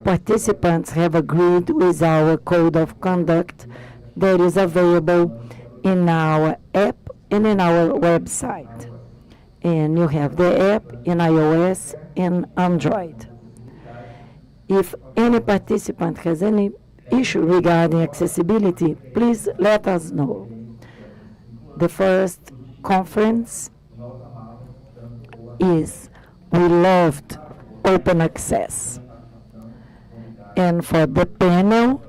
Participants have agreed with our code of conduct that is available in our app and in our website. And you have the app in iOS and Android. If any participant has any issue regarding accessibility, please let us know. The first conference is We Loved Open Access. And for the panel,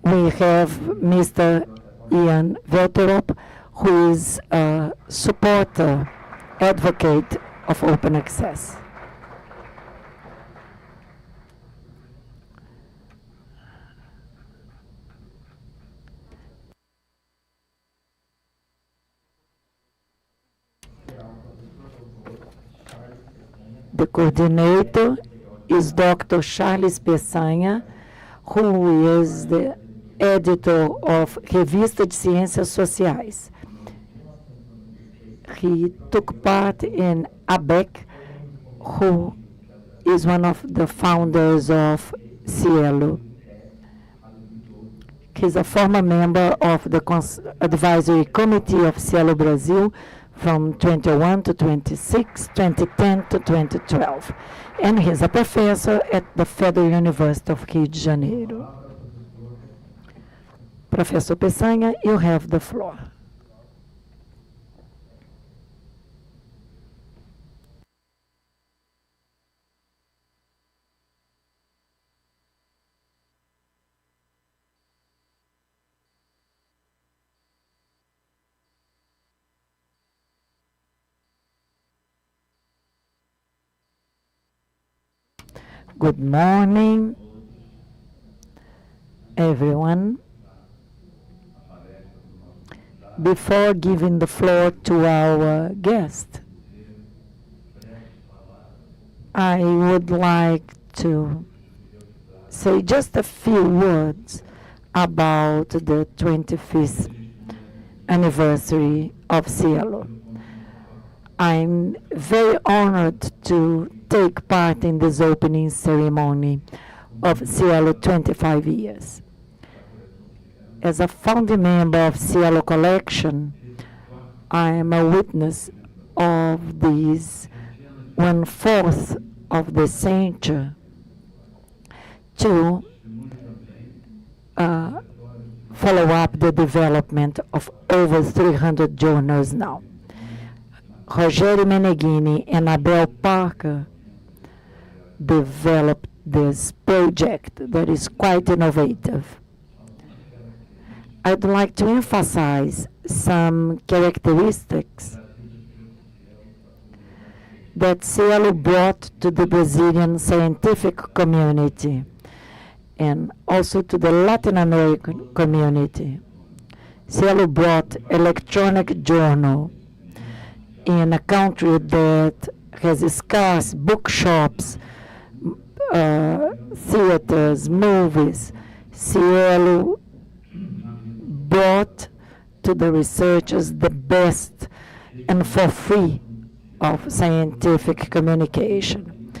we have Mr. Ian Velterop, who is a supporter, advocate of open access. The coordinator is Dr. Charles Peçanha, who is the editor of Revista de Ciências Sociais. He took part in ABEC, who is one of the founders of SciELO. He's a former member of the advisory committee of SciELO Brazil from 21 to 26, 2010 to 2012. And he's a professor at the Federal University of Rio de Janeiro. Professor Peçanha, you have the floor. Good morning, everyone. Before giving the floor to our guest, I would like to say just a few words about the 25th anniversary of SciELO. I'm very honored to take part in this opening ceremony of SciELO 25 years. As a founding member of SciELO Collection, I am a witness of this 1/4 of the century to follow up the development of over 300 journals now. Rogério Meneghini and Abel Parker developed this project that is quite innovative. I'd like to emphasize some characteristics that SciELO brought to the Brazilian scientific community and also to the Latin American community. SciELO brought electronic journal in a country that has scarce bookshops, theaters, movies. SciELO brought to the researchers the best and for free of scientific communication.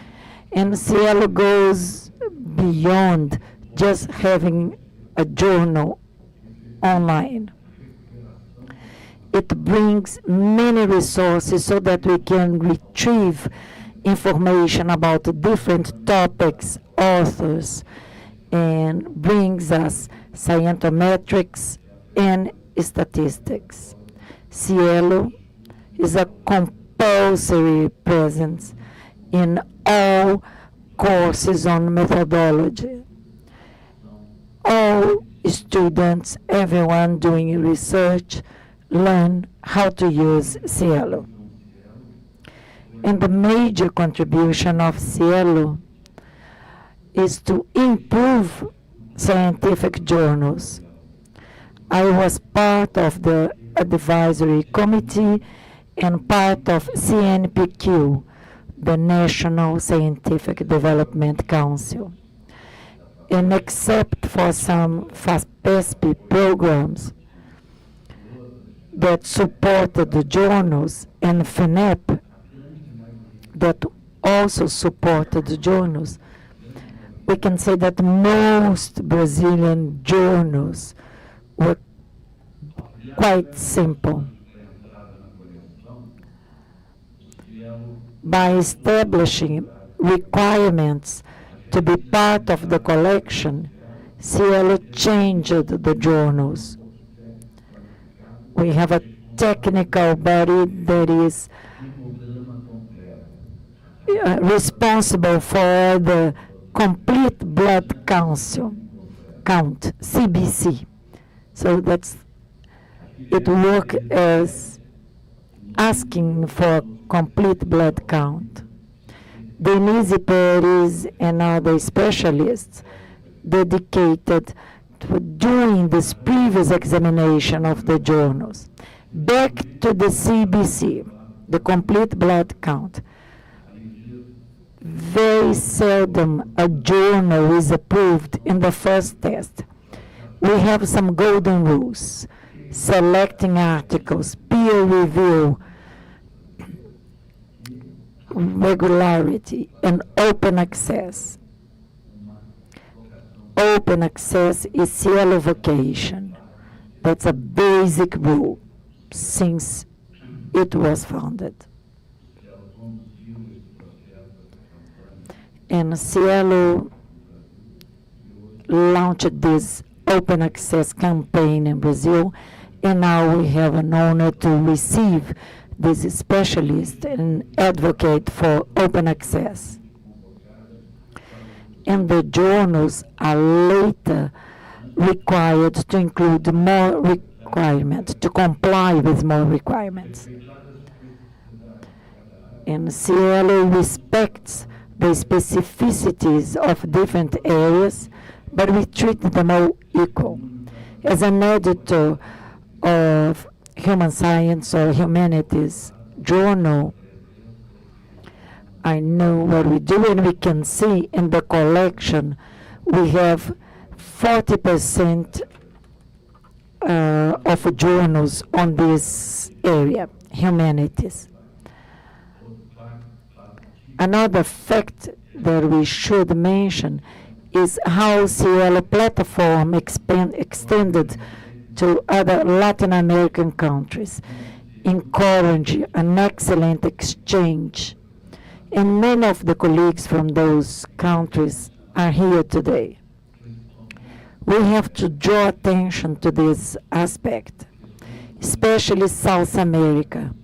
And SciELO goes beyond just having a journal online. It brings many resources so that we can retrieve information about different topics, authors, and brings us scientometrics and statistics. SciELO is a compulsory presence in all courses on methodology. All students, everyone doing research, learn how to use SciELO. And the major contribution of SciELO is to improve scientific journals. I was part of the advisory committee and part of CNPq, the National Scientific Development Council. And except for some FASPESP programs that supported the journals and FINEP that also supported the journals, we can say that most Brazilian journals were quite simple. By establishing requirements to be part of the collection, SciELO changed the journals. We have a technical body that is responsible for the complete blood count, CBC. So it works as asking for complete blood count. Denise Perez and other specialists dedicated to doing this previous examination of the journals. Back to the CBC, the complete blood count. Very seldom a journal is approved in the first test. We have some golden rules: selecting articles, peer review, regularity, and open access. Open access is SciELO vocation. That's a basic rule since it was founded. And SciELO launched this open access campaign in Brazil, and now we have an honor to receive this specialist and advocate for open access. And the journals are later required to include more requirements, to comply with more requirements. And SciELO respects the specificities of different areas, but we treat them all equal. As an editor of human science or humanities journal, I know what we do, and we can see in the collection we have 40% of journals on this area, humanities. Another fact that we should mention is how SciELO Platform extended to other Latin American countries, encourage an excellent exchange. And many of the colleagues from those countries are here today. We have to draw attention to this aspect, especially South America,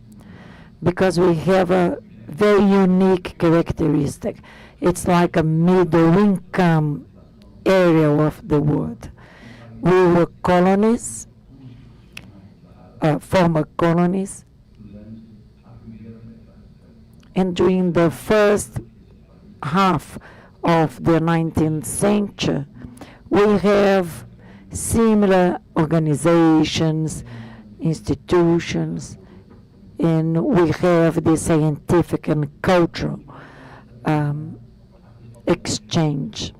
because we have a very unique characteristic. It's like a middle income area of the world. We were colonies, former colonies, and during the first half of the 19th century, we have similar organizations, institutions, and we have the scientific and cultural exchange.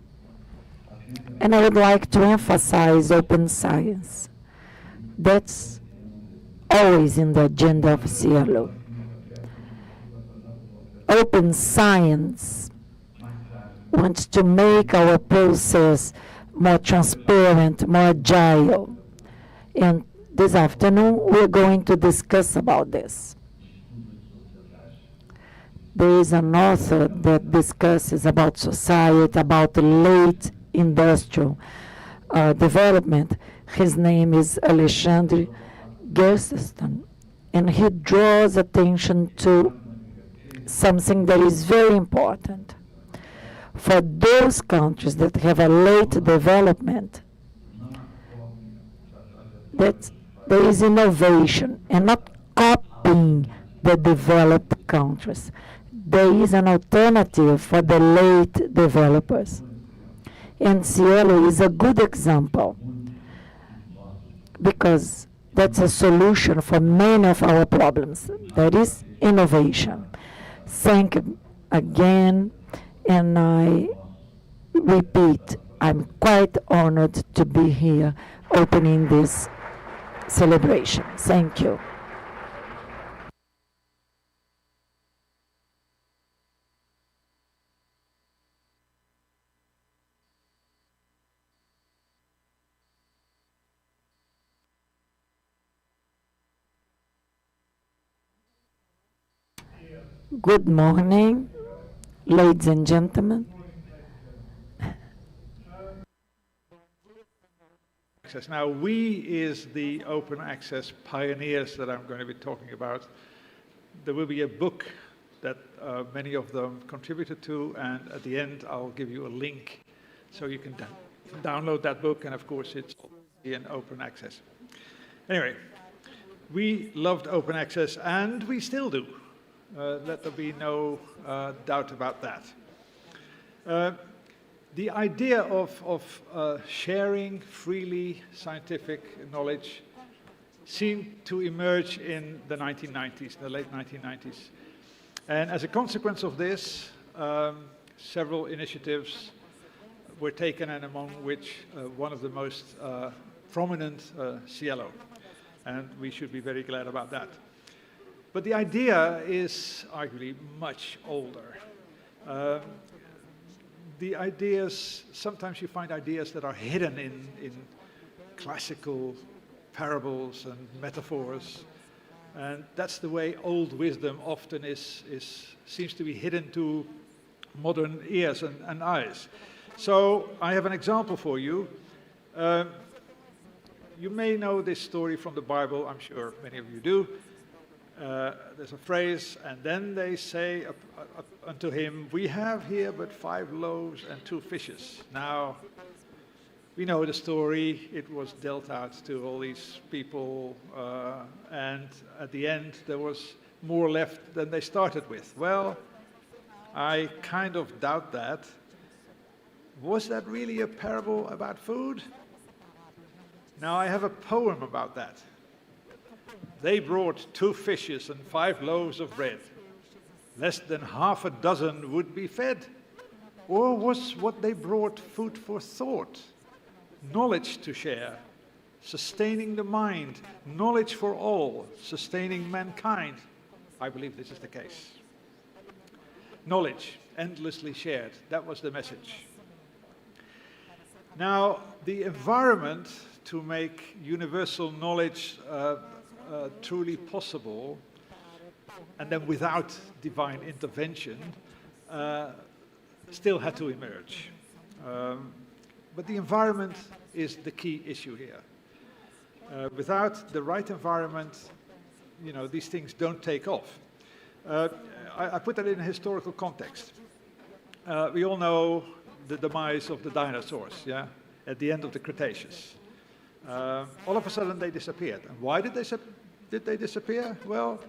And I would like to emphasize open science. That's always in the agenda of SciELO. Open science wants to make our process more transparent, more agile. And this afternoon, we're going to discuss about this. There is an author that discusses about society, about late industrial development. His name is Alexandre Gerston, and he draws attention to something that is very important. For those countries that have a late development, that there is innovation and not copying the developed countries. There is an alternative for the late developers. And SciELO is a good example because that's a solution for many of our problems. That is innovation. Thank you again, and I repeat, I'm quite honored to be here opening this celebration. Thank you. Good morning, ladies and gentlemen. Now, we is the open access pioneers that I'm going to be talking about. There will be a book that many of them contributed to, and at the end I'll give you a link so you can download that book, and of course it's in open access. Anyway, we loved open access, and we still do. Let there be no doubt about that. The idea of sharing freely scientific knowledge seemed to emerge in the 1990s, the late 1990s. And as a consequence of this, several initiatives were taken, and among which one of the most prominent, SciELO. And we should be very glad about that. But the idea is arguably much older. The ideas, sometimes you find ideas that are hidden in classical parables and metaphors. And that's the way old wisdom often seems to be hidden to modern ears and eyes. So I have an example for you. You may know this story from the Bible, I'm sure many of you do. There's a phrase, and then they say unto him, we have here but 5 loaves and 2 fishes. Now, we know the story. It was dealt out to all these people, and at the end there was more left than they started with. Well, I kind of doubt that. Was that really a parable about food? Now, I have a poem about that. They brought 2 fishes and 5 loaves of bread. Less than half a dozen would be fed. Or was what they brought food for thought, knowledge to share, sustaining the mind, knowledge for all, sustaining mankind? I believe this is the case. Knowledge, endlessly shared, that was the message. Now, the environment to make universal knowledge truly possible, and then without divine intervention, still had to emerge. But the environment is the key issue here. Without the right environment, these things don't take off. I put that in a historical context. We all know the demise of the dinosaurs, yeah, at the end of the Cretaceous. All of a sudden they disappeared. And why did they disappear? Well,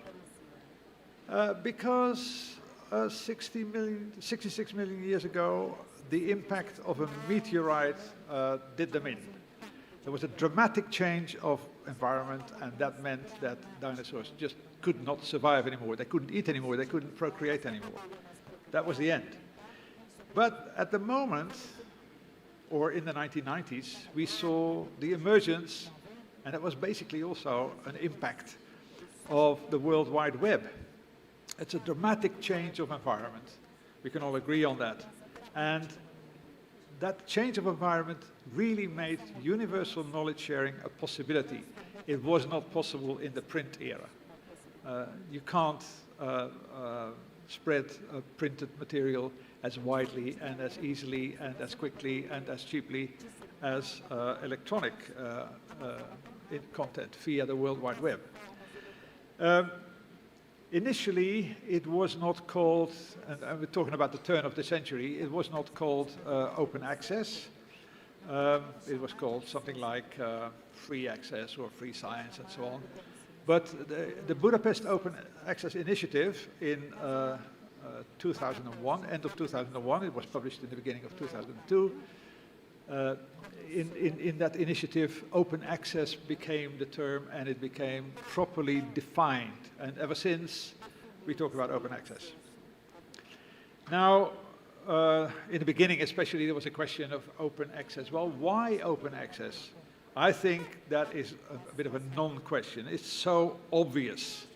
because 66 million years ago, the impact of a meteorite did them in. There was a dramatic change of environment, and that meant that dinosaurs just could not survive anymore. They couldn't eat anymore. They couldn't procreate anymore. That was the end. But at the moment, or in the 1990s, we saw the emergence, and it was basically also an impact of the World Wide Web. It's a dramatic change of environment. We can all agree on that. And that change of environment really made universal knowledge sharing a possibility. It was not possible in the print era. You can't spread printed material as widely and as easily and as quickly and as cheaply as electronic content via the World Wide Web. Initially, it was not called, and we're talking about the turn of the century, it was not called open access. It was called something like free access or free science and so on. But the Budapest Open Access Initiative in 2001, end of 2001, it was published in the beginning of 2002. In that initiative, open access became the term, and it became properly defined. And ever since, we talk about open access. Now, in the beginning especially, there was a question of open access. Well, why open access? I think that is a bit of a non-question. It's so obvious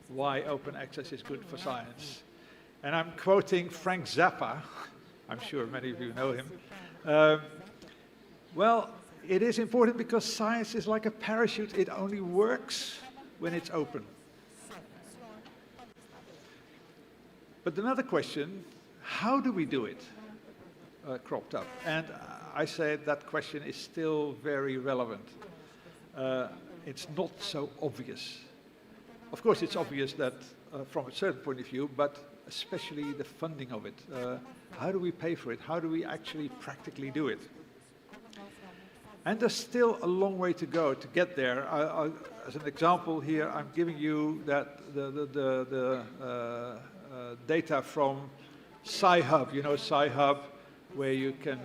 why open access is good for science. And I'm quoting Frank Zappa. I'm sure many of you know him. Well, it is important because science is like a parachute. It only works when it's open. But another question, how do we do it, cropped up. And I say that question is still very relevant. It's not so obvious. Of course, it's obvious that from a certain point of view, but especially the funding of it. How do we pay for it? How do we actually practically do it? And there's still a long way to go to get there. As an example here, I'm giving you that the data from SciHub. You know SciHub, where you can,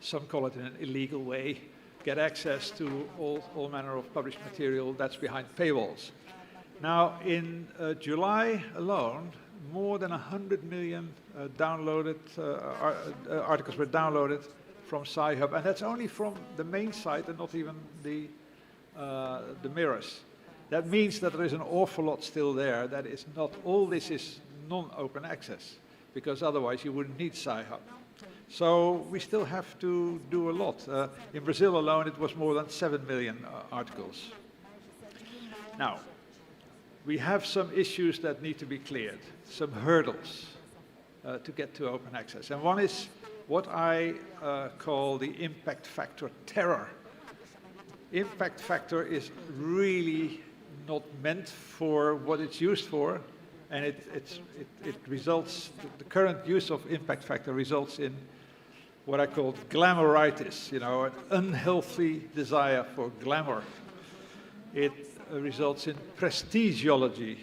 some call it in an illegal way, get access to all manner of published material that's behind paywalls. Now, in July alone, more than 100 million downloaded articles were downloaded from SciHub, and that's only from the main site and not even the mirrors. That means that there is an awful lot still there. That is not all. This is non-open access, because otherwise you wouldn't need SciHub. So we still have to do a lot. In Brazil alone, it was more than 7 million articles. Now, we have some issues that need to be cleared, some hurdles to get to open access. And one is what I call the impact factor terror. Impact factor is really not meant for what it's used for, and it results, the current use of impact factor results in what I call glamouritis, you know, an unhealthy desire for glamour. It results in prestigiology,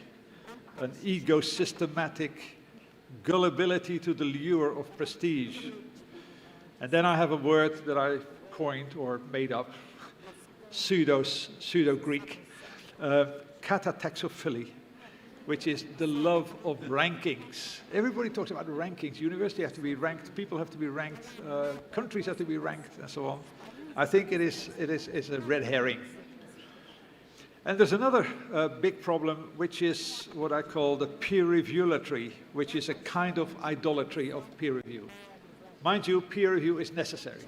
an ego-systematic gullibility to the lure of prestige. And then I have a word that I coined or made up, pseudo-Greek, catataxophilia, which is the love of rankings. Everybody talks about rankings. University have to be ranked, people have to be ranked, countries have to be ranked, and so on. I think it's a red herring. And there's another big problem, which is what I call the peer reviewlatry, which is a kind of idolatry of peer review. Mind you, peer review is necessary.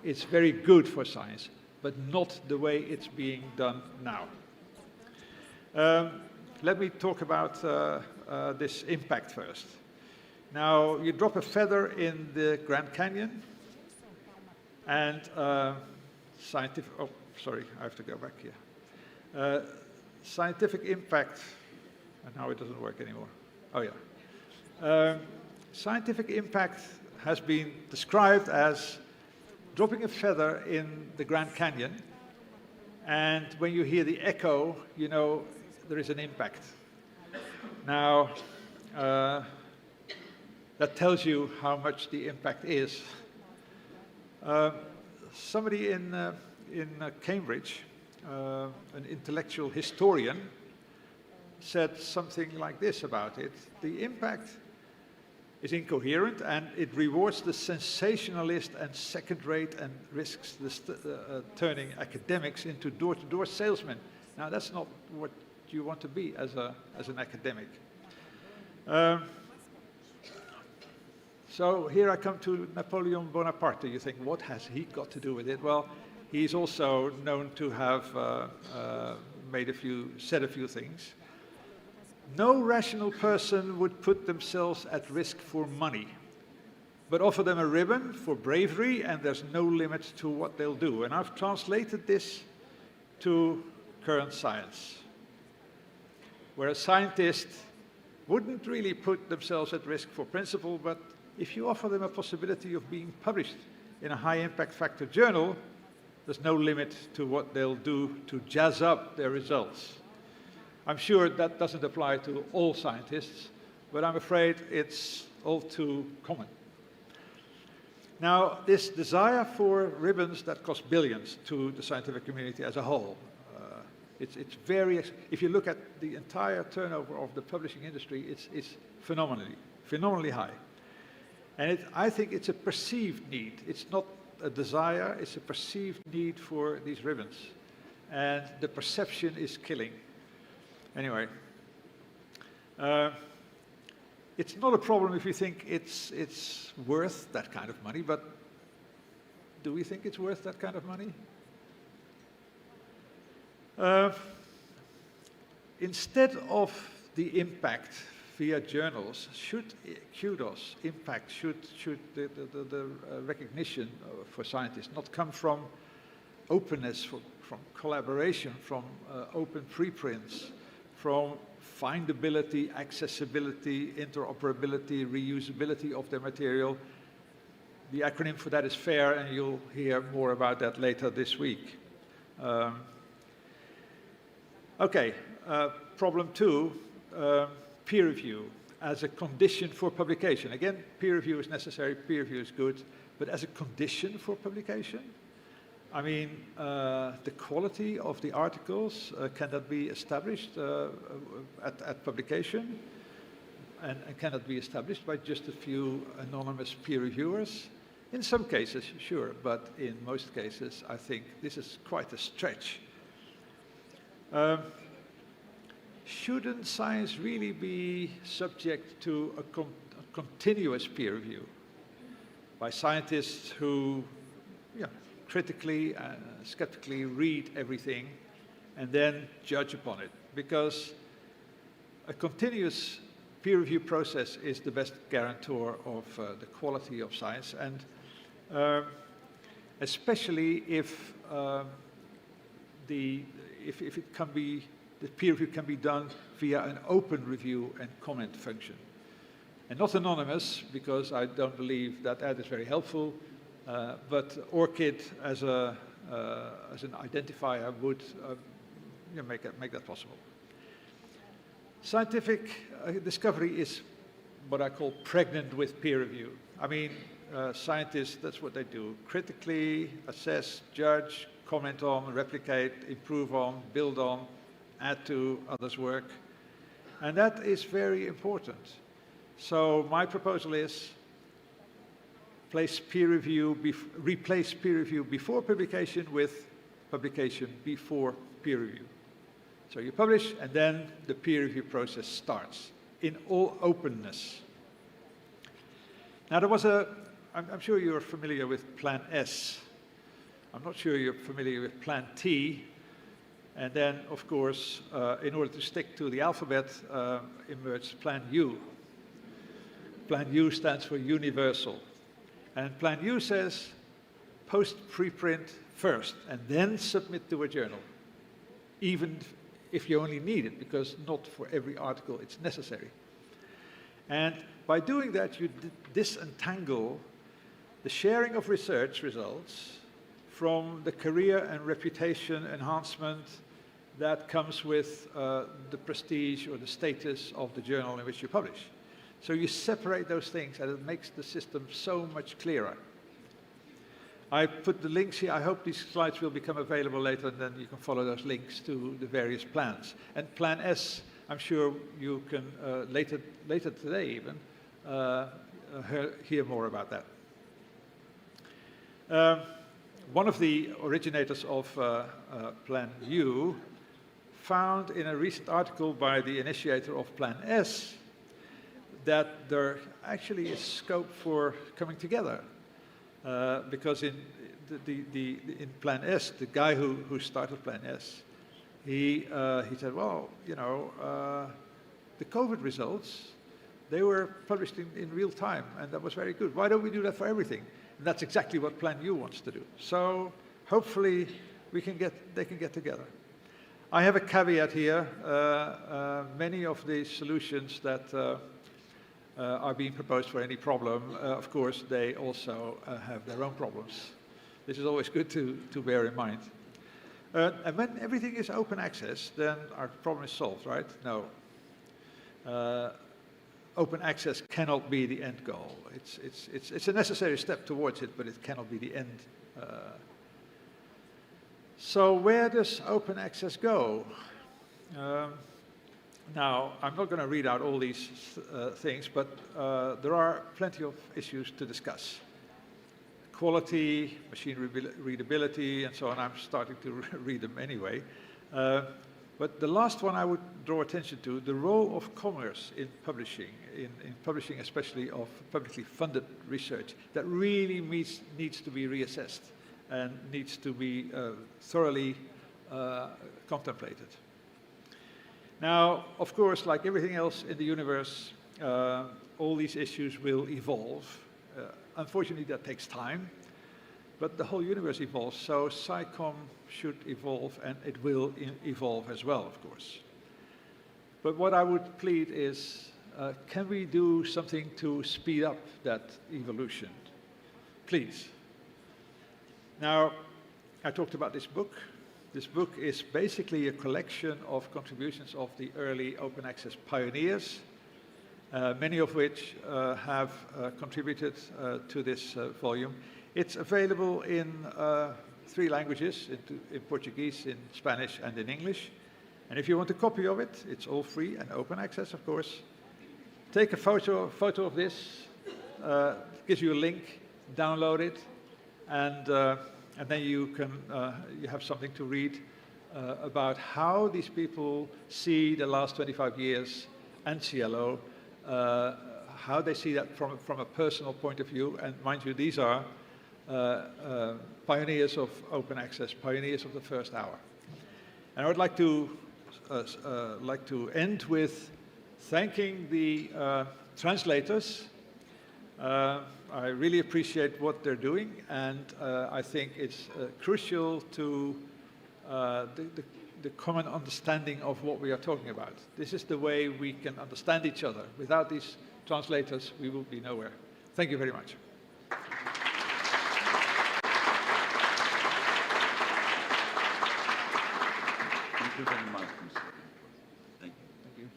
It's very good for science, but not the way it's being done now. Let me talk about this impact first. Now, you drop a feather in the Grand Canyon, and scientific, oh, sorry, I have to go back here. Scientific impact, and now it doesn't work anymore. Oh, yeah. Scientific impact has been described as dropping a feather in the Grand Canyon, and when you hear the echo, you know there is an impact. Now, that tells you how much the impact is. Somebody in Cambridge, an intellectual historian, said something like this about it. The impact is incoherent, and it rewards the sensationalist and second-rate and risks turning academics into door-to-door salesmen. Now, that's not what you want to be as an academic. So here I come to Napoleon Bonaparte. You think, what has he got to do with it? Well, he's also known to have said a few things. No rational person would put themselves at risk for money, but offer them a ribbon for bravery, and there's no limit to what they'll do. And I've translated this to current science, where a scientist wouldn't really put themselves at risk for principle, but if you offer them a possibility of being published in a high impact factor journal, there's no limit to what they'll do to jazz up their results. I'm sure that doesn't apply to all scientists, but I'm afraid it's all too common. Now, this desire for ribbons that cost billions to the scientific community as a whole, it's very, if you look at the entire turnover of the publishing industry, it's phenomenally high. And I think it's a perceived need. It's not a desire, it's a perceived need for these ribbons. And the perception is killing. Anyway, it's not a problem if you think it's worth that kind of money, but do we think it's worth that kind of money? Instead of the impact via journals should kudos, impact, should the recognition for scientists not come from openness, from collaboration, from open preprints, from findability, accessibility, interoperability, reusability of their material. The acronym for that is FAIR, and you'll hear more about that later this week. Problem 2, peer review as a condition for publication. Again, peer review is necessary, peer review is good, but as a condition for publication? I mean, the quality of the articles, can that be established at publication? And can that be established by just a few anonymous peer reviewers? In some cases, sure, but in most cases, I think this is quite a stretch. Shouldn't science really be subject to a continuous peer review by scientists who critically and skeptically read everything and then judge upon it? Because a continuous peer review process is the best guarantor of the quality of science, and especially if it can be, the peer review can be done via an open review and comment function. And not anonymous, because I don't believe that that is very helpful, but ORCID as an identifier would make that possible. Scientific discovery is what I call pregnant with peer review. I mean, scientists, that's what they do. Critically assess, judge, comment on, replicate, improve on, build on, add to others' work. And that is very important. So my proposal is replace peer review before publication with publication before peer review. So you publish, and then the peer review process starts in all openness. Now there was I'm sure you're familiar with Plan S. I'm not sure you're familiar with Plan T. And then, of course, in order to stick to the alphabet, emerged Plan U. Plan U stands for universal. And Plan U says, post preprint first, and then submit to a journal, even if you only need it, because not for every article it's necessary. And by doing that, you disentangle the sharing of research results from the career and reputation enhancement that comes with the prestige or the status of the journal in which you publish. So you separate those things, and it makes the system so much clearer. I put the links here. I hope these slides will become available later, and then you can follow those links to the various plans. And Plan S, I'm sure you can later today even hear more about that. One of the originators of Plan U found in a recent article by the initiator of Plan S that there actually is scope for coming together. Because in Plan S, the guy who started Plan S, he said, well, the COVID results, they were published in real time, and that was very good. Why don't we do that for everything? And that's exactly what Plan U wants to do. So hopefully they can get together. I have a caveat here. Many of the solutions that are being proposed for any problem, of course, they also have their own problems. This is always good to bear in mind. And when everything is open access, then our problem is solved, right? No. Open access cannot be the end goal. It's a necessary step towards it, but it cannot be the end. So where does open access go? Now, I'm not going to read out all these things, but there are plenty of issues to discuss. Quality, machine readability, and so on. I'm starting to read them anyway. But the last one I would draw attention to, the role of commerce in publishing, in publishing especially of publicly funded research, that really needs to be reassessed and needs to be thoroughly contemplated. Now, of course, like everything else in the universe, all these issues will evolve. Unfortunately, that takes time, but the whole universe evolves, so SciComm should evolve, and it will evolve as well, of course. But what I would plead is, can we do something to speed up that evolution? Please. Now, I talked about this book. This book is basically a collection of contributions of the early open access pioneers, many of which have contributed to this volume. It's available in 3 languages, in Portuguese, in Spanish, and in English. And if you want a copy of it, it's all free and open access, of course. Take a photo of this, gives you a link, download it, and then you can you have something to read about how these people see the last 25 years and SciELO, how they see that from a personal point of view. And mind you, these are pioneers of open access, pioneers of the first hour. And I would like to end with thanking the translators. I really appreciate what they're doing, and I think it's crucial to the common understanding of what we are talking about. This is the way we can understand each other. Without these translators, we will be nowhere. Thank you very much. Thank you very much, Mr. Thank you. Thank you.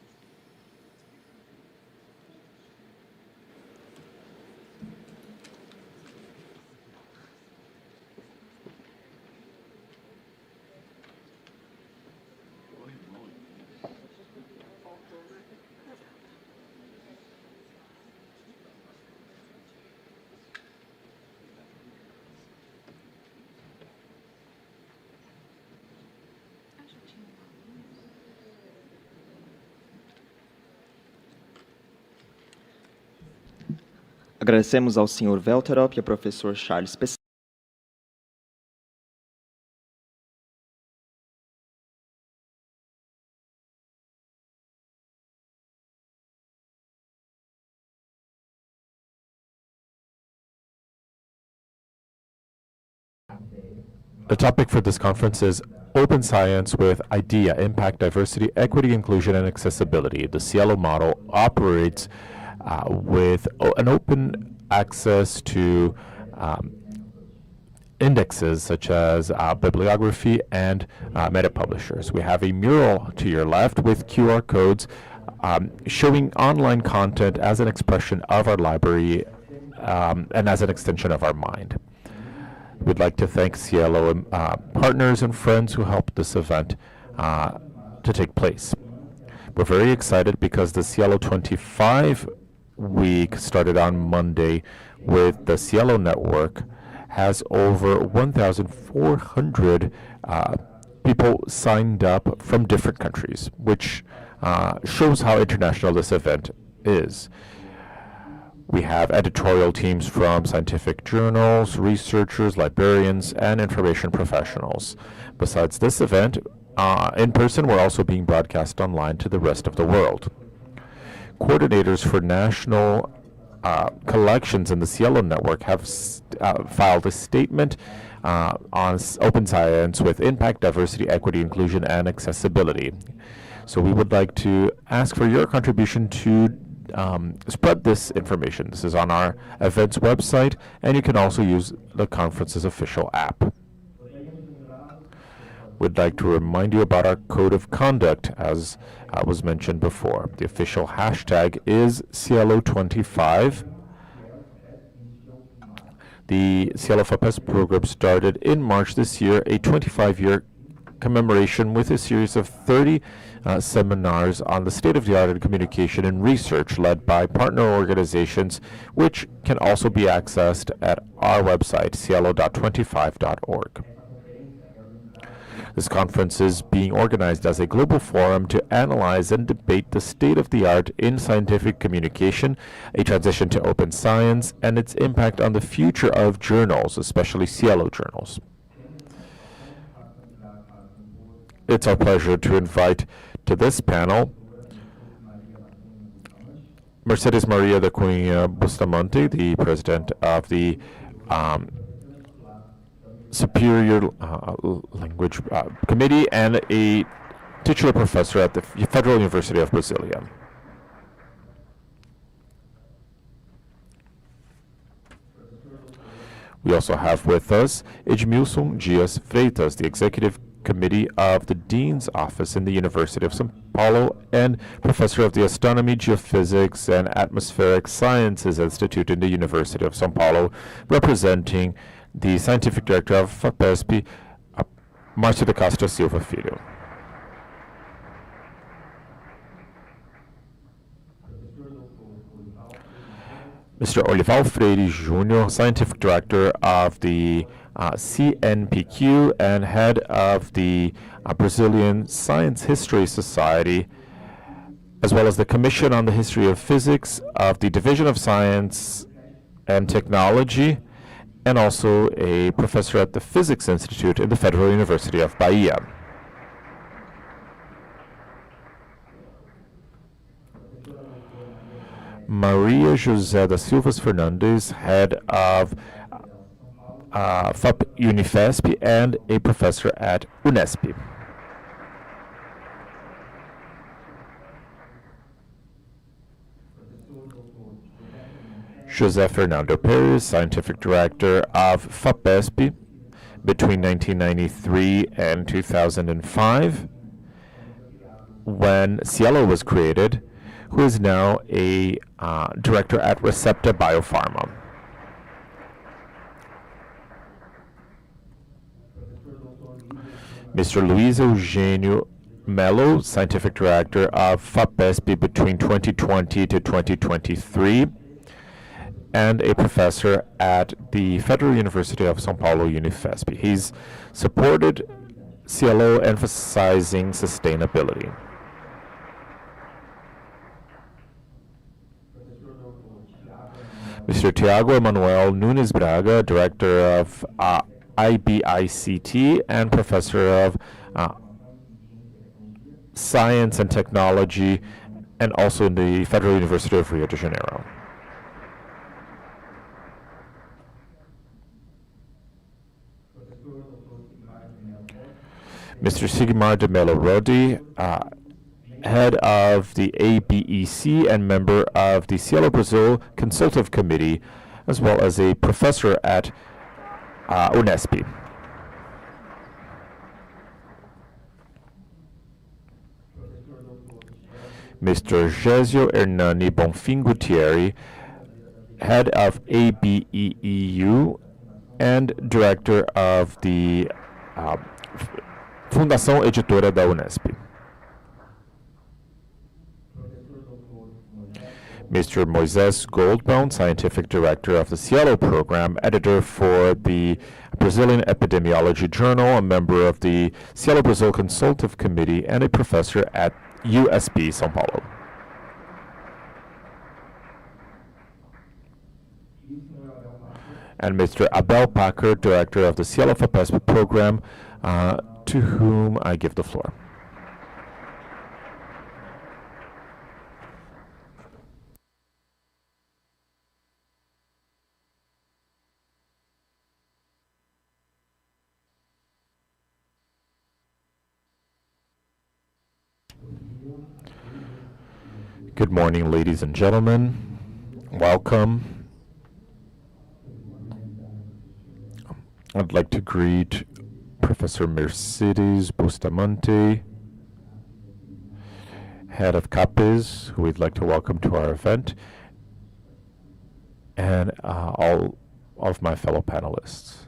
Agradecemos ao Sr. Velterop e ao professor Charles Pessoa. The topic for this conference is Open Science with IDEA, Impact, Diversity, Equity, Inclusion, and Accessibility. The SciELO model operates with an open access to indexes such as bibliography and meta-publishers. We have a mural to your left with QR codes showing online content as an expression of our library and as an extension of our mind. We'd like to thank SciELO partners and friends who helped this event to take place. We're very excited because the SciELO 25 week started on Monday with the SciELO network, has over 1,400 people signed up from different countries, which shows how international this event is. We have editorial teams from scientific journals, researchers, librarians, and information professionals. Besides this event, in person, we're also being broadcast online to the rest of the world. Coordinators for national collections in the SciELO network have filed a statement on open science with impact, diversity, equity, inclusion, and accessibility. So we would like to ask for your contribution to spread this information. This is on our events website, and you can also use the conference's official app. We'd like to remind you about our code of conduct, as was mentioned before. The official hashtag is SciELO25. The SciELO FAPES program started in March this year, a 25-year commemoration with a series of 30 seminars on the state-of-the-art in communication and research led by partner organizations, which can also be accessed at our website, scielo.25.org. This conference is being organized as a global forum to analyze and debate the state-of-the-art in scientific communication, a transition to open science, and its impact on the future of journals, especially SciELO journals. It's our pleasure to invite to this panel Mercedes Maria da Cunha Bustamante, the president of the Superior Language Committee and a titular professor at the Federal University of Brasilia. We also have with us Edmilson Dias Freitas, the Executive Committee of the Dean's Office in the University of São Paulo and professor of the Astronomy, Geophysics, and Atmospheric Sciences Institute in the University of São Paulo, representing the Scientific Director of FAPESP, Márcio de Castro Silva Filho. Mr. Olival Freire Jr., Scientific Director of the CNPq and head of the Brazilian Science History Society, as well as the Commission on the History of Physics of the Division of Science and Technology, and also a professor at the Physics Institute in the Federal University of Bahia. Maria José da Silva Fernandes, head of FAP Unifesp and a professor at Unesp. José Fernando Perez, Scientific Director of FAPESP between 1993 and 2005, when SciELO was created, who is now a director at Recepta Biopharma. Mr. Luiz Eugênio Melo, Scientific Director of FAPESP between 2020 to 2023, and a professor at the Federal University of São Paulo Unifesp. He's supported SciELO emphasizing sustainability. Mr. Tiago Emanuel Nunes Braga, Director of IBICT and Professor of Science and Technology, and also in the Federal University of Rio de Janeiro. Mr. Sigmar de Mello Rodi, head of the ABEC and member of the SciELO Brazil Consultative Committee, as well as a professor at Unesp. Mr. Gésio Hernani Bonfim Gutierrez, head of ABEEU and director of the Fundação Editora da Unesp. Mr. Moisés Goldbaum, Scientific Director of the SciELO Program, editor for the Brazilian Epidemiology Journal, a member of the SciELO Brazil Consultative Committee, and a professor at USB São Paulo. And Mr. Abel Packer, Director of the SciELO FAPESP Program, to whom I give the floor. Good morning, ladies and gentlemen. Welcome. I'd like to greet Professor Mercedes Bustamante, head of CAPES, who we'd like to welcome to our event, and all of my fellow panelists.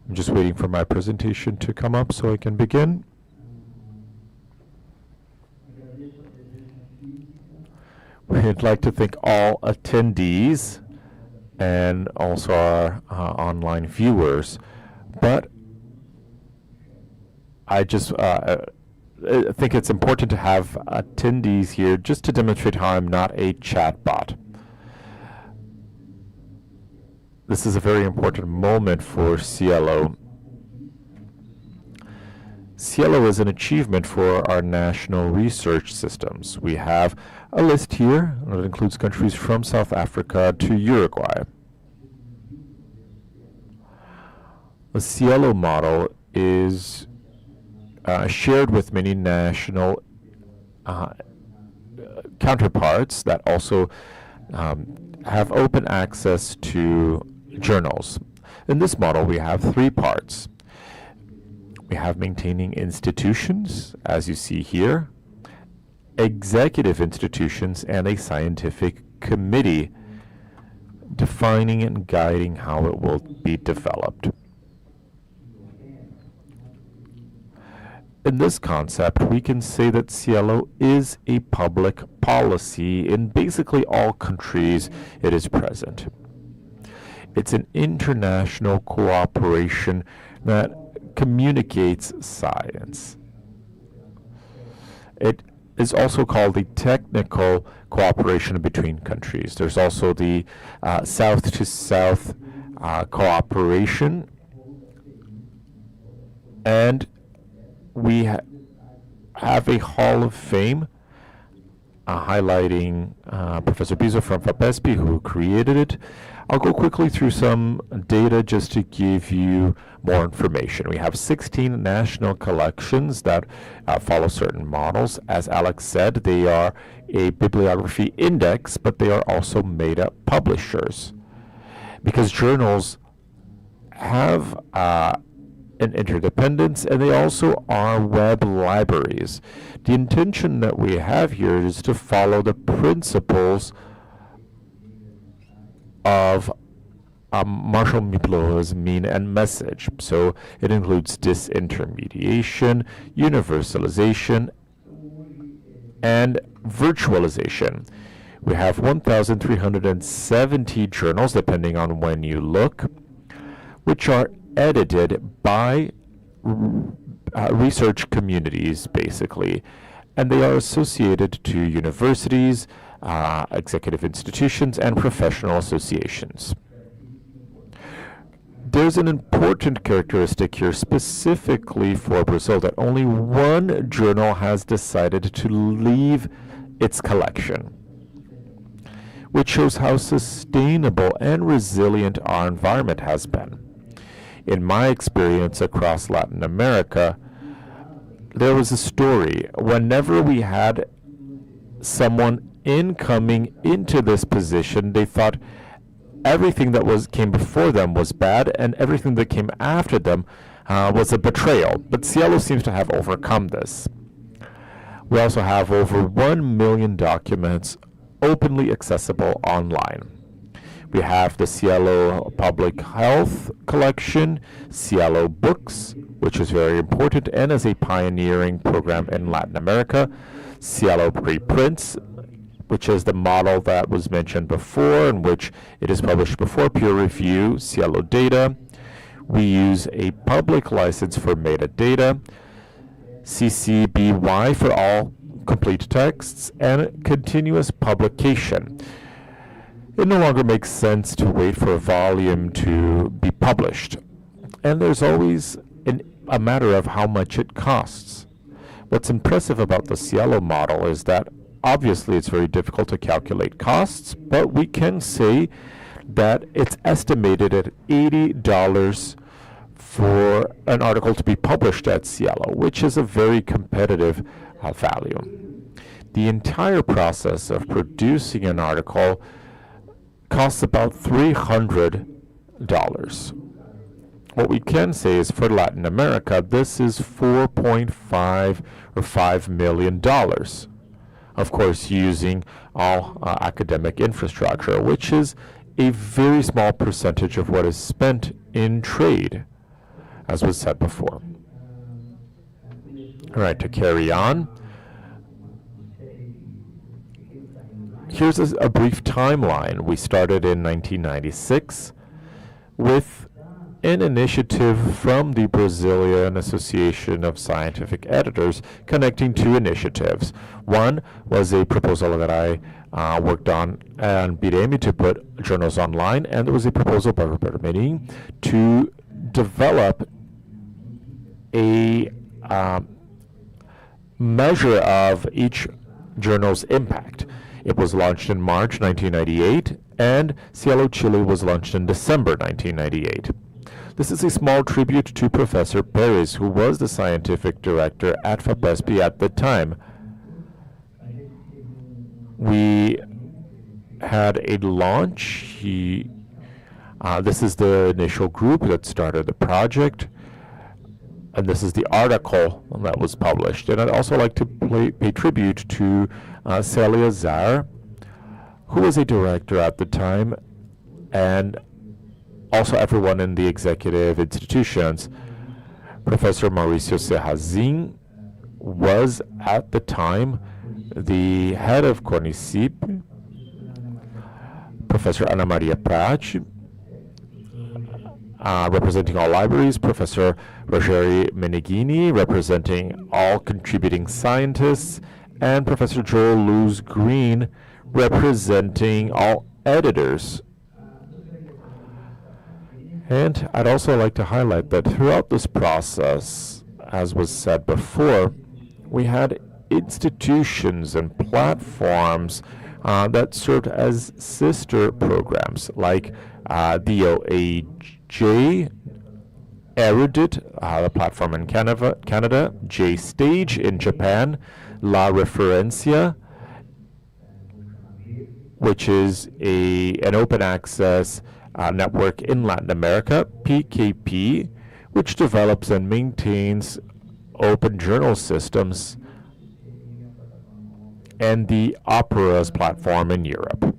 I'm just waiting for my presentation to come up so I can begin. We'd like to thank all attendees and also our online viewers. But I just think it's important to have attendees here just to demonstrate how I'm not a chatbot. This is a very important moment for SciELO. SciELO is an achievement for our national research systems. We have a list here that includes countries from South Africa to Uruguay. The SciELO model is shared with many national counterparts that also have open access to journals. In this model, we have three parts. We have maintaining institutions, as you see here, executive institutions, and a scientific committee defining and guiding how it will be developed. In this concept, we can say that SciELO is a public policy in basically all countries it is present. It's an international cooperation that communicates science. It is also called the technical cooperation between countries. There's also the South-to-South cooperation, and we have a Hall of Fame highlighting Professor Biso from FAPESP, who created it. I'll go quickly through some data just to give you more information. We have 16 national collections that follow certain models. As Alex said, they are a bibliography index, but they are also made-up publishers. Because journals have an interdependence, and they also are web libraries. The intention that we have here is to follow the principles of Marshall-McLuhan's mean and message. So it includes disintermediation, universalization, and virtualization. We have 1,370 journals, depending on when you look, which are edited by research communities, basically, and they are associated to universities, executive institutions, and professional associations. There's an important characteristic here specifically for Brazil, that only one journal has decided to leave its collection, which shows how sustainable and resilient our environment has been. In my experience across Latin America, there was a story. Whenever we had someone incoming into this position, they thought everything that came before them was bad, and everything that came after them was a betrayal. But SciELO seems to have overcome this. We also have over 1 million documents openly accessible online. We have the SciELO Public Health Collection, SciELO Books, which is very important and is a pioneering program in Latin America, SciELO Preprints, which is the model that was mentioned before, in which it is published before peer review, SciELO Data. We use a public license for metadata, CC BY for all complete texts, and continuous publication. It no longer makes sense to wait for a volume to be published. And there's always a matter of how much it costs. What's impressive about the SciELO model is that obviously it's very difficult to calculate costs, but we can say that it's estimated at $80 for an article to be published at SciELO, which is a very competitive value. The entire process of producing an article costs about $300. What we can say is for Latin America, this is $4.5 or $5 million. Of course, using all academic infrastructure, which is a very small percentage of what is spent in trade, as was said before. All right, to carry on. Here's a brief timeline. We started in 1996 with an initiative from the Brazilian Association of Scientific Editors connecting two initiatives. One was a proposal that I worked on BIREME to put journals online, and there was a proposal by Roberto Menin to develop a measure of each journal's impact. It was launched in March 1998, and SciELO Chile was launched in December 1998. This is a small tribute to Professor Perez, who was the scientific director at FAPESP at the time. We had a launch. This is the initial group that started the project, and this is the article that was published. And I'd also like to pay tribute to Celia Zar, who was a director at the time, and also everyone in the executive institutions. Professor Mauricio Serrazin was at the time the head of CONICIP. Professor Ana Maria Prati, representing all libraries. Professor Rogeri Meneghini, representing all contributing scientists. And Professor Joel Luz Green, representing all editors. And I'd also like to highlight that throughout this process, as was said before, we had institutions and platforms that served as sister programs, like the OAJ, Erudit, the platform in Canada, J-Stage in Japan, La Referencia, which is an open access network in Latin America, PKP, which develops and maintains open journal systems, and the Opera's platform in Europe.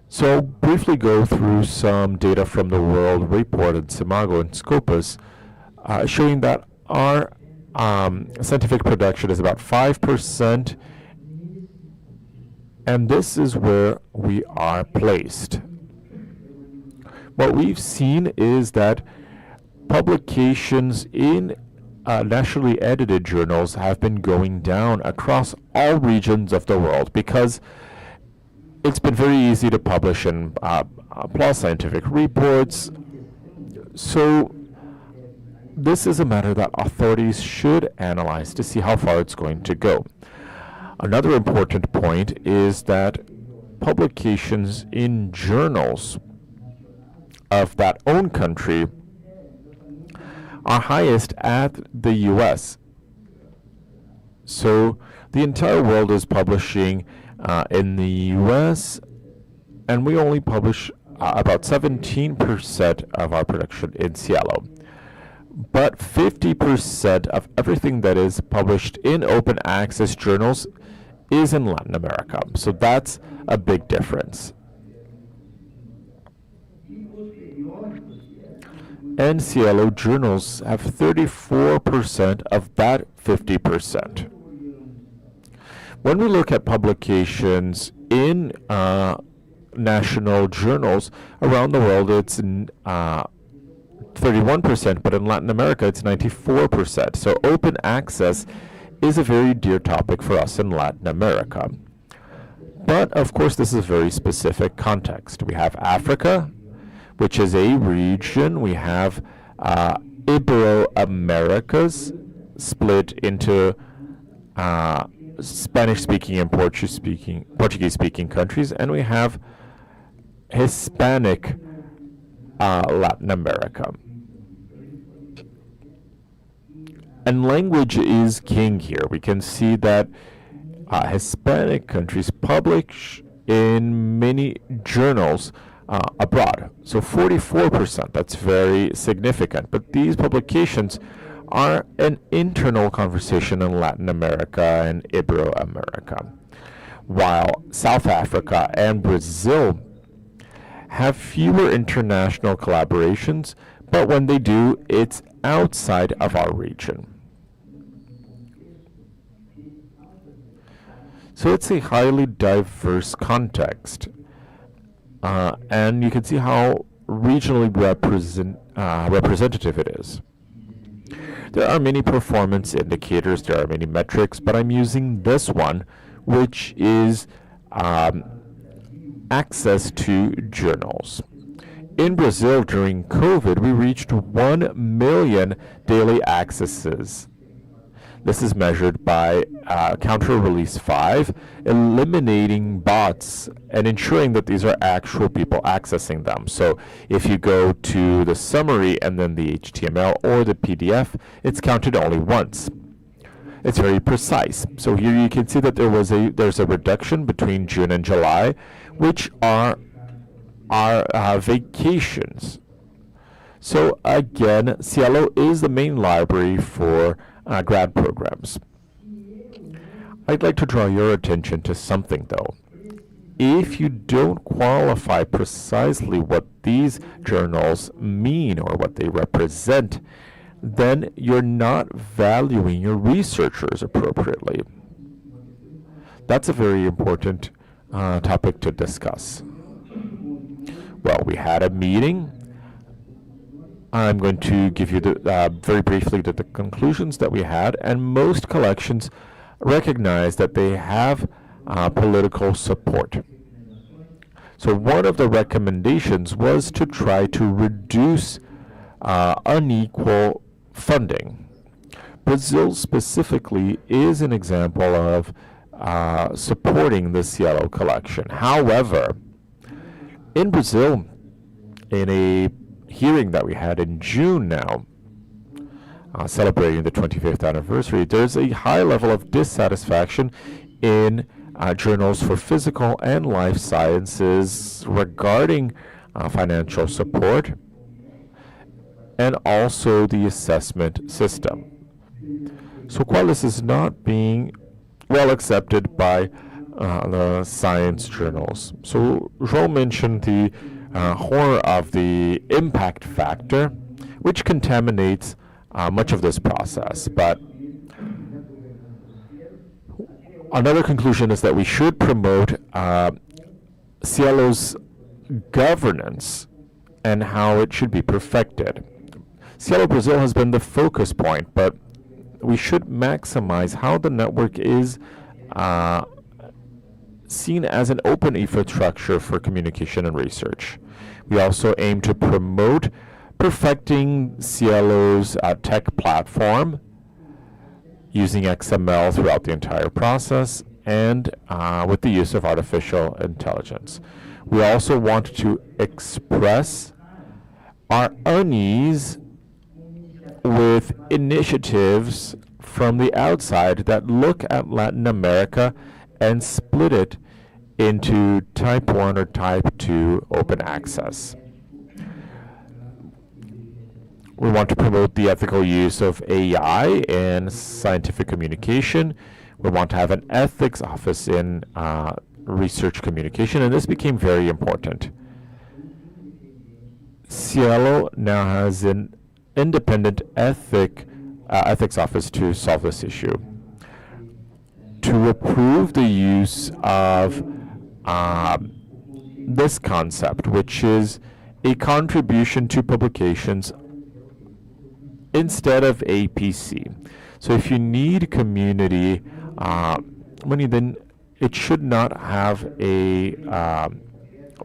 So briefly go through some data from the World Report and Simago and Scopus, showing that our scientific production is about 5%, and this is where we are placed. What we've seen is that publications in nationally edited journals have been going down across all regions of the world because it's been very easy to publish in PLOS scientific reports. So this is a matter that authorities should analyze to see how far it's going to go. Another important point is that publications in journals of that own country are highest at the US. So the entire world is publishing in the US, and we only publish about 17% of our production in SciELO. But 50% of everything that is published in open access journals is in Latin America. So that's a big difference. And SciELO journals have 34% of that 50%. When we look at publications in national journals around the world, it's 31%, but in Latin America, it's 94%. So open access is a very dear topic for us in Latin America. But of course, this is a very specific context. We have Africa, which is a region. We have Ibero-Americas split into Spanish-speaking and Portuguese-speaking countries, and we have Hispanic Latin America. And language is king here. We can see that Hispanic countries publish in many journals abroad. So 44%, that's very significant. But these publications are an internal conversation in Latin America and Ibero-America, while South Africa and Brazil have fewer international collaborations, but when they do, it's outside of our region. So it's a highly diverse context, and you can see how regionally representative it is. There are many performance indicators, there are many metrics, but I'm using this one, which is access to journals. In Brazil, during COVID, we reached 1 million daily accesses. This is measured by Counter Release 5, eliminating bots and ensuring that these are actual people accessing them. So if you go to the summary and then the HTML or the PDF, it's counted only once. It's very precise. So here you can see that there's a reduction between June and July, which are vacations. So again, SciELO is the main library for grad programs. I'd like to draw your attention to something though. If you don't qualify precisely what these journals mean or what they represent, then you're not valuing your researchers appropriately. That's a very important topic to discuss. Well, we had a meeting. I'm going to give you very briefly the conclusions that we had, and most collections recognize that they have political support. So one of the recommendations was to try to reduce unequal funding. Brazil specifically is an example of supporting the SciELO collection. However, in Brazil, in a hearing that we had in June now, celebrating the 25th anniversary, there's a high level of dissatisfaction in journals for physical and life sciences regarding financial support and also the assessment system. So Qualis is not being well accepted by the science journals. So João mentioned the horror of the impact factor, which contaminates much of this process. But another conclusion is that we should promote SciELO's governance and how it should be perfected. SciELO Brazil has been the focus point, but we should maximize how the network is seen as an open infrastructure for communication and research. We also aim to promote perfecting SciELO's tech platform using XML throughout the entire process and with the use of artificial intelligence. We also want to express our unease with initiatives from the outside that look at Latin America and split it into type 1 or type 2 open access. We want to promote the ethical use of AI in scientific communication. We want to have an ethics office in research communication, and this became very important. SciELO now has an independent ethics office to solve this issue. To approve the use of this concept, which is a contribution to publications instead of APC. So if you need community money, then it should not have a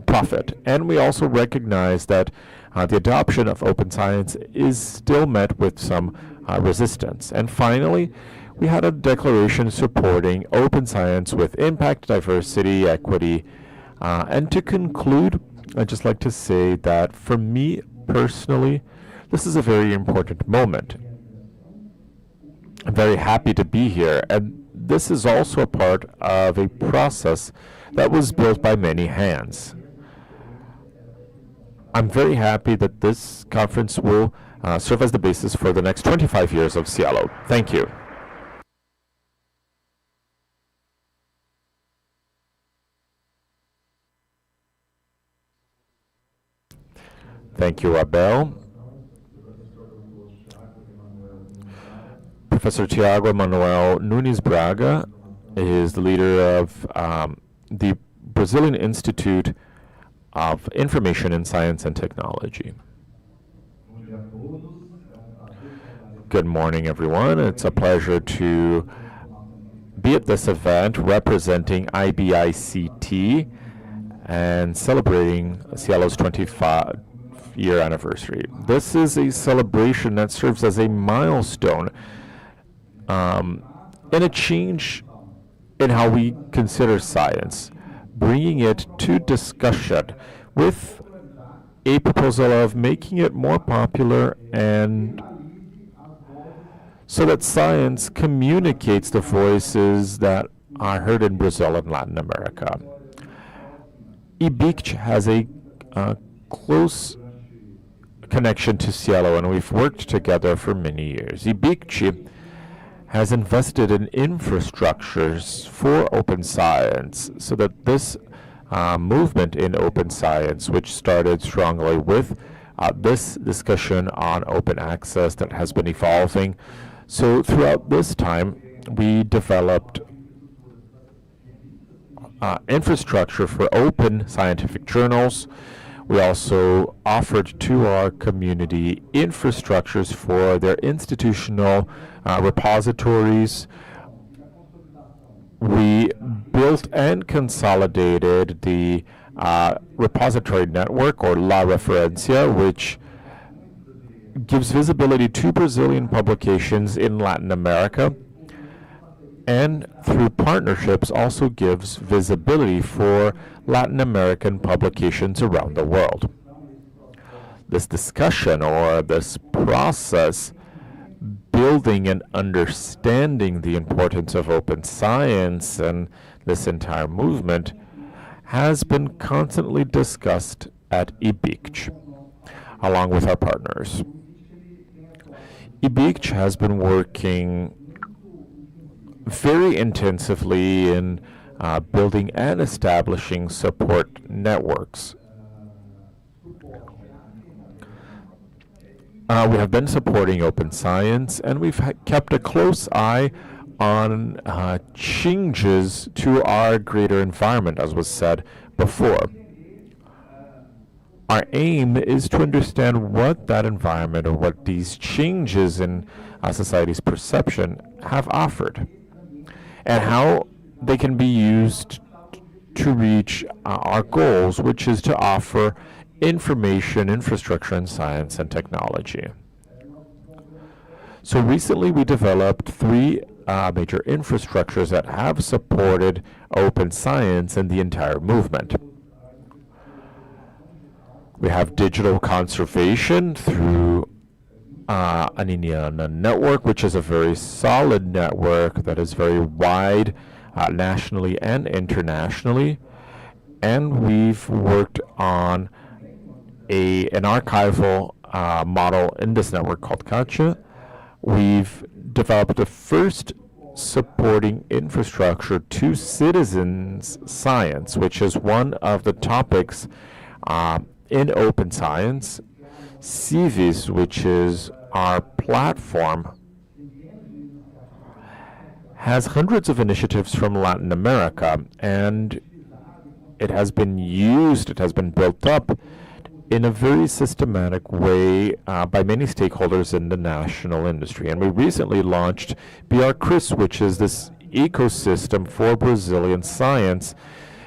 profit. And we also recognize that the adoption of open science is still met with some resistance. And finally, we had a declaration supporting open science with impact, diversity, equity. And to conclude, I'd just like to say that for me personally, this is a very important moment. I'm very happy to be here, and this is also a part of a process that was built by many hands. I'm very happy that this conference will serve as the basis for the next 25 years of SciELO. Thank you. Thank you, Abel. Professor Tiago Manuel Nunes Braga is the leader of the Brazilian Institute of Information in Science and Technology. Good morning, everyone. It's a pleasure to be at this event representing IBICT and celebrating SciELO's 25-year anniversary. This is a celebration that serves as a milestone and a change in how we consider science, bringing it to discussion with a proposal of making it more popular and so that science communicates the voices that are heard in Brazil and Latin America. IBICT has a close connection to SciELO, and we've worked together for many years. IBICT has invested in infrastructures for open science so that this movement in open science, which started strongly with this discussion on open access that has been evolving. So throughout this time, we developed infrastructure for open scientific journals. We also offered to our community infrastructures for their institutional repositories. We built and consolidated the repository network, or La Referencia, which gives visibility to Brazilian publications in Latin America, and through partnerships also gives visibility for Latin American publications around the world. This discussion, or this process, building and understanding the importance of open science and this entire movement has been constantly discussed at IBICT, along with our partners. IBICT has been working very intensively in building and establishing support networks. We have been supporting open science, and we've kept a close eye on changes to our greater environment, as was said before. Our aim is to understand what that environment, or what these changes in society's perception have offered, and how they can be used to reach our goals, which is to offer information, infrastructure, and science and technology. So recently we developed three major infrastructures that have supported open science and the entire movement. We have digital conservation through an Indiana network, which is a very solid network that is very wide nationally and internationally. And we've worked on an archival model in this network called CACHA. We've developed the first supporting infrastructure to citizens science, which is one of the topics in open science. CIVIS, which is our platform, has hundreds of initiatives from Latin America, and it has been used, it has been built up in a very systematic way by many stakeholders in the national industry. And we recently launched BR Chris, which is this ecosystem for Brazilian science,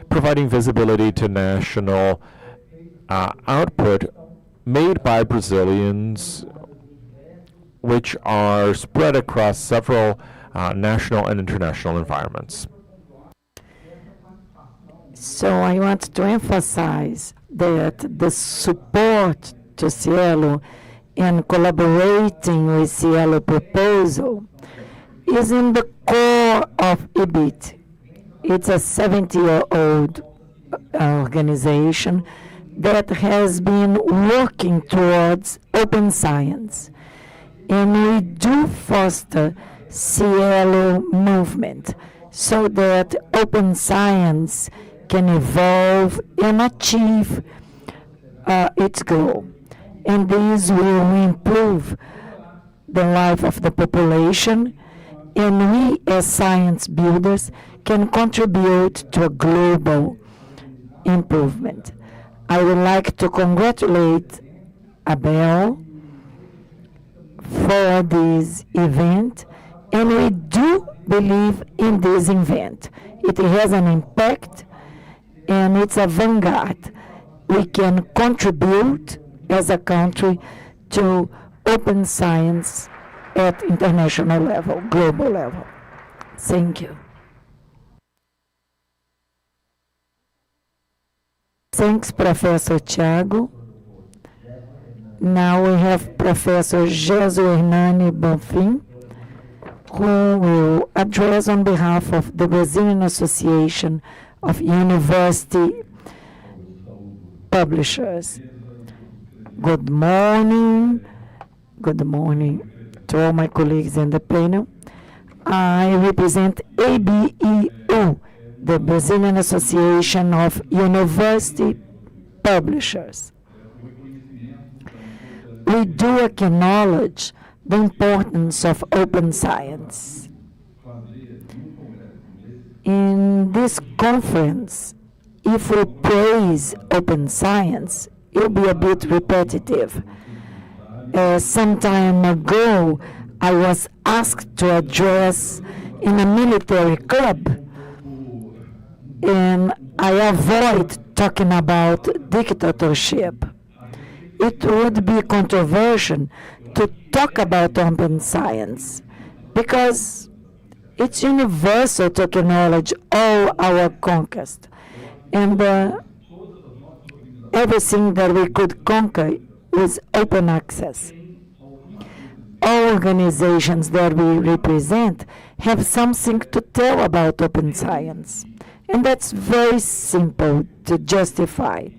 providing visibility to national output made by Brazilians, which are spread across several national and international environments. So I want to emphasize that the support to SciELO and collaborating with SciELO proposal is in the core of IBIT. It's a 70-year-old organization that has been working towards open science. And we do foster SciELO movement so that open science can evolve and achieve its goal. And this will improve the life of the population, and we as science builders can contribute to a global improvement. I would like to congratulate Abel for this event, and we do believe in this event. It has an impact, and it's a vanguard. We can contribute as a country to open science at international level, global level. Thank you. Thanks, Professor Thiago. Now we have Professor Gesso Hernani Bonfim, who will address on behalf of the Brazilian Association of University Publishers. Good morning. Good morning to all my colleagues in the panel. I represent ABEU, the Brazilian Association of University Publishers. We do acknowledge the importance of open science. In this conference, if we praise open science, it will be a bit repetitive. Some time ago, I was asked to address in a military club, and I avoid talking about dictatorship. It would be controversial to talk about open science because it's universal to acknowledge all our conquest, and everything that we could conquer was open access. All organizations that we represent have something to tell about open science, and that's very simple to justify.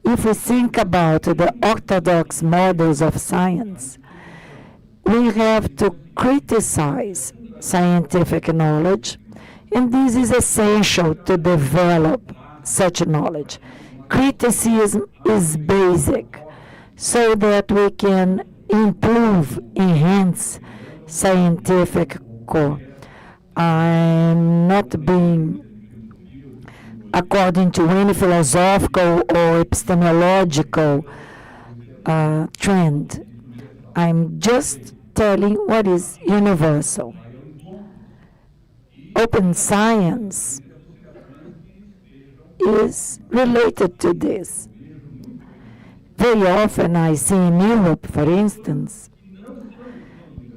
If we think about the orthodox models of science, we have to criticize scientific knowledge, and this is essential to develop such knowledge. Criticism is basic so that we can improve, enhance scientific core. I'm not being according to any philosophical or epistemological trend. I'm just telling what is universal. Open science is related to this. Very often I see in Europe, for instance,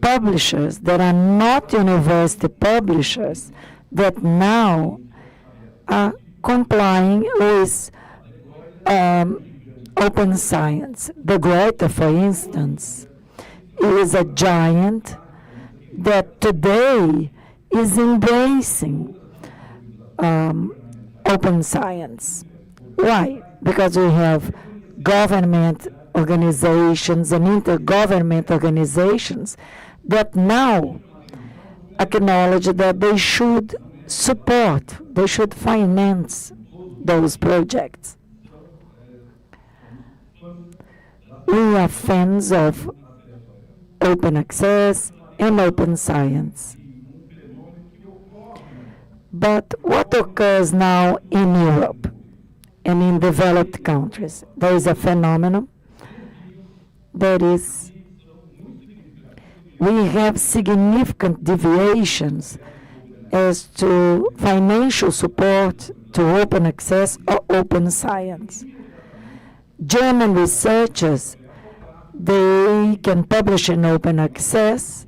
publishers that are not university publishers that now are complying with open science. The Goethe, for instance, is a giant that today is embracing open science. Why? Because we have government organizations and intergovernment organizations that now acknowledge that they should support, they should finance those projects. We are fans of open access and open science. But what occurs now in Europe and in developed countries? There is a phenomenon that is, we have significant deviations as to financial support to open access or open science. German researchers, they can publish in open access,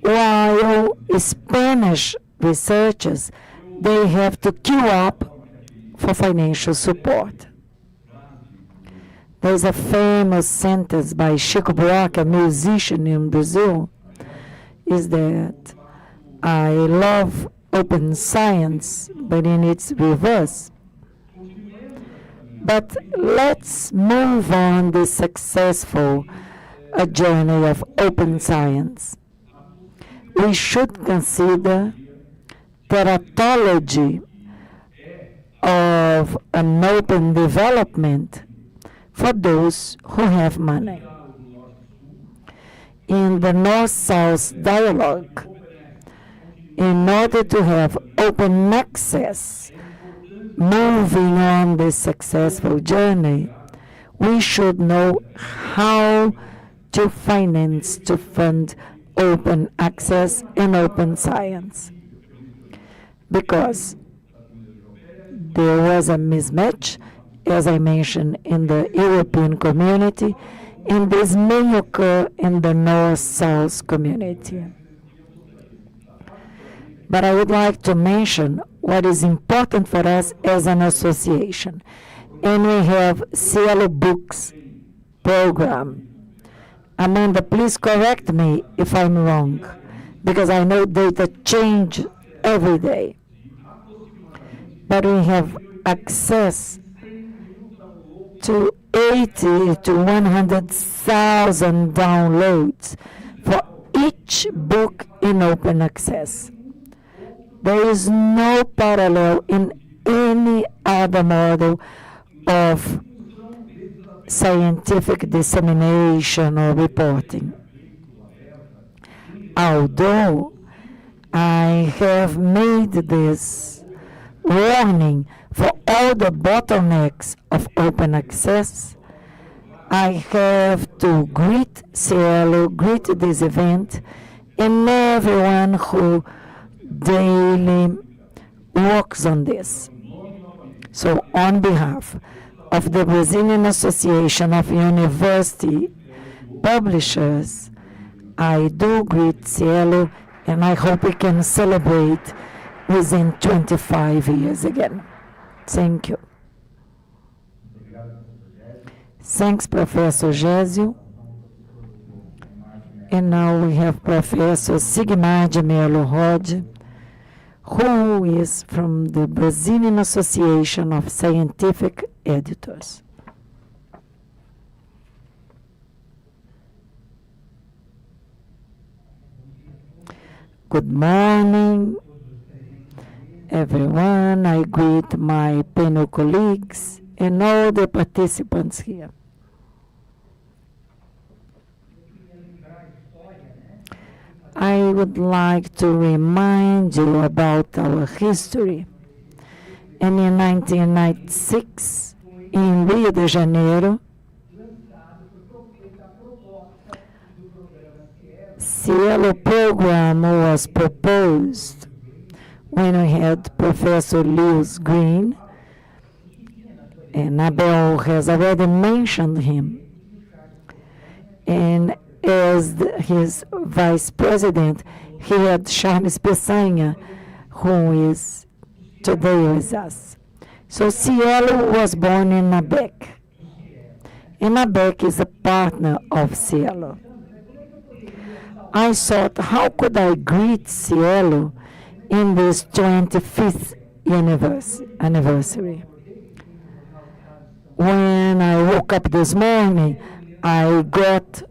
while Spanish researchers, they have to queue up for financial support. There's a famous sentence by Chico Buarque, a musician in Brazil, is that I love open science, but in its reverse. But let's move on the successful journey of open science. We should consider teratology of an open development for those who have money. In the North-South dialogue, in order to have open access, moving on this successful journey, we should know how to finance, to fund open access and open science. Because there was a mismatch as I mentioned, in the European community, and this may occur in the North-South community. But I would like to mention what is important for us as an association. And we have SciELO Books program. Amanda, please correct me if I'm wrong, because I know data change every day. But we have access to 80 to 100,000 downloads for each book in open access. There is no parallel in any other model of scientific dissemination or reporting. Although I have made this warning for all the bottlenecks of open access, I have to greet SciELO, greet this event, and everyone who daily works on this. So on behalf of the Brazilian Association of University Publishers, I do greet SciELO, and I hope we can celebrate within 25 years again. Thank you. Thanks, Professor Gésio. And now we have Professor Sigmar de Melo Rode, who is from the Brazilian Association of Scientific Editors. Good morning, everyone. I greet my panel colleagues and all the participants here. I would like to remind you about our history. And in 1996, in Rio de Janeiro, SciELO Program was proposed when we had Professor Lewis Green, and Abel has already mentioned him. And as his vice president, he had Charles Peçanha, who is today with us. So SciELO was born in ABEC, and ABEC is a partner of SciELO. I thought, how could I greet SciELO in this 25th anniversary? When I woke up this morning, I got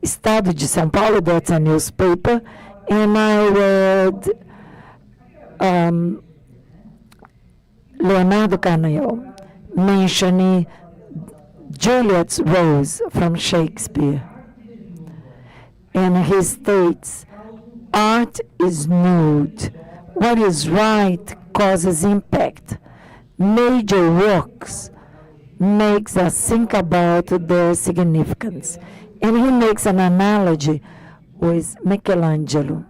Estado de São Paulo, that's a newspaper, and I read Leonardo Carneiro mentioning Juliet's Rose from Shakespeare. And he states, art is nude. What is right causes impact. Major works makes us think about their significance. And he makes an analogy with Michelangelo.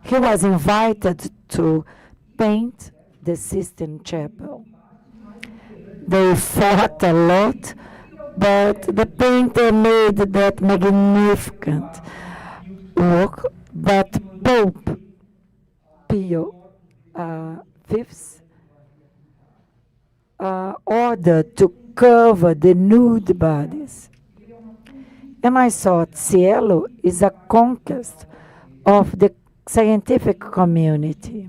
He was invited to paint the Sistine Chapel. They fought a lot, but the painter made that magnificent work. But Pope Pio V ordered to cover the nude bodies. And I thought SciELO is a conquest of the scientific community.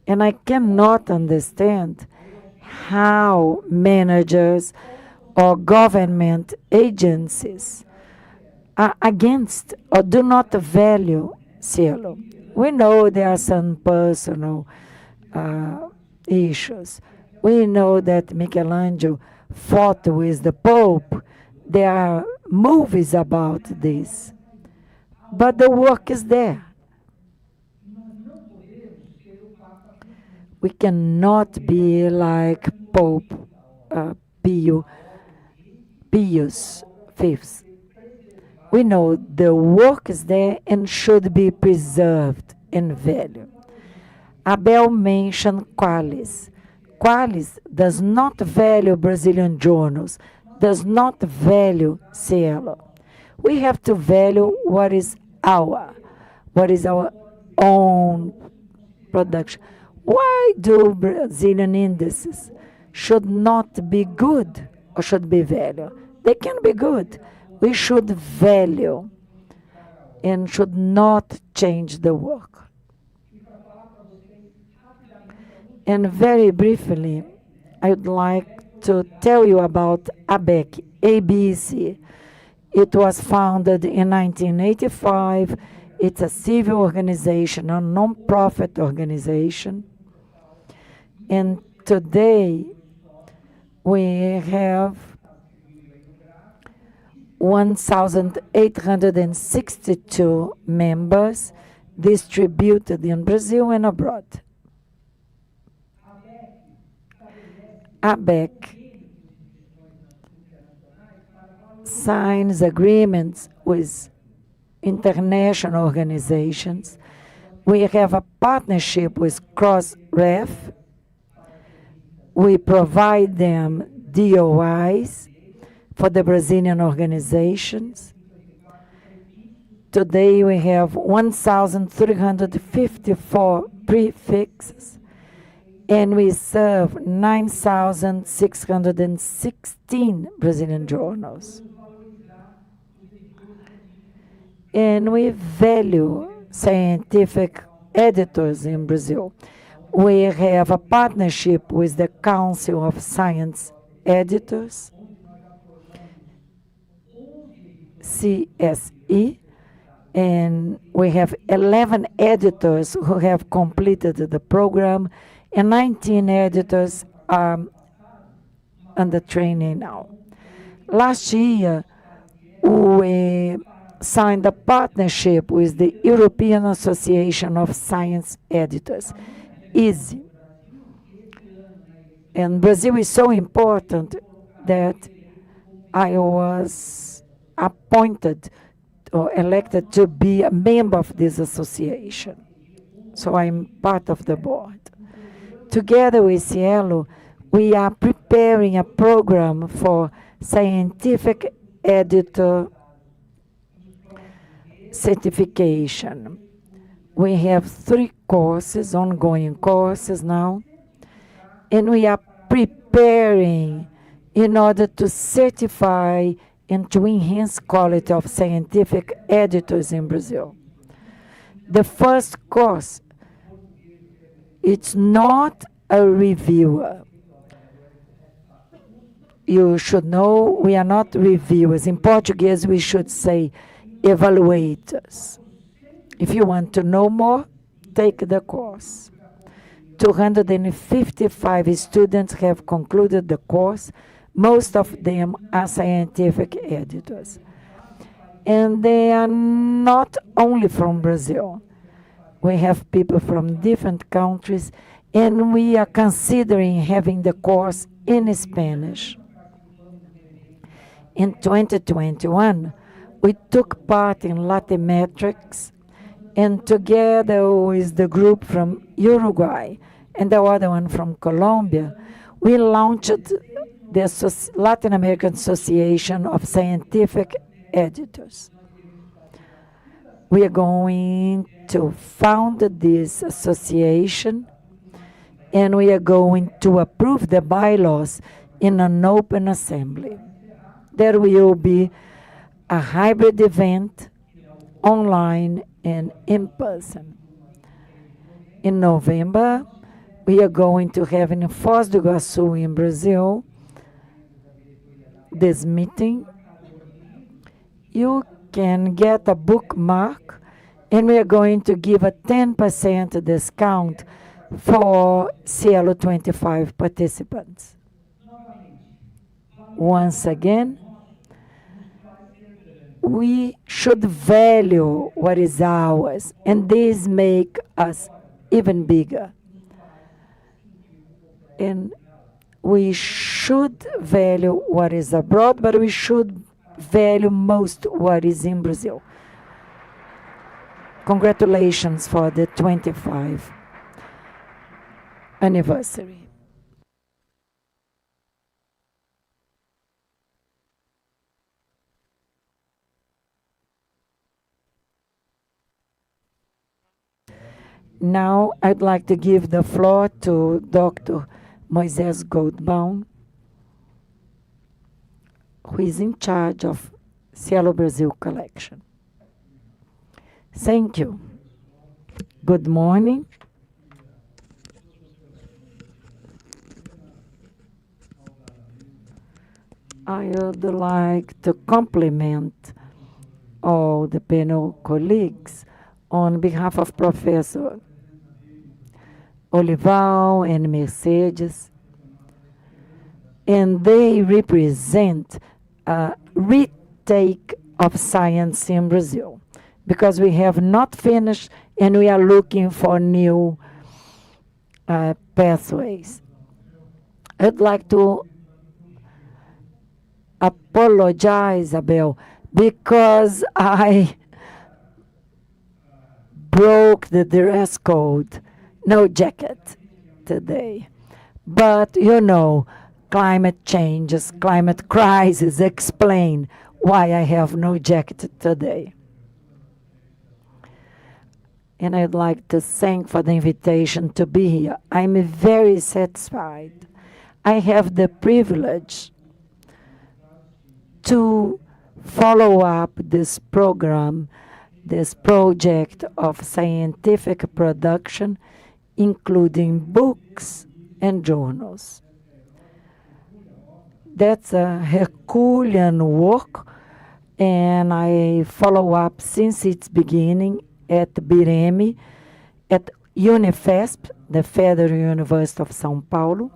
And I cannot understand how managers or government agencies are against or do not value SciELO. We know there are some personal issues. We know that Michelangelo fought with the Pope. There are movies about this. But the work is there. We cannot be like Pope Pius V. We know the work is there and should be preserved and valued. Abel mentioned qualis. Qualis does not value Brazilian journals, does not value SciELO. We have to value what is our own production. Why do Brazilian indices should not be good or should be valued? They can be good. We should value and should not change the work. And very briefly, I would like to tell you about ABEC, ABC. It was founded in 1985. It's a civil organization, a non-profit organization. And today, we have 1,862 members distributed in Brazil and abroad. ABEC signs agreements with international organizations. We have a partnership with Crossref. We provide them DOIs for the Brazilian organizations. Today we have 1,354 prefixes, and we serve 9,616 Brazilian journals. And we value scientific editors in Brazil. We have a partnership with the Council of Science Editors, CSE, and we have 11 editors who have completed the program, and 19 editors are under training now. Last year, we signed a partnership with the European Association of Science Editors, EASY. And Brazil is so important that I was appointed or elected to be a member of this association. So I'm part of the board. Together with SciELO, we are preparing a program for scientific editor certification. We have 3 courses, ongoing courses now, and we are preparing in order to certify and to enhance quality of scientific editors in Brazil. The first course, it's not a reviewer. You should know we are not reviewers. In Portuguese, we should say evaluators. If you want to know more, take the course. 255 students have concluded the course. Most of them are scientific editors. And they are not only from Brazil. We have people from different countries, and we are considering having the course in Spanish. In 2021, we took part in Latimetrics, and together with the group from Uruguay and the other one from Colombia, we launched the Latin American Association of Scientific Editors. We are going to found this association, and we are going to approve the bylaws in an open assembly. There will be a hybrid event, online and in person. In November, we are going to have in Foz do Iguaçu in Brazil this meeting. You can get a bookmark, and we are going to give a 10% discount for SciELO 25 participants. Once again, we should value what is ours, and this make us even bigger. And we should value what is abroad, but we should value most what is in Brazil. Congratulations for the 25th anniversary. Now I'd like to give the floor to Dr. Moisés Goldbaum, who is in charge of SciELO Brazil collection. Thank you. Good morning. I would like to compliment all the panel colleagues on behalf of Professor Olival and Mercedes, and they represent a retake of science in Brazil, because we have not finished and we are looking for new pathways. I'd like to apologize, Abel, because I broke the dress code. No jacket today. But, you know, climate changes, climate crisis explain why I have no jacket today. And I'd like to thank for the invitation to be here. I'm very satisfied. I have the privilege to follow up this program, this project of scientific production, including books and journals. That's a Herculean work, and I follow up since its beginning at BIREME, at Unifesp, the Federal University of São Paulo,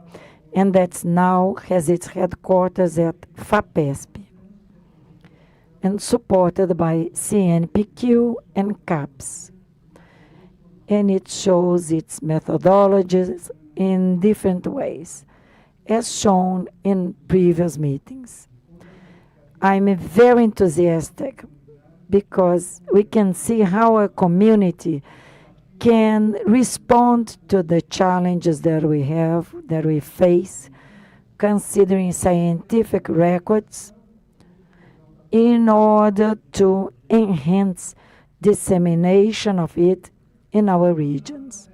and that now has its headquarters at FAPESP, and supported by CNPq and CAPES. And it shows its methodologies in different ways, as shown in previous meetings. I'm very enthusiastic because we can see how a community can respond to the challenges that we have, that we face, considering scientific records in order to enhance dissemination of it in our regions.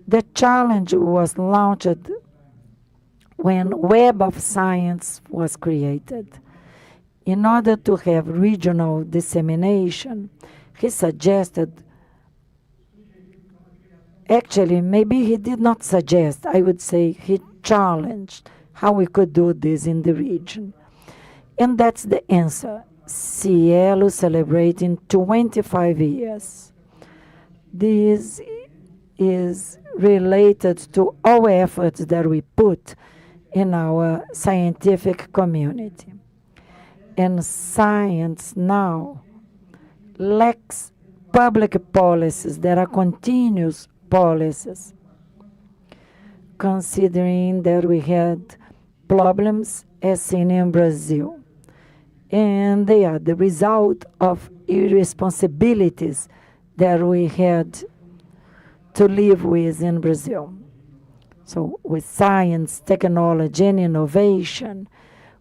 The challenge was launched when Web of Science was created. In order to have regional dissemination, he suggested, actually, maybe he did not suggest, I would say he challenged how we could do this in the region. And that's the answer. SciELO celebrating 25 years. This is related to our efforts that we put in our scientific community. And science now lacks public policies that are continuous policies, considering that we had problems as seen in Brazil. And they are the result of irresponsibilities that we had to live with in Brazil. So with science, technology, and innovation,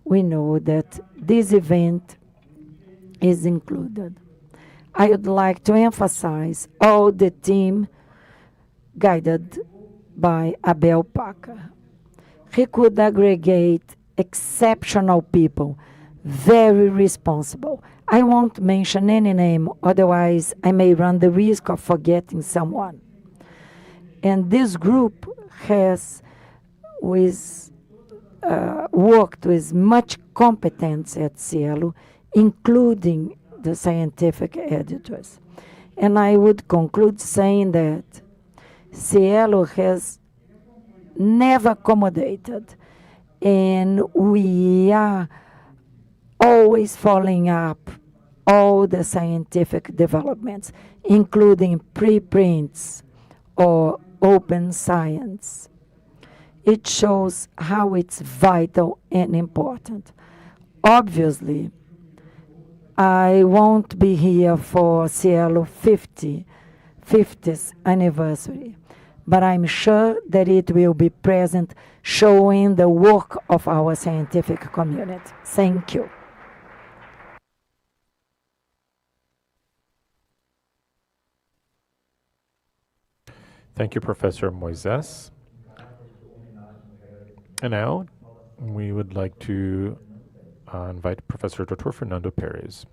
we know that this event is included. I would like to emphasize all the team guided by Abel Paca. He could aggregate exceptional people, very responsible. I won't mention any name, otherwise I may run the risk of forgetting someone. And this group has worked with much competence at SciELO, including the scientific editors. And I would conclude saying that SciELO has never accommodated, and we are always following up all the scientific developments, including preprints or open science. It shows how it's vital and important. Obviously, I won't be here for SciELO 50th anniversary, but I'm sure that it will be present, showing the work of our scientific community. Thank you. Thank you, Professor Moises. And now we would like to invite Professor Dr. Fernando Perez.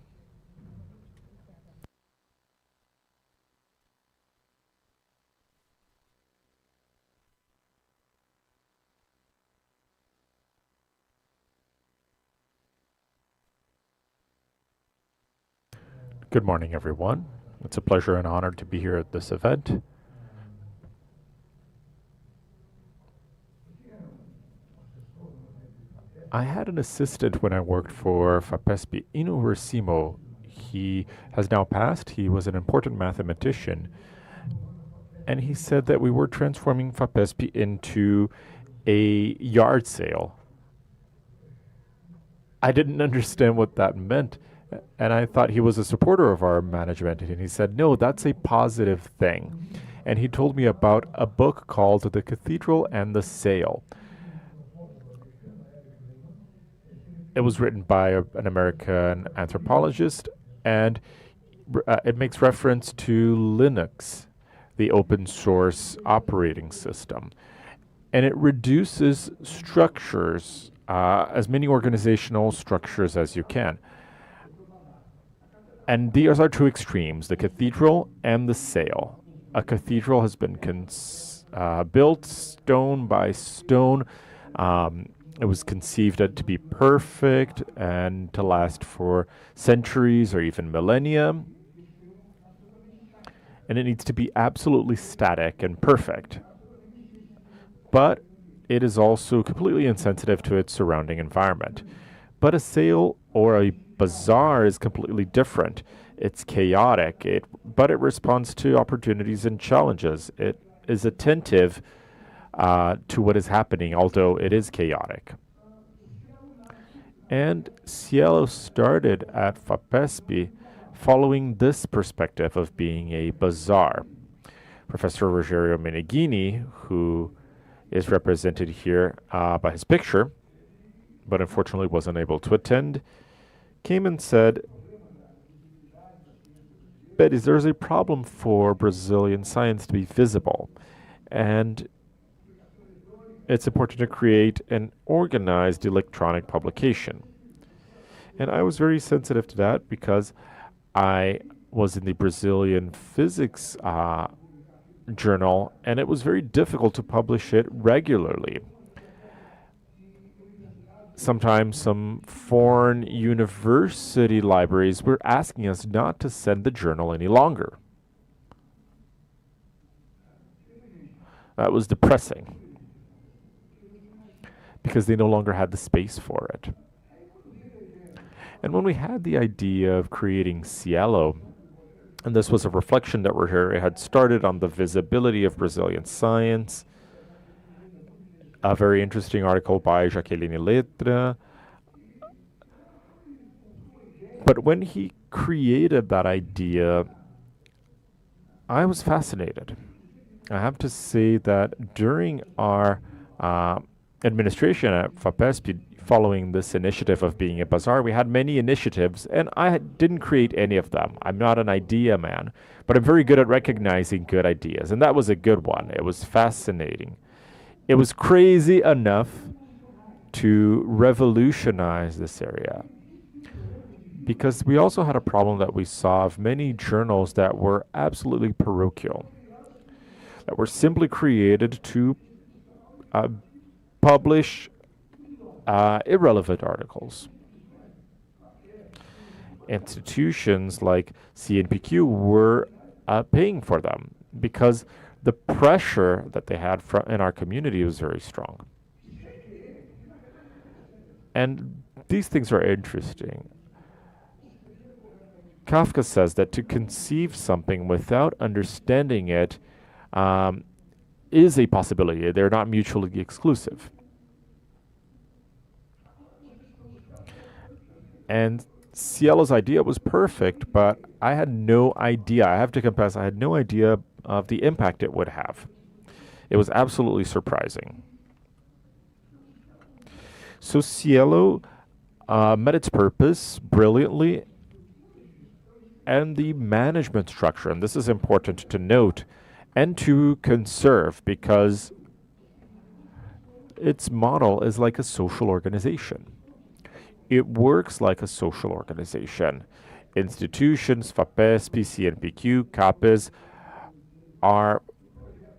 Good morning, everyone. It's a pleasure and honor to be here at this event. I had an assistant when I worked for FAPESP, Inu Racimo. He has now passed. He was an important mathematician. And he said that we were transforming FAPESP into a yard sale. I didn't understand what that meant. And I thought he was a supporter of our management. And he said, no, that's a positive thing. And he told me about a book called The Cathedral and the Sale. It was written by an American anthropologist, and it makes reference to Linux, the open source operating system. And it reduces structures, as many organizational structures as you can. And these are two extremes, the cathedral and the sale. A cathedral has been built stone by stone. It was conceived to be perfect and to last for centuries or even millennia. And it needs to be absolutely static and perfect. But it is also completely insensitive to its surrounding environment. But a sale or a bazaar is completely different. It's chaotic, but it responds to opportunities and challenges. It is attentive to what is happening, although it is chaotic. And SciELO started at FAPESP following this perspective of being a bazaar. Professor Rogério Meneghini, who is represented here by his picture, but unfortunately wasn't able to attend, came and said, Betty, there's a problem for Brazilian science to be visible. And it's important to create an organized electronic publication. And I was very sensitive to that because I was in the Brazilian physics journal, and it was very difficult to publish it regularly. Sometimes some foreign university libraries were asking us not to send the journal any longer. That was depressing, because they no longer had the space for it. And when we had the idea of creating SciELO, and this was a reflection that it had started on the visibility of Brazilian science, a very interesting article by Jaqueline Letra. But when he created that idea, I was fascinated. I have to say that during our administration at FAPESP, following this initiative of being a bazaar, we had many initiatives, and I didn't create any of them. I'm not an idea man, but I'm very good at recognizing good ideas, and that was a good one. It was fascinating. It was crazy enough to revolutionize this area, because we also had a problem that we saw of many journals that were absolutely parochial, that were simply created to publish irrelevant articles. Institutions like CNPq were paying for them because the pressure that they had in our community was very strong. And these things are interesting. Kafka says that to conceive something without understanding it is a possibility. They're not mutually exclusive. And SciELO's idea was perfect, but I had no idea. I have to confess, I had no idea of the impact it would have. It was absolutely surprising. So SciELO met its purpose brilliantly, and the management structure, and this is important to note, and to conserve, because its model is like a social organization. It works like a social organization. Institutions, FAPESP, CNPq, CAPES are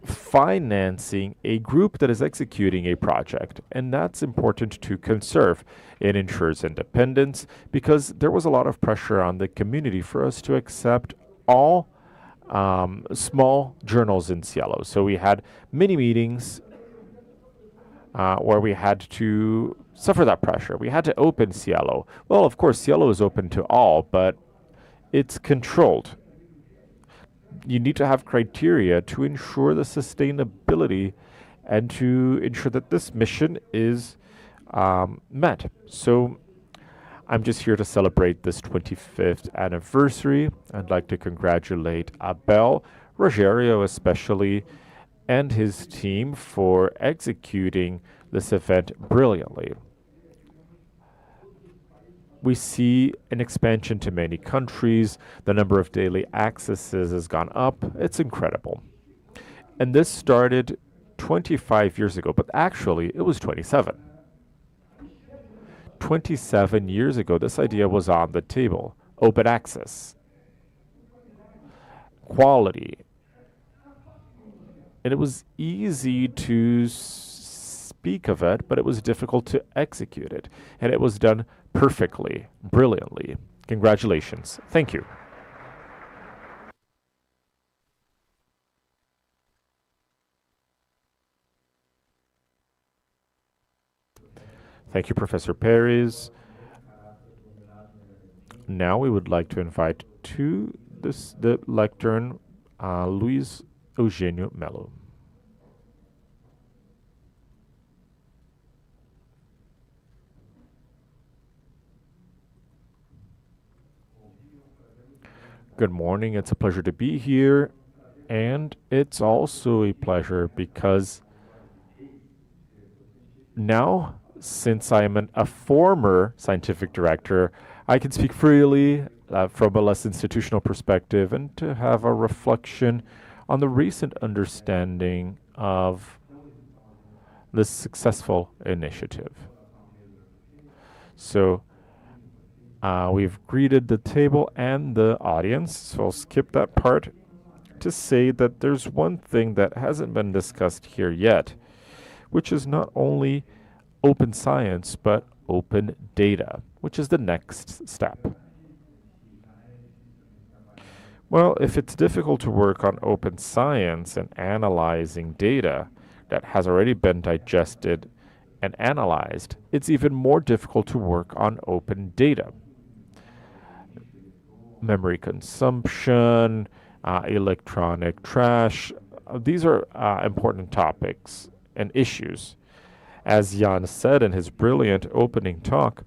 financing a group that is executing a project, and that's important to conserve. It ensures independence because there was a lot of pressure on the community for us to accept all small journals in SciELO. So we had many meetings where we had to suffer that pressure. We had to open SciELO. Well, of course, SciELO is open to all, but it's controlled. You need to have criteria to ensure the sustainability and to ensure that this mission is met. So I'm just here to celebrate this 25th anniversary. I'd like to congratulate Abel, Rogerio especially, and his team for executing this event brilliantly. We see an expansion to many countries. The number of daily accesses has gone up. It's incredible. And this started 25 years ago, but actually it was 27. 27 years ago, this idea was on the table. Open access, quality. And it was easy to speak of it, but it was difficult to execute it. And it was done perfectly, brilliantly. Congratulations. Thank you. Thank you, Professor Perez. Now we would like to invite to the lectern Luis Eugenio Melo. Good morning. It's a pleasure to be here. And it's also a pleasure because now, since I am a former scientific director, I can speak freely from a less institutional perspective and to have a reflection on the recent understanding of this successful initiative. So we've greeted the table and the audience, so I'll skip that part to say that there's one thing that hasn't been discussed here yet, which is not only open science, but open data, which is the next step. Well, if it's difficult to work on open science and analyzing data that has already been digested and analyzed, it's even more difficult to work on open data. Memory consumption, electronic trash, these are important topics and issues. As Jan said in his brilliant opening talk,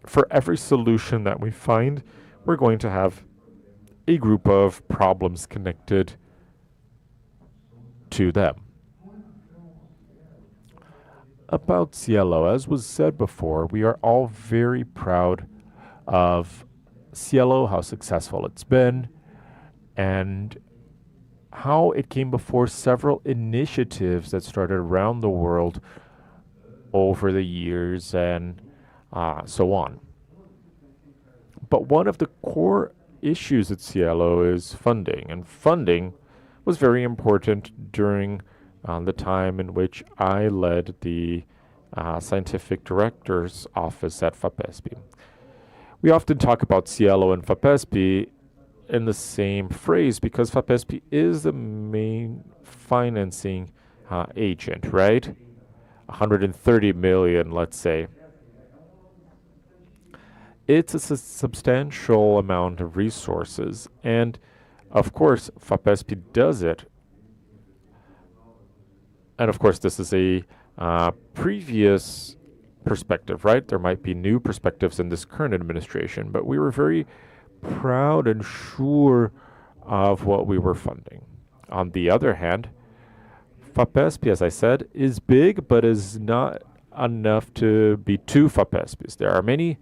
for every solution that we find, we're going to have a group of problems connected to them. About SciELO, as was said before, we are all very proud of SciELO, how successful it's been, and how it came before several initiatives that started around the world over the years and so on. But one of the core issues at SciELO is funding, and funding was very important during the time in which I led the scientific director's office at FAPESP. We often talk about SciELO and FAPESP in the same phrase because FAPESP is the main financing agent, right? 130 million, let's say. It's a substantial amount of resources, and of course, FAPESP does it. And of course, this is a previous perspective, right? There might be new perspectives in this current administration, but we were very proud and sure of what we were funding. On the other hand, FAPESP, as I said, is big, but is not enough to be two FAPESPs. There are many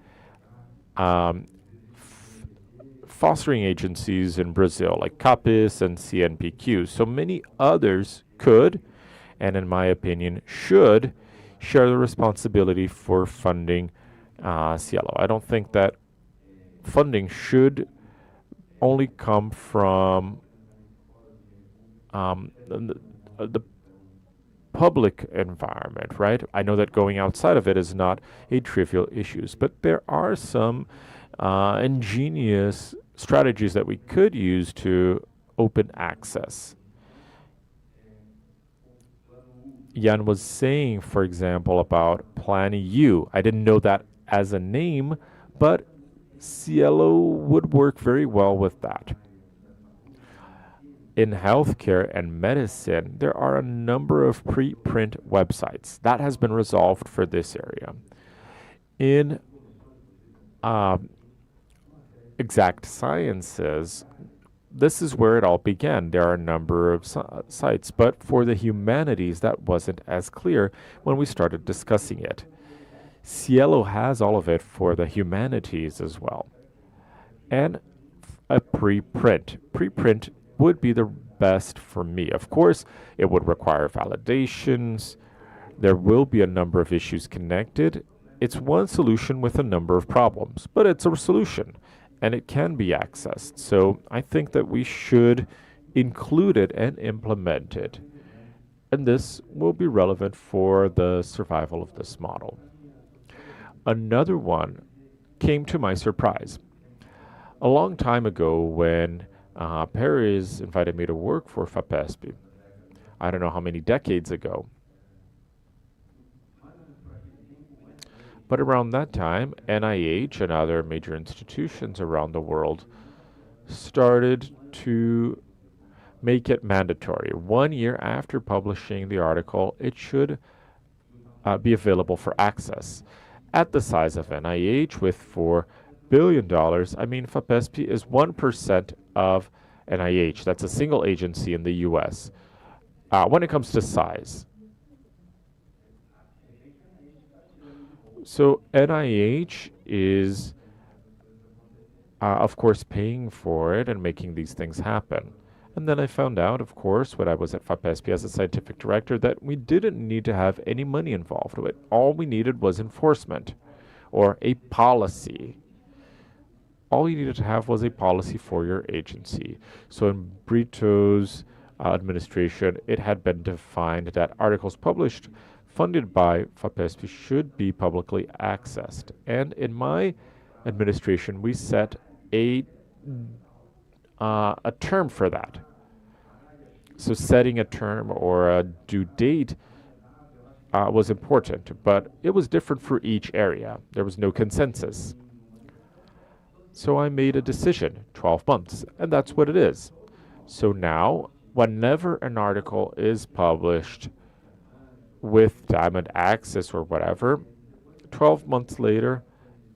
fostering agencies in Brazil, like CAPES and CNPq. So many others could, and in my opinion, should share the responsibility for funding SciELO. I don't think that funding should only come from the public environment, right? I know that going outside of it is not a trivial issue, but there are some ingenious strategies that we could use to open access. Jan was saying, for example, about Plan EU. I didn't know that as a name, but SciELO would work very well with that. In healthcare and medicine, there are a number of preprint websites. That has been resolved for this area. In exact sciences, this is where it all began. There are a number of sites, but for the humanities, that wasn't as clear when we started discussing it. SciELO has all of it for the humanities as well. And a preprint. Preprint would be the best for me. Of course, it would require validations. There will be a number of issues connected. It's one solution with a number of problems, but it's a solution and it can be accessed. So I think that we should include it and implement it. And this will be relevant for the survival of this model. Another one came to my surprise. A long time ago, when Paris invited me to work for FAPESP, I don't know how many decades ago, but around that time, NIH and other major institutions around the world started to make it mandatory. 1 year after publishing the article, it should be available for access. At the size of NIH, with $4 billion, I mean, FAPESP is 1% of NIH. That's a single agency in the US. When it comes to size. So NIH is, of course, paying for it and making these things happen. And then I found out, of course, when I was at FAPESP as a scientific director, that we didn't need to have any money involved with it. All we needed was enforcement or a policy. All you needed to have was a policy for your agency. So in Brito's administration, it had been defined that articles published funded by FAPESP should be publicly accessed. And in my administration, we set a term for that. So setting a term or a due date was important, but it was different for each area. There was no consensus. So I made a decision, 12 months, and that's what it is. So now, whenever an article is published with diamond access or whatever, 12 months later,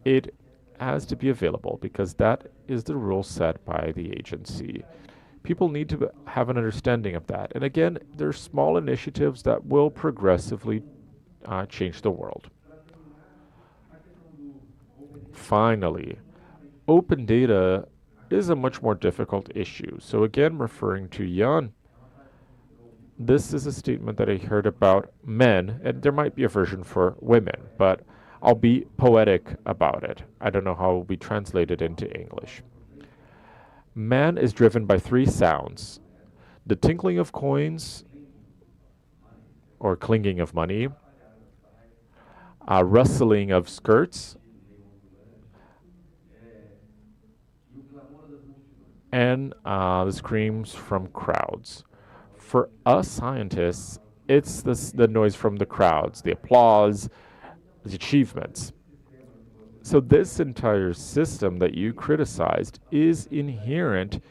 it has to be available because that is the rule set by the agency. People need to have an understanding of that. And again, there's small initiatives that will progressively change the world. Finally, open data is a much more difficult issue. So again, referring to Jan, this is a statement that I heard about men, and there might be a version for women, but I'll be poetic about it. I don't know how it will be translated into English. Man is driven by three sounds: the tinkling of coins or clinging of money, rustling of skirts, and the screams from crowds. For us scientists, it's the noise from the crowds, the applause, the achievements. So this entire system that you criticized is inherent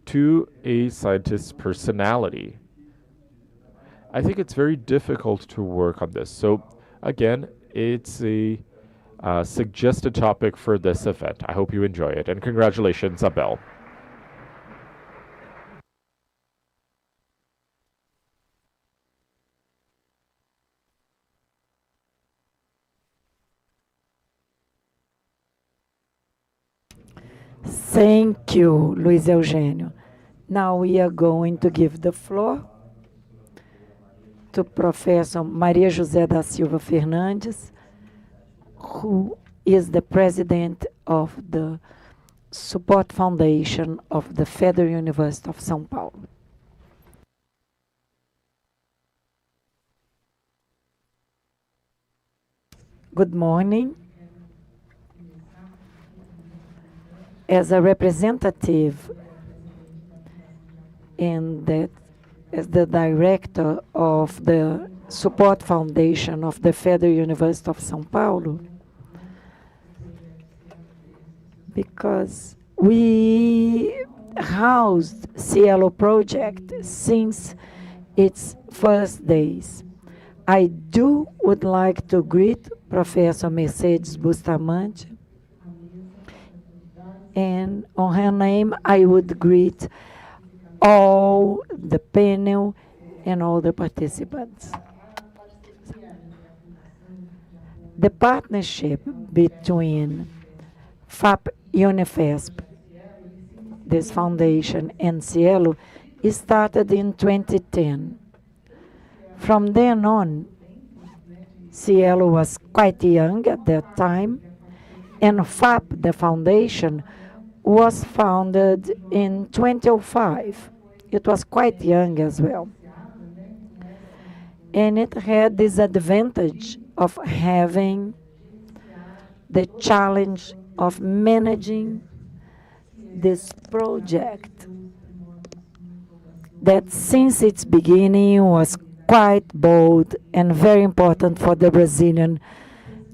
to a scientist's personality. I think it's very difficult to work on this. So again, it's a suggested topic for this event. I hope you enjoy it, and congratulations, Abel. Thank you, Luiz Eugênio. Now we are going to give the floor to Professor Maria José da Silva Fernandes, who is the president of the Support Foundation of the Federal University of São Paulo. Good morning. As a representative and as the director of the Support Foundation of the Federal University of São Paulo, because we housed SciELO project since its first days. I would like to greet Professor Mercedes Bustamante, and on her name I would greet all the panel and all the participants. The partnership between FAP Unifesp, this foundation, and SciELO started in 2010. From then on, SciELO was quite young at that time, and FAP, the foundation, was founded in 2005. It was quite young as well. And it had this advantage of having the challenge of managing this project that since its beginning was quite bold and very important for the Brazilian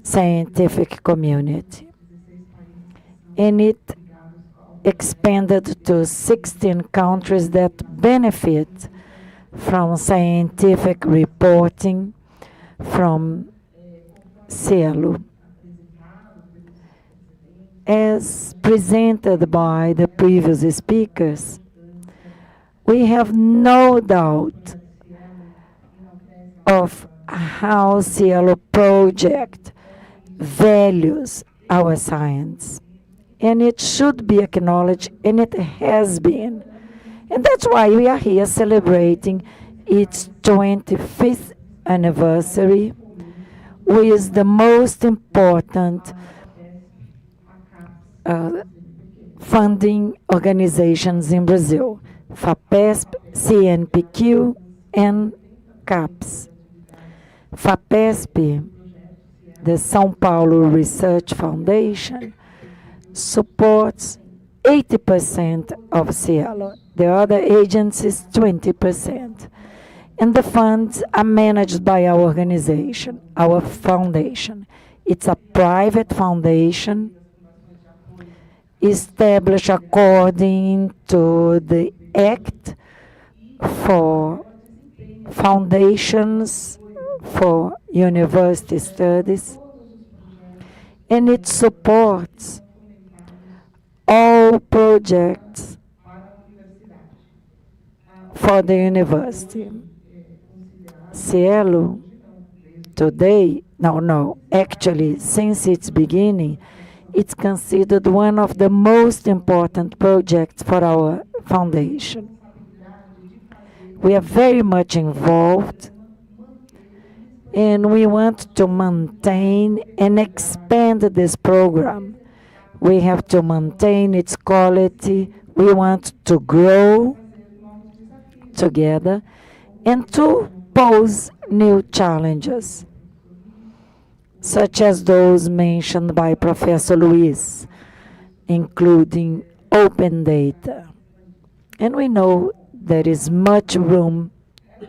scientific community. And it expanded to 16 countries that benefit from scientific reporting from SciELO. As presented by the previous speakers, we have no doubt of how SciELO project values our science. And it should be acknowledged, and it has been. And that's why we are here celebrating its 25th anniversary with the most important funding organizations in Brazil, FAPESP, CNPq, and CAPES. FAPESP, the São Paulo Research Foundation, supports 80% of SciELO, the other agencies 20%. And the funds are managed by our organization, our foundation. It's a private foundation established according to the Act for Foundations for University Studies, and it supports all projects for the university. SciELO today, actually since its beginning, it's considered one of the most important projects for our foundation. We are very much involved, and we want to maintain and expand this program. We have to maintain its quality. We want to grow together and to pose new challenges, such as those mentioned by Professor Luiz, including open data. And we know there is much room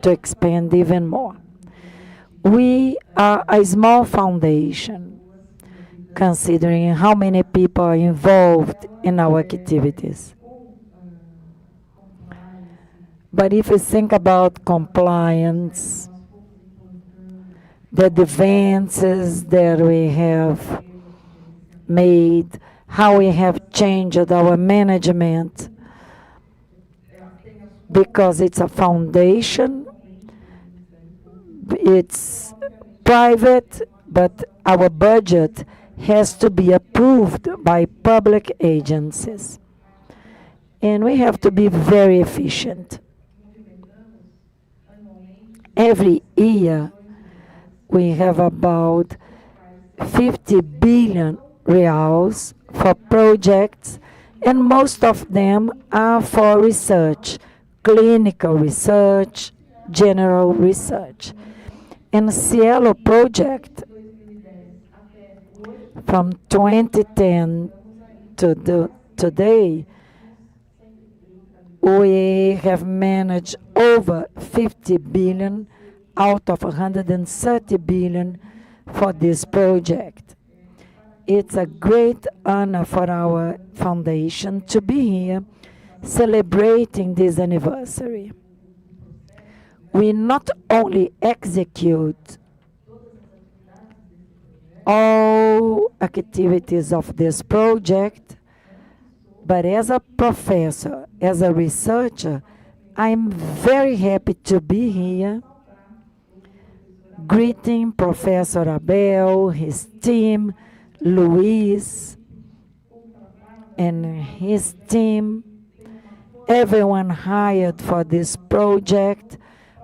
to expand even more. We are a small foundation, considering how many people are involved in our activities. But if you think about compliance, the advances that we have made, how we have changed our management, because it's a foundation, it's private, but our budget has to be approved by public agencies. and we have to be very efficient. Every year, we have about 50 billion reals for projects, and most of them are for research, clinical research, general research. And SciELO project from 2010 to today, we have managed over 50 billion out of 130 billion for this project. It's a great honor for our foundation to be here celebrating this anniversary. We not only execute all activities of this project, but as a professor, as a researcher, I'm very happy to be here greeting Professor Abel, his team, Luis, and his team, everyone hired for this project,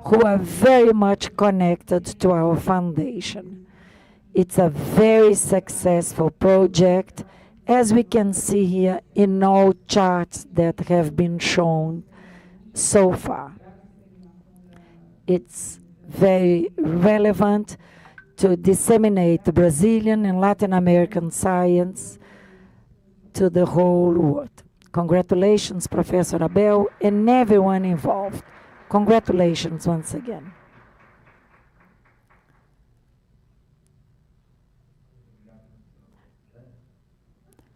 who are very much connected to our foundation. It's a very successful project, as we can see here in all charts that have been shown so far. It's very relevant to disseminate Brazilian and Latin American science to the whole world. Congratulations, Professor Abel, and everyone involved. Congratulations once again.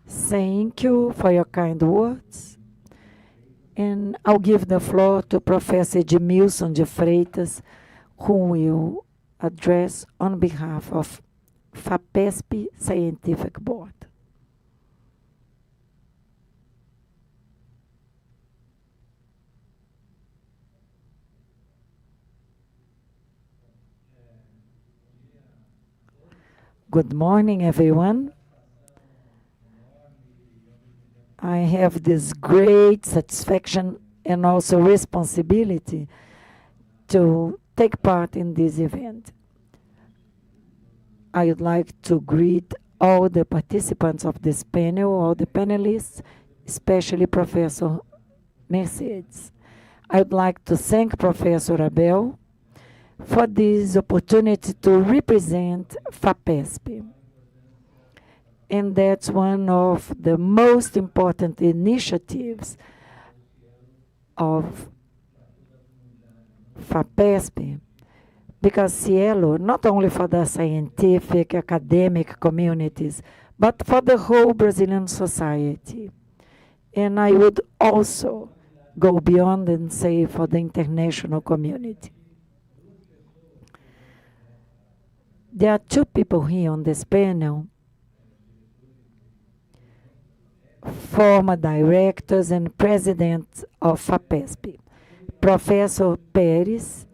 Thank you for your kind words. And I'll give the floor to Professor Edmilson de Freitas, who will address on behalf of FAPESP Scientific Board. Good morning, everyone. I have this great satisfaction and also responsibility to take part in this event. I would like to greet all the participants of this panel, all the panelists, especially Professor Mercedes. I would like to thank Professor Abel for this opportunity to represent FAPESP. And that's one of the most important initiatives of FAPESP, because SciELO, not only for the scientific, academic communities, but for the whole Brazilian society. And I would also go beyond and say for the international community. There are two people here on this panel, former directors and presidents of FAPESP. Professor Pérez,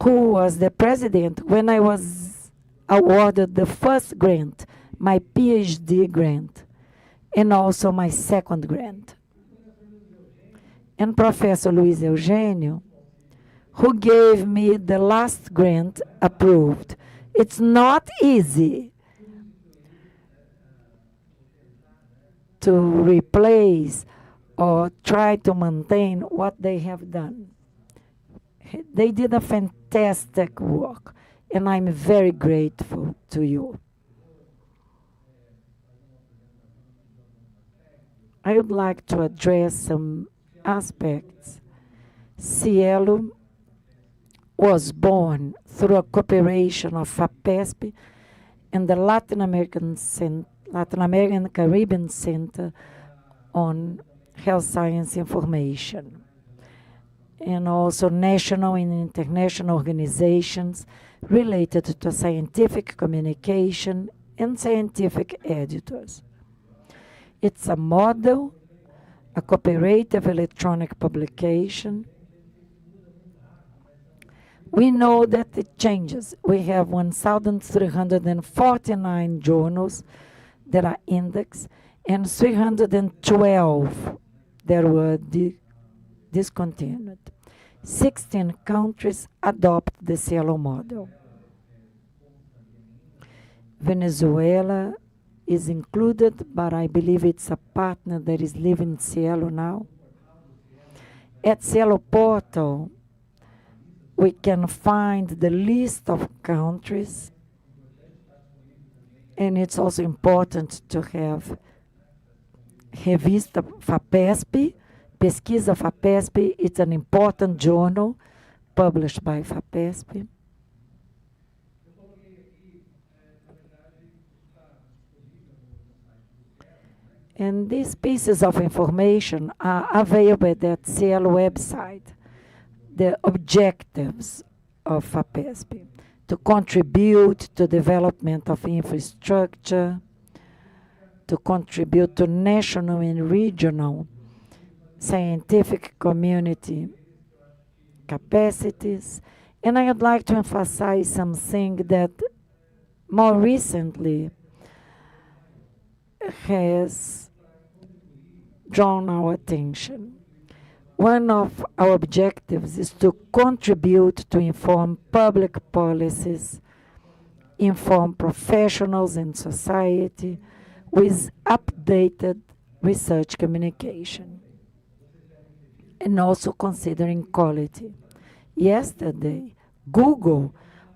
who was the president when I was awarded the first grant, my PhD grant, and also my second grant. And Professor Luiz Eugênio, who gave me the last grant approved. It's not easy to replace or try to maintain what they have done. They did a fantastic work, and I'm very grateful to you. I would like to address some aspects. SciELO was born through a cooperation of FAPESP and the Latin American Caribbean Center on Health Science Information, and also national and international organizations related to scientific communication and scientific editors. It's a model, a cooperative electronic publication. We know that it changes. We have 1,349 journals that are indexed and 312 that were discontinued. 16 countries adopt the SciELO model. Venezuela is included, but I believe it's a partner that is leaving SciELO now. At SciELO portal, we can find the list of countries, and it's also important to have Revista FAPESP, Pesquisa FAPESP. It's an important journal published by FAPESP. And these pieces of information are available at the SciELO website. The objectives of FAPESP: to contribute to development of infrastructure, to contribute to national and regional scientific community capacities. And I would like to emphasize something that more recently has drawn our attention. One of our objectives is to contribute to inform public policies, inform professionals and society with updated research communication, and also considering quality. Yesterday, Google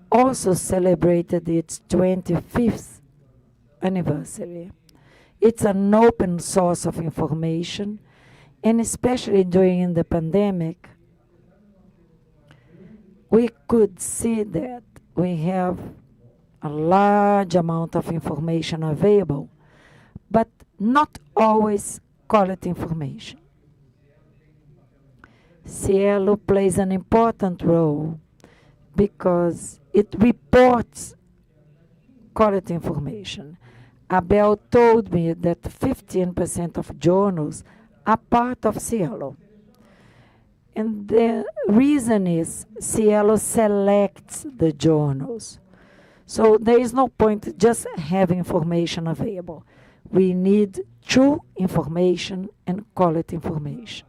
also celebrated its 25th anniversary. It's an open source of information, and especially during the pandemic, we could see that we have a large amount of information available, but not always quality information. SciELO plays an important role because it reports quality information. Abel told me that 15% of journals are part of SciELO. And the reason is SciELO selects the journals. So there is no point just having information available. We need true information and quality information.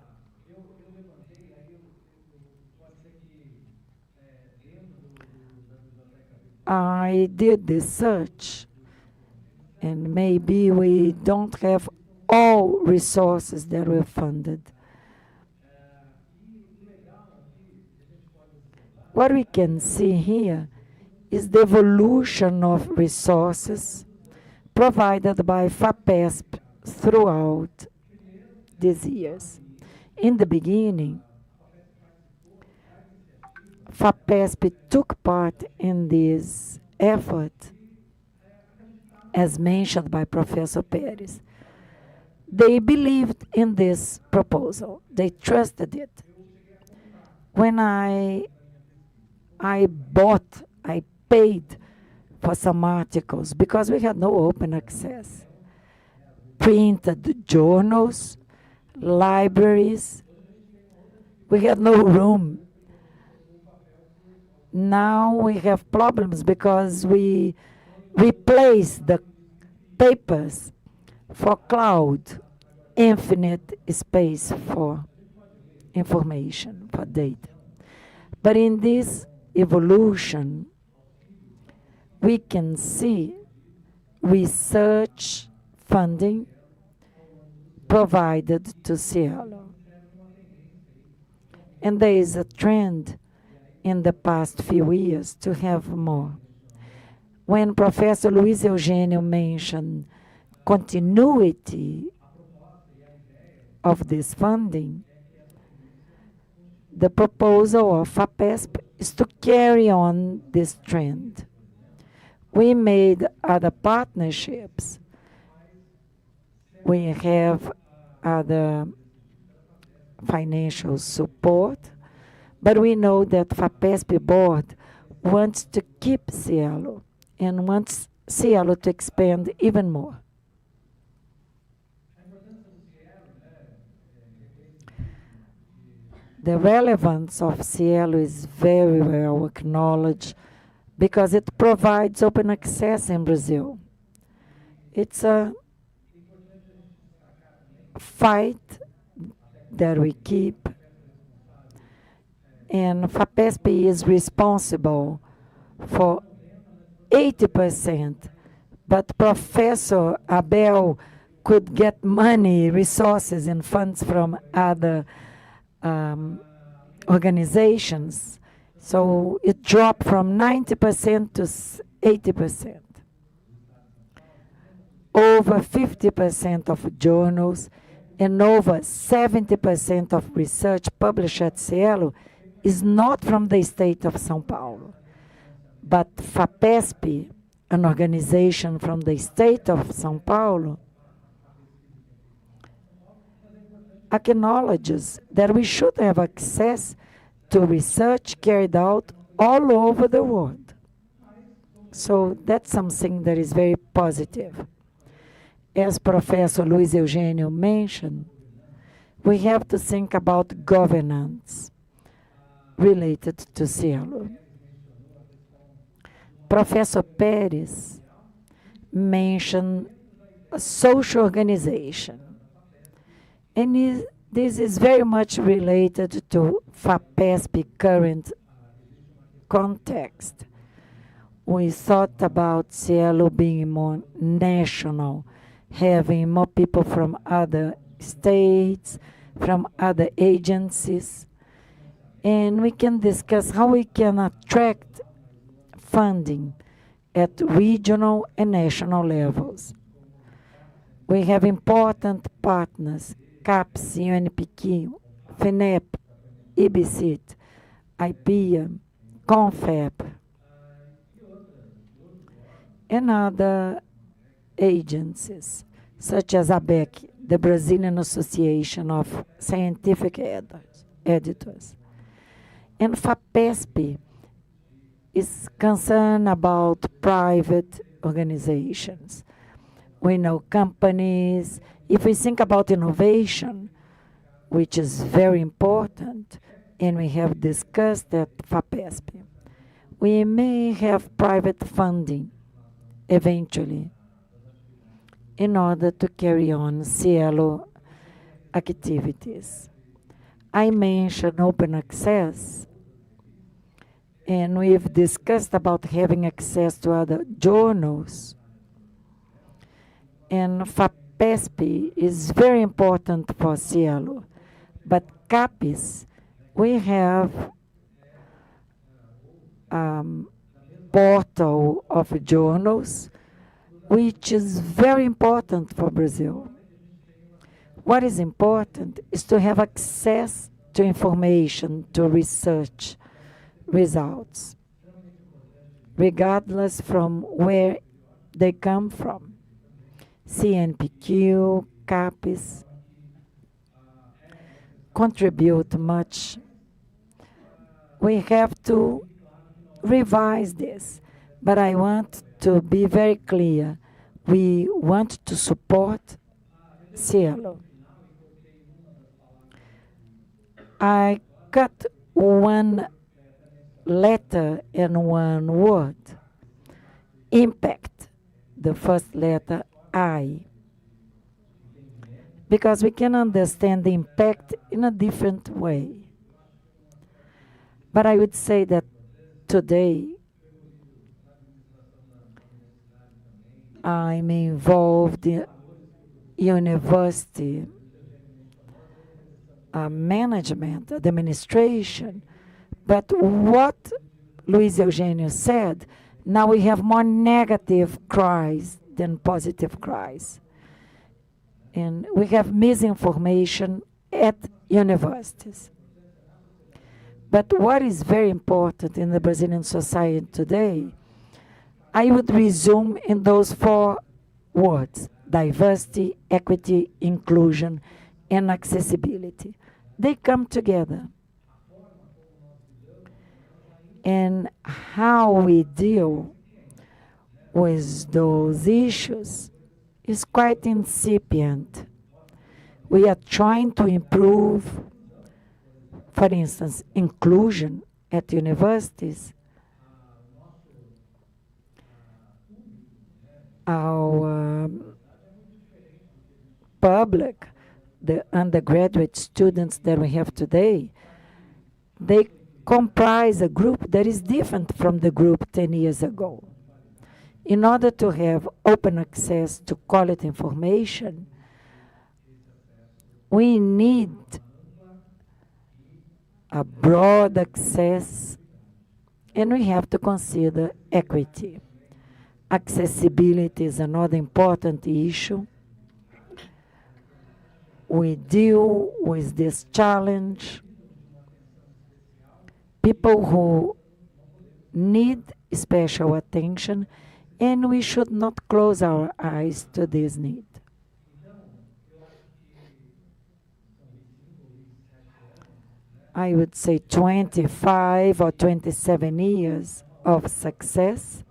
I did this search, and maybe we don't have all resources that were funded. What we can see here is the evolution of resources provided by FAPESP throughout these years. In the beginning, FAPESP took part in this effort, as mentioned by Professor Perez. They believed in this proposal. They trusted it. When I paid for some articles because we had no open access. Printed journals, libraries. We had no room. Now we have problems because we replace the papers for cloud, infinite space for information, for data. But in this evolution, we can see research funding provided to SciELO. And there is a trend in the past few years to have more. When Professor Luiz Eugênio mentioned continuity of this funding, the proposal of FAPESP is to carry on this trend. We made other partnerships. We have other financial support, but we know that FAPESP board wants to keep SciELO and wants SciELO to expand even more. The relevance of SciELO is very well acknowledged because it provides open access in Brazil. It's a fight that we keep. And FAPESP is responsible for 80%, but Professor Abel could get money, resources, and funds from other organizations. So it dropped from 90% to 80%. Over 50% of journals and over 70% of research published at SciELO is not from the state of São Paulo. But FAPESP, an organization from the state of São Paulo, acknowledges that we should have access to research carried out all over the world. So that's something that is very positive. As Professor Luiz Eugênio mentioned, we have to think about governance related to SciELO. Professor Pérez mentioned a social organization, and this is very much related to FAPESP current context. We thought about SciELO being more national, having more people from other states, from other agencies, and we can discuss how we can attract funding at regional and national levels. We have important partners, CAPES, UNPQ, FINEP, IBCIT, IPEA, CONFEP, and other agencies, such as ABEC, the Brazilian Association of Scientific Editors. And FAPESP is concerned about private organizations. We know companies. If we think about innovation, which is very important, and we have discussed at FAPESP, we may have private funding eventually in order to carry on SciELO activities. I mentioned open access, and we've discussed about having access to other journals. And FAPESP is very important for SciELO. But CAPES, we have portal of journals, which is very important for Brazil. What is important is to have access to information, to research results, regardless from where they come from. CNPq, CAPES contribute much. We have to revise this, but I want to be very clear. We want to support SciELO. I cut one letter and one word. Impact, the first letter I. Because we can understand the impact in a different way. But I would say that today I'm involved in university management, administration. But what Luiz Eugênio said, now we have more negative cries than positive cries. And we have misinformation at universities. But what is very important in the Brazilian society today, I would resume in those four words: diversity, equity, inclusion, and accessibility. They come together. And how we deal with those issues is quite incipient. We are trying to improve, for instance, inclusion at universities. Our public the undergraduate students that we have today, they comprise a group that is different from the group 10 years ago. In order to have open access to quality information, we need a broad access, and we have to consider equity. Accessibility is another important issue. We deal with this challenge. People who need special attention, and we should not close our eyes to this need. I would say 25 or 27 years of success,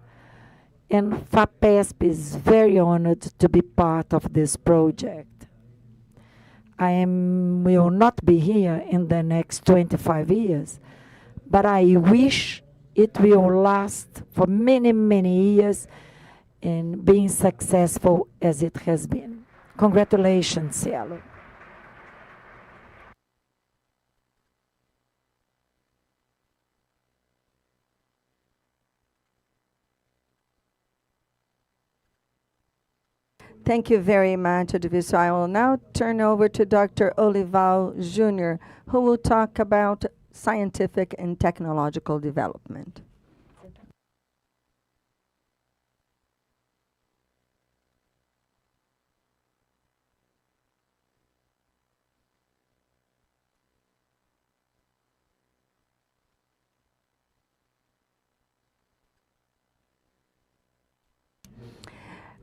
and FAPESP is very honored to be part of this project. Will not be here in the next 25 years, but I wish it will last for many, many years in being successful as it has been. Congratulations, SciELO. Thank you very much, Adviso. I will now turn over to Dr. Olival Jr., who will talk about scientific and technological development.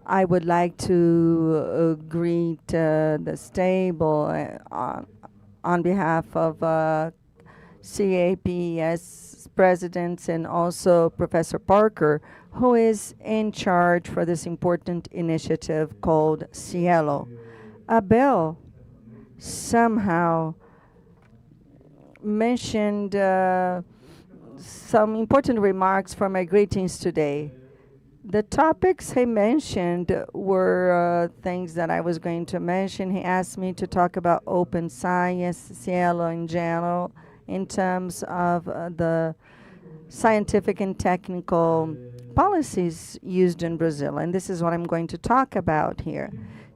I would like to greet the stable on behalf of CAPES presidents and also Professor Parker, who is in charge for this important initiative called SciELO. Abel somehow mentioned some important remarks for my greetings today. The topics he mentioned were things that I was going to mention. He asked me to talk about open science, SciELO in general, in terms of the scientific and technical policies used in Brazil. And this is what I'm going to talk about here.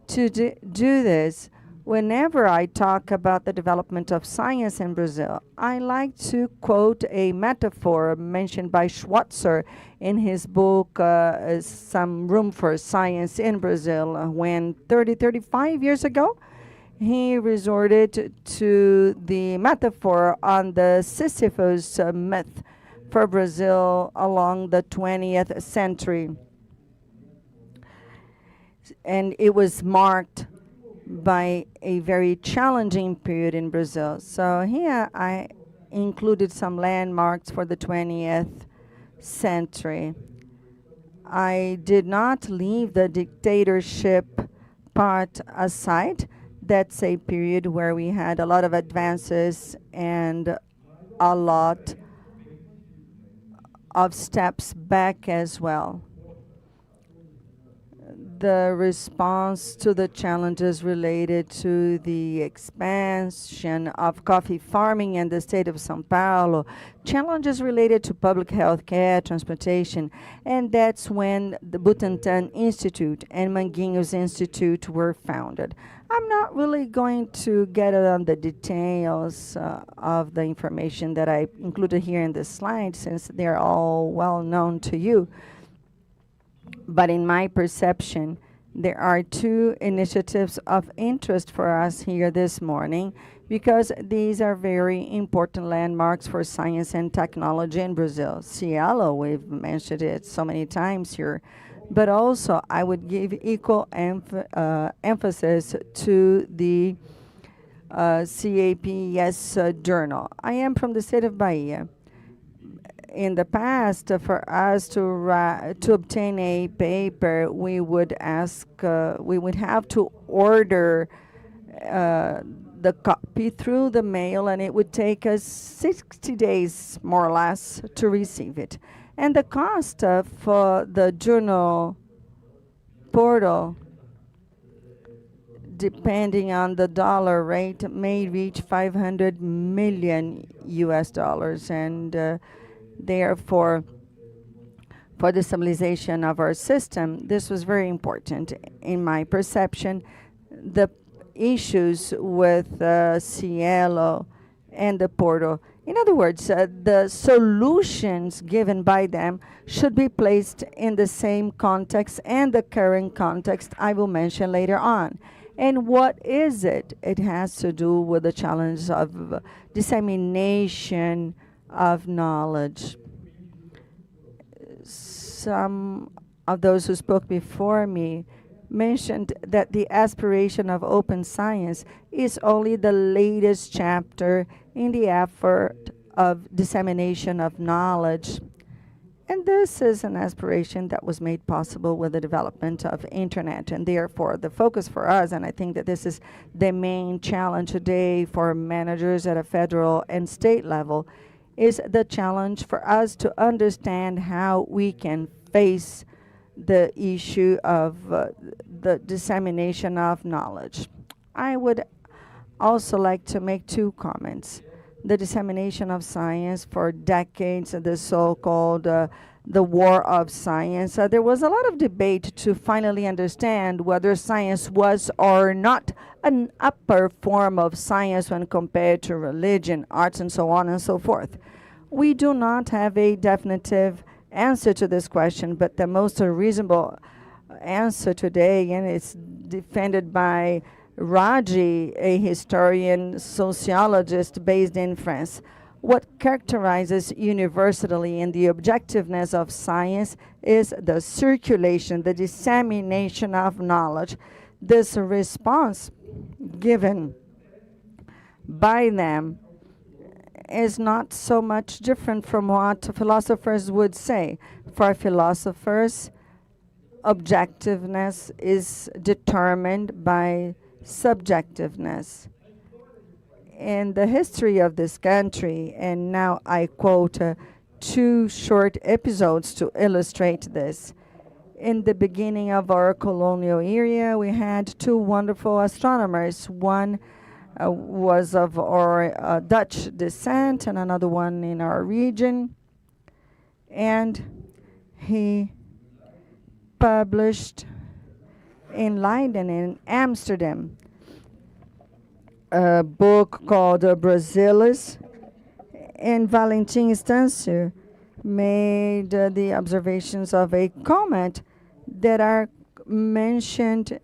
To do this, whenever I talk about the development of science in Brazil, I like to quote a metaphor mentioned by Schweitzer in his book, Some Room for Science in Brazil, when 35 years ago, he resorted to the metaphor on the Sisyphus myth for Brazil along the 20th century. And it was marked by a very challenging period in Brazil. So here I included some landmarks for the 20th century. I did not leave the dictatorship part aside. That's a period where we had a lot of advances and a lot of steps back as well. The response to the challenges related to the expansion of coffee farming in the state of São Paulo, challenges related to public health care, transportation, and that's when the Butantan Institute and Manguinhos Institute were founded. I'm not really going to get on the details of the information that I included here in this slide, since they're all well known to you. But in my perception, there are two initiatives of interest for us here this morning, because these are very important landmarks for science and technology in Brazil. SciELO, we've mentioned it so many times here, but also I would give equal emphasis to the CAPES journal. I am from the state of Bahia. In the past, for us to obtain a paper, we would have to order the copy through the mail, and it would take us 60 days, more or less, to receive it. And the cost for the journal portal depending on the dollar rate, may reach 500 million US dollars. And therefore, for the stabilization of our system, this was very important. In my perception, the issues with SciELO and the portal, in other words, the solutions given by them should be placed in the same context and the current context I will mention later on. And what is it? It has to do with the challenge of dissemination of knowledge. Some of those who spoke before me mentioned that the aspiration of open science is only the latest chapter in the effort of dissemination of knowledge. And this is an aspiration that was made possible with the development of internet. And therefore, the focus for us, and I think that this is the main challenge today for managers at a federal and state level, is the challenge for us to understand how we can face the issue of the dissemination of knowledge. I would also like to make two comments. The dissemination of science for decades, the so-called the war of science. There was a lot of debate to finally understand whether science was or not an upper form of science when compared to religion, arts, and so on and so forth. We do not have a definitive answer to this question, but the most reasonable answer today, and it's defended by Raji, a historian sociologist based in France. What characterizes universally in the objectiveness of science is the circulation, the dissemination of knowledge. This response given by them is not so much different from what philosophers would say. For philosophers, objectiveness is determined by subjectiveness. In the history of this country, and now I quote two short episodes to illustrate this. In the beginning of our colonial era, we had two wonderful astronomers. One was of our Dutch descent and another one in our region. And he published in Leiden, in Amsterdam, a book called Brasilis, and Valentin Stâncio made the observations of a comet that are mentioned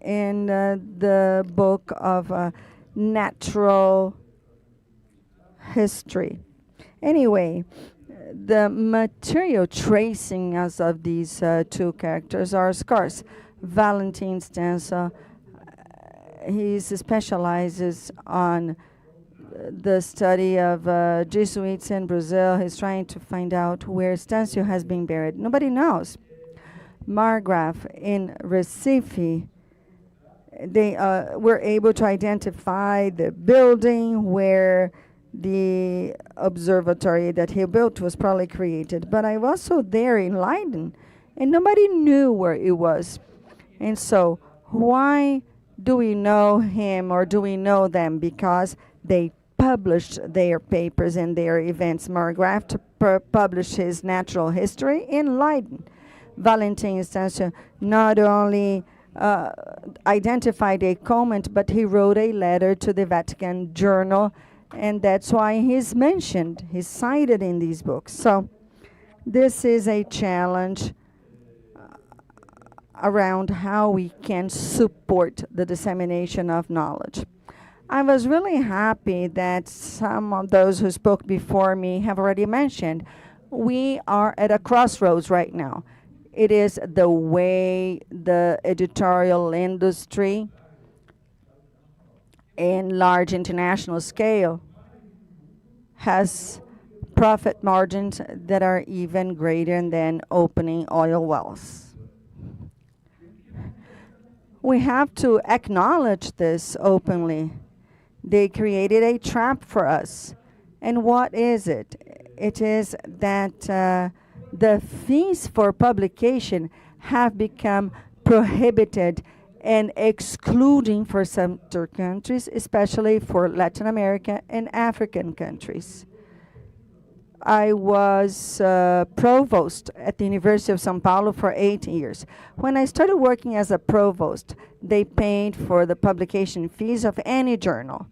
in the book of natural history. Anyway, the material tracings of these two characters are scarce. Valentin Stâncio, he specializes on the study of Jesuits in Brazil. He's trying to find out where Stâncio has been buried. Nobody knows. Margraf in Recife, they were able to identify the building where the observatory that he built was probably created. But I was also there in Leiden, and nobody knew where it was. And so why do we know him or do we know them? Because they published their papers and their events. Margraf published his natural history in Leiden. Valentin Stâncio not only identified a comet, but he wrote a letter to the Vatican Journal, and that's why he's mentioned, he's cited in these books. So this is a challenge around how we can support the dissemination of knowledge. I was really happy that some of those who spoke before me have already mentioned we are at a crossroads right now. It is the way the editorial industry in large international scale has profit margins that are even greater than opening oil wells. We have to acknowledge this openly. They created a trap for us. And what is it? It is that the fees for publication have become prohibited and excluding for some third countries, especially for Latin America and African countries. I was provost at the University of São Paulo for 8 years. When I started working as a provost, they paid for the publication fees of any journal.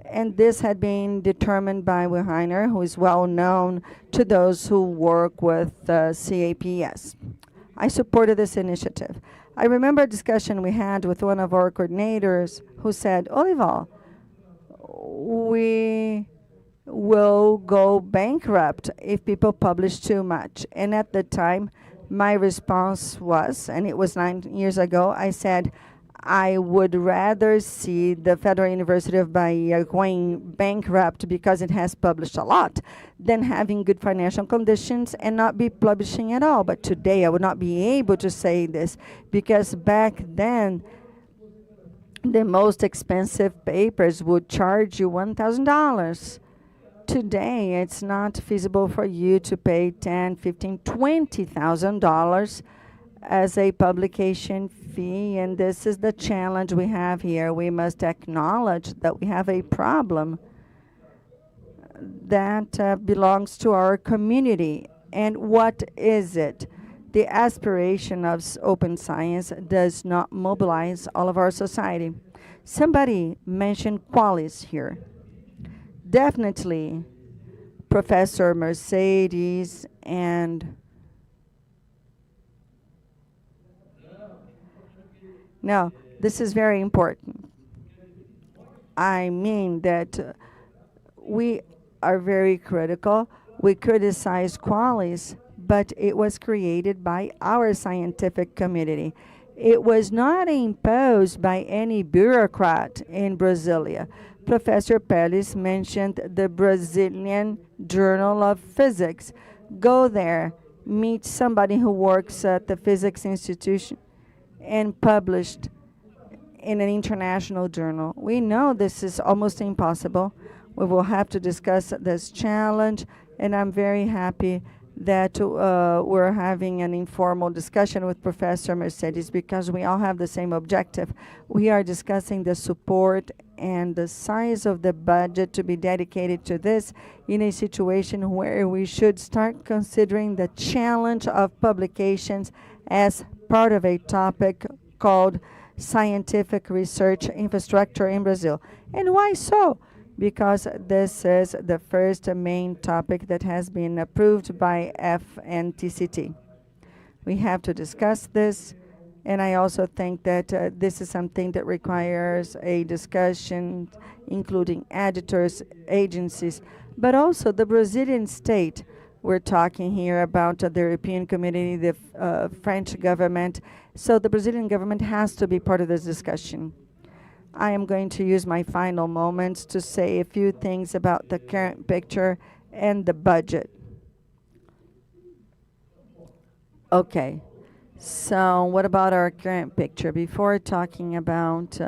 And this had been determined by Weiner, who is well known to those who work with CAPS. I supported this initiative. I remember a discussion we had with one of our coordinators who said, Olival, we will go bankrupt if people publish too much. And at the time, my response was, and it was 9 years ago, I said, I would rather see the Federal University of Bahia going bankrupt because it has published a lot than having good financial conditions and not be publishing at all. But today I would not be able to say this because back then the most expensive papers would charge you $1,000. Today it's not feasible for you to pay $10, $15, $20,000 as a publication fee, and this is the challenge we have here. We must acknowledge that we have a problem that belongs to our community. And what is it? The aspiration of open science does not mobilize all of our society. Somebody mentioned qualis here. Definitely, Professor Mercedes and now, this is very important. I mean that we are very critical. We criticize qualis, but it was created by our scientific community. It was not imposed by any bureaucrat in Brasilia. Professor Peles mentioned the Brazilian Journal of Physics. Go there, meet somebody who works at the physics institution and published in an international journal. We know this is almost impossible. We will have to discuss this challenge, and I'm very happy that we're having an informal discussion with Professor Mercedes because we all have the same objective. We are discussing the support and the size of the budget to be dedicated to this in a situation where we should start considering the challenge of publications as part of a topic called scientific research infrastructure in Brazil. And why so? Because this is the first main topic that has been approved by FNTCT. We have to discuss this, and I also think that this is something that requires a discussion, including editors, agencies, but also the Brazilian state. We're talking here about the European community, the French government. So the Brazilian government has to be part of this discussion. I am going to use my final moments to say a few things about the current picture and the budget. Okay, so what about our current picture? Before talking about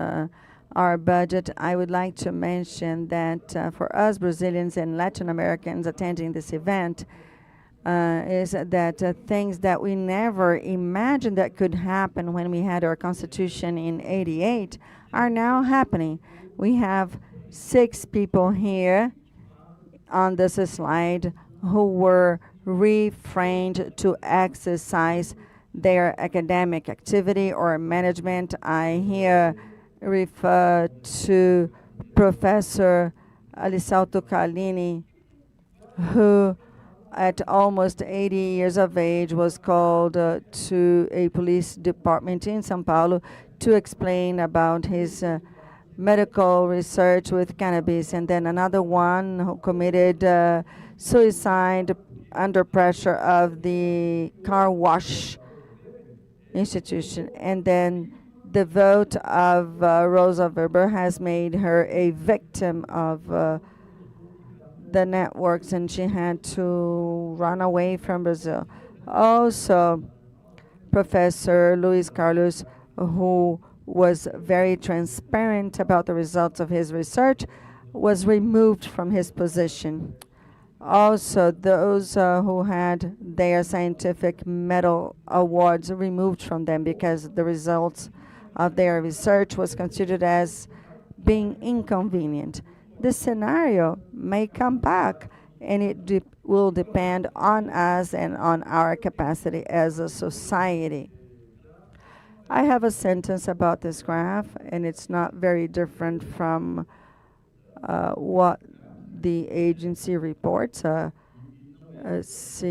our budget, I would like to mention that for us Brazilians and Latin Americans attending this event, is that things that we never imagined that could happen when we had our constitution in '88 are now happening. We have 6 people here on this slide who were refrained to exercise their academic activity or management. I here refer to Professor Alisalto Carlini, who at almost 80 years of age was called to a police department in São Paulo to explain about his medical research with cannabis, and then another one who committed suicide under pressure of the car wash institution. And then the vote of Rosa Weber has made her a victim of the networks, and she had to run away from Brazil. Also, Professor Luis Carlos, who was very transparent about the results of his research, was removed from his position. Also, those who had their scientific medal awards removed from them because the results of their research was considered as being inconvenient. This scenario may come back, and it will depend on us and on our capacity as a society. I have a sentence about this graph, and it's not very different from what the agency reports, CAPES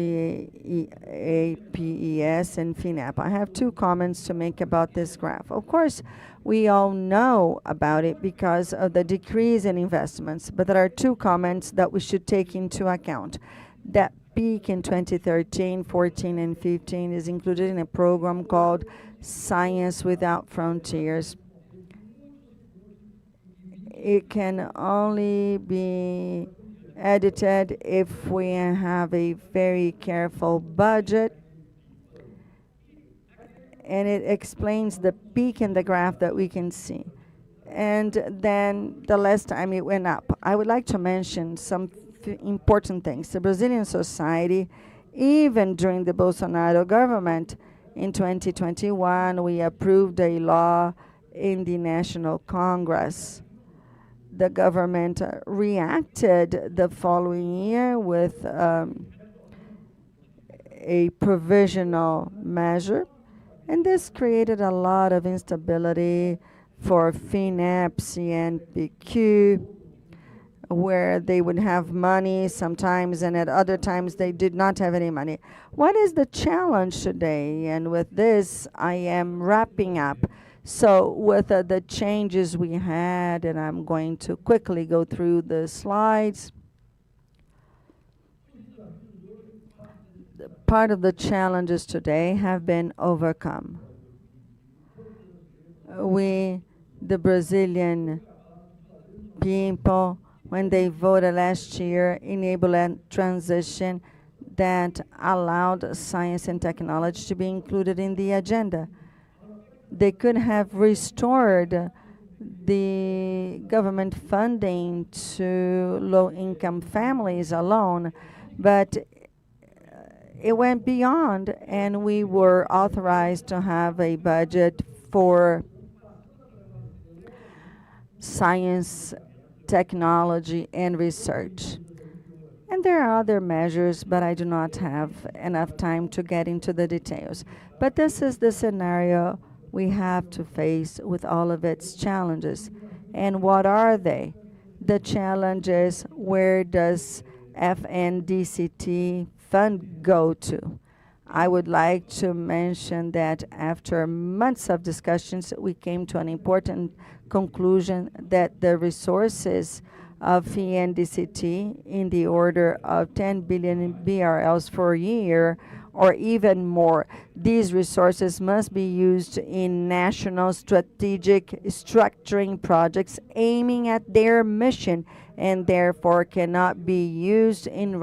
and FINAP. I have two comments to make about this graph. Of course, we all know about it because of the decrease in investments, but there are two comments that we should take into account. That peak in 2013, 14, and 15 is included in a program called Science Without Frontiers. It can only be edited if we have a very careful budget, and it explains the peak in the graph that we can see. And then the last time it went up. I would like to mention some important things. The Brazilian society, even during the Bolsonaro government, in 2021, we approved a law in the National Congress. The government reacted the following year with a provisional measure, and this created a lot of instability for FINAP, CNPq, where they would have money sometimes, and at other times they did not have any money. What is the challenge today? And with this, I am wrapping up. So with the changes we had, and I'm going to quickly go through the slides. Part of the challenges today have been overcome. We, the Brazilian people, when they voted last year, enabled a transition that allowed science and technology to be included in the agenda. They could have restored the government funding to low-income families alone, but it went beyond, and we were authorized to have a budget for science, technology, and research. And there are other measures, but I do not have enough time to get into the details. But this is the scenario we have to face with all of its challenges. And what are they? The challenge is, where does FNDCT fund go to? I would like to mention that after months of discussions, we came to an important conclusion that the resources of FNDCT in the order of 10 billion BRL per year or even more. These resources must be used in national strategic structuring projects aiming at their mission, and therefore cannot be used in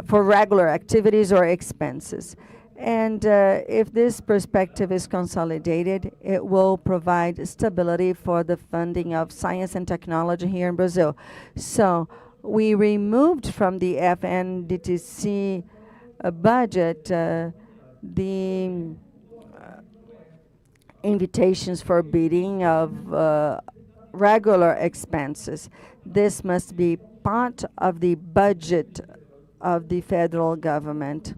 for regular activities or expenses. And if this perspective is consolidated, it will provide stability for the funding of science and technology here in Brazil. So we removed from the FNDTC budget the invitations for bidding of regular expenses. This must be part of the budget of the federal government.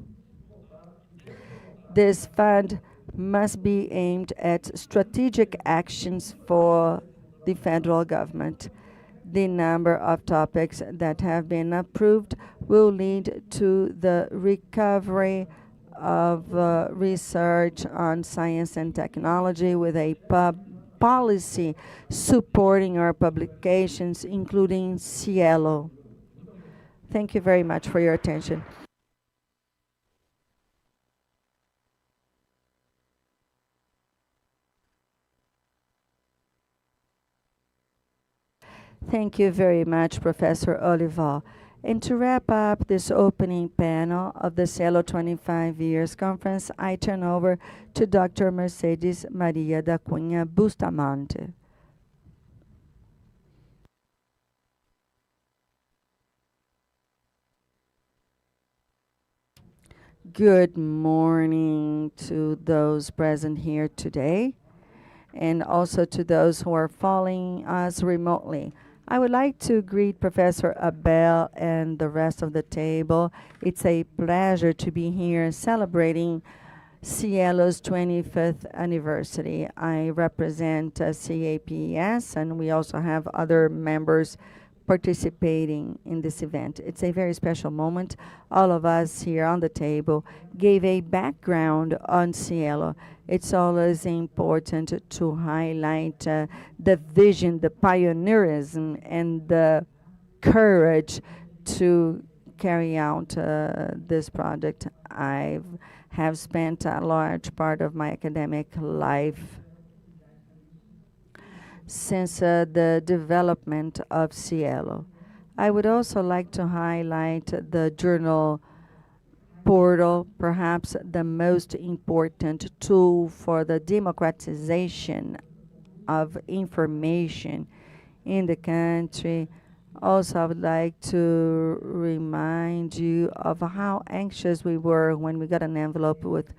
This fund must be aimed at strategic actions for the federal government. The number of topics that have been approved will lead to the recovery of research on science and technology with a policy supporting our publications, including SciELO. Thank you very much for your attention. Thank you very much, Professor Olival. And to wrap up this opening panel of the SciELO 25 Years Conference, I turn over to Dr. Mercedes Maria da Cunha Bustamante. Good morning to those present here today, and also to those who are following us remotely. I would like to greet Professor Abel and the rest of the table. It's a pleasure to be here celebrating SciELO's 25th anniversary. I represent CAPES, and we also have other members participating in this event. It's a very special moment. All of us here on the table gave a background on SciELO. It's always important to highlight the vision, the pioneerism, and the courage to carry out this project. I have spent a large part of my academic life since the development of SciELO. I would also like to highlight the journal portal, perhaps the most important tool for the democratization of information in the country. Also, I would like to remind you of how anxious we were when we got an envelope with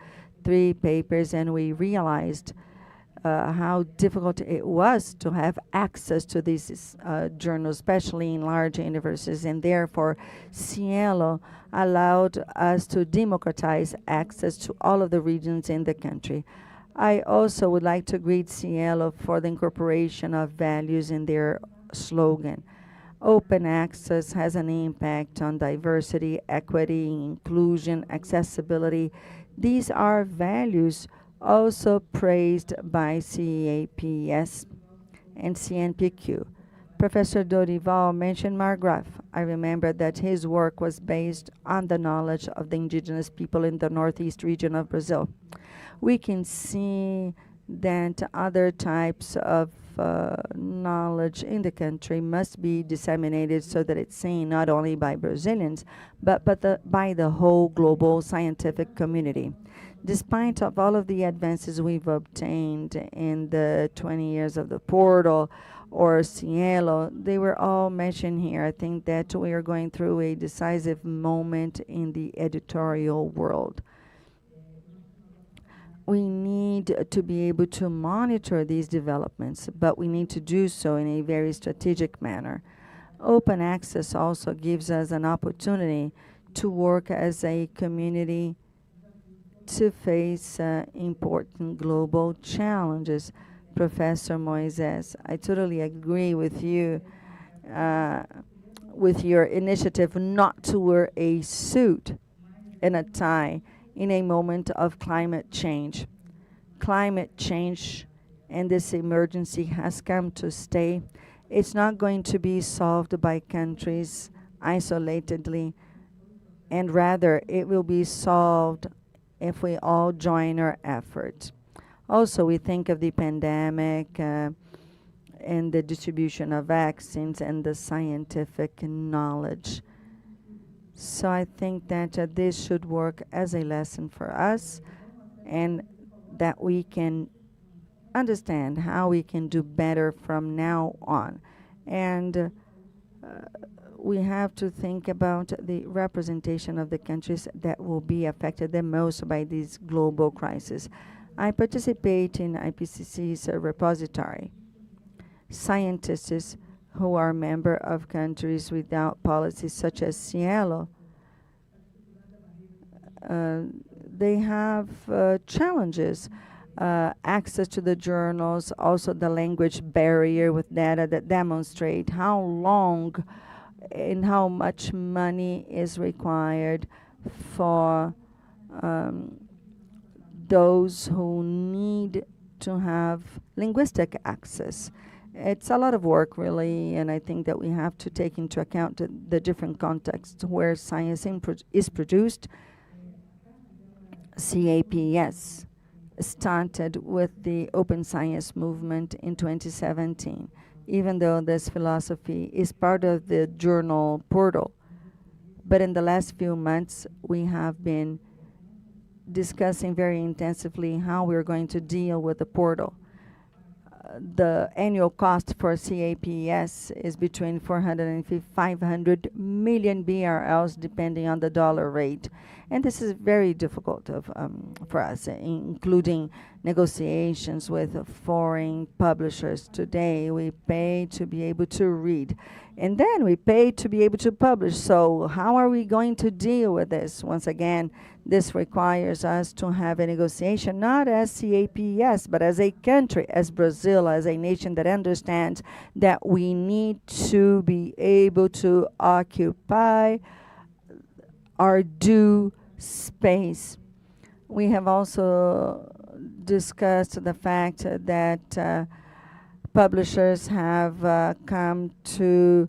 3 papers and we realized how difficult it was to have access to these journals, especially in large universities, and therefore SciELO allowed us to democratize access to all of the regions in the country. I also would like to greet SciELO for the incorporation of values in their slogan. Open access has an impact on diversity, equity, inclusion, accessibility. These are values also praised by CAPES and CNPq. Professor Dorival mentioned Margraf. I remember that his work was based on the knowledge of the indigenous people in the northeast region of Brazil. We can see that other types of knowledge in the country must be disseminated so that it's seen not only by Brazilians, but by the whole global scientific community. Despite of all of the advances we've obtained in the 20 years of the portal or SciELO, they were all mentioned here. I think that we are going through a decisive moment in the editorial world. We need to be able to monitor these developments, but we need to do so in a very strategic manner. Open access also gives us an opportunity to work as a community to face important global challenges. Professor Moises, I totally agree with you with your initiative not to wear a suit and a tie in a moment of climate change. Climate change and this emergency has come to stay. It's not going to be solved by countries isolatedly, and rather it will be solved if we all join our efforts. Also, we think of the pandemic and the distribution of vaccines and the scientific knowledge. So I think that this should work as a lesson for us, and that we can understand how we can do better from now on. And we have to think about the representation of the countries that will be affected the most by this global crisis. I participate in IPCC's repository. Scientists who are member of countries without policies such as SciELO, they have challenges. Access to the journals, also the language barrier with data that demonstrate how long and how much money is required for those who need to have linguistic access. It's a lot of work, really, and I think that we have to take into account the different contexts where science is produced. CAPES started with the open science movement in 2017. Even though this philosophy is part of the journal portal, but in the last few months we have been discussing very intensively how we're going to deal with the portal. The annual cost for CAPES is between 400 and 500 million BRLs depending on the dollar rate. And this is very difficult for us, including negotiations with foreign publishers. Today, we pay to be able to read, and then we pay to be able to publish. So how are we going to deal with this? Once again, this requires us to have a negotiation, not as CAPES, but as a country, as Brazil, as a nation that understands that we need to be able to occupy our due space. We have also discussed the fact that publishers have come to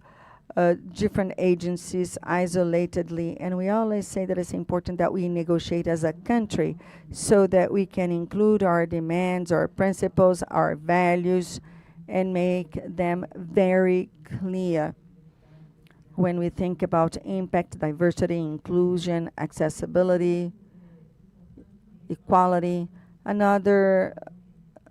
different agencies isolatedly, and we always say that it's important that we negotiate as a country so that we can include our demands, our principles, our values, and make them very clear when we think about impact, diversity, inclusion, accessibility, equality. Another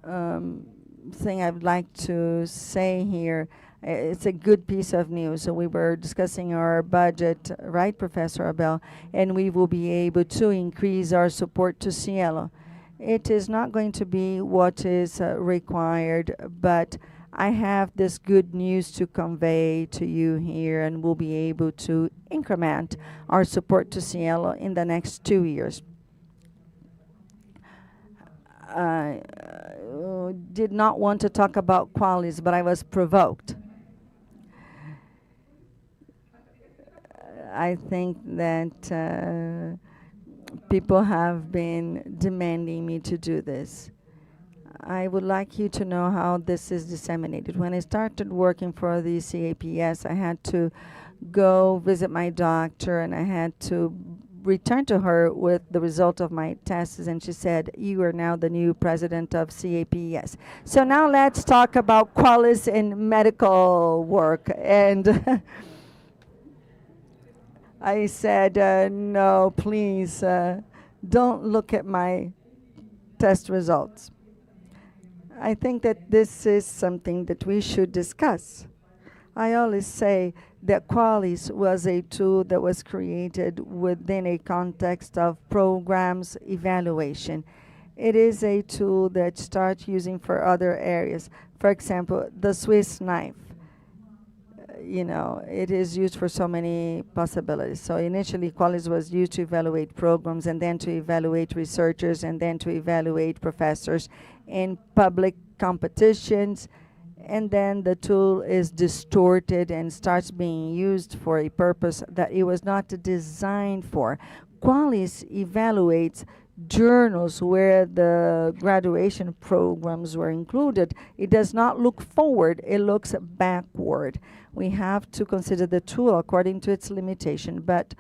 thing I'd like to say here, it's a good piece of news. So we were discussing our budget, right, Professor Abel, and we will be able to increase our support to SciELO. It is not going to be what is required, but I have this good news to convey to you here, and we'll be able to increment our support to SciELO in the next 2 years. I did not want to talk about qualities, but I was provoked. I think that people have been demanding me to do this. I would like you to know how this is disseminated. When I started working for the CAPES, I had to go visit my doctor, and I had to return to her with the result of my tests, and she said, "You are now the new president of CAPES." So now let's talk about qualities in medical work. And I said, no, please, don't look at my test results. I think that this is something that we should discuss. I always say that Qualis was a tool that was created within a context of programs evaluation. It is a tool that starts using for other areas. For example, the Swiss knife. It is used for so many possibilities. So initially, Qualis was used to evaluate programs, and then to evaluate researchers, and then to evaluate professors in public competitions. And then the tool is distorted and starts being used for a purpose that it was not designed for. Qualis evaluates journals where the graduation programs were included. It does not look forward, it looks backward. We have to consider the tool according to its limitation. But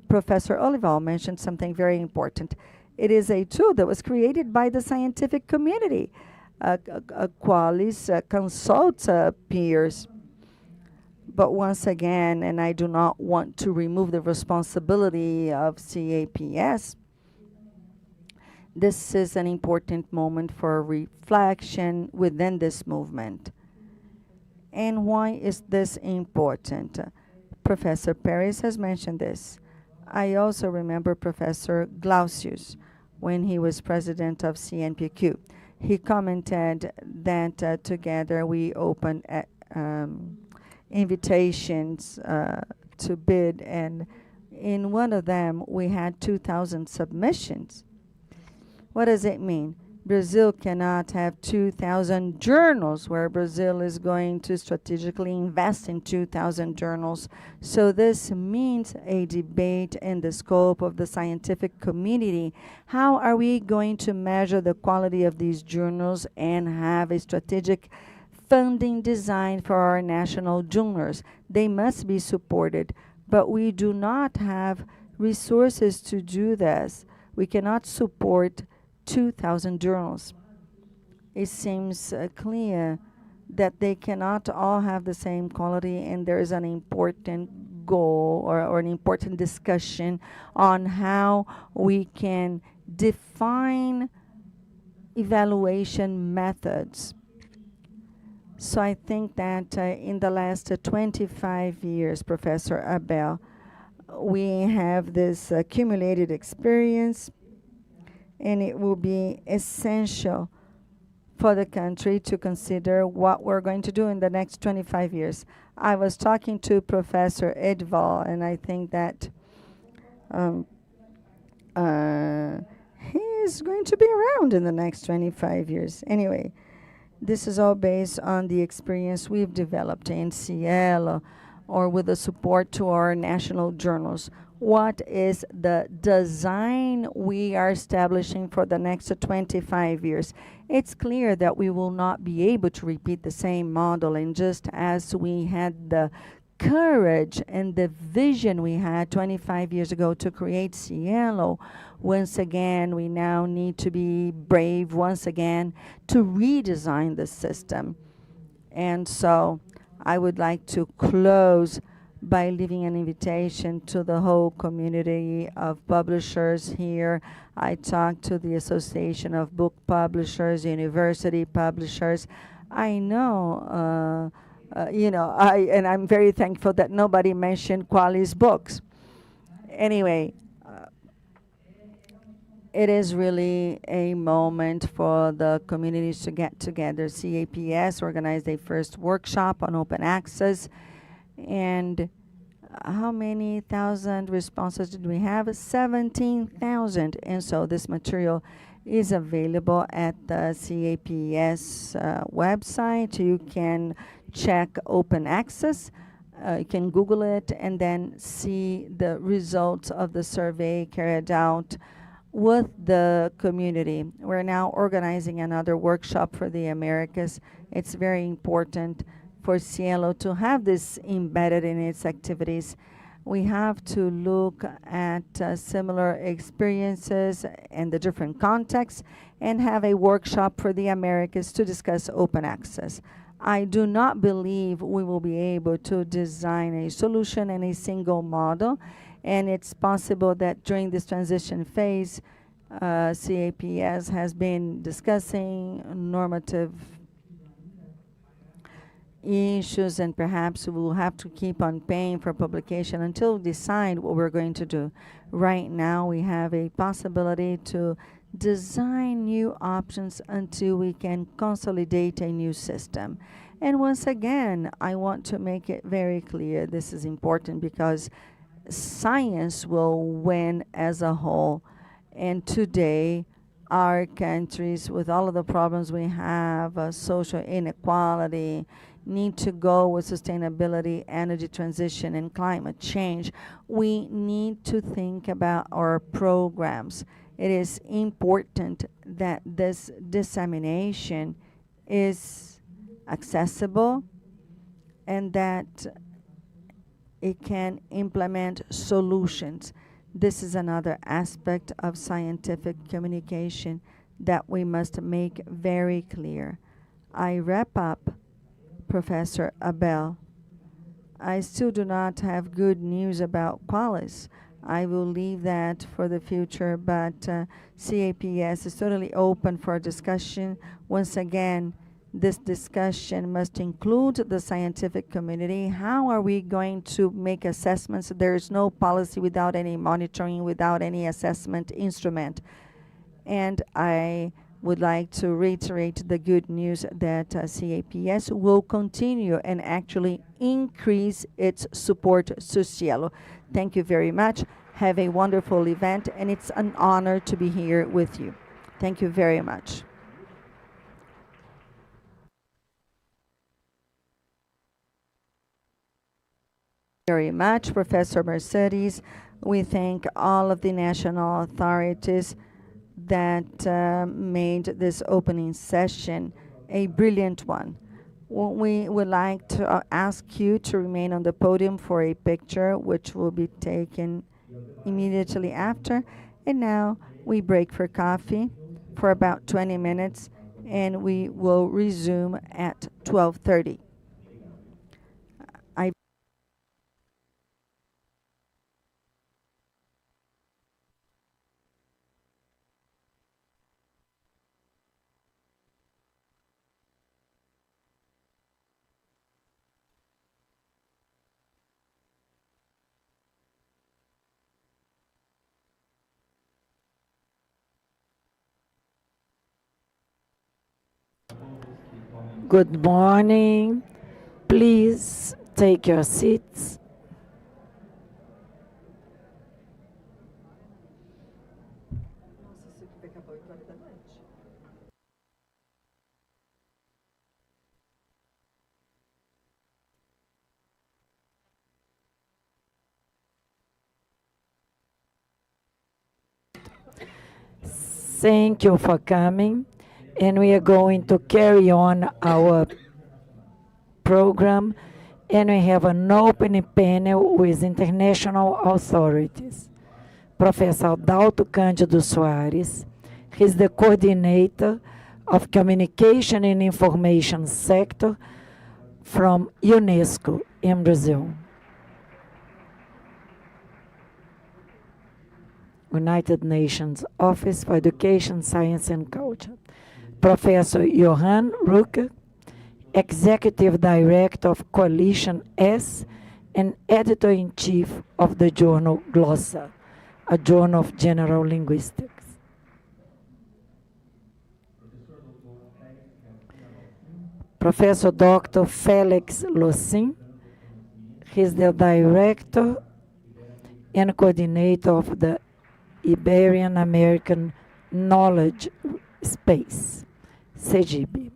Professor Olival mentioned something very important. It is a tool that was created by the scientific community. Qualis consults peers. But once again, and I do not want to remove the responsibility of CAPES, this is an important moment for reflection within this movement. And why is this important? Professor Paris has mentioned this. I also remember Professor Glaucius when he was president of CNPq. He commented that together we opened invitations to bid, and in one of them we had 2,000 submissions. What does it mean? Brazil cannot have 2,000 journals where Brazil is going to strategically invest in 2,000 journals. So this means a debate in the scope of the scientific community. How are we going to measure the quality of these journals and have a strategic funding designed for our national journals? They must be supported, but we do not have resources to do this. We cannot support 2,000 journals. It seems clear that they cannot all have the same quality, and there is an important goal or an important discussion on how we can define evaluation methods. So I think that in the last 25 years, Professor Abel, we have this accumulated experience, and it will be essential for the country to consider what we're going to do in the next 25 years. I was talking to Professor Edval, and I think that um, he is going to be around in the next 25 years. Anyway, this is all based on the experience we've developed in SciELO or with the support to our national journals. What is the design we are establishing for the next 25 years? It's clear that we will not be able to repeat the same model, and just as we had the courage and the vision we had 25 years ago to create SciELO, once again, we now need to be brave once again to redesign the system. And so I would like to close by leaving an invitation to the whole community of publishers here. I talked to the Association of Book Publishers, University Publishers. I know, and I'm very thankful that nobody mentioned Quali's books. Anyway, it is really a moment for the communities to get together. CAPS organized a first workshop on open access. And how many thousand responses did we have? 17,000. And so this material is available at the CAPS website. You can check open access. You can Google it and then see the results of the survey carried out with the community. We're now organizing another workshop for the Americas. It's very important for SciELO to have this embedded in its activities. We have to look at similar experiences and the different contexts and have a workshop for the Americas to discuss open access. I do not believe we will be able to design a solution in a single model, and it's possible that during this transition phase, CAPS has been discussing normative issues, and perhaps we will have to keep on paying for publication until we decide what we're going to do. Right now, we have a possibility to design new options until we can consolidate a new system. And once again, I want to make it very clear, this is important because science will win as a whole. And today, our countries, with all of the problems we have, social inequality, need to go with sustainability, energy transition, and climate change. We need to think about our programs. It is important that this dissemination is accessible and that it can implement solutions. This is another aspect of scientific communication that we must make very clear. I wrap up, Professor Abel. I still do not have good news about Qualis. I will leave that for the future, but CAPS is totally open for discussion. Once again, this discussion must include the scientific community. How are we going to make assessments? There is no policy without any monitoring, without any assessment instrument. And I would like to reiterate the good news that CAPS will continue and actually increase its support to SciELO. Thank you very much. Have a wonderful event, and it's an honor to be here with you. Thank you very much. Very much, Professor Mercedes. We thank all of the national authorities that made this opening session a brilliant one. We would like to ask you to remain on the podium for a picture, which will be taken immediately after. And now we break for coffee for about 20 minutes, and we will resume at 12:30. Good morning. Please take your seats. Thank you for coming, and we are going to carry on our program, and we have an open panel with international authorities. Professor Adalto Cândido Soares, he's the coordinator of Communication and Information Sector from UNESCO in Brazil. United Nations Office for Education, Science and Culture. Professor Johan Rucker, Executive Director of Coalition S and Editor-in-Chief of the journal Glossa, a journal of general linguistics. Professor Dr. Felix Locin, he's the Director and Coordinator of the Iberian American Knowledge Space, CEGIB.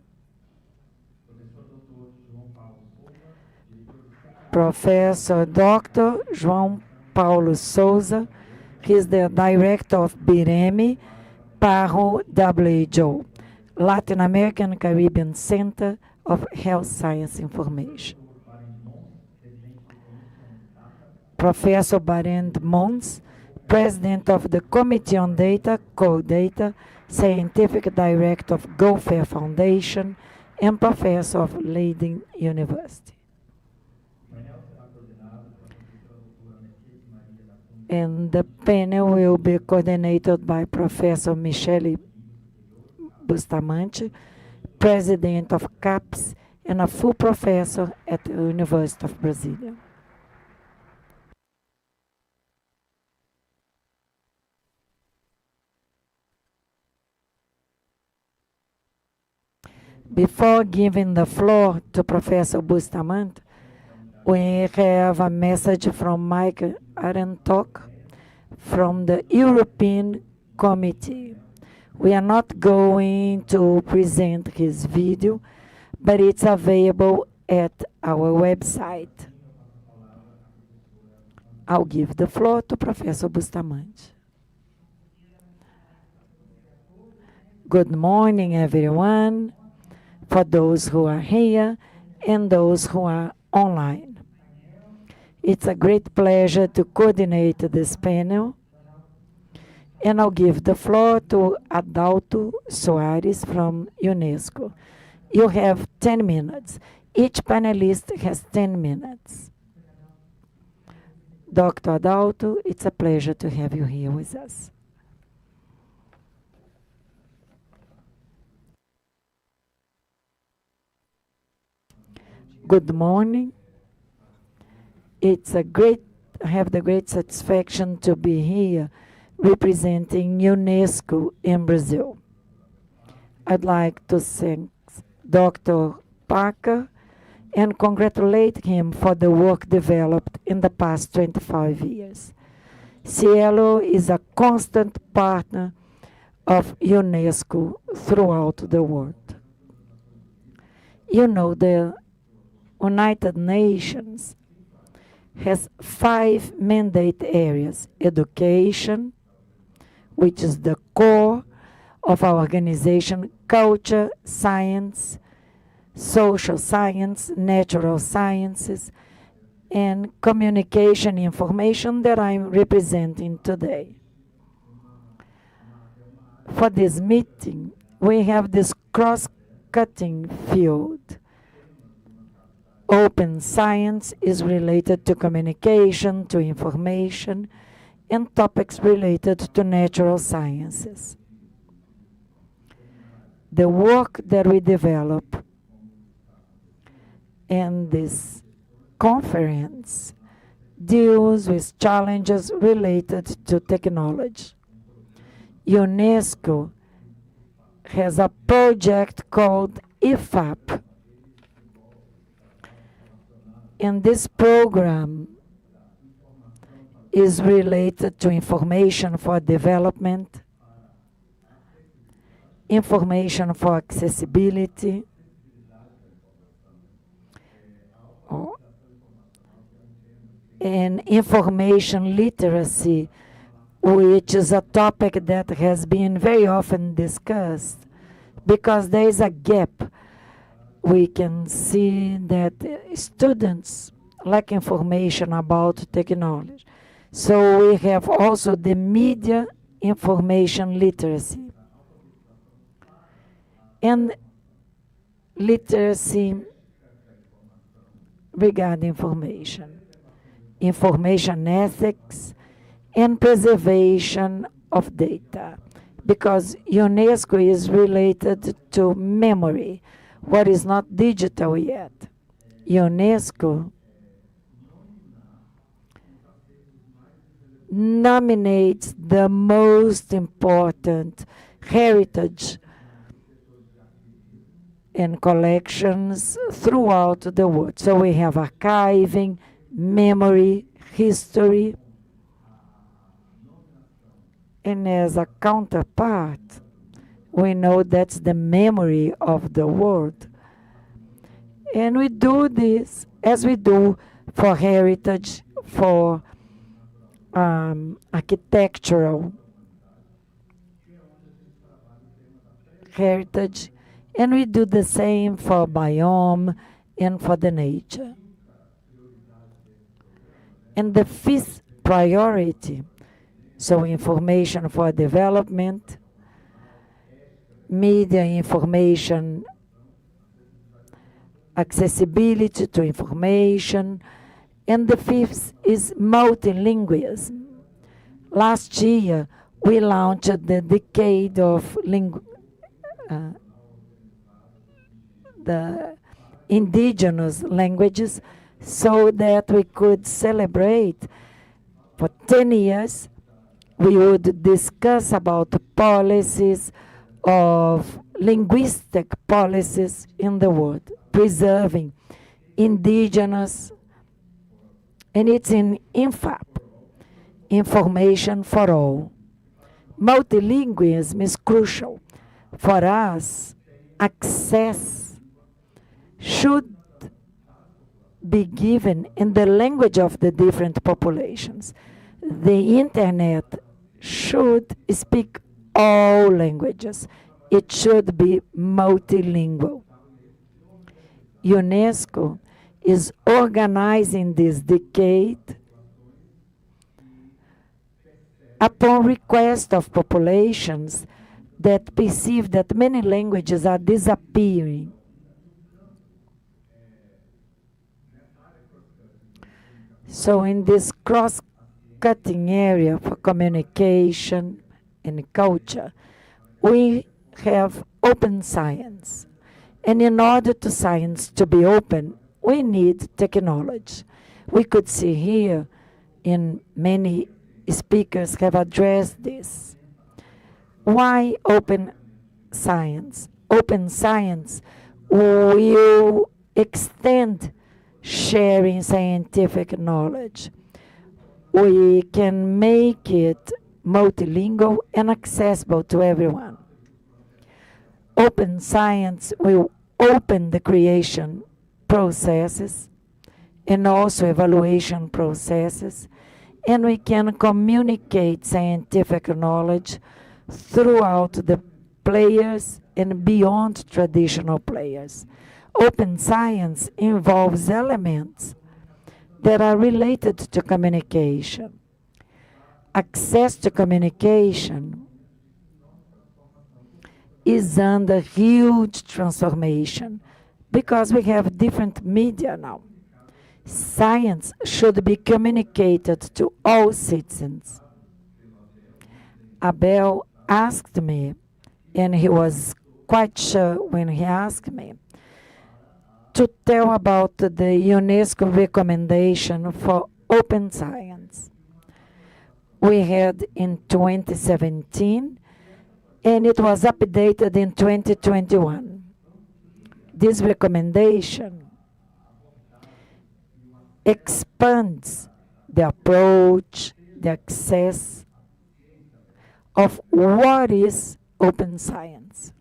Professor Dr. João Paulo Souza, he is the Director of BIREMI, PARO WHO, Latin American Caribbean Center of Health Science Information. Professor Barend Mons, President of the Committee on Data, CoData, Scientific Director of GoFair Foundation, and Professor of Leiden University. And the panel will be coordinated by Professor Michele Bustamante, President of CAPES, and a full professor at the University of Brasilia. Before giving the floor to Professor Bustamante, we have a message from Mike Arentok from the European Committee. We are not going to present his video, but it's available at our website. I'll give the floor to Professor Bustamante. Good morning, everyone, for those who are here and those who are online. It's a great pleasure to coordinate this panel, and I'll give the floor to Adalto Soares from UNESCO. You have 10 minutes. Each panelist has 10 minutes. Dr. Adalto, it's a pleasure to have you here with us. Good morning. I have the great satisfaction to be here representing UNESCO in Brazil. I'd like to thank Dr. Parker and congratulate him for the work developed in the past 25 years. SciELO is a constant partner of UNESCO throughout the world. You know, the United Nations has 5 mandate areas: education, which is the core of our organization, culture, science, social science, natural sciences, and communication information that I'm representing today. For this meeting, we have this cross-cutting field. Open science is related to communication, to information, and topics related to natural sciences. The work that we develop in this conference deals with challenges related to technology. UNESCO has a project called IFAP, And this program is related to information for development, information for accessibility, and information literacy, which is a topic that has been very often discussed because there is a gap. We can see that students lack information about technology. So we have also the media information literacy and literacy regarding information ethics, and preservation of data, because UNESCO is related to memory, what is not digital yet. UNESCO nominates the most important heritage and collections throughout the world. So we have archiving, memory, history, and as a counterpart, we know that's the memory of the world. And we do this as we do for heritage, for architectural heritage, and we do the same for biome and for the nature. And the fifth priority, so information for development, media information, accessibility to information, and the fifth is multilingualism. Last year, we launched the decade of the indigenous languages so that we could celebrate for 10 years. We would discuss about the policies of linguistic policies in the world, preserving indigenous, and it's in INFAP, information for all. Multilingualism is crucial. For us, access should be given in the language of the different populations. The internet should speak all languages. It should be multilingual. UNESCO is organizing this decade upon request of populations that perceive that many languages are disappearing. So in this cross-cutting area for communication and culture, we have open science. And in order to science to be open, we need technology. We could see here, in many speakers have addressed this. Why open science? Open science will extend sharing scientific knowledge. We can make it multilingual and accessible to everyone. Open science will open the creation processes and also evaluation processes, and we can communicate scientific knowledge throughout the players and beyond traditional players. Open science involves elements that are related to communication. Access to communication is under huge transformation because we have different media now. Science should be communicated to all citizens. Abel asked me, and he was quite sure when he asked me, to tell about the UNESCO recommendation for open science. We had in 2017, and it was updated in 2021. This recommendation expands the approach, the access of what is open science.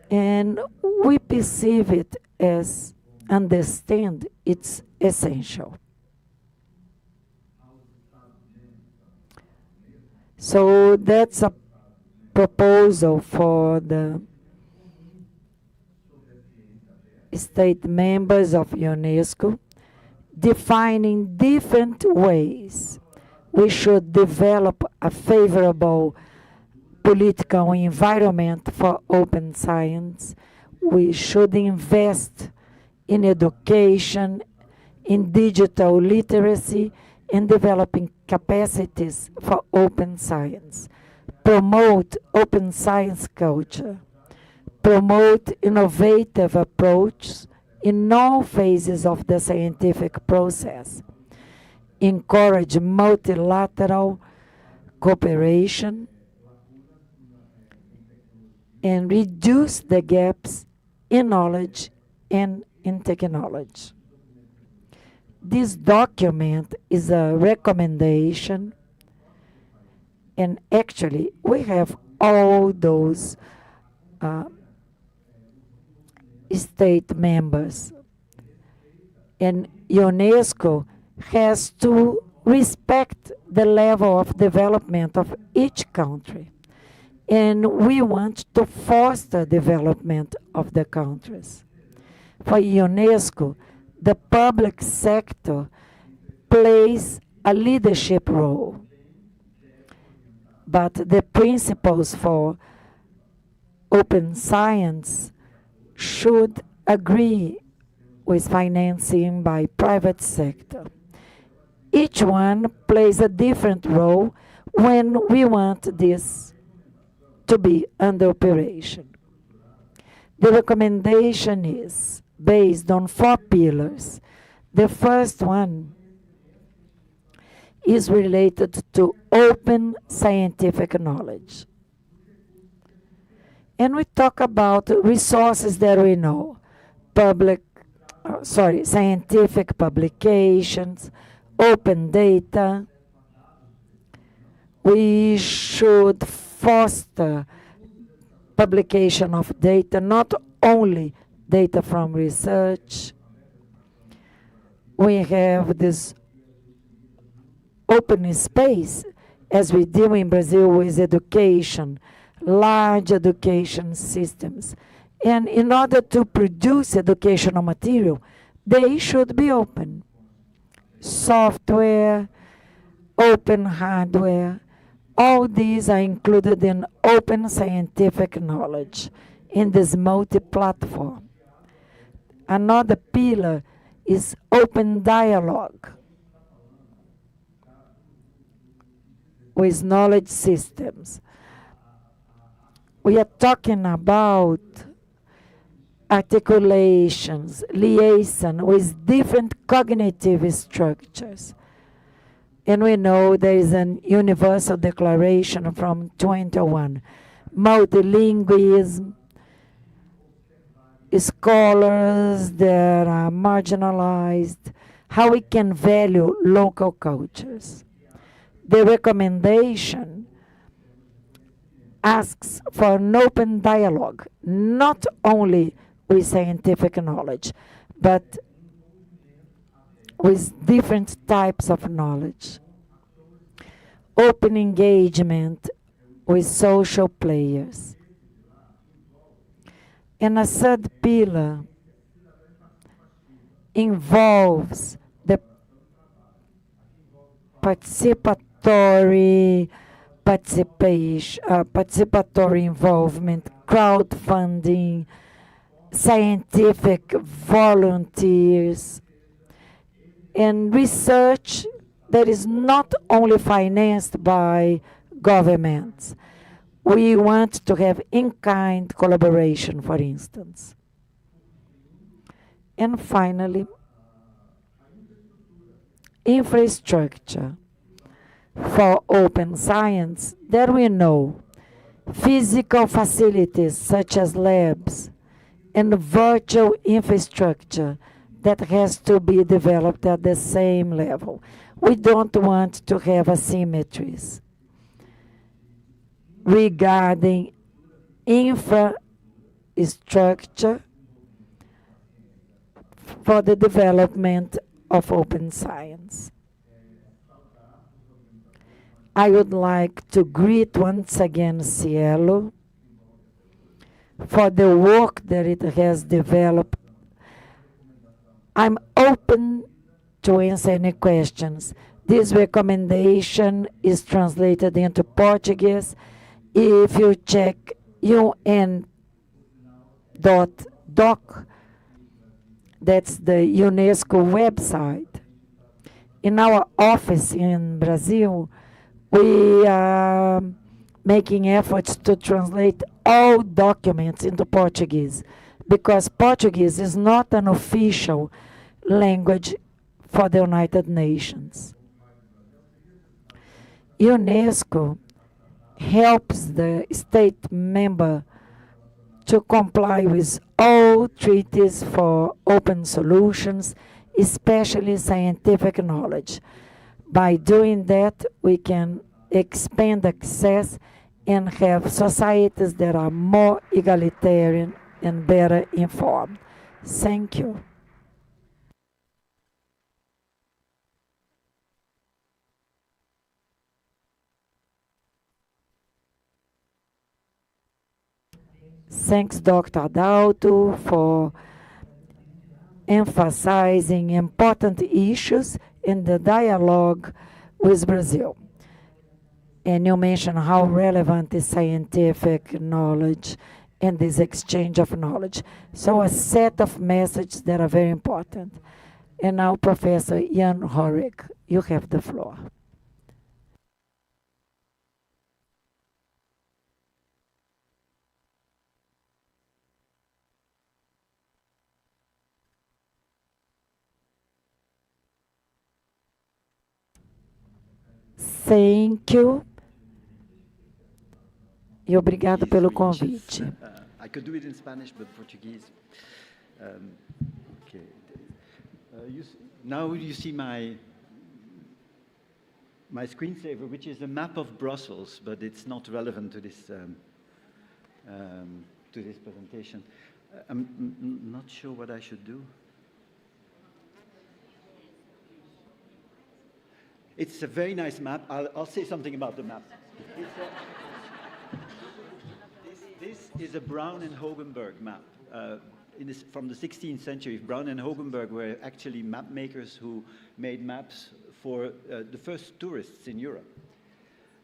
And we perceive it as understand it's essential. So that's a proposal for the state members of UNESCO, defining different ways we should develop a favorable political environment for open science. We should invest in education, in digital literacy, in developing capacities for open science, promote open science culture, promote innovative approaches in all phases of the scientific process, encourage multilateral cooperation, and reduce the gaps in knowledge and in technology. This document is a recommendation, and actually we have all those state members. And UNESCO has to respect the level of development of each country. And we want to foster development of the countries. For UNESCO, the public sector plays a leadership role. But the principles for open science should agree with financing by private sector. Each one plays a different role when we want this to be under operation. The recommendation is based on 4 pillars. The first one is related to open scientific knowledge. And we talk about resources that we know, scientific publications, open data. We should foster publication of data, not only data from research. We have this open space as we do in Brazil with education, large education systems. And in order to produce educational material, they should be open. Software, open hardware, all these are included in open scientific knowledge in this multi-platform. Another pillar is open dialogue with knowledge systems. We are talking about articulations, liaison with different cognitive structures. And we know there is an universal declaration from 21. Multilingualism, scholars that are marginalized, how we can value local cultures. The recommendation asks for an open dialogue, not only with scientific knowledge, but with different types of knowledge. Open engagement with social players. And a third pillar involves the participatory involvement, crowdfunding, scientific volunteers, and research that is not only financed by governments. We want to have in-kind collaboration, for instance. And finally, infrastructure for open science that we know, physical facilities such as labs and virtual infrastructure that has to be developed at the same level. We don't want to have asymmetries regarding infrastructure for the development of open science. I would like to greet once again SciELO for the work that it has developed. I'm open to answer any questions. This recommendation is translated into Portuguese. If you check UN.doc, that's the UNESCO website. In our office in Brazil, we are making efforts to translate all documents into Portuguese because Portuguese is not an official language for the United Nations. UNESCO helps the state member to comply with all treaties for open solutions, especially scientific knowledge. By doing that, we can expand access and have societies that are more egalitarian and better informed. Thank you. Thanks, Dr. Adalto, for emphasizing important issues in the dialogue with Brazil. And you mentioned how relevant is scientific knowledge and this exchange of knowledge. So a set of messages that are very important. And now, Professor Jan Horik, you have the floor. Thank you. E obrigado pelo convite. I could do it in Spanish, but Portuguese. Okay. Now you see my screensaver, which is a map of Brussels, but it's not relevant to this presentation. I'm not sure what I should do. It's a very nice map. I'll say something about the map. This is a Brown and Hogenberg map. From the 16th century, Brown and Hogenberg were actually map makers who made maps for the first tourists in Europe.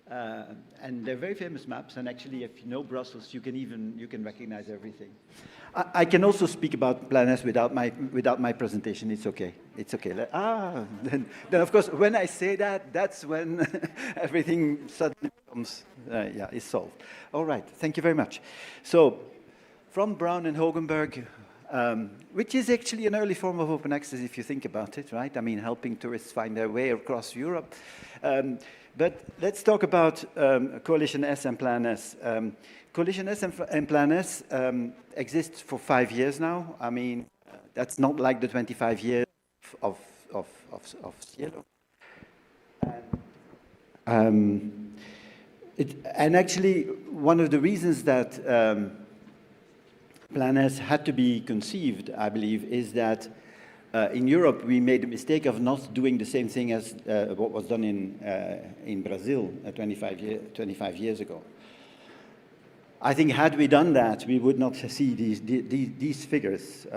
And they're very famous maps, and actually, if you know Brussels, you can recognize everything. I can also speak about Plan S without my presentation. It's okay. It's okay. Then of course, when I say that, that's when everything suddenly becomes is solved. All right. Thank you very much. So, from Brown and Hogenberg, which is actually an early form of open access if you think about it, right? I mean, helping tourists find their way across Europe. But let's talk about Coalition S and Plan S. Coalition S and Plan S exists for 5 years now. I mean, that's not like the 25 years of SciELO. And actually, one of the reasons that Plan S had to be conceived, I believe, is that in Europe, we made the mistake of not doing the same thing as what was done in Brazil 25 years ago. I think had we done that, we would not see these figures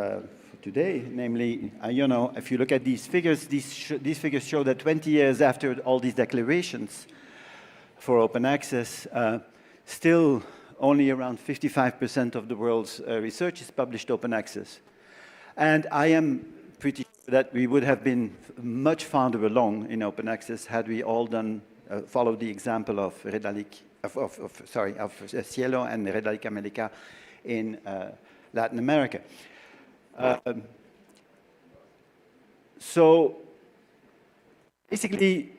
today. Namely, if you look at these figures, these figures show that 20 years after all these declarations for open access, still only around 55% of the world's research is published open access. And I am pretty sure that we would have been much farther along in open access had we all followed the example of SciELO and Redalic America in Latin America. So basically,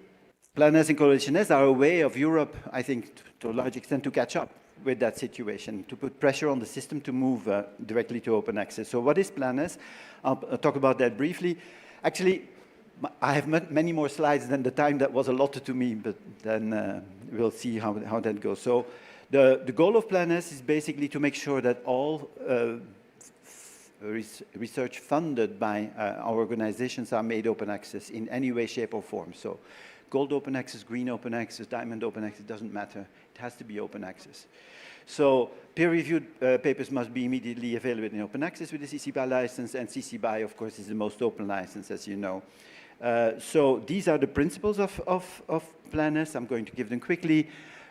Plan S and Coalition S are a way of Europe, I think, to a large extent, to catch up with that situation, to put pressure on the system to move directly to open access. So what is PlanS? I'll talk about that briefly. Actually, I have many more slides than the time that was allotted to me, but then we'll see how that goes. So the goal of PlanS is basically to make sure that all research funded by our organizations are made open access in any way, shape, or form. So gold open access, green open access, diamond open access, doesn't matter. It has to be open access. So peer-reviewed papers must be immediately available in open access with the CC BY license, and CC BY, of course, is the most open license, as you know. So these are the principles of PlanS. I'm going to give them quickly.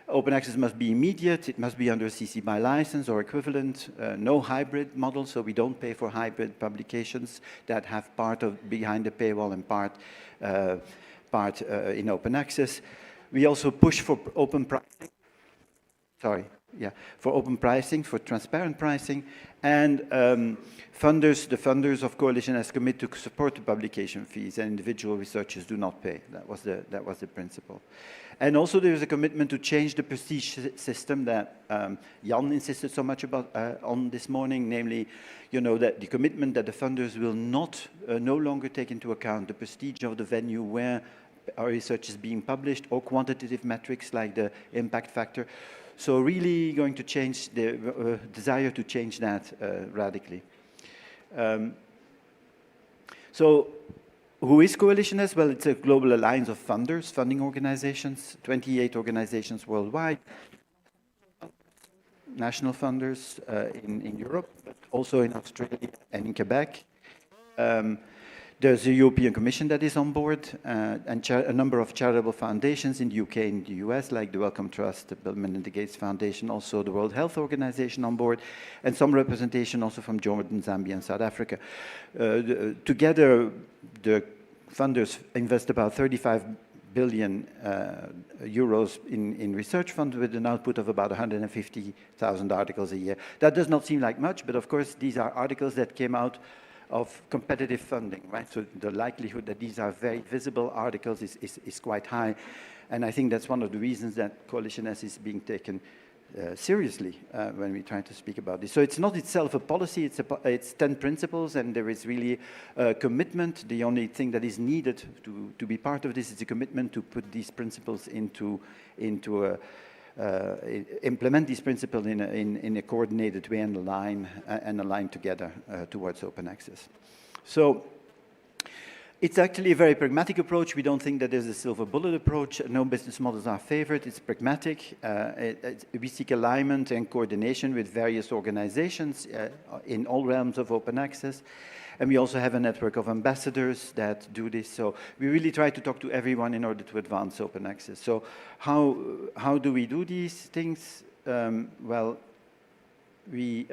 Open access must be immediate. It must be under a CC BY license or equivalent. No hybrid model, so we don't pay for hybrid publications that have part of behind the paywall and part in open access. We also push for open pricing. For open pricing, for transparent pricing, and the funders of Coalition has committed to support the publication fees, and individual researchers do not pay. That was the principle. And also there is a commitment to change the prestige system that Jan insisted so much about on this morning, namely, that the commitment that the funders will not no longer take into account the prestige of the venue where our research is being published, or quantitative metrics like the impact factor. So really going to change the desire to change that radically. So who is Coalition S? Well, it's a global alliance of funders, funding organizations, 28 organizations worldwide, national funders in Europe, but also in Australia and in Quebec. There's a European Commission that is on board, and a number of charitable foundations in the UK and the US, like the Wellcome Trust, the Bill and Melinda Gates Foundation, also the World Health Organization on board, and some representation also from Jordan, Zambia, and South Africa. Together, the funders invest about 35 billion euros in research funds with an output of about 150,000 articles a year. That does not seem like much, but of course, these are articles that came out of competitive funding, right? So the likelihood that these are very visible articles is quite high. And I think that's one of the reasons that Coalition S is being taken seriously when we try to speak about this. So it's not itself a policy, it's 10 principles, and there is really a commitment. The only thing that is needed to be part of this is a commitment to put these principles implement these principles in a coordinated way and align together towards open access. So it's actually a very pragmatic approach. We don't think that there's a silver bullet approach. No business models are favored. It's pragmatic. We seek alignment and coordination with various organizations in all realms of open access. And we also have a network of ambassadors that do this. So we really try to talk to everyone in order to advance open access. So how do we do these things? Well, we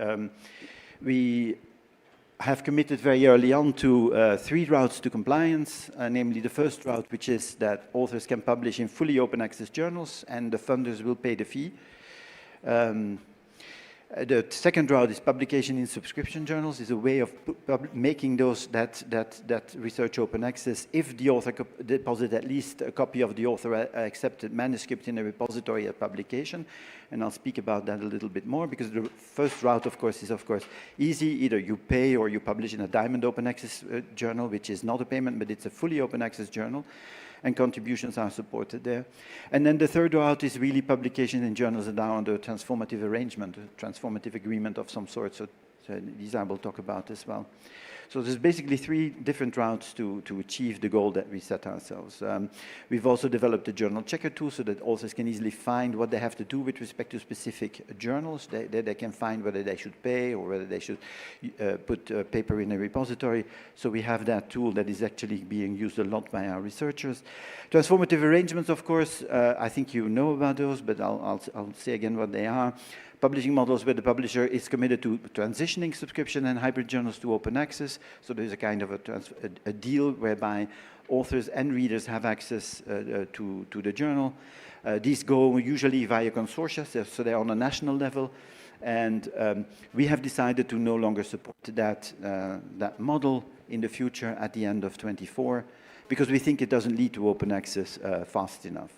have committed very early on to 3 routes to compliance, namely the first route, which is that authors can publish in fully open access journals and the funders will pay the fee. The second route is publication in subscription journals, is a way of making that research open access if the author deposits at least a copy of the author accepted manuscript in a repository at publication. And I'll speak about that a little bit more, because the first route, of course, is easy. Either you pay or you publish in a diamond open access journal, which is not a payment, but it's a fully open access journal, and contributions are supported there. And then the third route is really publication in journals that are under a transformative arrangement, a transformative agreement of some sort. So these I will talk about as well. So there's basically 3 different routes to achieve the goal that we set ourselves. We've also developed a journal checker tool so that authors can easily find what they have to do with respect to specific journals. They can find whether they should pay or whether they should put paper in a repository. So we have that tool that is actually being used a lot by our researchers. Transformative arrangements, of course, I think you know about those, but I'll say again what they are. Publishing models where the publisher is committed to transitioning subscription and hybrid journals to open access. So there's a kind of a deal whereby authors and readers have access to the journal. These go usually via consortia, so they're on a national level. And we have decided to no longer support that model in the future at the end of 24, because we think it doesn't lead to open access fast enough.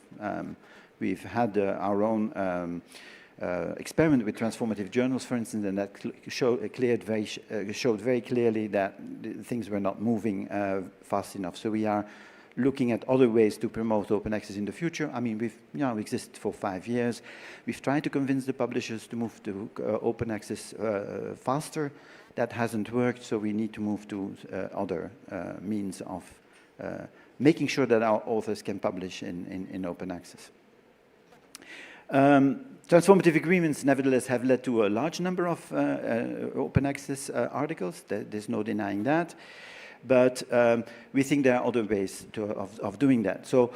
We've had our own experiment with transformative journals, for instance, and that showed very clearly that things were not moving fast enough. So we are looking at other ways to promote open access in the future. I mean, we exist for 5 years. We've tried to convince the publishers to move to open access faster. That hasn't worked, so we need to move to other means of making sure that our authors can publish in open access. Transformative agreements, nevertheless, have led to a large number of open access articles. There's no denying that. But we think there are other ways of doing that. So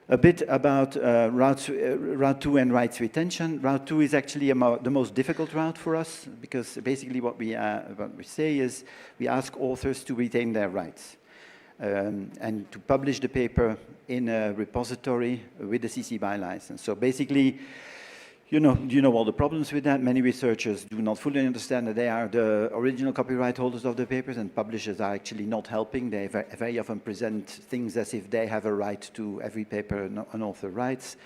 a bit about Route 2 and rights retention. Route 2 is actually the most difficult route for us, because basically what we say is we ask authors to retain their rights and to publish the paper in a repository with the CC BY license. So basically, you know all the problems with that. Many researchers do not fully understand that they are the original copyright holders of the papers, and publishers are actually not helping. They very often present things as if they have a right to every paper an author writes.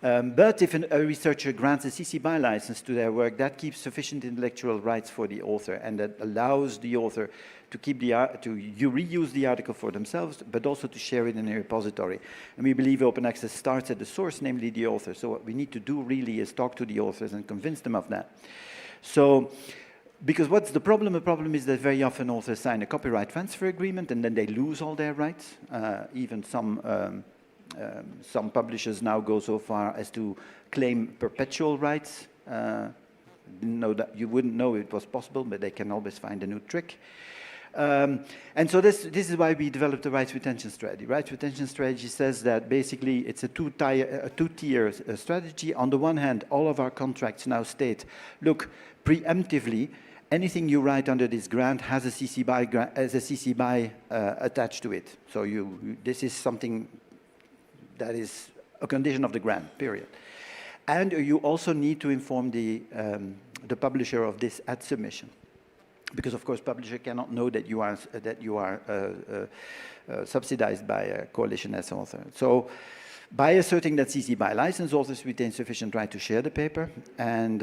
But if a researcher grants a CC BY license to their work, that keeps sufficient intellectual rights for the author, and that allows the author to reuse the article for themselves, but also to share it in a repository. And we believe open access starts at the source, namely the author. So what we need to do really is talk to the authors and convince them of that. So, because what's the problem? The problem is that very often authors sign a copyright transfer agreement and then they lose all their rights. Even some publishers now go so far as to claim perpetual rights. You wouldn't know it was possible, but they can always find a new trick. And so this is why we developed a rights retention strategy. Rights retention strategy says that basically it's a two-tier strategy. On the one hand, all of our contracts now state, look, preemptively, anything you write under this grant has a CC BY attached to it. So this is something that is a condition of the grant, period. And you also need to inform the publisher of this at submission, because of course publisher cannot know that you are subsidized by a coalition as author. So by asserting that CC BY license, authors retain sufficient right to share the paper. And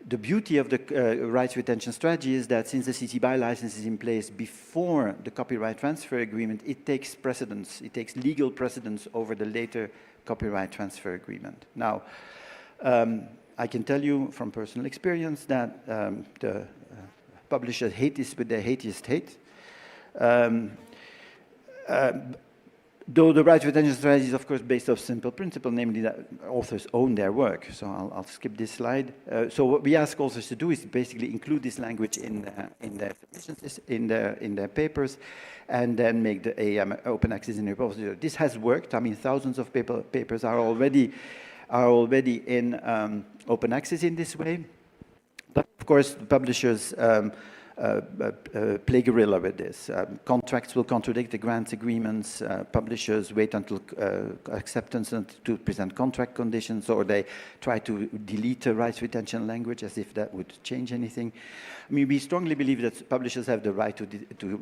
the beauty of the rights retention strategy is that since the CC BY license is in place before the copyright transfer agreement, it takes precedence, it takes legal precedence over the later copyright transfer agreement. Now, I can tell you from personal experience that the publishers hate this with their hatiest hate. Though the rights retention strategy is, of course, based on simple principle, namely that authors own their work. So I'll skip this slide. So what we ask authors to do is basically include this language in their submissions, in their papers, and then make the open access in a repository. This has worked. I mean, thousands of papers are already in open access in this way. But of course, the publishers play guerrilla with this. Contracts will contradict the grant agreements. Publishers wait until acceptance to present contract conditions, or they try to delete the rights retention language as if that would change anything. I mean, we strongly believe that publishers have the right to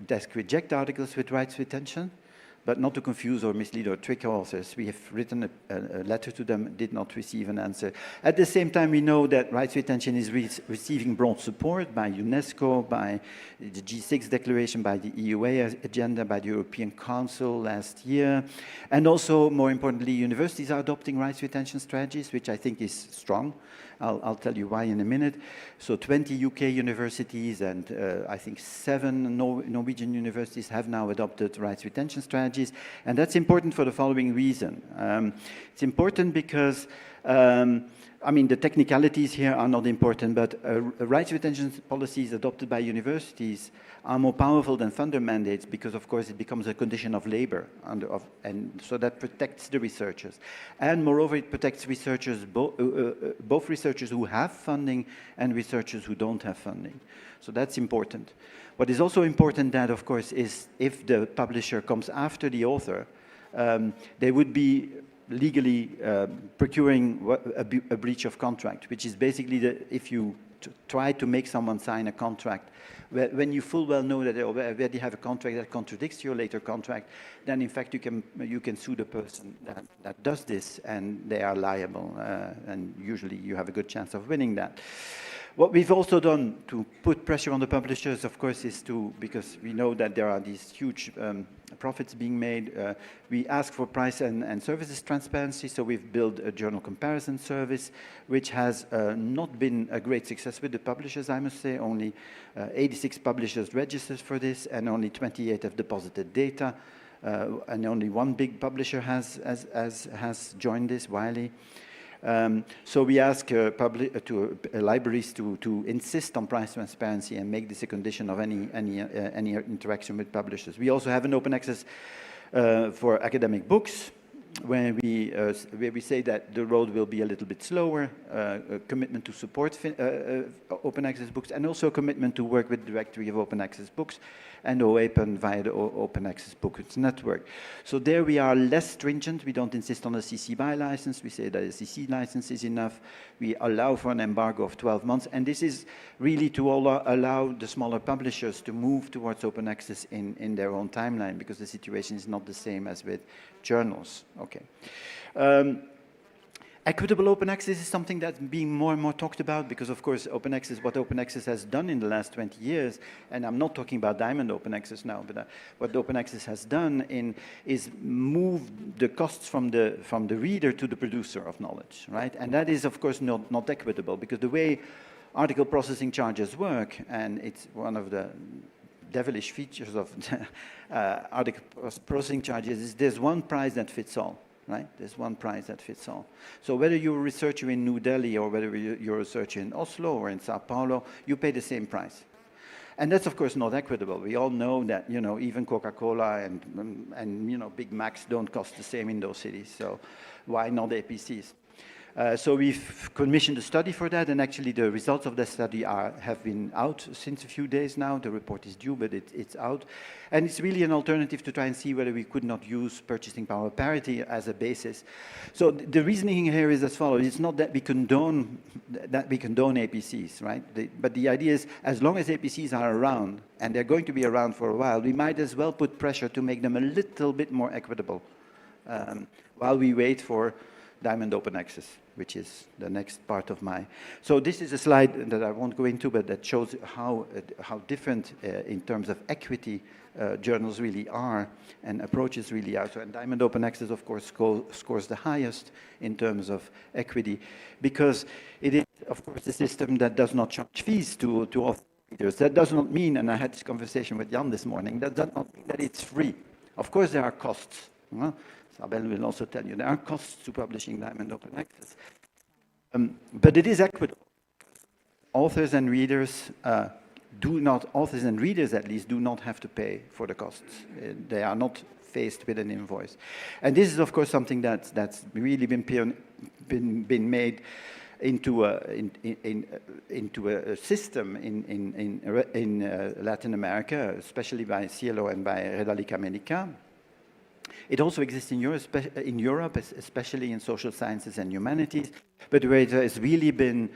desk reject articles with rights retention, but not to confuse or mislead or trick authors. We have written a letter to them, did not receive an answer. At the same time, we know that rights retention is receiving broad support by UNESCO, by the G6 declaration, by the EUA agenda, by the European Council last year. And also, more importantly, universities are adopting rights retention strategies, which I think is strong. I'll tell you why in a minute. So 20 UK universities and I think 7 Norwegian universities have now adopted rights retention strategies. And that's important for the following reason. It's important because, I mean, the technicalities here are not important, but rights retention policies adopted by universities are more powerful than funder mandates because, of course, it becomes a condition of labor, and so that protects the researchers. And moreover, it protects researchers, both researchers who have funding and researchers who don't have funding. So that's important. What is also important, that, of course, is if the publisher comes after the author, they would be legally procuring a breach of contract, which is basically if you try to make someone sign a contract when you full well know that they already have a contract that contradicts your later contract, then in fact you can sue the person that does this, and they are liable, and usually you have a good chance of winning that. What we've also done to put pressure on the publishers, of course, is because we know that there are these huge profits being made, we ask for price and services transparency, so we've built a journal comparison service, which has not been a great success with the publishers, I must say. Only 86 publishers registered for this, and only 28 have deposited data, and only one big publisher has joined this, Wiley. So we ask libraries to insist on price transparency and make this a condition of any interaction with publishers. We also have an open access for academic books, where we say that the road will be a little bit slower, a commitment to support open access books, and also a commitment to work with the Directory of Open Access Books and OAPEN via the Open Access Books Network. So there we are less stringent. We don't insist on a CC BY license. We say that a CC license is enough. We allow for an embargo of 12 months. And this is really to allow the smaller publishers to move towards open access in their own timeline, because the situation is not the same as with journals. Okay. Equitable open access is something that's being more and more talked about, because of course what open access has done in the last 20 years, and I'm not talking about Diamond Open Access now, but what open access has done is move the costs from the reader to the producer of knowledge, right? And that is of course not equitable, because the way article processing charges work, and it's one of the devilish features of article processing charges, is there's one price that fits all. Right? There's one price that fits all. So whether you're a researcher in New Delhi or whether you're a researcher in Oslo or in Sao Paulo, you pay the same price. And that's of course not equitable. We all know that, you know, even Coca-Cola and you know, Big Macs don't cost the same in those cities. So why not APCs? So we've commissioned a study for that, and actually the results of that study have been out since a few days now. The report is due, but it's out. And it's really an alternative to try and see whether we could not use purchasing power parity as a basis. So the reasoning here is as follows. It's not that we condone APCs, right? But the idea is, as long as APCs are around, and they're going to be around for a while, we might as well put pressure to make them a little bit more equitable while we wait for Diamond Open Access, which is the next part of my... So this is a slide that I won't go into, but that shows how different in terms of equity journals really are and approaches really are. So, and Diamond Open Access, of course, scores the highest in terms of equity, because it is, of course, a system that does not charge fees to author readers. That does not mean, and I had this conversation with Jan this morning, that does not mean that it's free. Of course, there are costs. Abel will also tell you there are costs to publishing Diamond Open Access. But it is equitable. Authors and readers authors and readers at least do not have to pay for the costs. They are not faced with an invoice. And this is of course something that's really been made into a system in Latin America, especially by SciELO and by Redalica Medica. It also exists in Europe, especially in social sciences and humanities, but where it has really been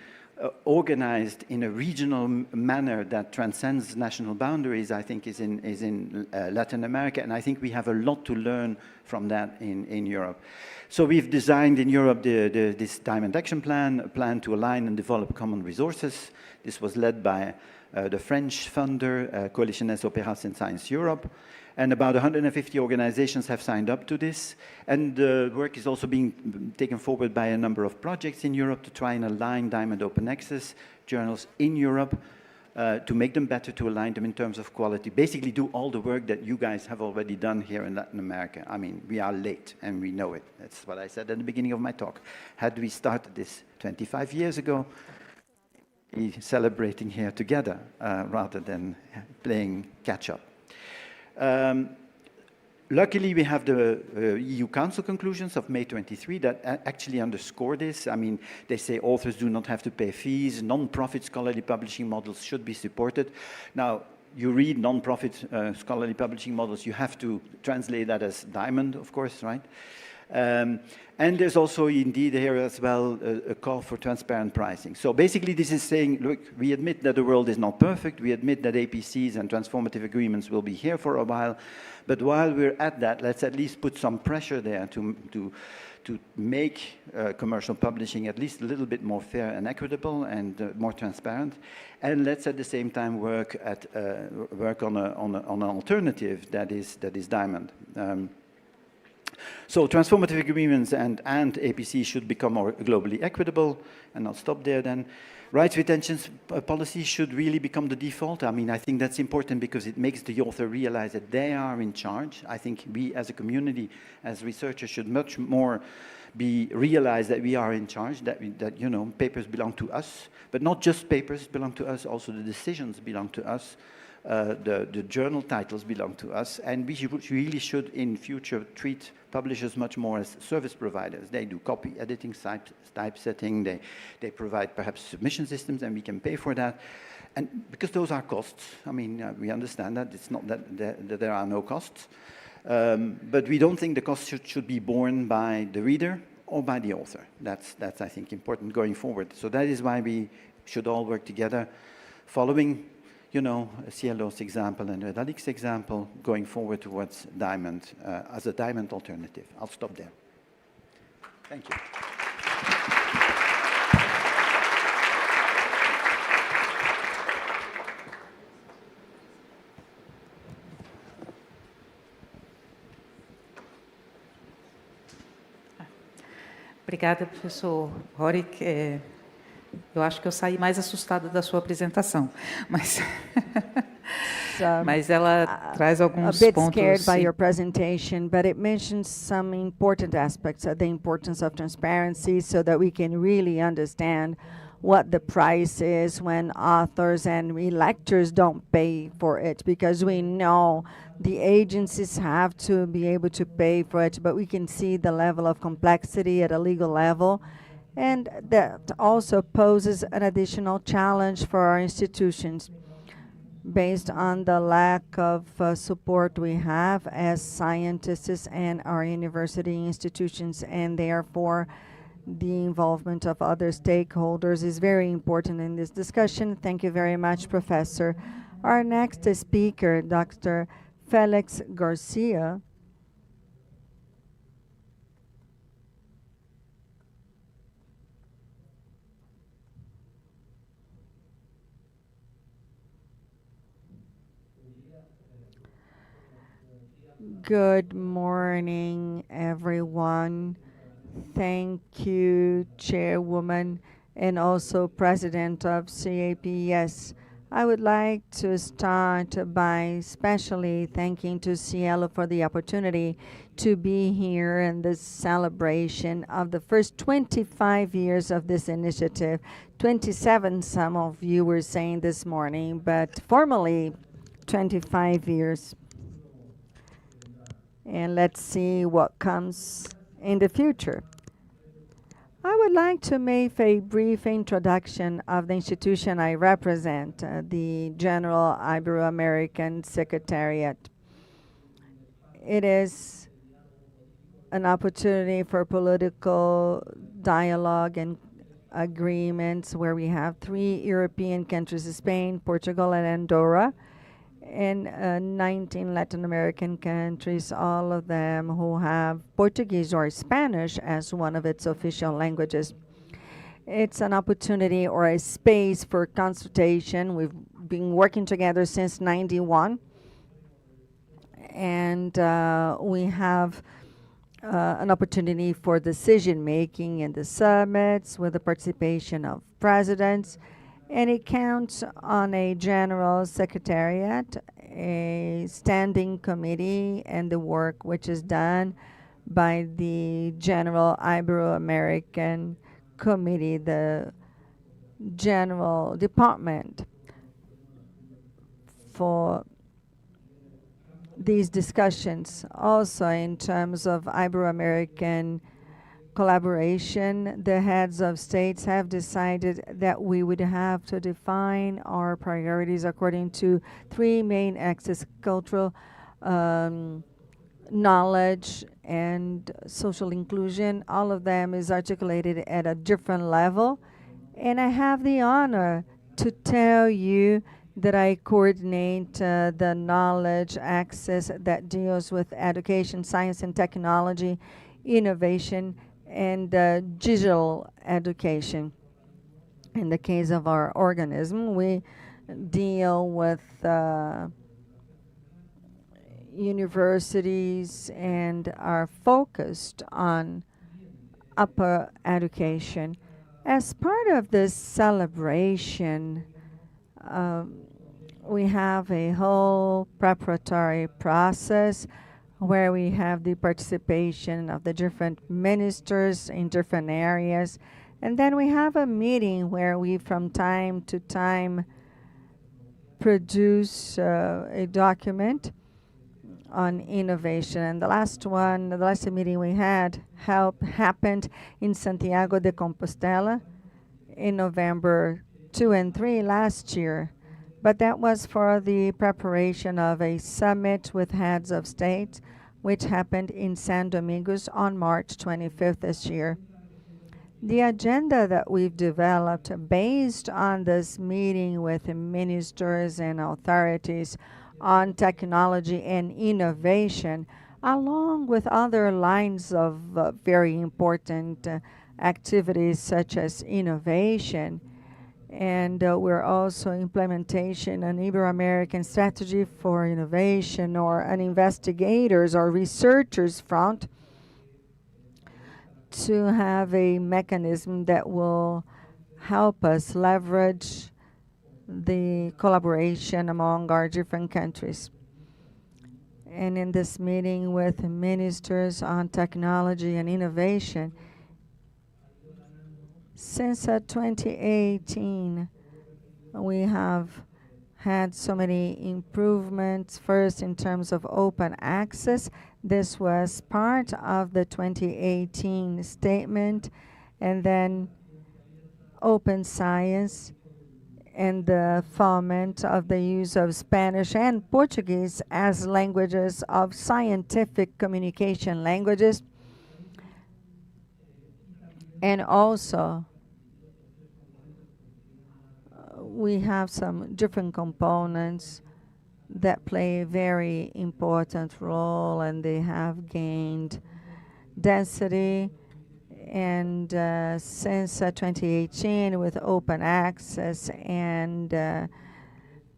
organized in a regional manner that transcends national boundaries, I think is in Latin America, and I think we have a lot to learn from that in Europe. So we've designed in Europe this Diamond Action Plan, a plan to align and develop common resources. This was led by the French funder, Coalition des Opéras in Science Europe. And about 150 organizations have signed up to this. And the work is also being taken forward by a number of projects in Europe to try and align Diamond Open Access journals in Europe to make them better, to align them in terms of quality. Basically do all the work that you guys have already done here in Latin America. I mean, we are late and we know it. That's what I said at the beginning of my talk. Had we started this 25 years ago, we'd be celebrating here together rather than playing catch-up. Luckily, we have the EU Council conclusions of May 23 that actually underscore this. I mean, they say authors do not have to pay fees, non-profit scholarly publishing models should be supported. Now, you read non-profit scholarly publishing models, you have to translate that as Diamond, of course, right? And there's also indeed here as well a call for transparent pricing. So basically this is saying, look, we admit that the world is not perfect. We admit that APCs and transformative agreements will be here for a while. But while we're at that, let's at least put some pressure there to make commercial publishing at least a little bit more fair and equitable and more transparent. And let's at the same time work on an alternative that is diamond. So transformative agreements and APC should become more globally equitable, and I'll stop there then. Rights retention policy should really become the default. I mean, I think that's important because it makes the author realize that they are in charge. I think we as a community, as researchers, should much more realize that we are in charge, that you know, papers belong to us, but not just papers belong to us, also the decisions belong to us. The journal titles belong to us, and we really should in future treat publishers much more as service providers. They do copy editing, typesetting, they provide perhaps submission systems, and we can pay for that. And because those are costs, I mean, we understand that. It's not that there are no costs, but we don't think the costs should be borne by the reader or by the author. That's I think, important going forward. So that is why we should all work together, following, you know, SciELO's example and Red Alik's example, going forward towards diamond as a diamond alternative. I'll stop there. Thank you. Obrigada, professor Rorik. Eu acho que eu saí mais assustada da sua apresentação, mas mas ela traz alguns a bit pontos. scared by your presentation, but it mentions some important aspects, the importance of transparency, so that we can really understand what the price is when authors and electors don't pay for it, because we know the agencies have to be able to pay for it, but we can see the level of complexity at a legal level. And that also poses an additional challenge for our institutions based on the lack of support we have as scientists and our university institutions, and therefore the involvement of other stakeholders is very important in this discussion. Thank you very much, Professor. Our next speaker, Dr. Felix Garcia. Good morning, everyone. Thank you, Chairwoman, and also President of CAPES. I would like to start by especially thanking to SciELO for the opportunity to be here in this celebration of the first 25 years of this initiative. 27, some of you were saying this morning, but formally 25 years. And let's see what comes in the future. I would like to make a brief introduction of the institution I represent, the General Ibero-American Secretariat. It is an opportunity for political dialogue and agreements where we have 3 European countries, Spain, Portugal, and Andorra, and 19 Latin American countries, all of them who have Portuguese or Spanish as one of its official languages. It's an opportunity or a space for consultation. We've been working together since '91, and we have an opportunity for decision-making in the summits with the participation of presidents. And it counts on a general secretariat, a standing committee, and the work which is done by the General Ibero-American Committee, the General Department for these discussions. Also, in terms of Ibero-American collaboration, the heads of states have decided that we would have to define our priorities according to 3 main axes: cultural, knowledge, and social inclusion. All of them is articulated at a different level. And I have the honor to tell you that I coordinate the knowledge access that deals with education, science and technology, innovation, and digital education. In the case of our organism, we deal with universities and are focused on upper education. As part of this celebration, we have a whole preparatory process where we have the participation of the different ministers in different areas. And then we have a meeting where we, from time to time, produce a document on innovation. And the last meeting we had happened in Santiago de Compostela in November 2 and 3 last year. But that was for the preparation of a summit with heads of state, which happened in San Domingos on March 25th this year. The agenda that we've developed based on this meeting with ministers and authorities on technology and innovation, along with other lines of very important activities such as innovation. And we're also implementation an Ibero-American strategy for innovation, or an investigators or researchers front, to have a mechanism that will help us leverage the collaboration among our different countries. And in this meeting with ministers on technology and innovation, since 2018, we have had so many improvements. First, in terms of open access, this was part of the 2018 statement, and then open science and the foment of the use of Spanish and Portuguese as languages of scientific communication languages. And also, we have some different components that play a very important role, and they have gained density. And since 2018, with open access and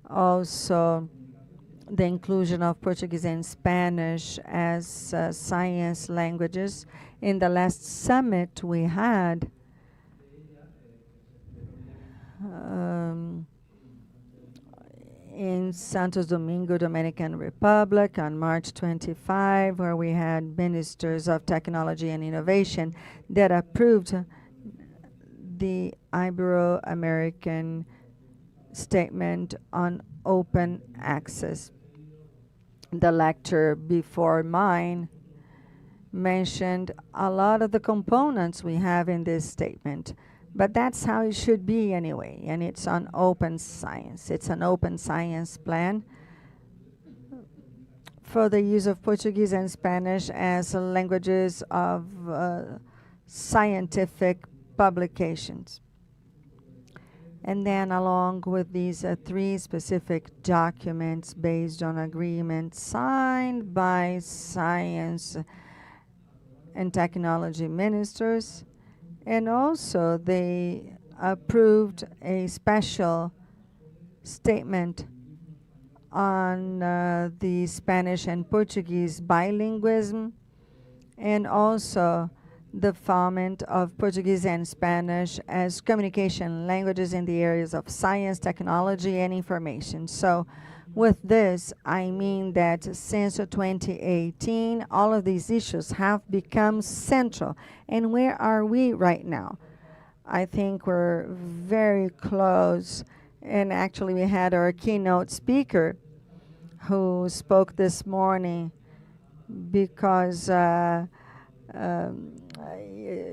also the inclusion of Portuguese and Spanish as science languages. In the last summit we had, in Santo Domingo, Dominican Republic on March 25, where we had ministers of technology and innovation that approved the Ibero-American statement on open access. The lecture before mine mentioned a lot of the components we have in this statement. But that's how it should be anyway, and it's on open science. It's an open science plan for the use of Portuguese and Spanish as languages of scientific publications. And then along with these 3 specific documents based on agreements signed by science and technology ministers, and also they approved a special statement on the Spanish and Portuguese bilingualism, and also the foment of Portuguese and Spanish as communication languages in the areas of science, technology, and information. So with this, I mean that since 2018, all of these issues have become central. And where are we right now? I think we're very close. And actually, we had our keynote speaker who spoke this morning, because we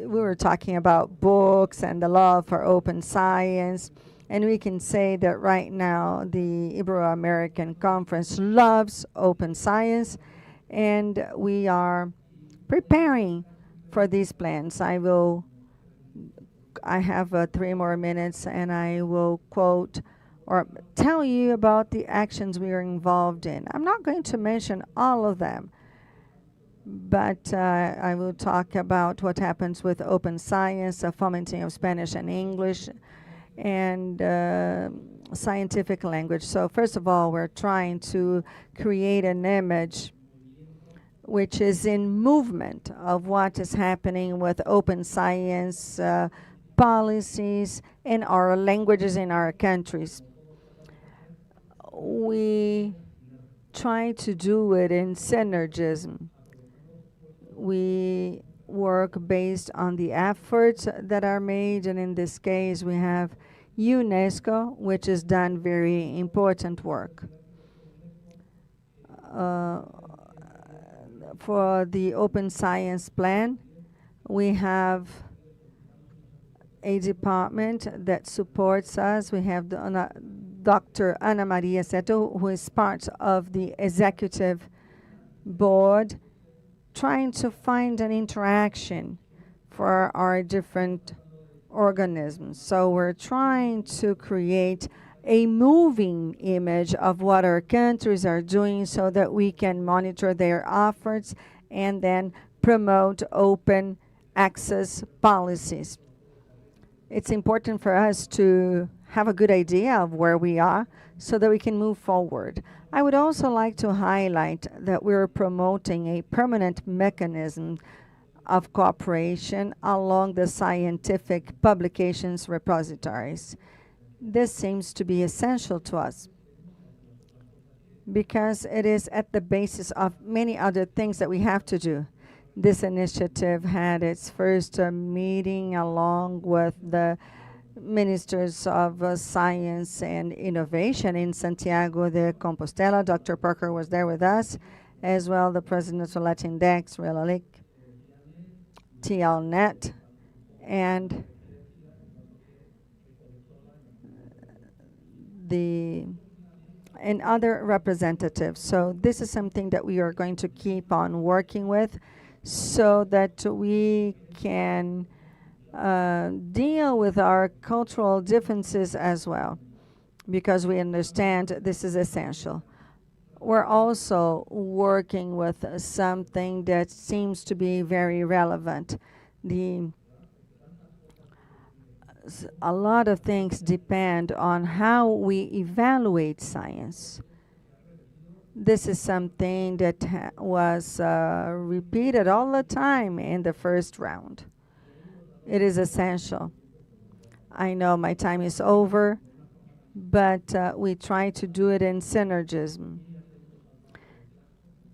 were talking about books and the love for open science. And we can say that right now the Ibero-American Conference loves open science, and we are preparing for these plans. I have 3 more minutes, and I will quote or tell you about the actions we are involved in. I'm not going to mention all of them, but I will talk about what happens with open science, fomenting of Spanish and English, and scientific language. So first of all, we're trying to create an image which is in movement of what is happening with open science policies in our languages in our countries. We try to do it in synergism. We work based on the efforts that are made, and in this case we have UNESCO, which has done very important work. For the Open Science Plan, we have a department that supports us. We have Dr. Ana Maria Seto, who is part of the executive board, trying to find an interaction for our different organisms. So we're trying to create a moving image of what our countries are doing so that we can monitor their efforts and then promote open access policies. It's important for us to have a good idea of where we are so that we can move forward. I would also like to highlight that we're promoting a permanent mechanism of cooperation along the scientific publications repositories. This seems to be essential to us because it is at the basis of many other things that we have to do. This initiative had its first meeting along with the Ministers of Science and Innovation in Santiago de Compostela. Dr. Parker was there with us, as well the President of Latindex, Relalic, TLNet, and other representatives. So this is something that we are going to keep on working with so that we can deal with our cultural differences as well, because we understand this is essential. We're also working with something that seems to be very relevant. A lot of things depend on how we evaluate science. This is something that was repeated all the time in the first round. It is essential. I know my time is over, but we try to do it in synergism.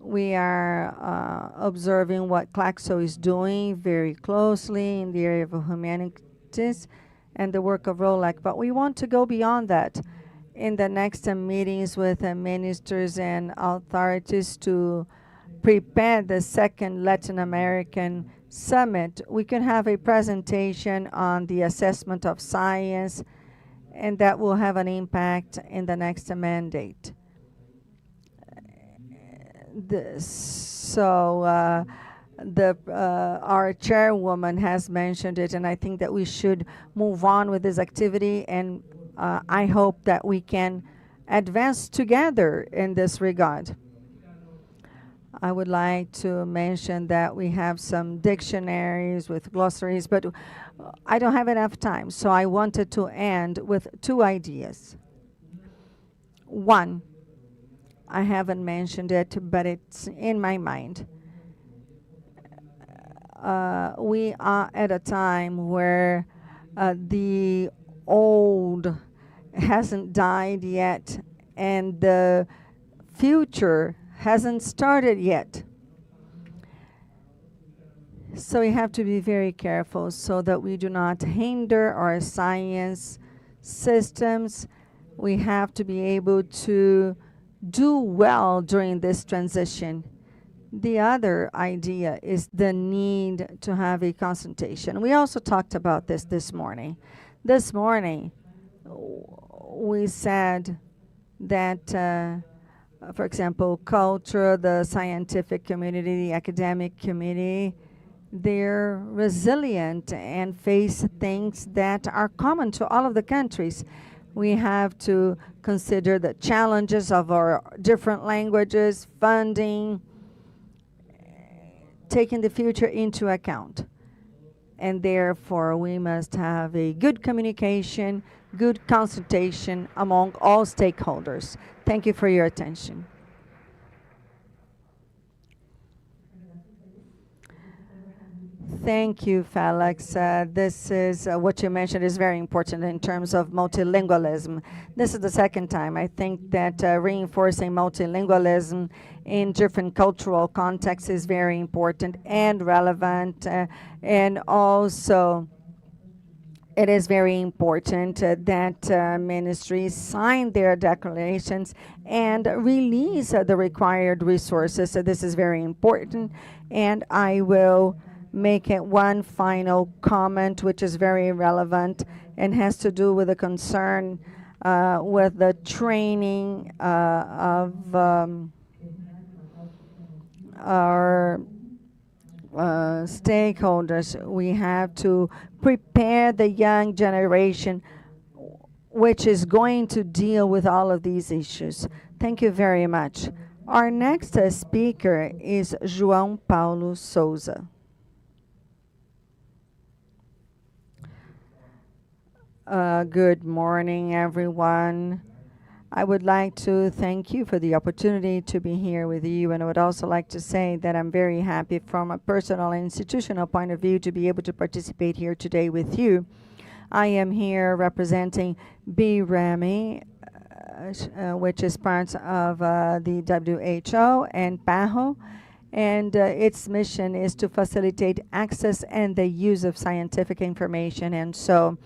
We are observing what Claxo is doing very closely in the area of humanities and the work of ROLAC, but we want to go beyond that in the next meetings with ministers and authorities to prepare the second Latin American Summit. We can have a presentation on the assessment of science, and that will have an impact in the next mandate. Our chairwoman has mentioned it, and I think that we should move on with this activity, and I hope that we can advance together in this regard. I would like to mention that we have some dictionaries with glossaries, but I don't have enough time, so I wanted to end with 2 ideas. One, I haven't mentioned it, but it's in my mind. We are at a time where the old hasn't died yet, and the future hasn't started yet. So we have to be very careful so that we do not hinder our science systems. We have to be able to do well during this transition. The other idea is the need to have a concentration. We also talked about this morning. This morning, we said that for example, culture, the scientific community, the academic community, they're resilient and face things that are common to all of the countries. We have to consider the challenges of our different languages, funding, taking the future into account. And therefore, we must have a good communication, good consultation among all stakeholders. Thank you for your attention. Thank you, Felix. This is what you mentioned is very important in terms of multilingualism. This is the second time. I think that reinforcing multilingualism in different cultural contexts is very important and relevant. And also, it is very important that ministries sign their declarations and release the required resources. So this is very important. And I will make it one final comment, which is very relevant and has to do with the concern with the training of our stakeholders. We have to prepare the young generation, which is going to deal with all of these issues. Thank you very much. Our next speaker is João Paulo Souza. Good morning, everyone. I would like to thank you for the opportunity to be here with you, and I would also like to say that I'm very happy from a personal and institutional point of view to be able to participate here today with you. I am here representing BRAMI, which is part of the WHO and PAHO, and its mission is to facilitate access and the use of scientific information. And so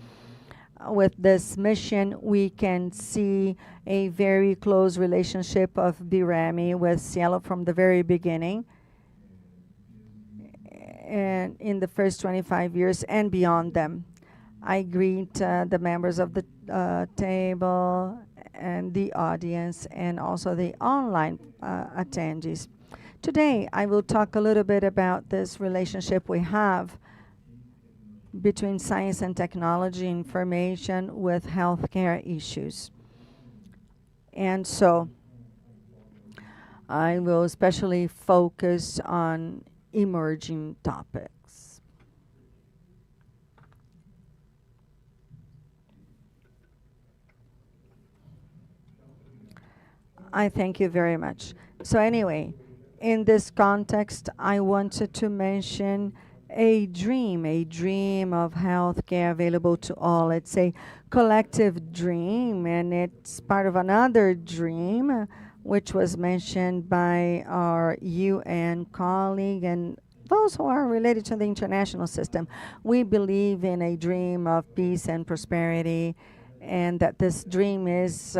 with this mission, we can see a very close relationship of BRAMI with SciELO from the very beginning, and in the first 25 years and beyond them. I greet the members of the table and the audience and also the online attendees. Today, I will talk a little bit about this relationship we have between science and technology information with healthcare issues. And so I will especially focus on emerging topics. I thank you very much. So anyway, in this context, I wanted to mention a dream of healthcare available to all. It's a collective dream, and it's part of another dream, which was mentioned by our UN colleague and those who are related to the international system. We believe in a dream of peace and prosperity, and that this dream is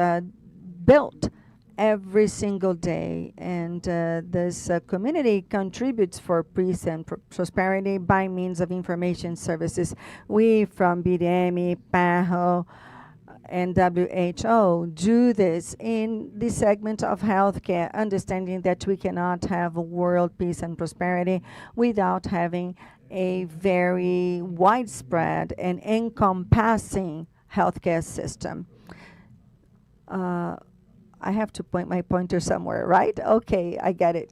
built every single day, and this community contributes for peace and prosperity by means of information services. We from BDM, PAHO, and WHO do this in the segment of healthcare, understanding that we cannot have world peace and prosperity without having a very widespread and encompassing healthcare system. I have to point my pointer somewhere, right? Okay, I get it.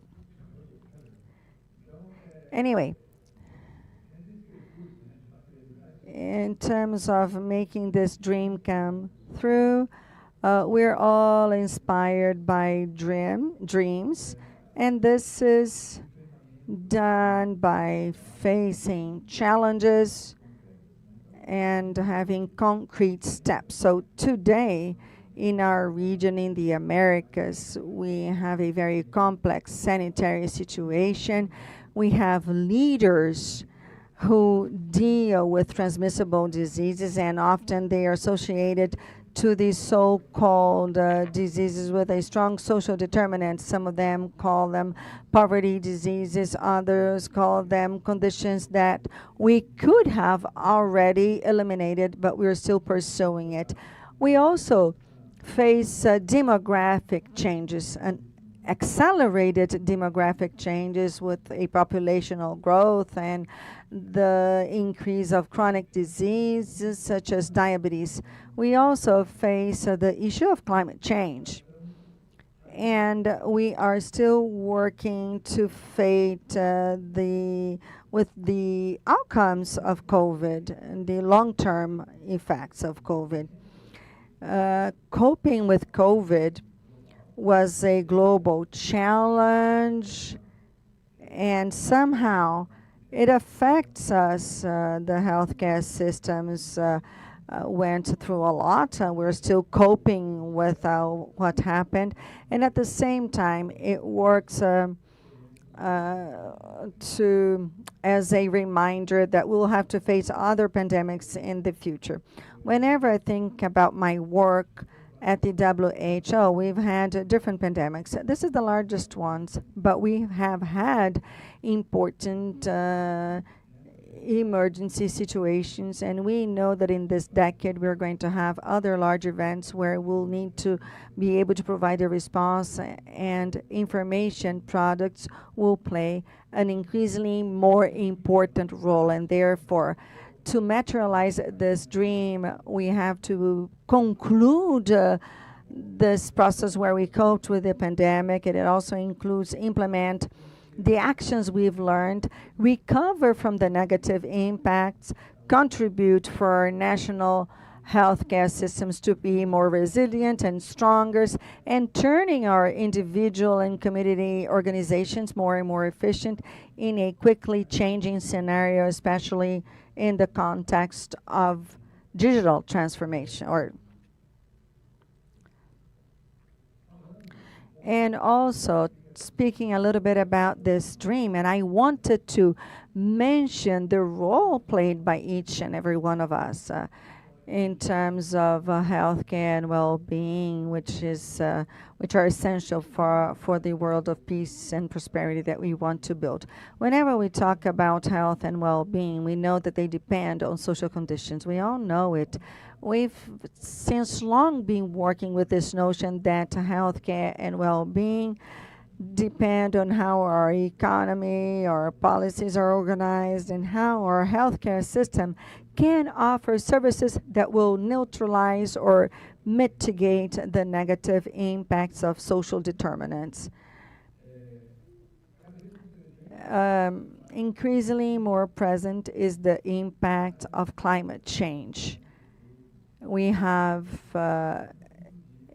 Anyway, in terms of making this dream come through, we're all inspired by dreams, and this is done by facing challenges and having concrete steps. So today, in our region, in the Americas, we have a very complex sanitary situation. We have leaders who deal with transmissible diseases, and often they are associated to these so-called diseases with a strong social determinant. Some of them call them poverty diseases, others call them conditions that we could have already eliminated, but we're still pursuing it. We also face demographic changes, and accelerated demographic changes with a populational growth and the increase of chronic diseases such as diabetes. We also face the issue of climate change. And we are still working to with the outcomes of COVID and the long-term effects of COVID. Coping with COVID was a global challenge, and somehow it affects us. The healthcare systems went through a lot. We're still coping with what happened, and at the same time, it works as a reminder that we'll have to face other pandemics in the future. Whenever I think about my work at the WHO, we've had different pandemics. This is the largest ones, but we have had important emergency situations, and we know that in this decade we're going to have other large events where we'll need to be able to provide a response, and information products will play an increasingly more important role. And therefore, to materialize this dream, we have to conclude this process where we coped with the pandemic, and it also includes implement the actions we've learned, recover from the negative impacts, contribute for our national healthcare systems to be more resilient and stronger, and turning our individual and community organizations more and more efficient in a quickly changing scenario, especially in the context of digital transformation. And also, speaking a little bit about this dream, and I wanted to mention the role played by each and every one of us in terms of healthcare and well-being, which are essential for the world of peace and prosperity that we want to build. Whenever we talk about health and well-being, we know that they depend on social conditions. We all know it. We've since long been working with this notion that healthcare and well-being depend on how our economy, our policies are organized, and how our healthcare system can offer services that will neutralize or mitigate the negative impacts of social determinants. Increasingly more present is the impact of climate change. We have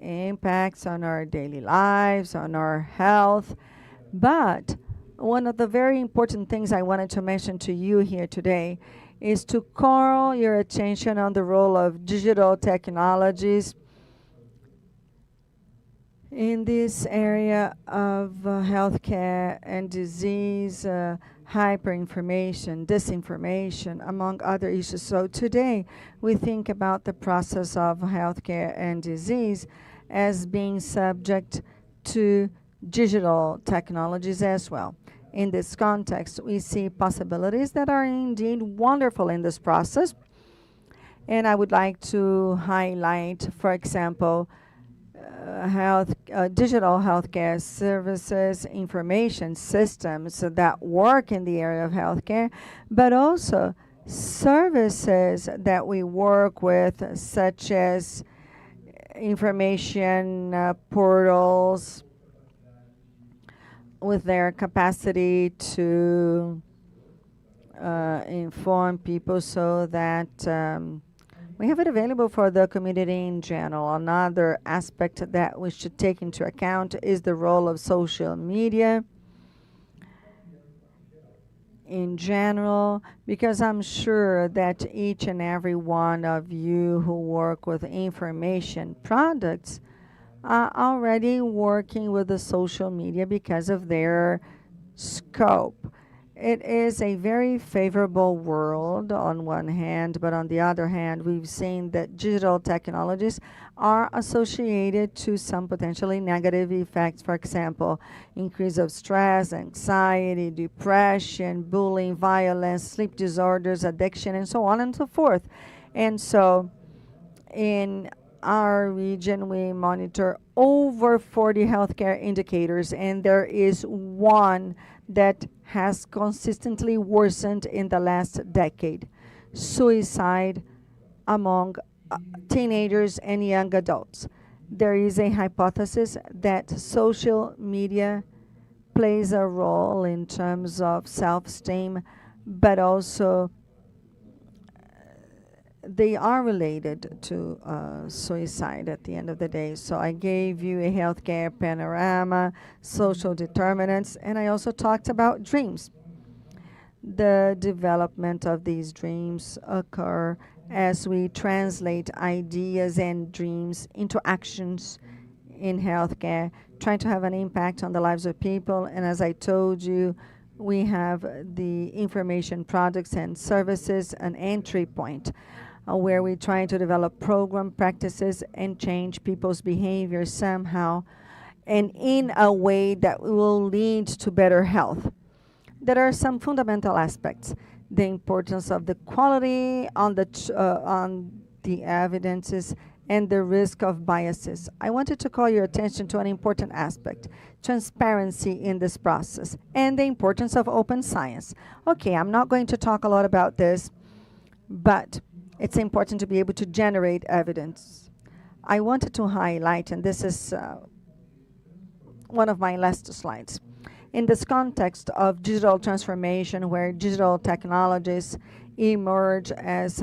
impacts on our daily lives, on our health. But one of the very important things I wanted to mention to you here today is to call your attention on the role of digital technologies in this area of healthcare and disease, hyperinformation, disinformation, among other issues. So today we think about the process of healthcare and disease as being subject to digital technologies as well. In this context, we see possibilities that are indeed wonderful in this process. And I would like to highlight, for example, digital healthcare services, information systems that work in the area of healthcare, but also services that we work with, such as information portals, with their capacity to inform people so that we have it available for the community in general. Another aspect that we should take into account is the role of social media in general, because I'm sure that each and every one of you who work with information products are already working with the social media because of their scope. It is a very favorable world on one hand, but on the other hand, we've seen that digital technologies are associated to some potentially negative effects. For example, increase of stress, anxiety, depression, bullying, violence, sleep disorders, addiction, and so on and so forth. And so in our region, we monitor over 40 healthcare indicators, and there is one that has consistently worsened in the last decade: suicide among teenagers and young adults. There is a hypothesis that social media plays a role in terms of self-esteem, but also they are related to suicide at the end of the day. So I gave you a healthcare panorama, social determinants, and I also talked about dreams. The development of these dreams occur as we translate ideas and dreams into actions in healthcare, trying to have an impact on the lives of people. And as I told you, we have the information products and services, an entry point where we're trying to develop program practices and change people's behavior somehow and in a way that will lead to better health. There are some fundamental aspects: the importance of the quality on the evidences and the risk of biases. I wanted to call your attention to an important aspect: transparency in this process and the importance of open science. Okay, I'm not going to talk a lot about this, but it's important to be able to generate evidence. I wanted to highlight, and this is one of my last slides, in this context of digital transformation, where digital technologies emerge as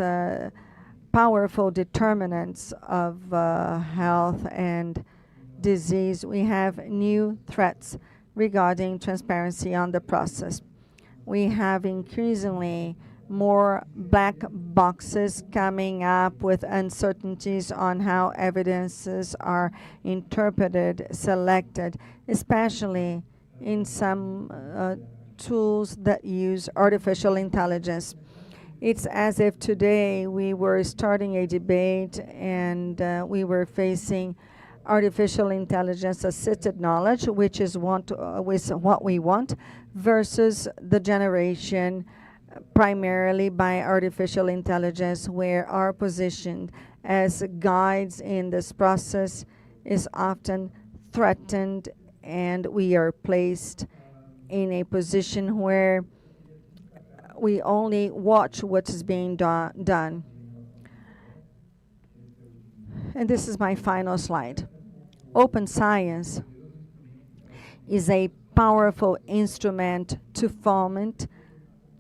powerful determinants of health and disease, we have new threats regarding transparency on the process. We have increasingly more black boxes coming up with uncertainties on how evidences are interpreted, selected, especially in some tools that use artificial intelligence. It's as if today we were starting a debate and we were facing artificial intelligence assisted knowledge, which is what we want, versus the generation primarily by artificial intelligence, where our position as guides in this process is often threatened, and we are placed in a position where we only watch what is being done. And this is my final slide. Open science is a powerful instrument to foment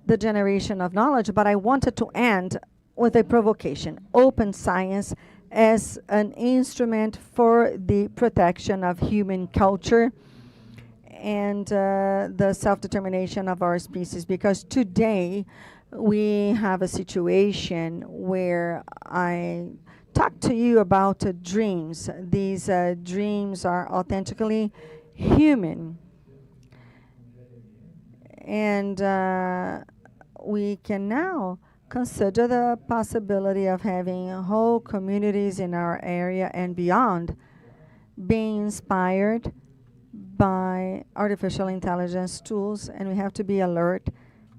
the generation of knowledge, but I wanted to end with a provocation. Open science as an instrument for the protection of human culture and the self-determination of our species, because today we have a situation where I talk to you about dreams. These dreams are authentically human, and we can now consider the possibility of having whole communities in our area and beyond being inspired by artificial intelligence tools, and we have to be alert,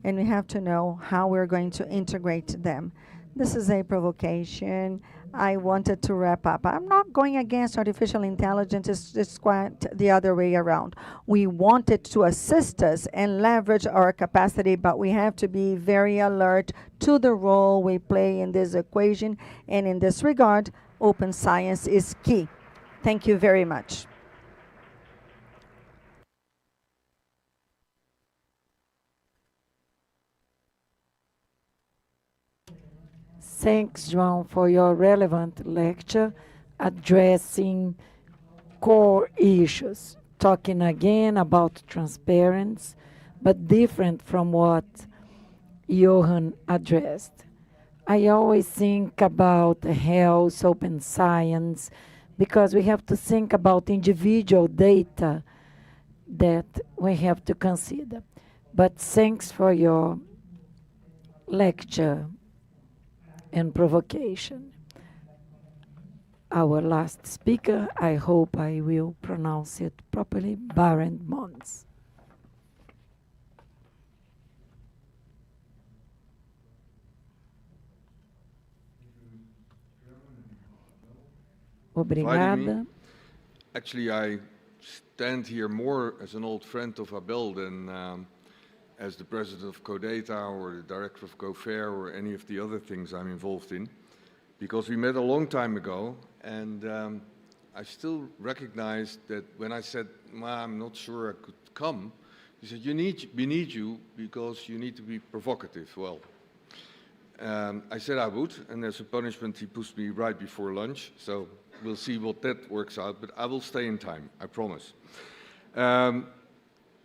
and we have to know how we're going to integrate them. This is a provocation. I wanted to wrap up. I'm not going against artificial intelligence. It's quite the other way around. We want it to assist us and leverage our capacity, but we have to be very alert to the role we play in this equation. And in this regard, open science is key. Thank you very much. Thanks, João, for your relevant lecture addressing core issues, talking again about transparency, but different from what Johan addressed. I always think about health, open science, because we have to think about individual data that we have to consider. But thanks for your lecture and provocation. Our last speaker, I hope I will pronounce it properly, Barend Mons. Obrigada. Actually, I stand here more as an old friend of Abel than as the president of CoData or the director of CoFair or any of the other things I'm involved in, because we met a long time ago, and I still recognize that when I said, well, I'm not sure I could come, he said, we need you because you need to be provocative. Well, I said I would, and as a punishment, he pushed me right before lunch, so we'll see what that works out, but I will stay in time, I promise.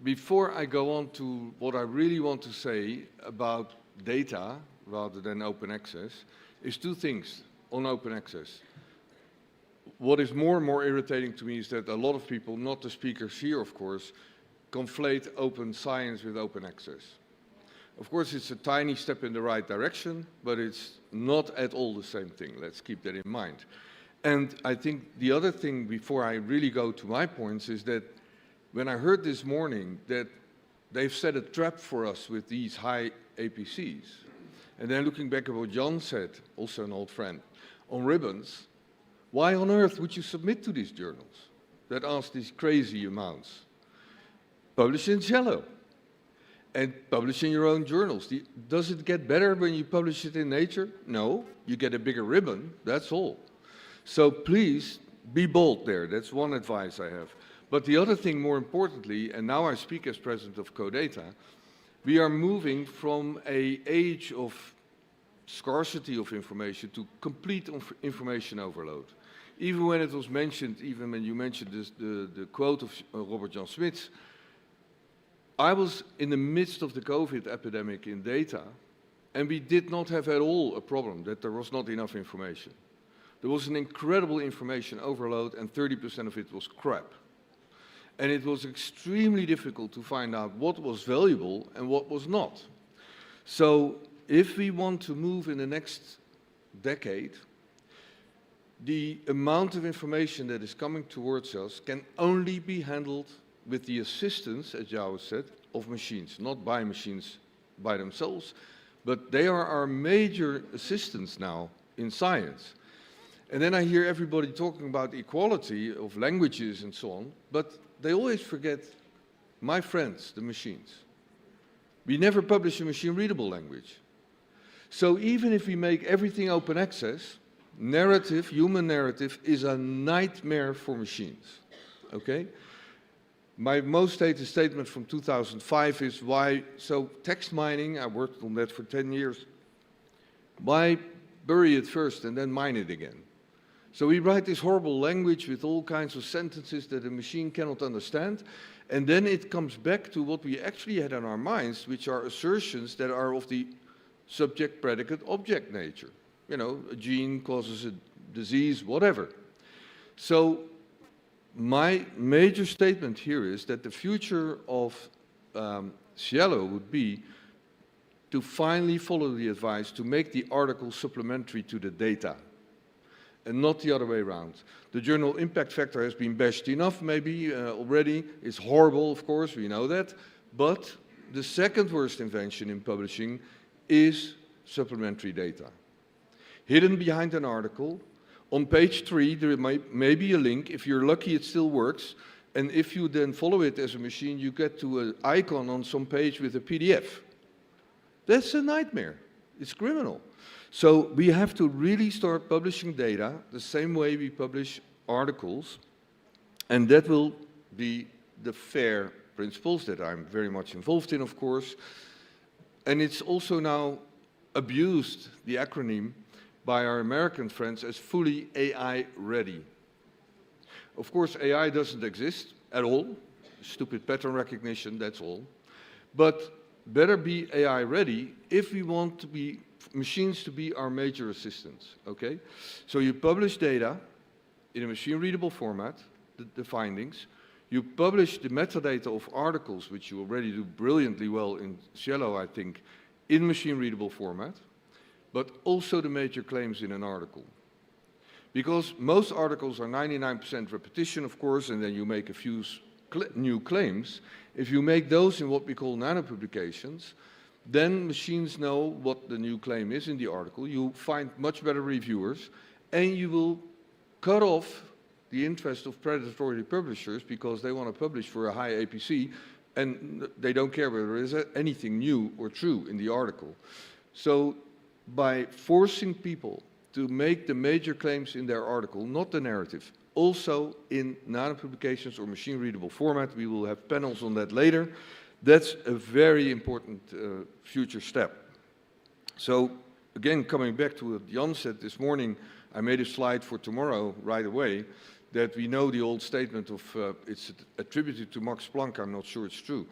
Before I go on to what I really want to say about data, rather than open access, is two things on open access. What is more and more irritating to me is that a lot of people, not the speakers here of course, conflate open science with open access. Of course, it's a tiny step in the right direction, but it's not at all the same thing. Let's keep that in mind. And I think the other thing, before I really go to my points, is that when I heard this morning that they've set a trap for us with these high APCs, and then looking back at what Jan said, also an old friend, on ribbons, why on earth would you submit to these journals that ask these crazy amounts? Publish in SciELO and publish in your own journals. Does it get better when you publish it in Nature? No, you get a bigger ribbon, that's all. So please be bold there, that's one advice I have. But the other thing, more importantly, and now I speak as president of CoData, we are moving from an age of scarcity of information to complete information overload. Even when it was mentioned, even when you mentioned this, the quote of Robert Jan Smits, I was in the midst of the COVID epidemic in data, and we did not have at all a problem that there was not enough information. There was an incredible information overload, and 30% of it was crap. And it was extremely difficult to find out what was valuable and what was not. So if we want to move in the next decade, the amount of information that is coming towards us can only be handled with the assistance, as Jao said, of machines, not by machines by themselves, but they are our major assistants now in science. And then I hear everybody talking about equality of languages and so on, but they always forget my friends, the machines. We never publish a machine-readable language. So even if we make everything open access, narrative, human narrative, is a nightmare for machines, okay? My most stated statement from 2005 is why, so text mining, I worked on that for 10 years, why bury it first and then mine it again? So we write this horrible language with all kinds of sentences that a machine cannot understand, and then it comes back to what we actually had in our minds, which are assertions that are of the subject, predicate, object nature. You know, a gene causes a disease, whatever. So my major statement here is that the future of SciELO would be to finally follow the advice to make the article supplementary to the data, and not the other way around. The journal impact factor has been bashed enough, maybe already. It's horrible, of course, we know that. But the second worst invention in publishing is supplementary data. Hidden behind an article, on page 3, there may be a link. If you're lucky, it still works. And if you then follow it as a machine, you get to an icon on some page with a PDF. That's a nightmare. It's criminal. So we have to really start publishing data the same way we publish articles, and that will be the FAIR principles that I'm very much involved in, of course. And it's also now abused, the acronym, by our American friends as fully AI ready. Of course, AI doesn't exist at all. Stupid pattern recognition, that's all. But better be AI ready if we want to be machines to be our major assistants, okay? So you publish data in a machine-readable format, the findings. You publish the metadata of articles, which you already do brilliantly well in SciELO, I think, in machine-readable format, but also the major claims in an article. Because most articles are 99% repetition, of course, and then you make a few new claims. If you make those in what we call nano-publications, then machines know what the new claim is in the article. You find much better reviewers, and you will cut off the interest of predatory publishers because they want to publish for a high APC and they don't care whether there is anything new or true in the article. So by forcing people to make the major claims in their article, not the narrative, also in nano-publications or machine-readable format, we will have panels on that later, that's a very important future step. So again, coming back to what Jan said this morning, I made a slide for tomorrow right away, that we know the old statement of, it's attributed to Max Planck, I'm not sure it's true,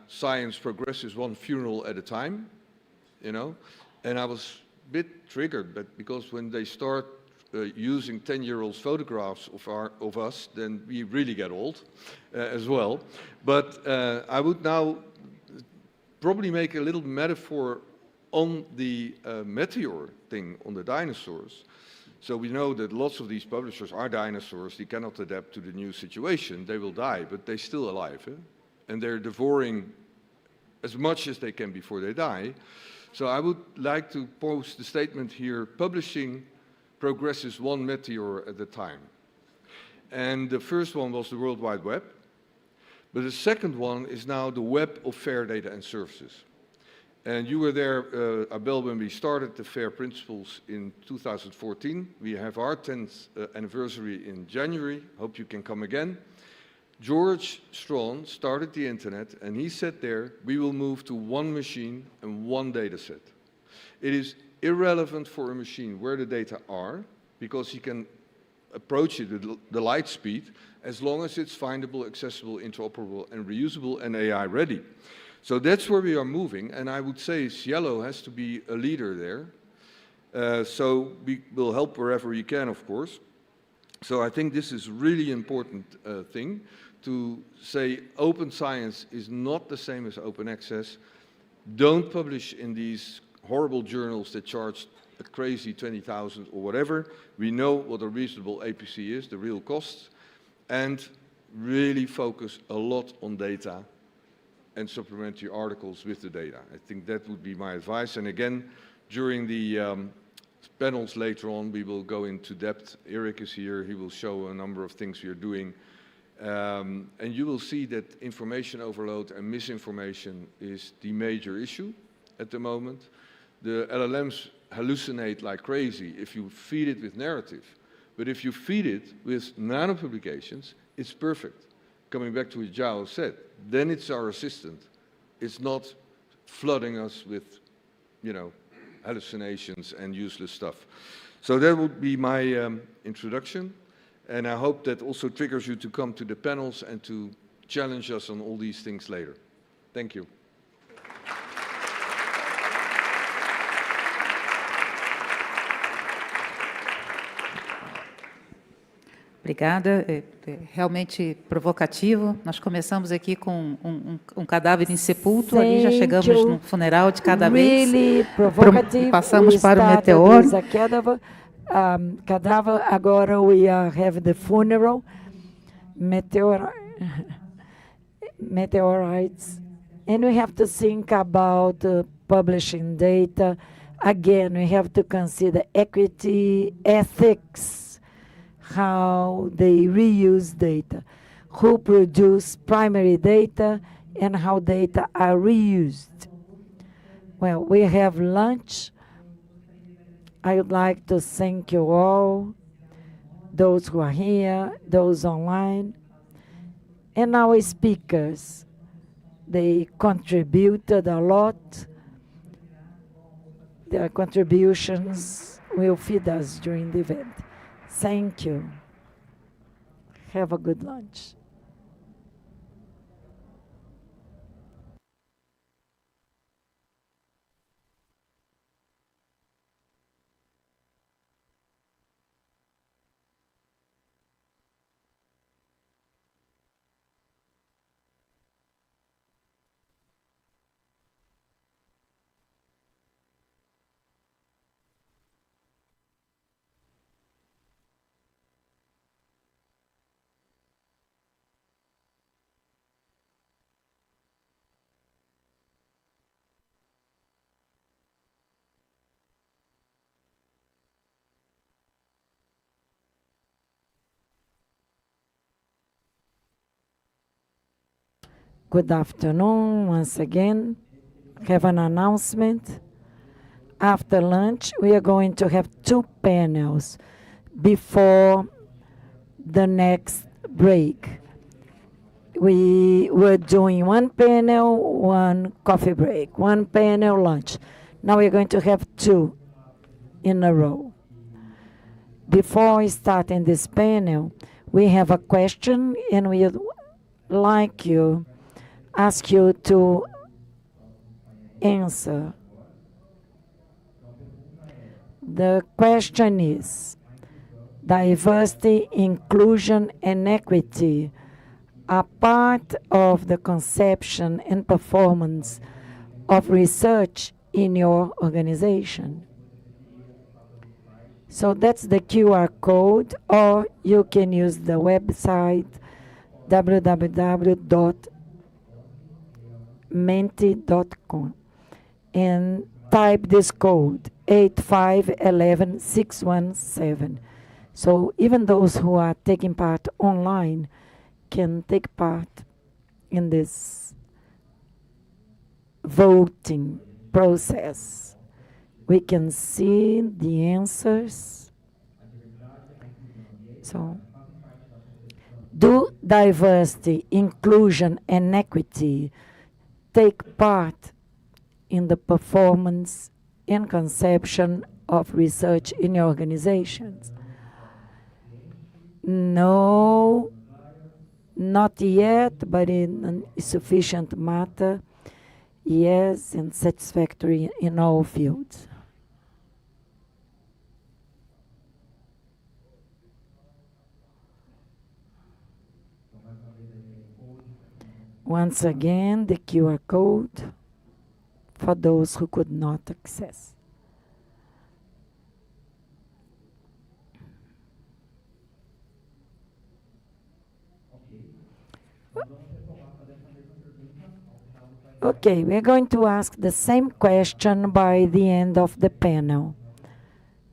science progresses one funeral at a time, you know, and I was a bit triggered, but because when they start using 10-year-old photographs of us, then we really get old as well. But I would now probably make a little metaphor on the meteor thing, on the dinosaurs. So we know that lots of these publishers are dinosaurs. They cannot adapt to the new situation. They will die, but they're still alive. And they're devouring as much as they can before they die. So I would like to post the statement here, publishing progresses one meteor at a time. And the first one was the World Wide Web. But the second one is now the web of fair data and services. And you were there, Abel, when we started the FAIR Principles in 2014. We have our 10th anniversary in January. Hope you can come again. George Strawn started the internet, and he said there, we will move to one machine and one data set. It is irrelevant for a machine where the data are, because you can approach it with the light speed, as long as it's findable, accessible, interoperable, and reusable, and AI ready. So that's where we are moving, and I would say SciELO has to be a leader there. So we will help wherever we can, of course. So I think this is really important thing to say open science is not the same as open access. Don't publish in these horrible journals that charge a crazy 20,000 or whatever. We know what a reasonable APC is, the real costs, and really focus a lot on data and supplementary articles with the data. I think that would be my advice. And again, during the panels later on, we will go into depth. Eric is here. He will show a number of things we are doing. And you will see that information overload and misinformation is the major issue at the moment. The LLMs hallucinate like crazy if you feed it with narrative. But if you feed it with nano-publications, it's perfect. Coming back to what Zhao said, then it's our assistant. It's not flooding us with, you know, hallucinations and useless stuff. So that would be my introduction. And I hope that also triggers you to come to the panels and to challenge us on all these things later. Thank you. Obrigada, é realmente provocativo. Nós começamos aqui com um cadáver insepulto, ali já chegamos no funeral de cada vez. Passamos para o meteoro. Cadáver, agora we have the funeral, meteorites, and we have to think about publishing data. Again, we have to consider equity, ethics, how they reuse data, who produce primary data, and how data are reused. Well, we have lunch. I would like to thank you all, those who are here, those online, and our speakers. They contributed a lot. Their contributions will feed us during the event. Thank you. Have a good lunch. Good afternoon once again. Have an announcement. After lunch, we are going to have 2 panels before the next break. We were doing 1 panel, 1 coffee break, 1 panel, lunch. Now we're going to have 2 in a row. Before starting this panel, we have a question and we'd like you, ask you to answer. The question is, diversity, inclusion, and equity are part of the conception and performance of research in your organization. So that's the QR code, or you can use the website www.menti.com and type this code 8511617. So even those who are taking part online can take part in this voting process. We can see the answers. So, do diversity, inclusion, and equity take part in the performance and conception of research in your organizations? No, not yet, but in a sufficient matter, yes, and satisfactory in all fields. Once again, the QR code for those who could not access. Okay, we're going to ask the same question by the end of the panel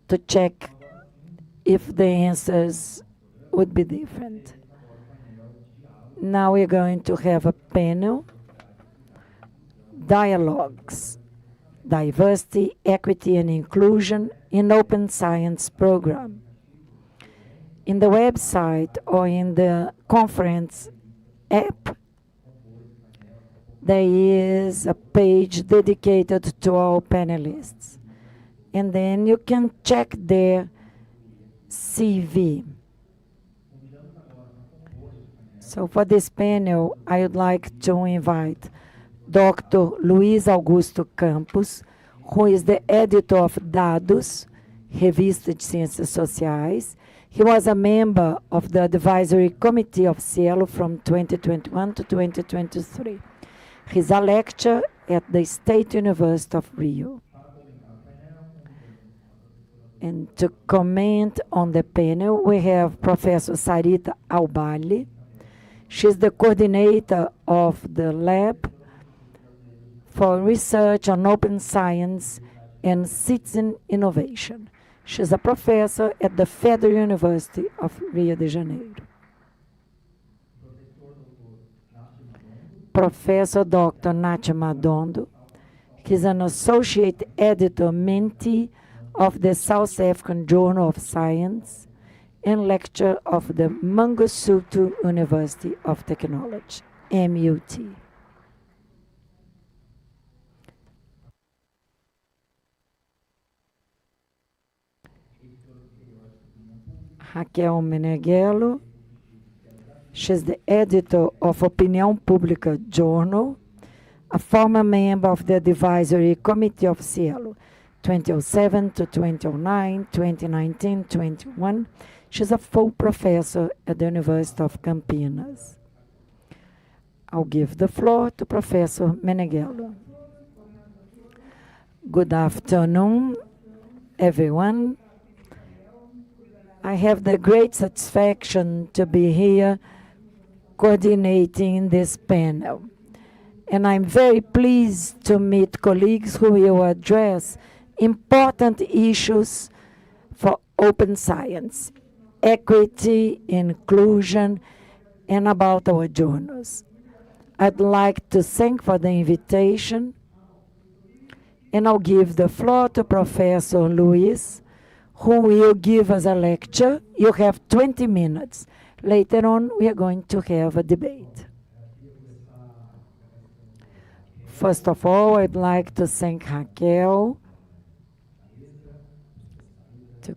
to check if the answers would be different. Now we're going to have a panel, dialogues, diversity, equity, and inclusion in open science program. In the website or in the conference app, there is a page dedicated to all panelists. And then you can check their CV. So for this panel, I would like to invite Dr. Luiz Augusto Campos, who is the editor of Dados, Revista de Ciências Sociais. He was a member of the advisory committee of SciELO from 2021 to 2023. He's a lecturer at the State University of Rio. And to comment on the panel, we have Professor Sarita Albali. She's the coordinator of the lab for research on open science and citizen innovation. She's a professor at the Federal University of Rio de Janeiro. Professor Dr. Nath Madondo. He's an associate editor mentee of the South African Journal of Science and lecturer of the Mangosuthu University of Technology, MUT. Raquel Meneghello. She's the editor of Opinião Pública Journal, a former member of the advisory committee of SciELO, 2007 to 2009, 2019, 21. She's a full professor at the University of Campinas. I'll give the floor to Professor Meneghello. Good afternoon, everyone. I have the great satisfaction to be here coordinating this panel. And I'm very pleased to meet colleagues who will address important issues for open science, equity, inclusion, and about our journals. I'd like to thank for the invitation, and I'll give the floor to Professor Luis, who will give us a lecture. You have 20 minutes. Later on, we are going to have a debate. First of all, I'd like to thank Raquel, to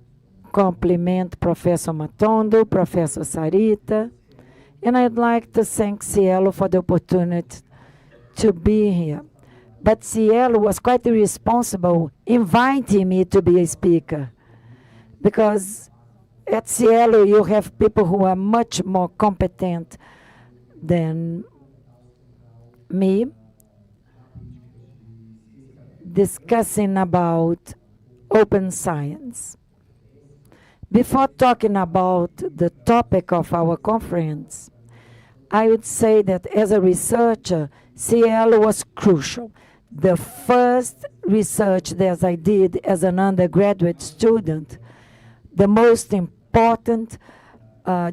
compliment Professor Matondo, Professor Sarita, and I'd like to thank SciELO for the opportunity to be here. But SciELO was quite responsible inviting me to be a speaker, because at SciELO you have people who are much more competent than me, discussing about open science. Before talking about the topic of our conference, I would say that as a researcher, SciELO was crucial. The first research that I did as an undergraduate student, the most important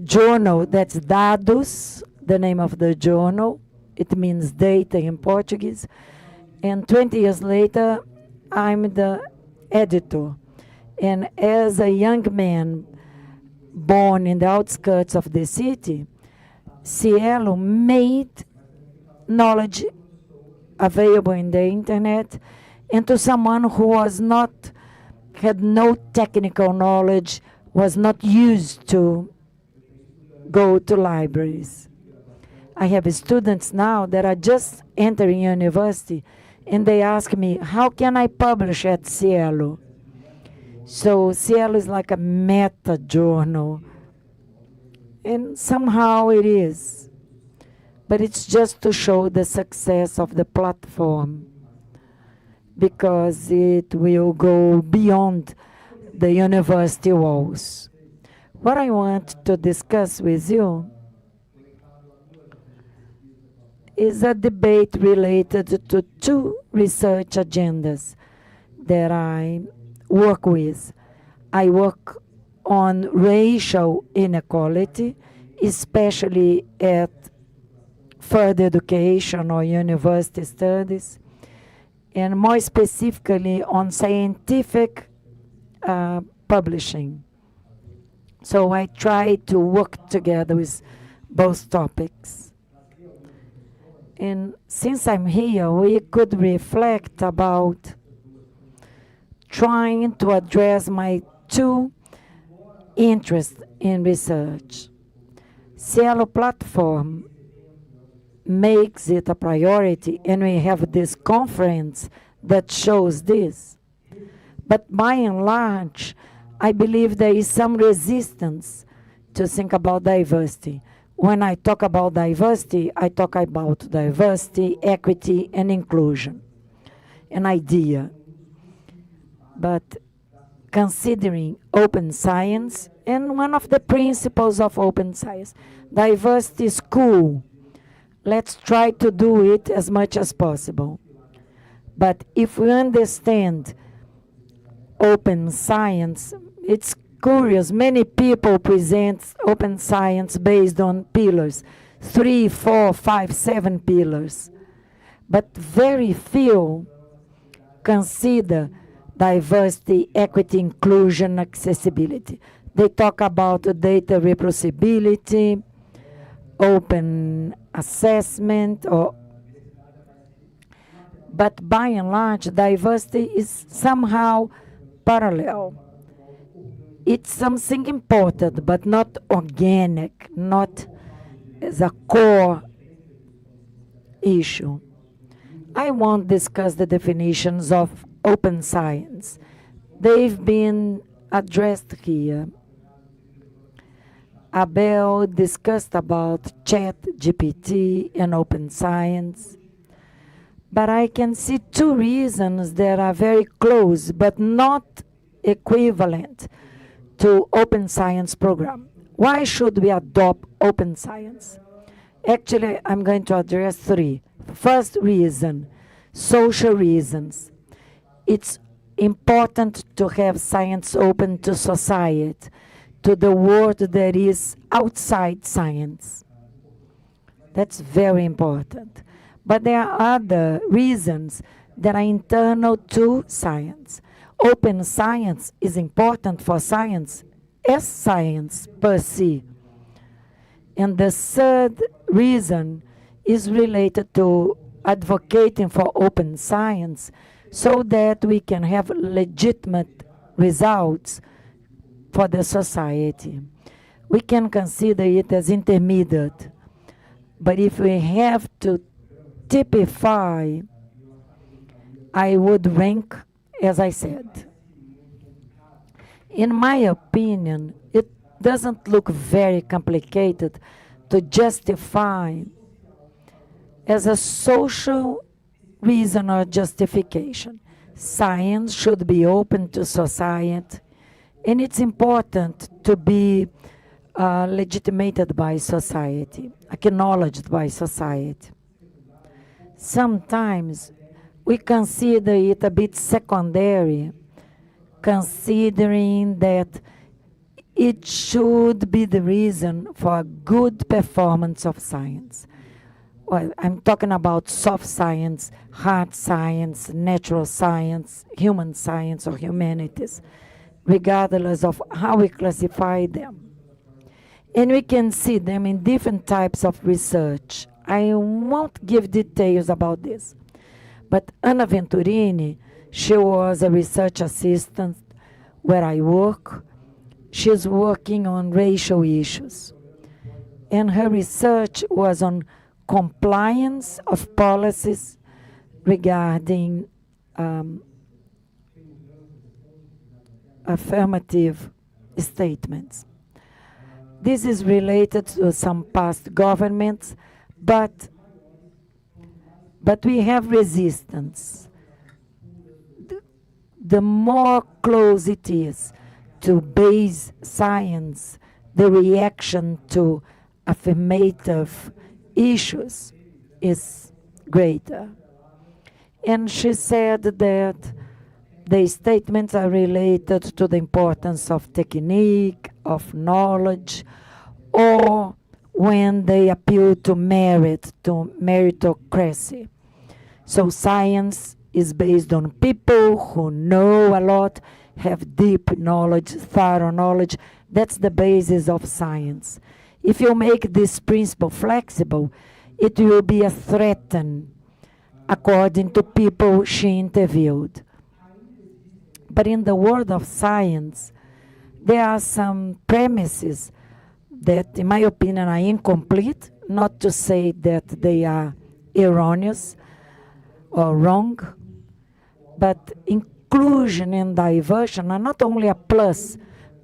journal, that's Dados, the name of the journal. It means data in Portuguese. And 20 years later, I'm the editor. And as a young man born in the outskirts of the city, SciELO made knowledge available in the internet, and to someone who had no technical knowledge, was not used to go to libraries. I have students now that are just entering university, and they ask me, how can I publish at SciELO? So SciELO is like a meta journal, and somehow it is. But it's just to show the success of the platform, because it will go beyond the university walls. What I want to discuss with you is a debate related to two research agendas that I work with. I work on racial inequality, especially at further education or university studies, and more specifically on scientific publishing. So I try to work together with both topics. And since I'm here, we could reflect about trying to address my two interests in research. SciELO platform makes it a priority, and we have this conference that shows this. But by and large, I believe there is some resistance to think about diversity. When I talk about diversity, I talk about diversity, equity, and inclusion, an idea. But considering open science, and one of the principles of open science, diversity is cool. Let's try to do it as much as possible. But if we understand open science, it's curious. Many people present open science based on pillars, 3, 4, 5, 7 pillars. But very few consider diversity, equity, inclusion, accessibility. They talk about data reproducibility, open assessment, but by and large, diversity is somehow parallel. It's something important, but not organic, not as a core issue. I won't discuss the definitions of open science. They've been addressed here. Abel discussed about ChatGPT and open science. But I can see two reasons that are very close, but not equivalent to open science program. Why should we adopt open science? Actually, I'm going to address three. First reason, social reasons. It's important to have science open to society, to the world that is outside science. That's very important. But there are other reasons that are internal to science. Open science is important for science as science per se. And the third reason is related to advocating for open science so that we can have legitimate results for the society. We can consider it as intermediate, but if we have to typify, I would rank, as I said. In my opinion, it doesn't look very complicated to justify as a social reason or justification. Science should be open to society, and it's important to be legitimated by society, acknowledged by society. Sometimes we consider it a bit secondary, considering that it should be the reason for a good performance of science. Well, I'm talking about soft science, hard science, natural science, human science, or humanities, regardless of how we classify them. And we can see them in different types of research. I won't give details about this. But Ana Venturini, she was a research assistant where I work. She's working on racial issues. And her research was on compliance of policies regarding affirmative statements. This is related to some past governments, but we have resistance. The more close it is to base science, the reaction to affirmative issues is greater. And she said that the statements are related to the importance of technique, of knowledge, or when they appeal to merit, to meritocracy. So science is based on people who know a lot, have deep knowledge, thorough knowledge. That's the basis of science. If you make this principle flexible, it will be a threat, according to people she interviewed. But in the world of science, there are some premises that, in my opinion, are incomplete, not to say that they are erroneous or wrong, but inclusion and diversion are not only a plus,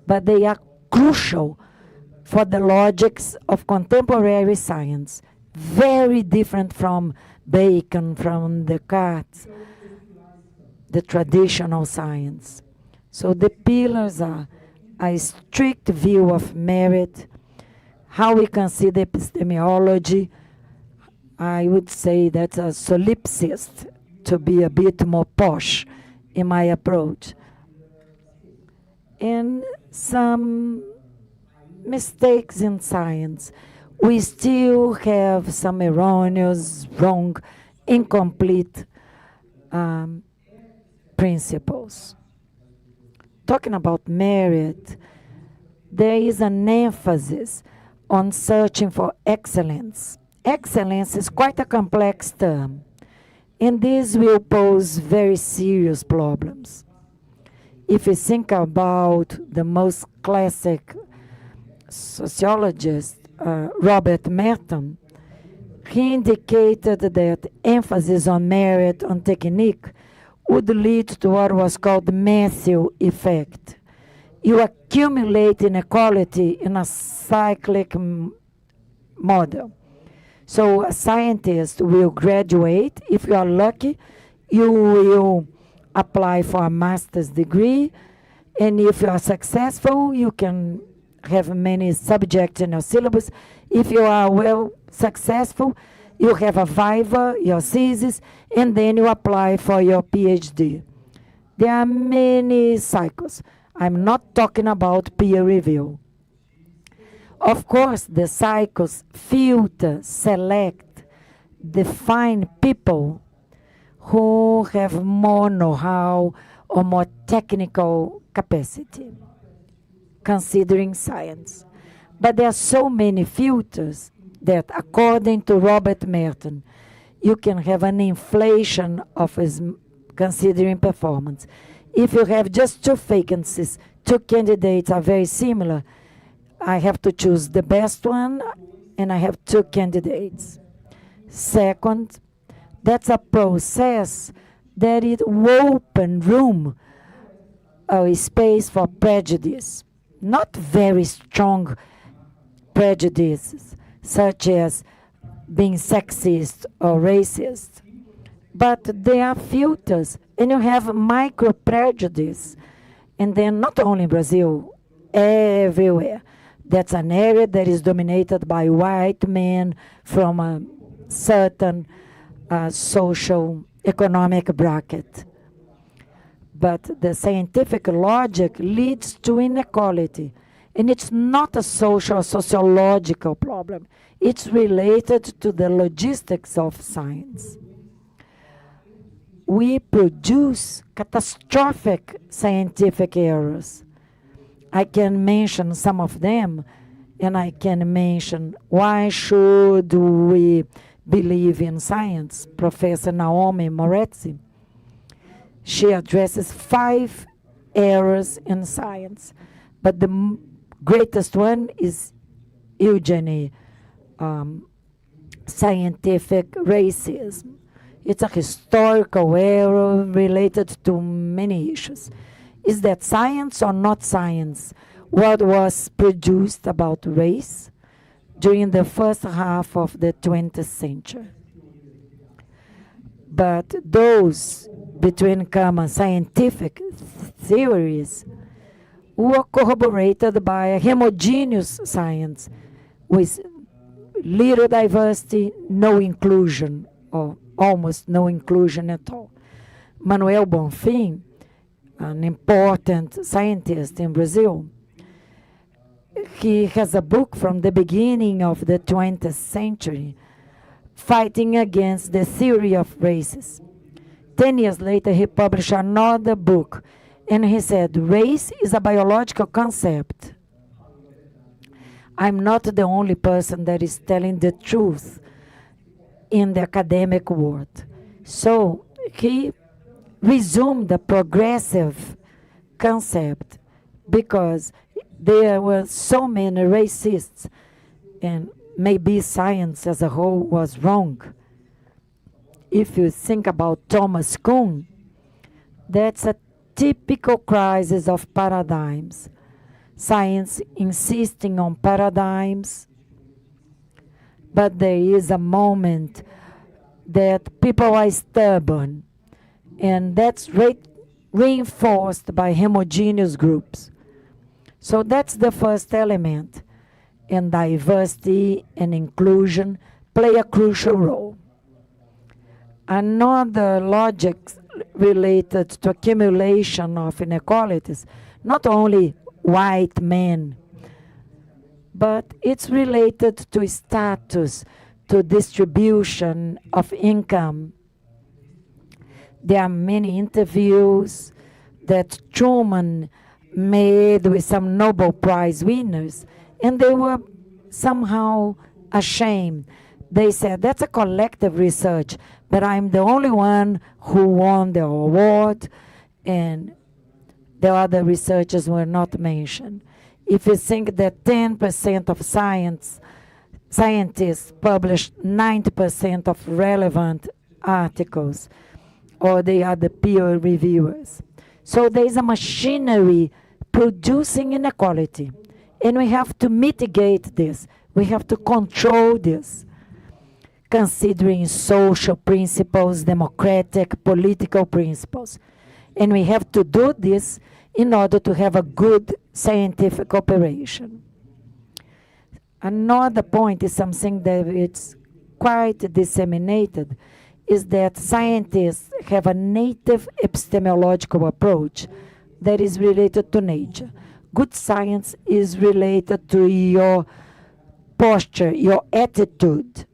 but they are crucial for the logics of contemporary science, very different from Bacon, from Descartes, the traditional science. So the pillars are a strict view of merit, how we consider epistemology. I would say that's a solipsist, to be a bit more posh in my approach. And some mistakes in science. We still have some erroneous, wrong, incomplete principles. Talking about merit, there is an emphasis on searching for excellence. Excellence is quite a complex term, and this will pose very serious problems. If you think about the most classic sociologist, Robert Merton, he indicated that emphasis on merit, on technique, would lead to what was called the Matthew effect. You accumulate inequality in a cyclic model. So a scientist will graduate. If you are lucky, you will apply for a master's degree. And if you are successful, you can have many subjects in your syllabus. If you are well successful, you have a viva, your thesis, and then you apply for your PhD. There are many cycles. I'm not talking about peer review. Of course, the cycles filter, select, define people who have more know-how or more technical capacity, considering science. But there are so many filters that, according to Robert Merton, you can have an inflation of considering performance. If you have just two vacancies, two candidates are very similar, I have to choose the best one, and I have two candidates. Second, that's a process that it will open room, space for prejudice, not very strong prejudices, such as being sexist or racist, but there are filters, and you have micro prejudice, and then not only in Brazil, everywhere. That's an area that is dominated by white men from a certain social economic bracket. But the scientific logic leads to inequality. And it's not a social, sociological problem. It's related to the logistics of science. We produce catastrophic scientific errors. I can mention some of them, and I can mention why should we believe in science. Professor Naomi Moretzi, she addresses 5 errors in science, but the greatest one is eugeny, scientific racism. It's a historical error related to many issues. Is that science or not science? What was produced about race during the first half of the 20th century? But those, between comma, scientific theories were corroborated by a homogeneous science with little diversity, no inclusion, or almost no inclusion at all. Manuel Bonfim, an important scientist in Brazil, he has a book from the beginning of the 20th century fighting against the theory of races. 10 years later, he published another book, and he said, race is a biological concept. I'm not the only person that is telling the truth in the academic world. So he resumed the progressive concept because there were so many racists, and maybe science as a whole was wrong. If you think about Thomas Kuhn, that's a typical crisis of paradigms. Science insisting on paradigms, but there is a moment that people are stubborn, and that's reinforced by homogeneous groups. So that's the first element, and diversity and inclusion play a crucial role. Another logic related to accumulation of inequalities, not only white men, but it's related to status, to distribution of income. There are many interviews that Truman made with some Nobel Prize winners, and they were somehow ashamed. They said, that's a collective research, but I'm the only one who won the award, and the other researchers were not mentioned. If you think that 10% of scientists publish 90% of relevant articles, or they are the peer reviewers. So there is a machinery producing inequality, and we have to mitigate this. We have to control this, considering social principles, democratic, political principles. And we have to do this in order to have a good scientific operation. Another point is something that it's quite disseminated, is that scientists have a native epistemological approach that is related to nature. Good science is related to your posture, your attitude.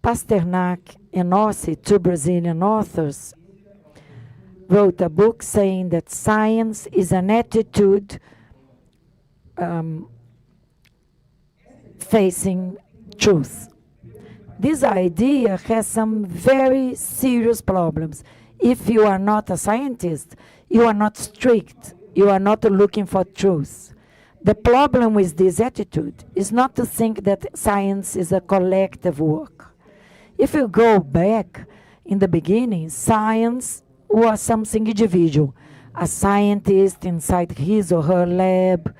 Pasternak and Ossi, two Brazilian authors, wrote a book saying that science is an attitude facing truth. This idea has some very serious problems. If you are not a scientist, you are not strict, you are not looking for truth. The problem with this attitude is not to think that science is a collective work. If you go back in the beginning, science was something individual. A scientist inside his or her lab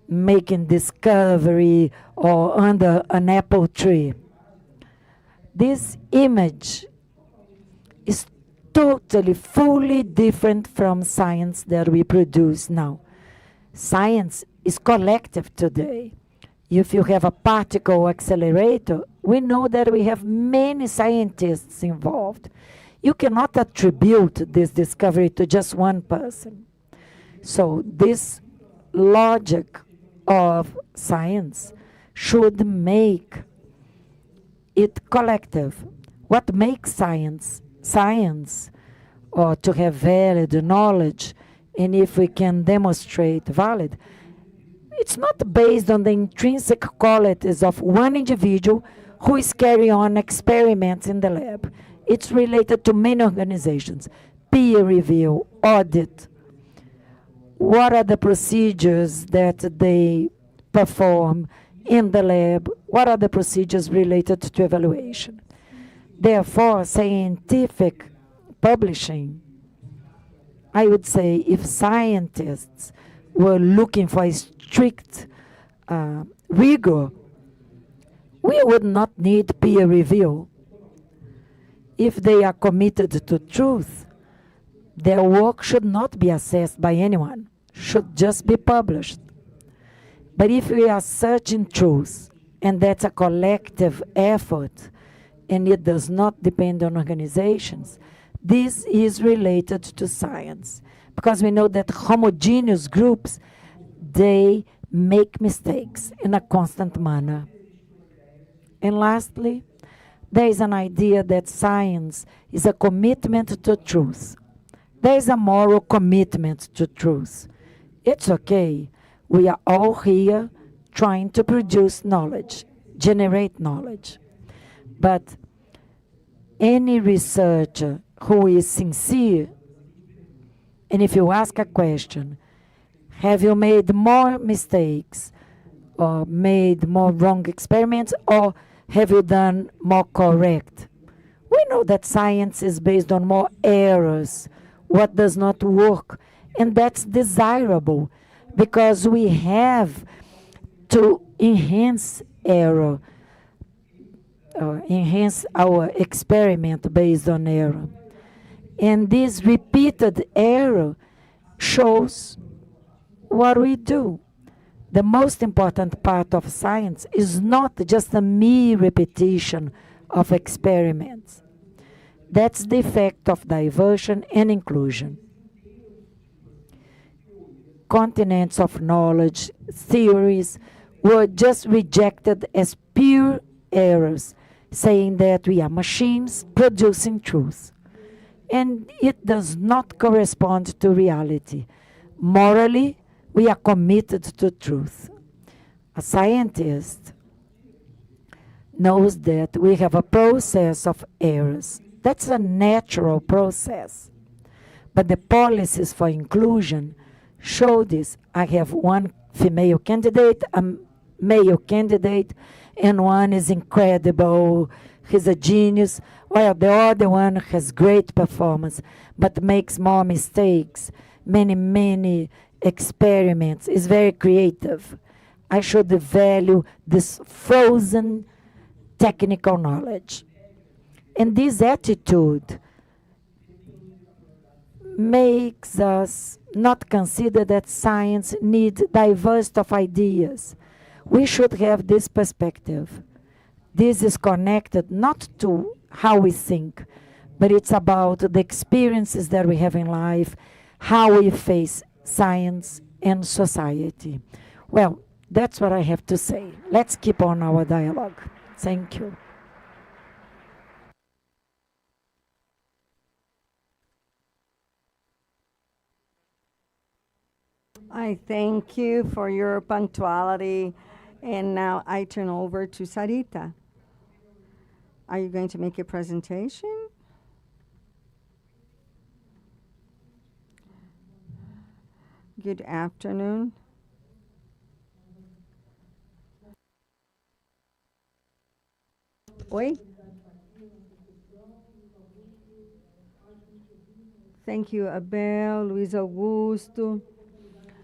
making discovery or under an apple tree. This image is totally, fully different from science that we produce now. Science is collective today. If you have a particle accelerator, we know that we have many scientists involved. You cannot attribute this discovery to just one person. So this logic of science should make it collective. What makes science science, or to have valid knowledge, and if we can demonstrate valid, it's not based on the intrinsic qualities of one individual who is carrying on experiments in the lab. It's related to many organizations, peer review, audit. What are the procedures that they perform in the lab? What are the procedures related to evaluation? Therefore, scientific publishing, I would say if scientists were looking for a strict rigor, we would not need peer review. If they are committed to truth, their work should not be assessed by anyone, should just be published. But if we are searching truth, and that's a collective effort, and it does not depend on organizations, this is related to science. Because we know that homogeneous groups, they make mistakes in a constant manner. And lastly, there is an idea that science is a commitment to truth. There is a moral commitment to truth. It's okay. We are all here trying to produce knowledge, generate knowledge. But any researcher who is sincere, and if you ask a question, have you made more mistakes or made more wrong experiments, or have you done more correct? We know that science is based on more errors, what does not work, and that's desirable because we have to enhance error, enhance our experiment based on error. And this repeated error shows what we do. The most important part of science is not just a mere repetition of experiments. That's the effect of diversion and inclusion. Continents of knowledge, theories were just rejected as pure errors, saying that we are machines producing truth. And it does not correspond to reality. Morally, we are committed to truth. A scientist knows that we have a process of errors. That's a natural process. But the policies for inclusion show this. I have one female candidate, a male candidate, and one is incredible, he's a genius, while the other one has great performance, but makes more mistakes, many experiments, is very creative. I should value this frozen technical knowledge. And this attitude makes us not consider that science needs diversity of ideas. We should have this perspective. This is connected not to how we think, but it's about the experiences that we have in life, how we face science and society. Well, That's what I have to say. Let's keep on our dialogue. Thank you. I thank you for your punctuality. And now I turn over to Sarita. Are you going to make a presentation? Good afternoon. Oi? Thank you, Abel, Luis Augusto.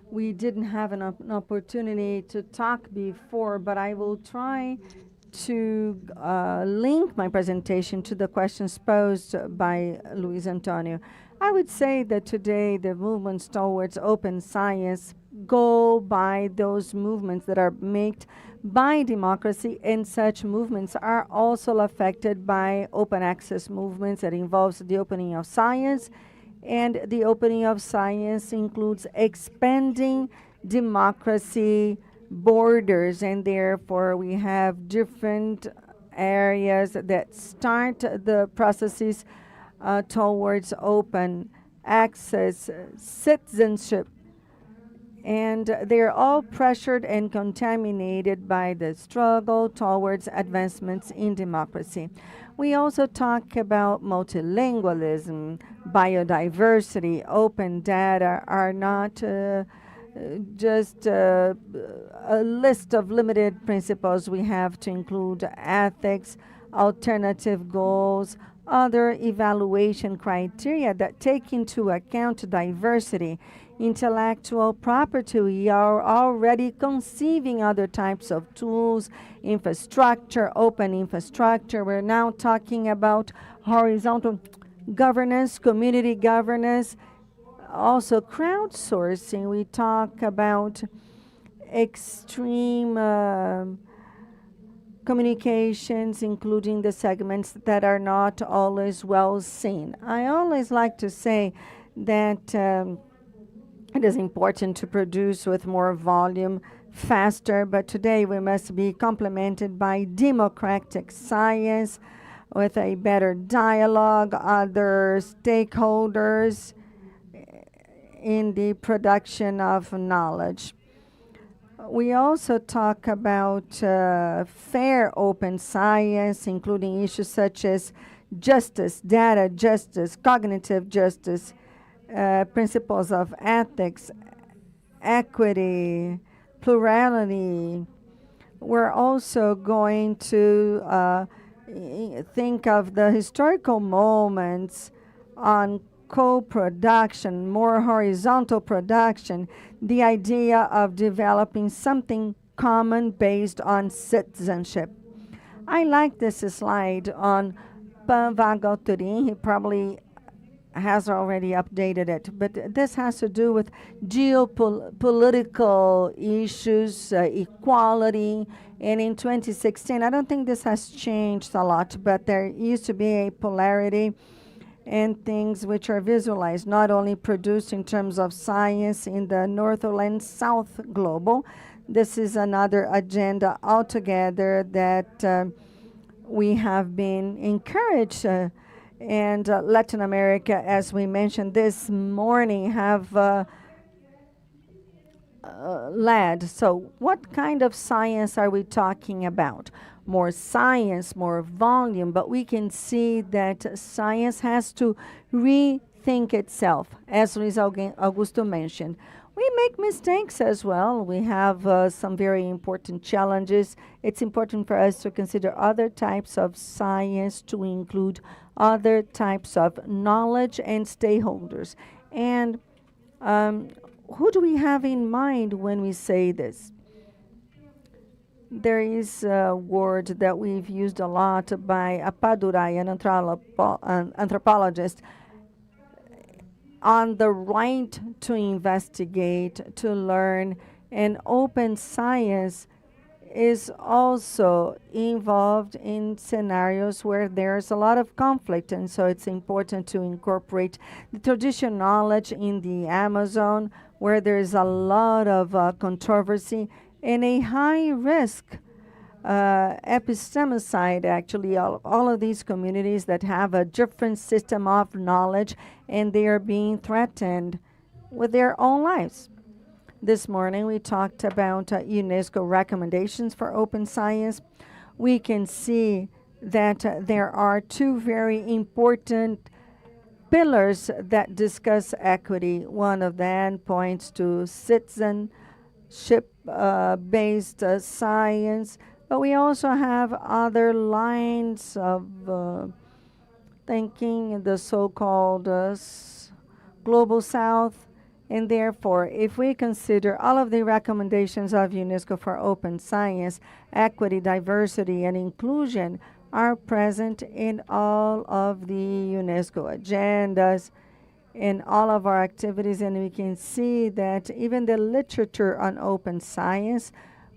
We didn't have an opportunity to talk before, but I will try to link my presentation to the questions posed by Luis Antonio. I would say that today the movements towards open science go by those movements that are made by democracy, and such movements are also affected by open access movements that involves the opening of science, and the opening of science includes expanding democracy borders, and therefore we have different areas that start the processes towards open access, citizenship, and they're all pressured and contaminated by the struggle towards advancements in democracy. We also talk about multilingualism, biodiversity, open data are not just a list of limited principles. We have to include ethics, alternative goals, other evaluation criteria that take into account diversity, intellectual property. We are already conceiving other types of tools, infrastructure, open infrastructure. We're now talking about horizontal governance, community governance, also crowdsourcing. We talk about extreme communications, including the segments that are not always well seen. I always like to say that it is important to produce with more volume, faster, but today we must be complemented by democratic science with a better dialogue, other stakeholders in the production of knowledge. We also talk about fair open science, including issues such as justice, data justice, cognitive justice, principles of ethics, equity, plurality. We're also going to think of the historical moments on co-production, more horizontal production, the idea of developing something common based on citizenship. I like this slide on Panvaga Turin. He probably has already updated it, but this has to do with geopolitical issues, equality, and in 2016, I don't think this has changed a lot, but there used to be a polarity and things which are visualized, not only produced in terms of science in the North and South global. This is another agenda altogether that we have been encouraged, and Latin America, as we mentioned this morning, have led. So what kind of science are we talking about? More science, more volume, but we can see that science has to rethink itself, as Luis Augusto mentioned. We make mistakes as well. We have some very important challenges. It's important for us to consider other types of science, to include other types of knowledge and stakeholders. And who do we have in mind when we say this? There is a word that we've used a lot by Appadurai, an anthropologist, on the right to investigate, to learn, and open science is also involved in scenarios where there's a lot of conflict, and so it's important to incorporate the traditional knowledge in the Amazon, where there's a lot of controversy, and a high risk epistemicide, actually, all of these communities that have a different system of knowledge, and they are being threatened with their own lives. This morning, we talked about UNESCO recommendations for open science. We can see that there are two very important pillars that discuss equity. One of them points to citizenship-based science, but we also have other lines of thinking, the so-called Global South. And therefore, if we consider all of the recommendations of UNESCO for open science, equity, diversity, and inclusion are present in all of the UNESCO agendas, in all of our activities, and we can see that even the literature on open science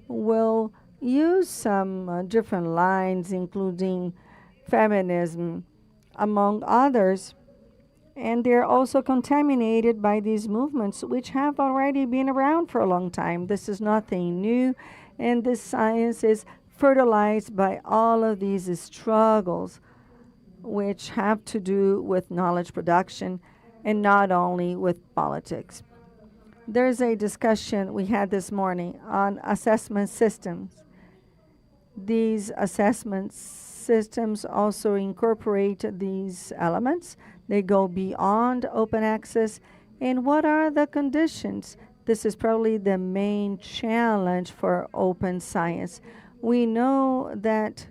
will use some different lines, including feminism, among others. And they're also contaminated by these movements, which have already been around for a long time. This is nothing new, and this science is fertilized by all of these struggles, which have to do with knowledge production and not only with politics. There's a discussion we had this morning on assessment systems. These assessment systems also incorporate these elements. They go beyond open access. And what are the conditions? This is probably the main challenge for open science. We know that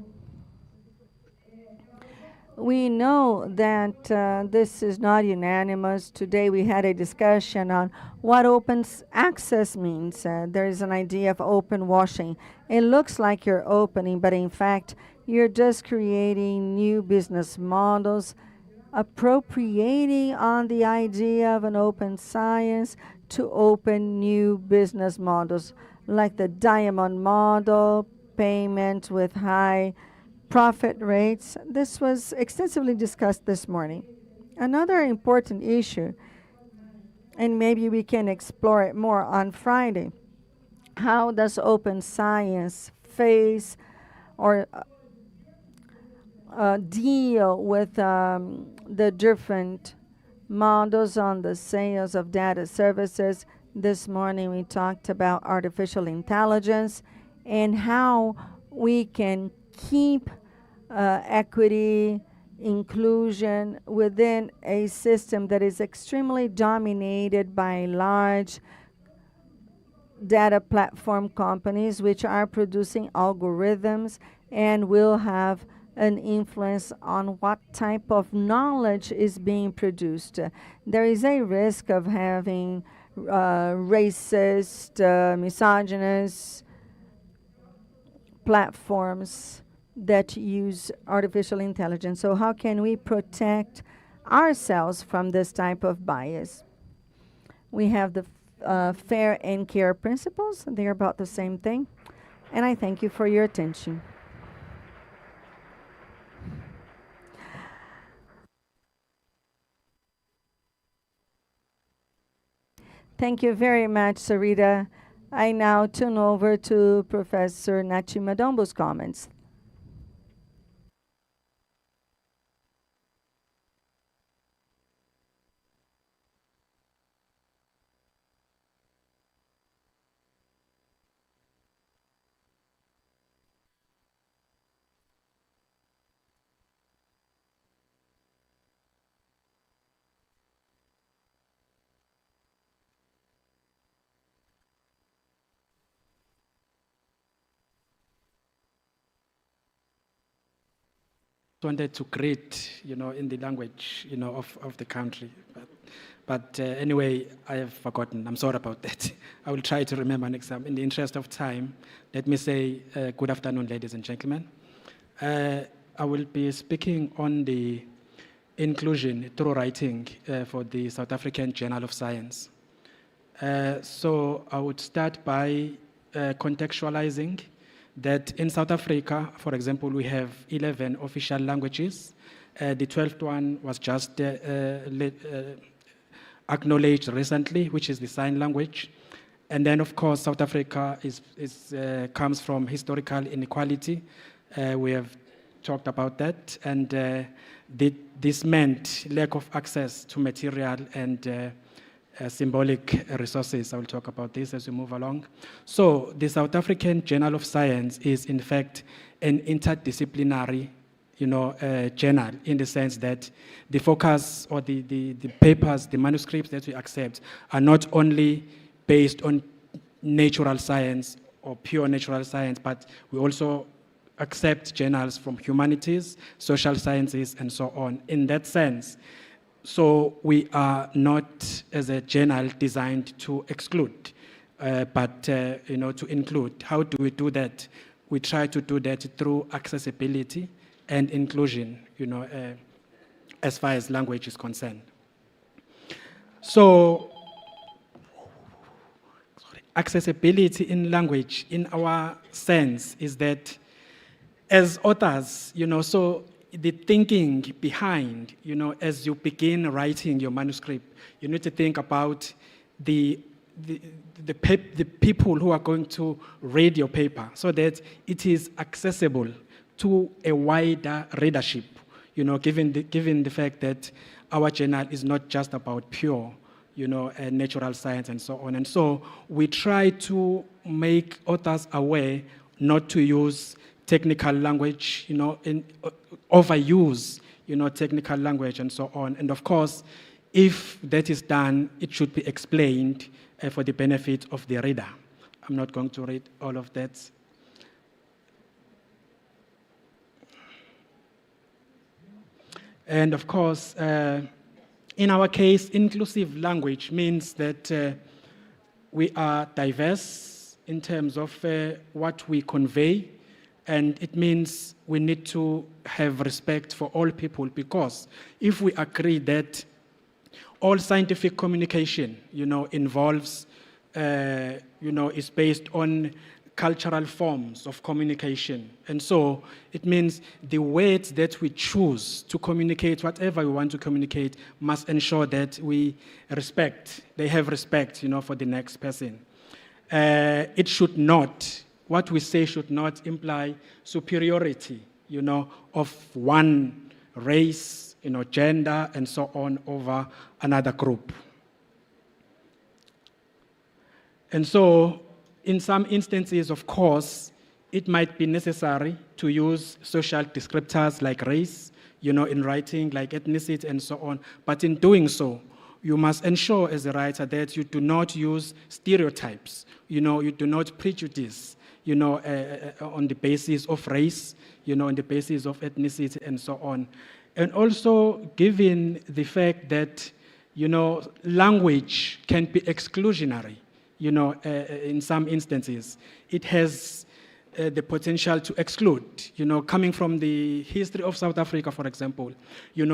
this is not unanimous. Today we had a discussion on what open access means. There is an idea of open washing. It looks like you're opening, but in fact, you're just creating new business models, appropriating on the idea of an open science to open new business models, like the diamond model, payment with high profit rates. This was extensively discussed this morning. Another important issue, and maybe we can explore it more on Friday, how does open science face or deal with the different models on the sales of data services? This morning we talked about artificial intelligence and how we can keep equity, inclusion within a system that is extremely dominated by large data platform companies which are producing algorithms and will have an influence on what type of knowledge is being produced. There is a risk of having racist, misogynist platforms that use artificial intelligence. So how can we protect ourselves from this type of bias? We have the fair and care principles. They're about the same thing. And I thank you for your attention. Thank you very much, Sarita. I now turn over to Professor Nachi Madombo's comments. Wanted to greet, in the language, of the country. But anyway, I have forgotten. I'm sorry about that. I will try to remember next time. In the interest of time, let me say good afternoon, ladies and gentlemen. I will be speaking on the inclusion through writing for the South African Journal of Science. So I would start by contextualizing that in South Africa, for example, we have 11 official languages. The 12th one was just acknowledged recently, which is the sign language. And then, of course, South Africa comes from historical inequality. We have talked about that. And this meant lack of access to material and symbolic resources. I will talk about this as we move along. So the South African Journal of Science is, in fact, an interdisciplinary journal, in the sense that the focus or the papers, the manuscripts that we accept are not only based on natural science or pure natural science, but we also accept journals from humanities, social sciences, and so on. In that sense, so we are not, as a journal, designed to exclude, but to include. How do we do that? We try to do that through accessibility and inclusion, as far as language is concerned. So, accessibility in language, in our sense, is that as authors, so the thinking behind, as you begin writing your manuscript, you need to think about the people who are going to read your paper, so that it is accessible to a wider readership, given the fact that our journal is not just about pure, natural science and so on. And so we try to make authors aware not to use technical language, overuse, technical language and so on. And of course, if that is done, it should be explained for the benefit of the reader. I'm not going to read all of that. And of course, in our case, inclusive language means that we are diverse in terms of what we convey. And it means we need to have respect for all people, because if we agree that all scientific communication, involves, is based on cultural forms of communication. And so it means the words that we choose to communicate whatever we want to communicate must ensure that they have respect, for the next person. It should not, what we say should not imply superiority, of one race, gender, and so on over another group. And so, in some instances, of course, it might be necessary to use social descriptors like race, in writing, like ethnicity, and so on. But in doing so, you must ensure as a writer that you do not use stereotypes, you do not prejudice, on the basis of race, on the basis of ethnicity, and so on. And also, given the fact that, language can be exclusionary, in some instances, it has the potential to exclude. Coming from the history of South Africa, for example,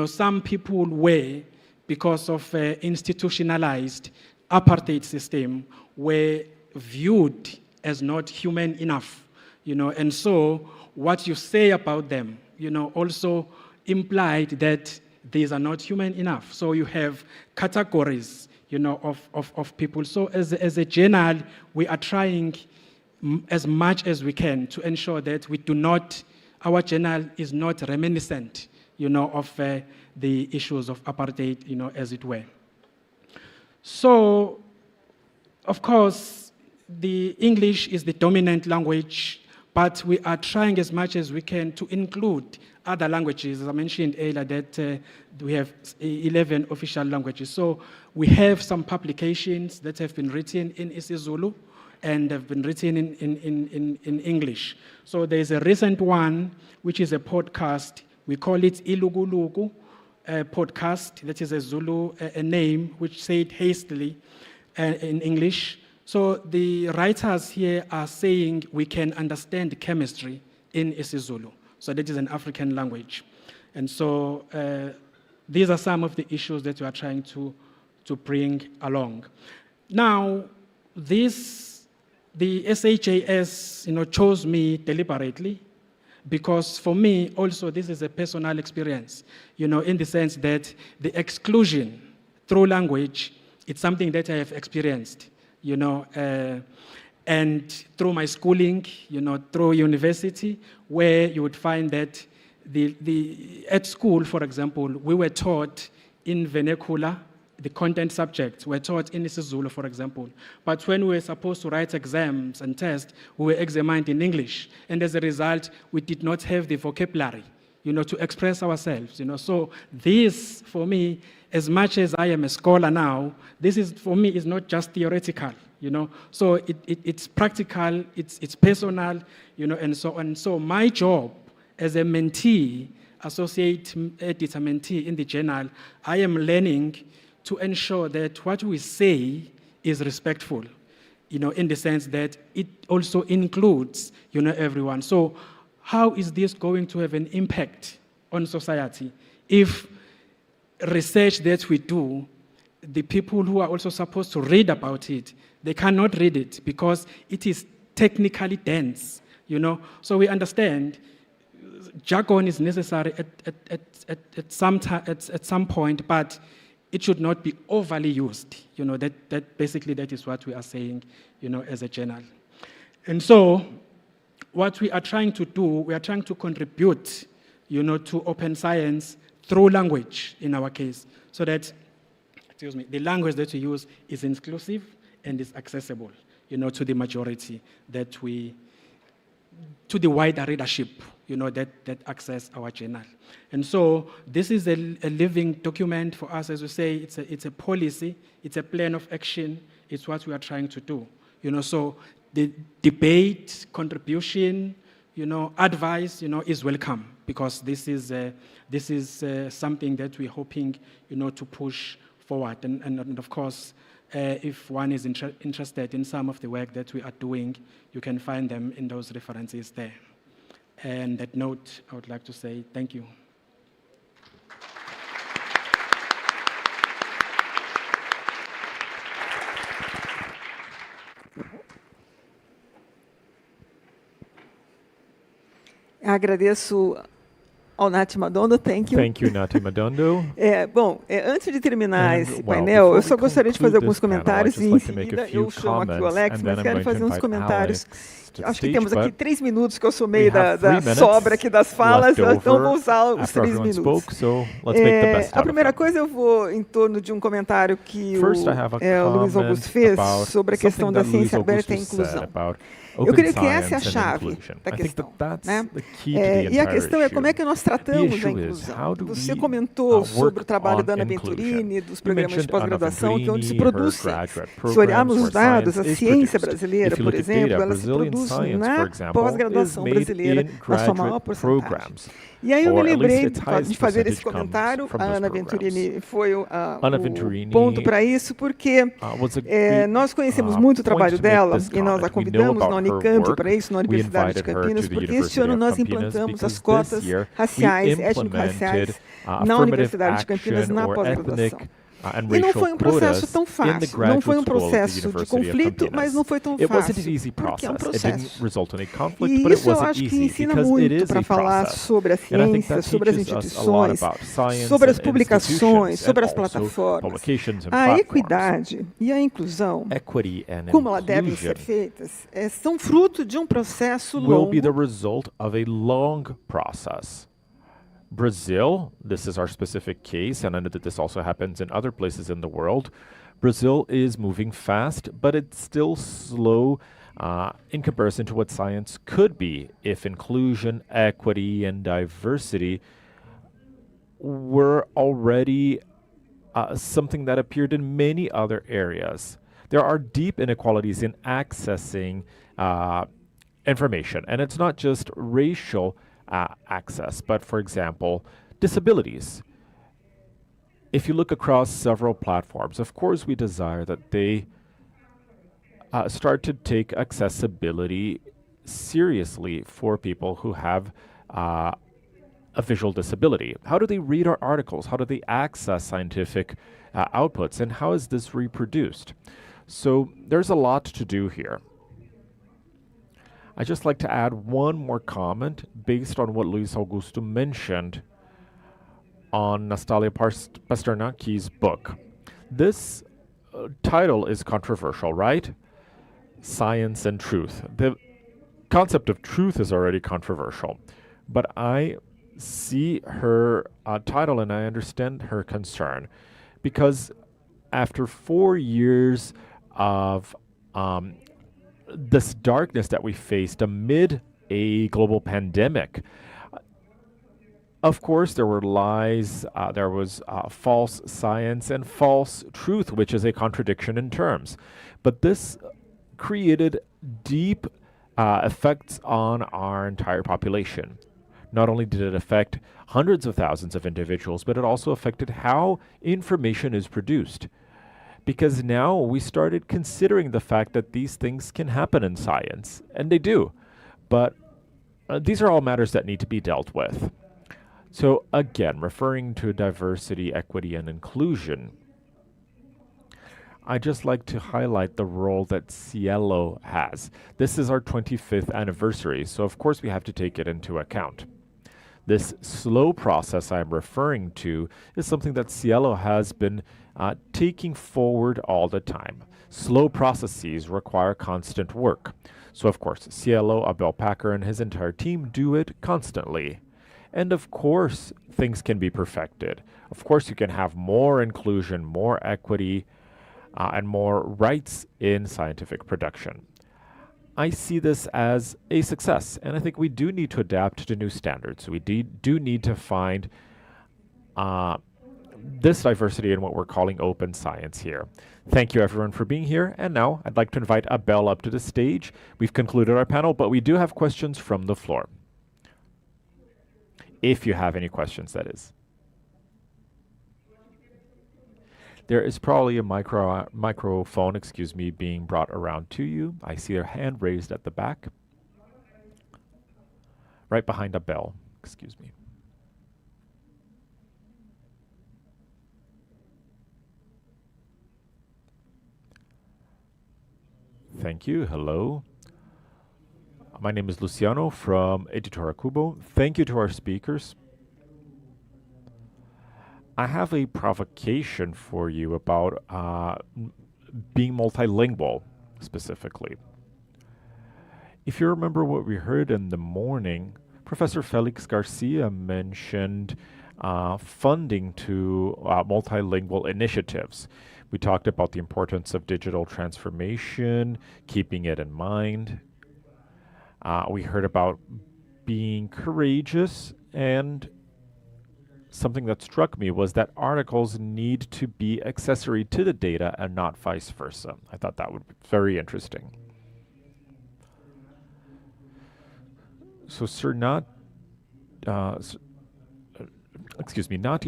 some people were, because of institutionalized apartheid system, were viewed as not human enough, and so what you say about them, also implied that these are not human enough. So you have categories, of people. So as a journal, we are trying as much as we can to ensure that our journal is not reminiscent, of the issues of apartheid, as it were. So, of course, the English is the dominant language, but we are trying as much as we can to include other languages. As I mentioned earlier, that we have 11 official languages. So we have some publications that have been written in isiZulu and have been written in English. So there's a recent one, which is a podcast. We call it Ilugulugu podcast. That is a Zulu name, which said hastily in English. So the writers here are saying we can understand chemistry in isiZulu. So that is an African language. And so these are some of the issues that we are trying to bring along. Now, the SHAS, chose me deliberately, because for me also this is a personal experience, in the sense that the exclusion through language, it's something that I have experienced, and through my schooling, through university, where you would find that at school, for example, we were taught in vernacular. The content subjects were taught in isiZulu, for example. But when we were supposed to write exams and tests, we were examined in English. And as a result, we did not have the vocabulary, to express ourselves. So this, for me, as much as I am a scholar now, this is, for me, is not just theoretical. So it's practical, it's personal, and so on. So my job as a mentee, associate editor mentee in the journal, I am learning to ensure that what we say is respectful, in the sense that it also includes, everyone. So how is this going to have an impact on society if research that we do, the people who are also supposed to read about it, they cannot read it because it is technically dense, So we understand jargon is necessary at some point, but it should not be overly used. That basically that is what we are saying, as a journal. And so what we are trying to do, we are trying to contribute, to open science through language in our case, so that, the language that we use is inclusive and is accessible, to the majority to the wider readership, that access our journal. And so this is a living document for us, as we say, it's a policy, it's a plan of action, it's what we are trying to do. So the debate, contribution, advice, is welcome, because this is something that we're hoping, to push forward. And of course, if one is interested in some of the work that we are doing, you can find them in those references there. And that note, I would like to say thank you. Agradeço ao Nath Madondo, thank you. Thank you, Nati Madondo. Antes de terminar esse painel, eu só gostaria de fazer alguns comentários e em seguida eu chamo aqui o Alex, mas quero fazer uns comentários. Acho que temos aqui 3 minutos que eu somei da sobra aqui das falas, então vou usar os 3 minutos. A primeira coisa, eu vou em torno de um comentário que o Luiz Augusto fez sobre a questão da ciência aberta e inclusão. Eu creio que essa é a chave da questão, né? E a questão é como é que nós tratamos a inclusão. Você comentou sobre o trabalho da Ana Venturini, dos programas de pós-graduação, que é onde se produz. Se olharmos os dados, a ciência brasileira, por exemplo, ela se produz na pós-graduação brasileira, na sua maior porcentagem. E aí eu me lembrei de fazer esse comentário, a Ana Venturini foi o ponto para isso, porque nós conhecemos muito o trabalho dela, e nós a convidamos na Unicamp para isso, na Universidade de Campinas, porque este ano nós implantamos as cotas raciais, étnico-raciais, na Universidade de Campinas, na pós-graduação. E não foi um processo tão fácil, não foi um processo de conflito, mas não foi tão fácil, porque é um processo. E isso eu acho que ensina muito para falar sobre a ciência, sobre as instituições, sobre as publicações, sobre as plataformas. A equidade e a inclusão, como elas devem ser feitas, são fruto de um processo longo. Brazil, this is our specific case, and I know that this also happens in other places in the world. Brazil is moving fast, but it's still slow in comparison to what science could be if inclusion, equity, and diversity were already something that appeared in many other areas. There are deep inequalities in accessing information, and it's not just racial access, but for example, disabilities. If you look across several platforms, of course we desire that they start to take accessibility seriously for people who have a visual disability. How do they read our articles? How do they access scientific outputs? And how is this reproduced? So there's a lot to do here. I'd just like to add one more comment based on what Luis Augusto mentioned on Nastalia Pasternaki's book. This title is controversial, right? Science and truth. The concept of truth is already controversial, but I see her title and I understand her concern because after 4 years of this darkness that we faced amid a global pandemic, of course, there were lies, there was false science and false truth, which is a contradiction in terms. But this created deep effects on our entire population. Not only did it affect hundreds of thousands of individuals, but it also affected how information is produced. Because now we started considering the fact that these things can happen in science, and they do. But these are all matters that need to be dealt with. So again, referring to diversity, equity, and inclusion, I'd just like to highlight the role that SciELO has. This is our 25th anniversary, so of course we have to take it into account. This slow process I'm referring to is something that SciELO has been taking forward all the time. Slow processes require constant work. So of course, SciELO, Abel Packer, and his entire team do it constantly. And of course, things can be perfected. Of course, you can have more inclusion, more equity, and more rights in scientific production. I see this as a success, and I think we do need to adapt to new standards. We do need to find this diversity in what we're calling open science here. Thank you everyone for being here, and now I'd like to invite Abel up to the stage. We've concluded our panel, but we do have questions from the floor. If you have any questions, that is. There is probably a microphone, being brought around to you. I see a hand raised at the back. Right behind Abel, excuse me. Thank you, hello. My name is Luciano from Editora Cubo. Thank you to our speakers. I have a provocation for you about being multilingual, specifically. If you remember what we heard in the morning, Professor Felix Garcia mentioned funding to multilingual initiatives. We talked about the importance of digital transformation, keeping it in mind. We heard about being courageous, and something that struck me was that articles need to be accessory to the data and not vice versa. I thought that would be very interesting. So Sir Nati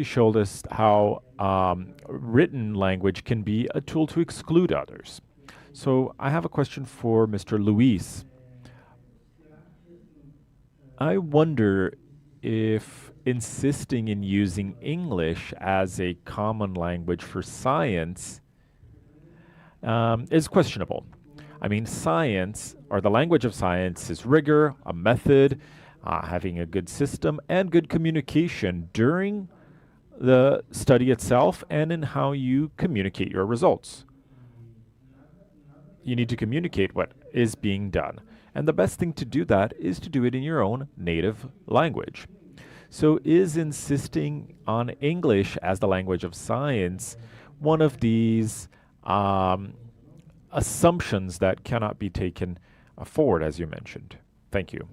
showed us how written language can be a tool to exclude others. So I have a question for Mr. Luis. I wonder if insisting in using English as a common language for science is questionable. I mean, science, or the language of science, is rigor, a method, having a good system, and good communication during the study itself and in how you communicate your results. You need to communicate what is being done. And the best thing to do that is to do it in your own native language. So is insisting on English as the language of science one of these assumptions that cannot be taken forward, as you mentioned? Thank you.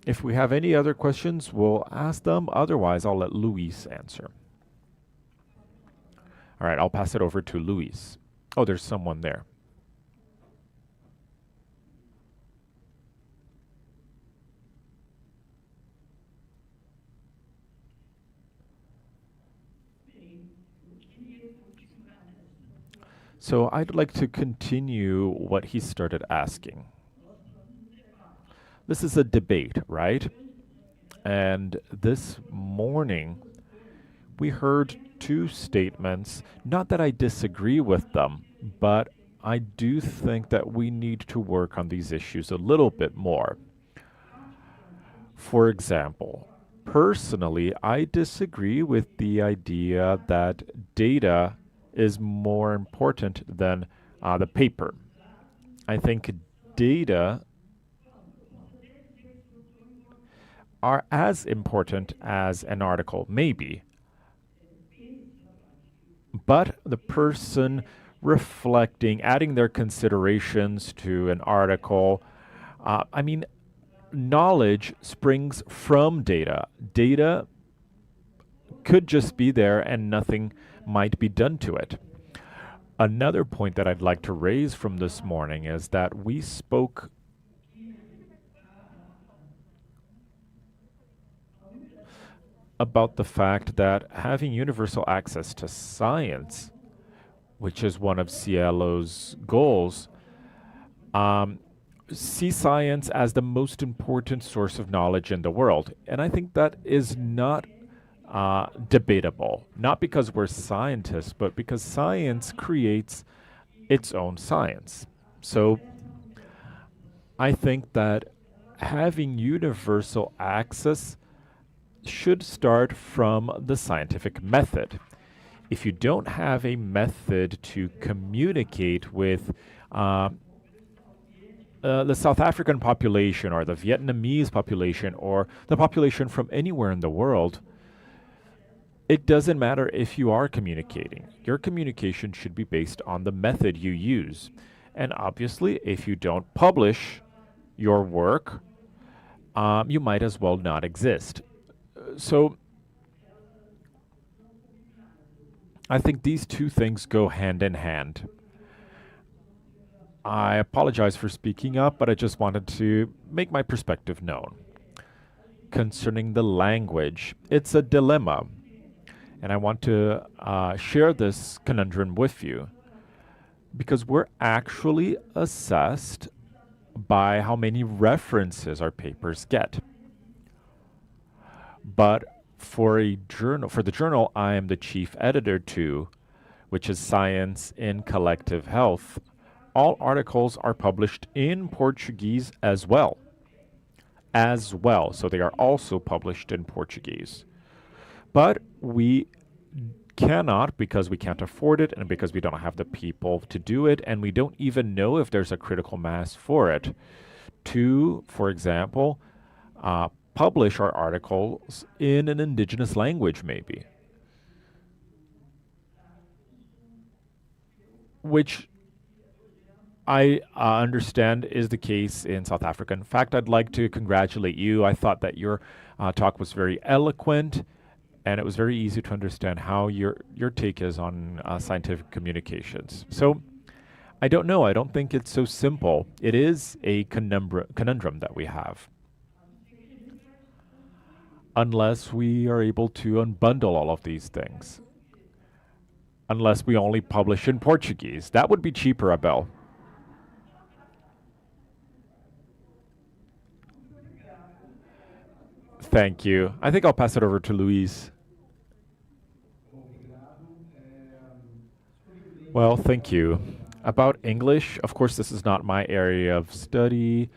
If we have any other questions, we'll ask them. Otherwise, I'll let Luis answer. All right, I'll pass it over to Luis. Oh, there's someone there. So I'd like to continue what he started asking. This is a debate, right? And this morning, we heard two statements. Not that I disagree with them, but I do think that we need to work on these issues a little bit more. For example, Personally, I disagree with the idea that data is more important than the paper. I think data are as important as an article, maybe. But the person reflecting, adding their considerations to an article, I mean, knowledge springs from data. Data could just be there and nothing might be done to it. Another point that I'd like to raise from this morning is that we spoke about the fact that having universal access to science, which is one of SciELO's goals, see science as the most important source of knowledge in the world. And I think that is not debatable, not because we're scientists, but because science creates its own science. So I think that having universal access should start from the scientific method. If you don't have a method to communicate with the South African population or the Vietnamese population or the population from anywhere in the world, it doesn't matter if you are communicating. Your communication should be based on the method you use. And obviously, if you don't publish your work, you might as well not exist. So I think these two things go hand in hand. I apologize for speaking up, but I just wanted to make my perspective known. Concerning the language, it's a dilemma. And I want to share this conundrum with you because we're actually assessed by how many references our papers get. But for the journal I am the chief editor to, which is Science in Collective Health, all articles are published in Portuguese as well. So they are also published in Portuguese. But we cannot, because we can't afford it and because we don't have the people to do it, and we don't even know if there's a critical mass for it, to, for example, publish our articles in an indigenous language, maybe. Which I understand is the case in South Africa. In fact, I'd like to congratulate you. I thought that your talk was very eloquent, and it was very easy to understand how your take is on scientific communications. So I don't know. I don't think it's so simple. It is a conundrum that we have. Unless we are able to unbundle all of these things. Unless we only publish in Portuguese. That would be cheaper, Abel. Thank you. I think I'll pass it over to Luis. Well, thank you. About English, of course, this is not my area of study.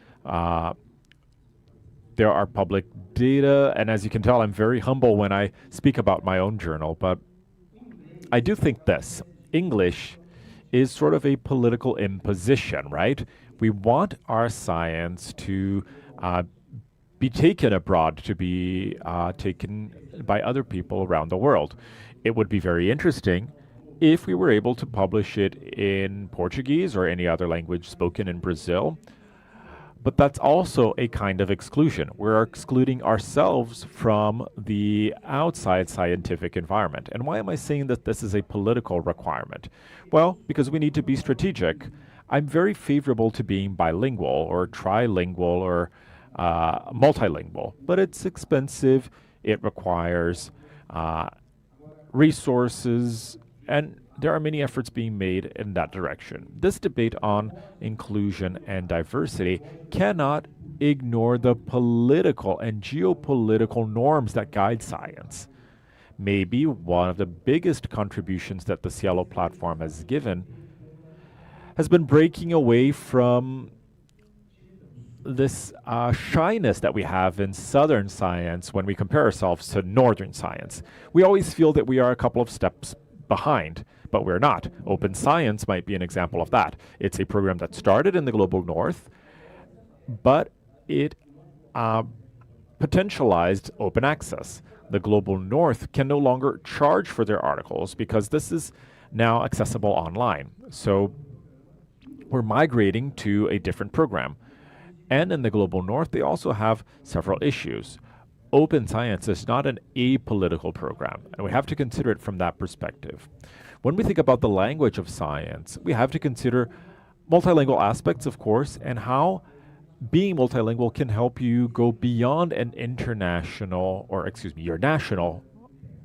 There are public data, and as you can tell, I'm very humble when I speak about my own journal, but I do think this. English is sort of a political imposition, right? We want our science to be taken abroad, to be taken by other people around the world. It would be very interesting if we were able to publish it in Portuguese or any other language spoken in Brazil. But that's also a kind of exclusion. We're excluding ourselves from the outside scientific environment. And why am I saying that this is a political requirement? Well, because we need to be strategic. I'm very favorable to being bilingual or trilingual or multilingual, but it's expensive. It requires resources, and there are many efforts being made in that direction. This debate on inclusion and diversity cannot ignore the political and geopolitical norms that guide science. Maybe one of the biggest contributions that the SciELO platform has given has been breaking away from this shyness that we have in southern science when we compare ourselves to northern science. We always feel that we are a couple of steps behind, but we're not. Open Science might be an example of that. It's a program that started in the global north, but it potentialized open access. The global north can no longer charge for their articles because this is now accessible online. So we're migrating to a different program. And in the global north, they also have several issues. Open Science is not an apolitical program, and we have to consider it from that perspective. When we think about the language of science, we have to consider multilingual aspects, of course, and how being multilingual can help you go beyond an international, or excuse me, your national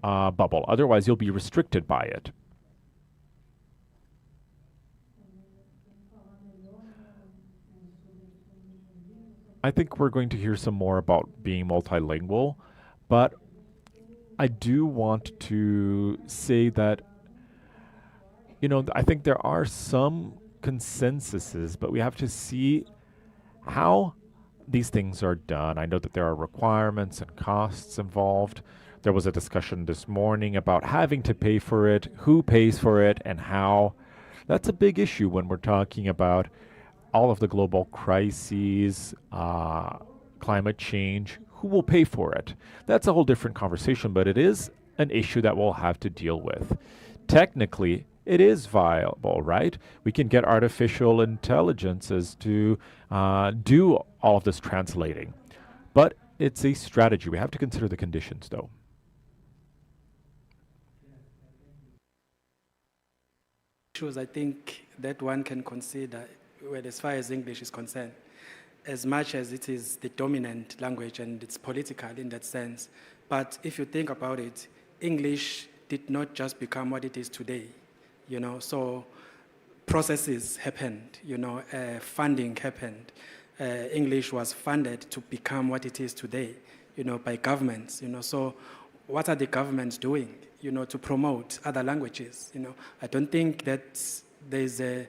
bubble. Otherwise, you'll be restricted by it. I think we're going to hear some more about being multilingual, but I do want to say that, I think there are some consensuses, but we have to see how these things are done. I know that there are requirements and costs involved. There was a discussion this morning about having to pay for it, who pays for it, and how. That's a big issue when we're talking about all of the global crises, climate change. Who will pay for it? That's a whole different conversation, but it is an issue that we'll have to deal with. Technically, it is viable, right? We can get artificial intelligences to do all of this translating. But it's a strategy. We have to consider the conditions, though. I think that one can consider, well, as far as English is concerned, as much as it is the dominant language and it's political in that sense. But if you think about it, English did not just become what it is today, so processes happened, funding happened. English was funded to become what it is today, by governments, so what are the governments doing, to promote other languages, I don't think that there's a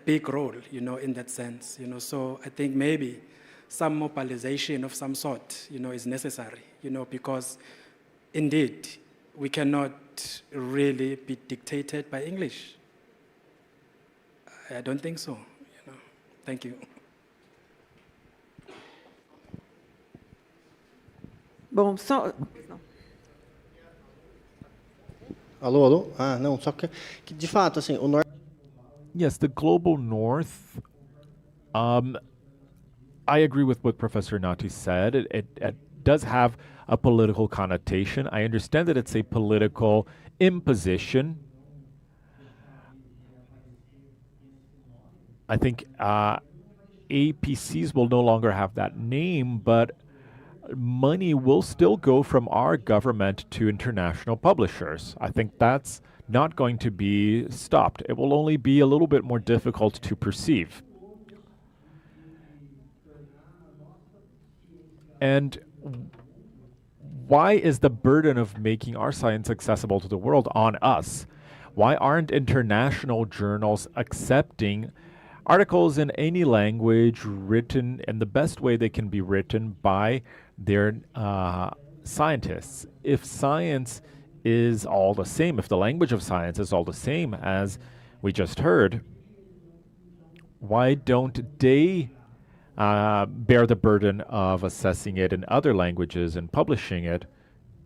big role, in that sense, so I think maybe some mobilization of some sort, is necessary, because indeed we cannot really be dictated by English. I don't think so, Thank you. Bom, só... Alô, alô? Ah, não, só que de fato, assim, o norte... Yes, the global north, I agree with what Professor Nati said. It does have a political connotation. I understand that it's a political imposition. I think APCs will no longer have that name, but money will still go from our government to international publishers. I think that's not going to be stopped. It will only be a little bit more difficult to perceive. And why is the burden of making our science accessible to the world on us? Why aren't international journals accepting articles in any language written in the best way they can be written by their scientists? If science is all the same, if the language of science is all the same as we just heard, why don't they bear the burden of assessing it in other languages and publishing it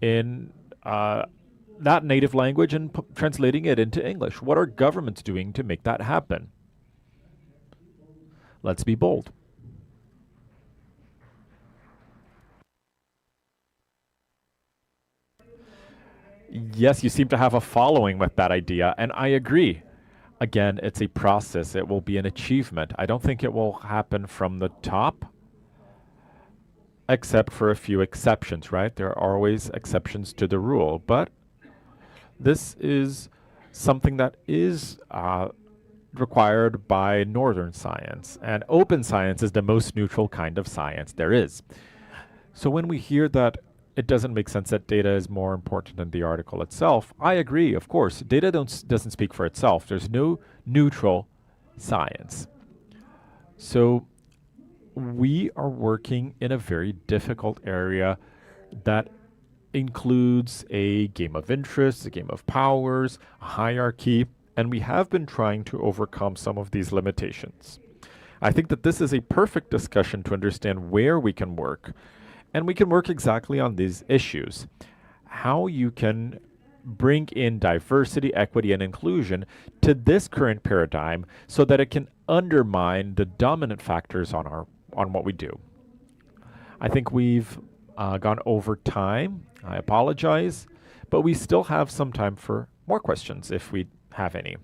in that native language and translating it into English? What are governments doing to make that happen? Let's be bold. Yes, you seem to have a following with that idea, and I agree. Again, it's a process. It will be an achievement. I don't think it will happen from the top, except for a few exceptions, right? There are always exceptions to the rule, but this is something that is required by northern science, and open science is the most neutral kind of science there is. So when we hear that it doesn't make sense that data is more important than the article itself, I agree, of course. Data doesn't speak for itself. There's no neutral science. So we are working in a very difficult area that includes a game of interests, a game of powers, a hierarchy, and we have been trying to overcome some of these limitations. I think that this is a perfect discussion to understand where we can work, and we can work exactly on these issues. How you can bring in diversity, equity, and inclusion to this current paradigm so that it can undermine the dominant factors on what we do. I think we've gone over time. I apologize, but we still have some time for more questions if we have any.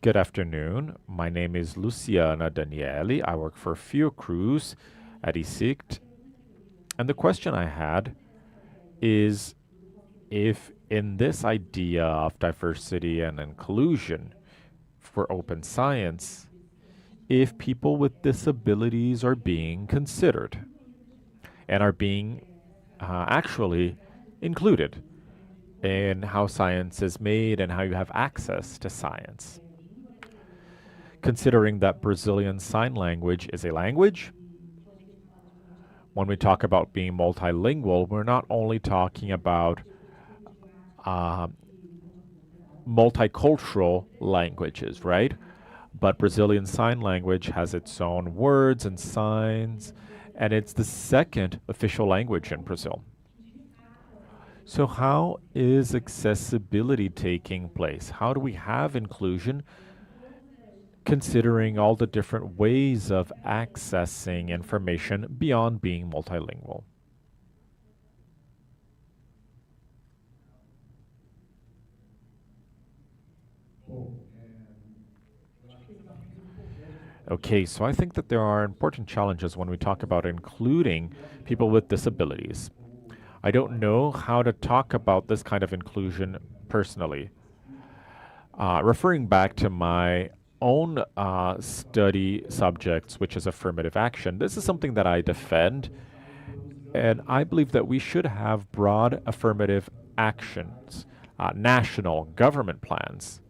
Good afternoon. My name is Luciana Daniele. I work for Fiocruz at ICICT. And the question I had is if in this idea of diversity and inclusion for open science, if people with disabilities are being considered and are being actually included in how science is made and how you have access to science. Considering that Brazilian Sign Language is a language, when we talk about being multilingual, we're not only talking about multicultural languages, right? But Brazilian Sign Language has its own words and signs, and it's the second official language in Brazil. So how is accessibility taking place? How do we have inclusion considering all the different ways of accessing information beyond being multilingual? Okay, so I think that there are important challenges when we talk about including people with disabilities. I don't know how to talk about this kind of inclusion personally. Referring back to my own study subjects, which is affirmative action, this is something that I defend, and I believe that we should have broad affirmative actions, national government plans.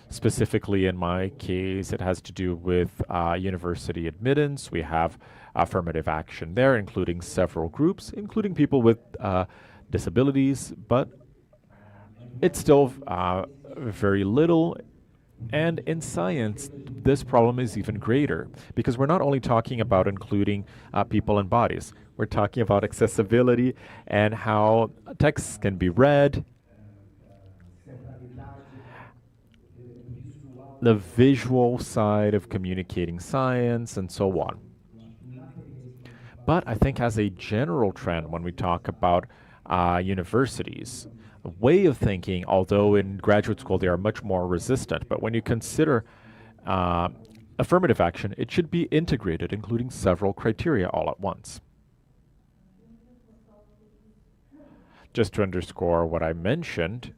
Specifically, in my case, it has to do with university admittance. We have affirmative action there, including several groups, including people with disabilities, but it's still very little. And in science, this problem is even greater because we're not only talking about including people and bodies, we're talking about accessibility and how texts can be read, the visual side of communicating science, and so on. But I think as a general trend, when we talk about universities, a way of thinking, although in graduate school they are much more resistant, but when you consider affirmative action, it should be integrated, including several criteria all at once. Just to underscore what I mentioned,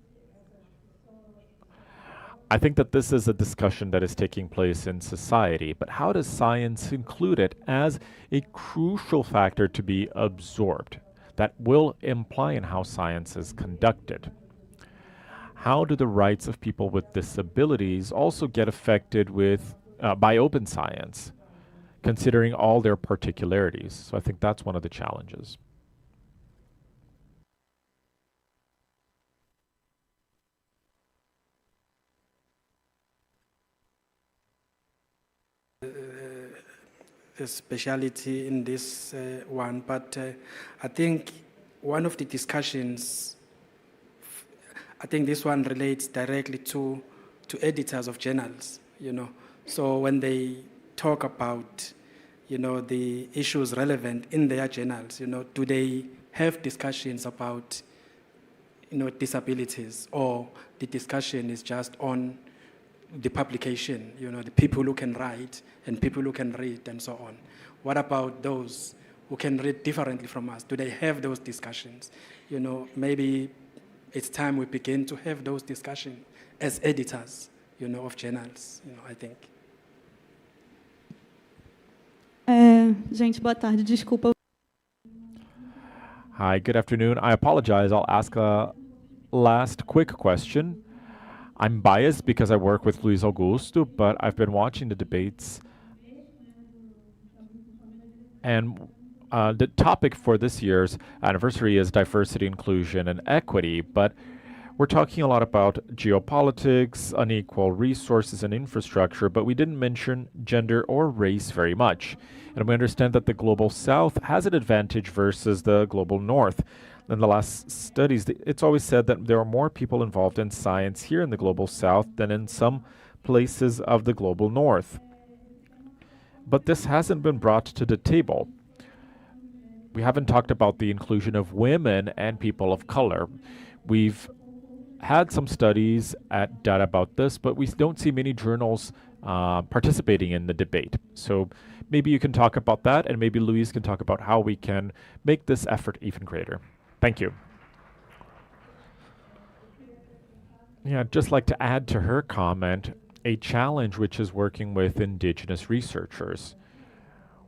I think that this is a discussion that is taking place in society, but how does science include it as a crucial factor to be absorbed that will imply in how science is conducted? How do the rights of people with disabilities also get affected by open science, considering all their particularities? So I think that's one of the challenges. A speciality in this one, but I think one of the discussions, I think this one relates directly to editors of journals, So when they talk about, the issues relevant in their journals, do they have discussions about, disabilities, or the discussion is just on the publication, the people who can write and people who can read and so on. What about those who can read differently from us? Do they have those discussions? Maybe it's time we begin to have those discussions as editors, of journals, I think. Gente, boa tarde, desculpa. Hi, good afternoon. I apologize. I'll ask a last quick question. I'm biased because I work with Luis Augusto, but I've been watching the debates And the topic for this year's anniversary is diversity, inclusion, and equity, but we're talking a lot about geopolitics, unequal resources, and infrastructure, but we didn't mention gender or race very much. And we understand that the Global South has an advantage versus the Global North. In the last studies, it's always said that there are more people involved in science here in the Global South than in some places of the Global North. But this hasn't been brought to the table. We haven't talked about the inclusion of women and people of color. We've had some studies at data about this, but we don't see many journals participating in the debate. So maybe you can talk about that, and maybe Louise can talk about how we can make this effort even greater. Thank you. Yeah, I'd just like to add to her comment a challenge which is working with indigenous researchers.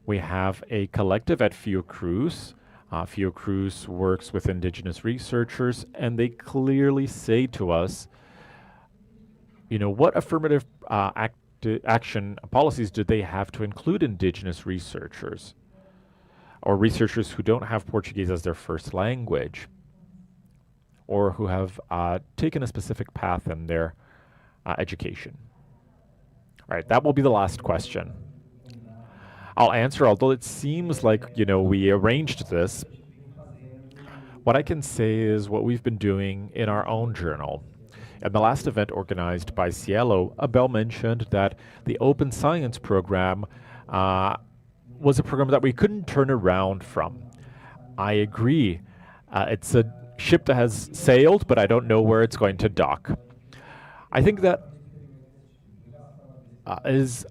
We have a collective at Fiocruz. Fiocruz works with indigenous researchers, and they clearly say to us, you know, what affirmative action policies do they have to include indigenous researchers or researchers who don't have Portuguese as their first language or who have taken a specific path in their education? All right, that will be the last question. I'll answer, although it seems like, you know, we arranged this. What I can say is what we've been doing in our own journal. At the last event organized by SciELO, Abel mentioned that the Open Science Program was a program that we couldn't turn around from. I agree. It's a ship that has sailed, but I don't know where it's going to dock. I think that is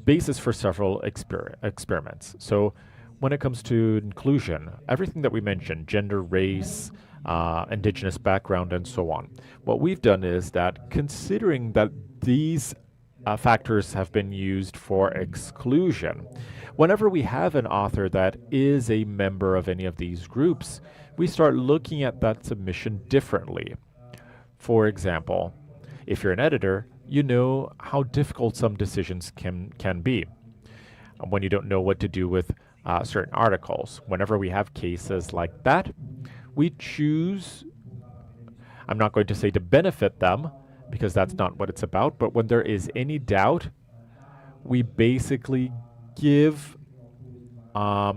basis for several experiments. So when it comes to inclusion, everything that we mentioned, gender, race, indigenous background, and so on, what we've done is that considering that these factors have been used for exclusion, whenever we have an author that is a member of any of these groups, we start looking at that submission differently. For example, if you're an editor, you know how difficult some decisions can be when you don't know what to do with certain articles. Whenever we have cases like that, we choose, I'm not going to say to benefit them, because that's not what it's about, but when there is any doubt, we basically give a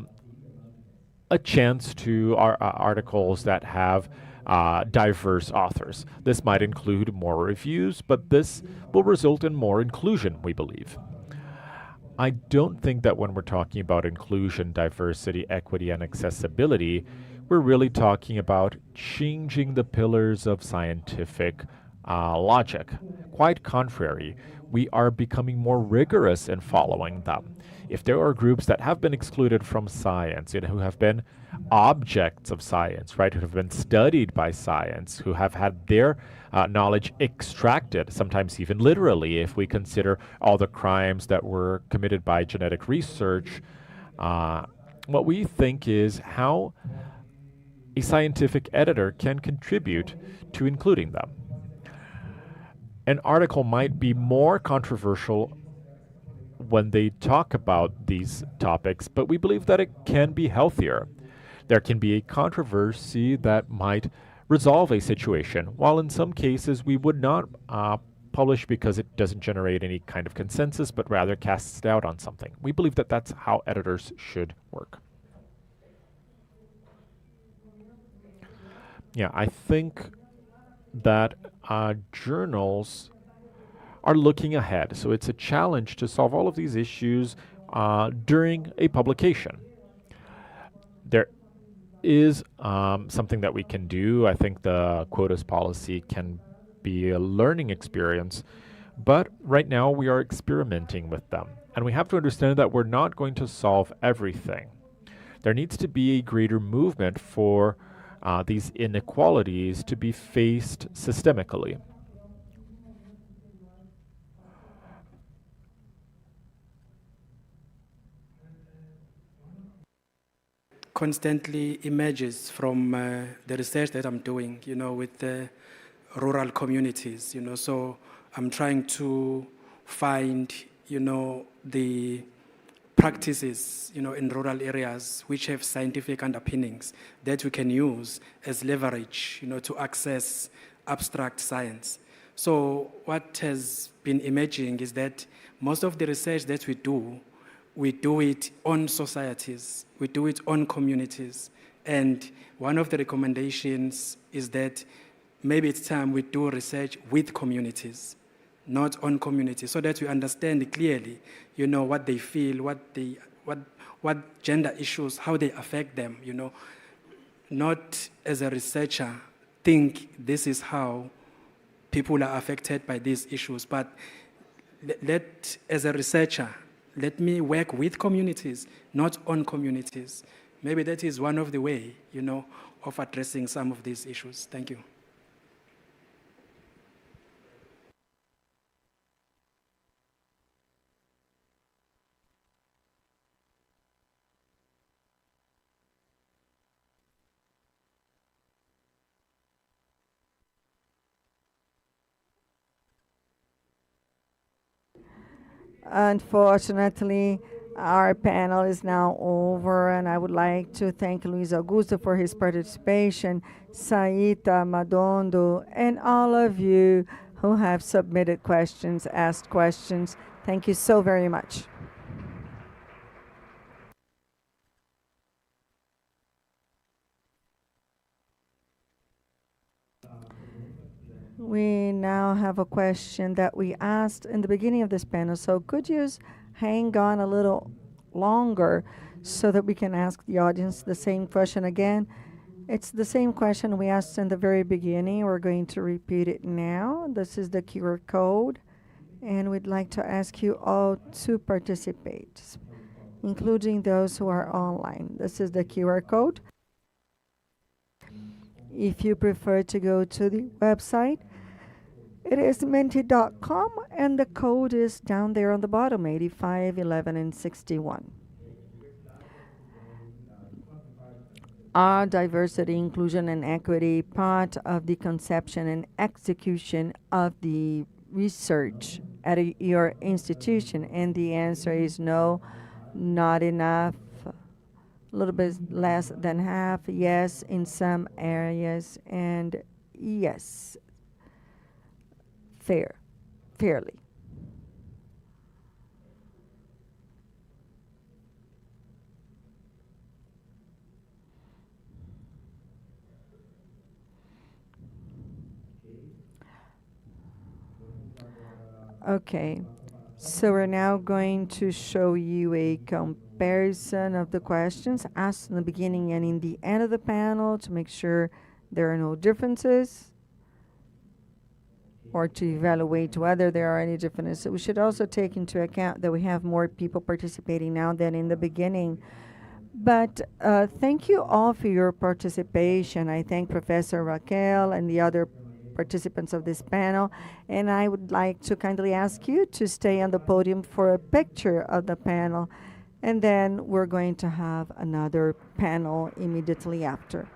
chance to our articles that have diverse authors. This might include more reviews, but this will result in more inclusion, we believe. I don't think that when we're talking about inclusion, diversity, equity, and accessibility, we're really talking about changing the pillars of scientific logic. Quite contrary, we are becoming more rigorous in following them. If there are groups that have been excluded from science, you know, who have been objects of science, right, who have been studied by science, who have had their knowledge extracted, sometimes even literally, if we consider all the crimes that were committed by genetic research, what we think is how a scientific editor can contribute to including them. An article might be more controversial when they talk about these topics, but we believe that it can be healthier. There can be a controversy that might resolve a situation, while in some cases we would not publish because it doesn't generate any kind of consensus, but rather casts doubt on something. We believe that that's how editors should work. Yeah, I think that journals are looking ahead. So it's a challenge to solve all of these issues during a publication. There is something that we can do. I think the quotas policy can be a learning experience, but right now we are experimenting with them. And we have to understand that we're not going to solve everything. There needs to be a greater movement for these inequalities to be faced systemically. Constantly emerges from the research that I'm doing, you know, with the rural communities, you know, so I'm trying to find, you know, the practices, in rural areas which have scientific underpinnings that we can use as leverage, to access abstract science. So what has been emerging is that most of the research that we do it on societies, we do it on communities. And one of the recommendations is that maybe it's time we do research with communities, not on communities, so that we understand clearly, what they feel, what gender issues, how they affect them, Not as a researcher think this is how people are affected by these issues, but as a researcher, let me work with communities, not on communities. Maybe that is one of the way, of addressing some of these issues. Thank you. Unfortunately, our panel is now over, and I would like to thank Luis Augusto for his participation, Saita, Madondo, and all of you who have submitted questions, asked questions. Thank you so very much. We now have a question that we asked in the beginning of this panel. So could you hang on a little longer so that we can ask the audience the same question again? It's the same question we asked in the very beginning. We're going to repeat it now. This is the QR code, and we'd like to ask you all to participate, including those who are online. This is the QR code. If you prefer to go to the website, it is menti.com, and the code is down there on the bottom, 85, 11, and 61. Are diversity, inclusion, and equity part of the conception and execution of the research at your institution? And the answer is no, not enough, a little bit less than half, yes, in some areas, and yes, fairly. Okay, so we're now going to show you a comparison of the questions asked in the beginning and in the end of the panel to make sure there are no differences, or to evaluate whether there are any differences. We should also take into account that we have more people participating now than in the beginning. But thank you all for your participation. I thank Professor Raquel and the other participants of this panel, and I would like to kindly ask you to stay on the podium for a picture of the panel, and then we're going to have another panel immediately after.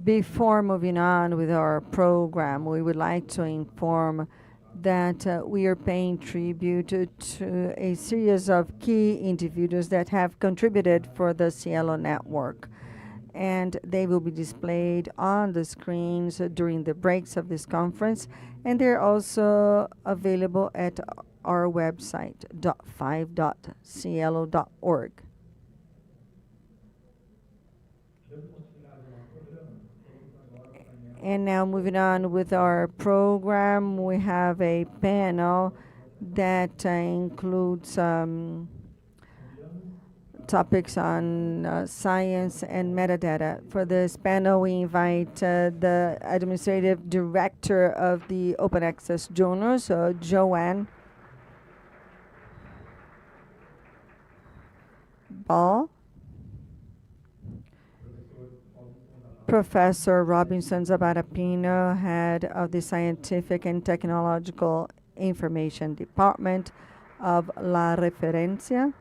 Before moving on with our program, we would like to inform that we are paying tribute to a series of key individuals that have contributed for the SciELO network. And they will be displayed on the screens during the breaks of this conference. And they're also available at our website, 5.cielo.org. And now moving on with our program, we have a panel that includes topics on science and metadata. For this panel, we invite the Administrative Director of the Open Access Journals, Joanne Ball, Professor Robinson Zabarapino, Head of the Scientific and Technological Information Department of La Referencia,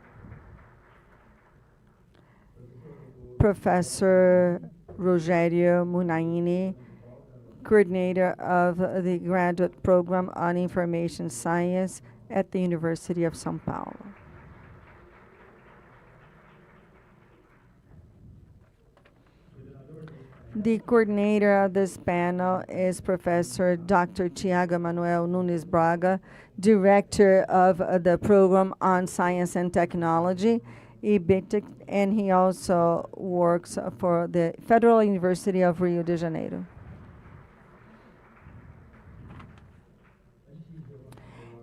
Professor Rogério Munaini, Coordinator of the Graduate Program on Information Science at the University of São Paulo. The coordinator of this panel is Professor Dr. Tiago Manuel Nunes Braga, Director of the Program on Science and Technology, IBITIC, and he also works for the Federal University of Rio de Janeiro.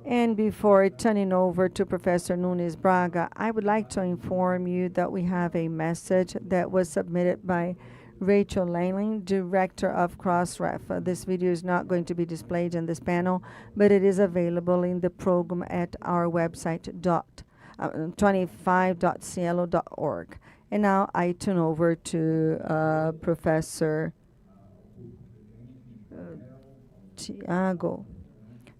And before turning over to Professor Nunes Braga, I would like to inform you that we have a message that was submitted by Rachel Langling, Director of Crossref. This video is not going to be displayed in this panel, but it is available in the program at our website 25.cielo.org. And now I turn over to Professor Tiago.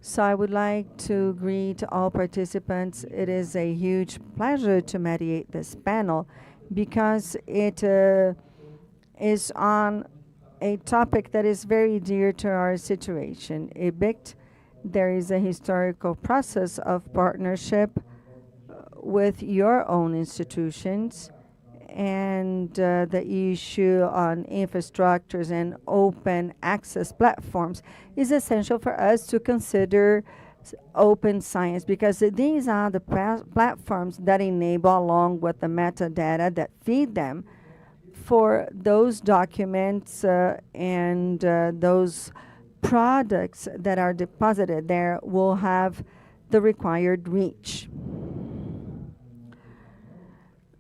So I would like to greet all participants. It is a huge pleasure to mediate this panel because it is on a topic that is very dear to our situation. IBICT, there is a historical process of partnership with your own institutions, and the issue on infrastructures and open access platforms is essential for us to consider open science, because these are the platforms that enable, along with the metadata that feed them, for those documents and those products that are deposited there will have the required reach.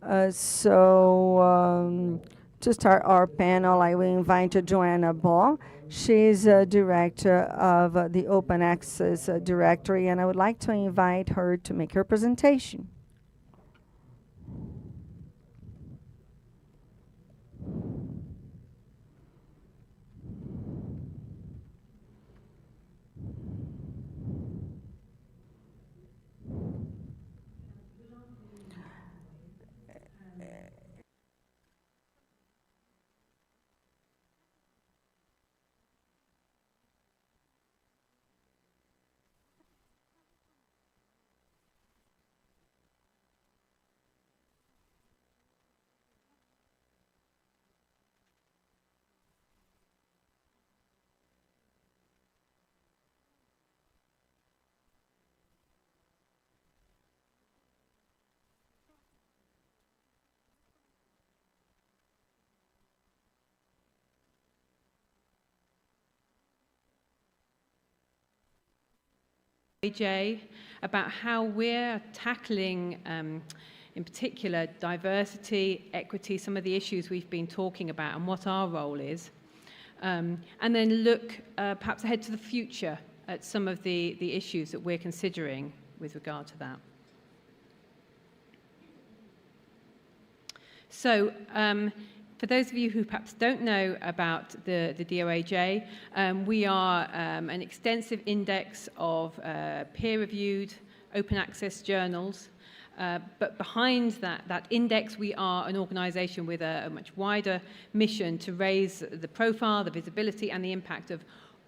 To start our panel, I will invite Joanna Ball. She's a director of the Open Access Directory, and I would like to invite her to make her presentation. About how we're tackling, in particular, diversity, equity, some of the issues we've been talking about, and what our role is. And then look perhaps ahead to the future at some of the issues that we're considering with regard to that. So, for those of you who perhaps don't know about the DOAJ, we are an extensive index of peer-reviewed open access journals. But behind that index, we are an organization with a much wider mission to raise the profile, the visibility, and the impact of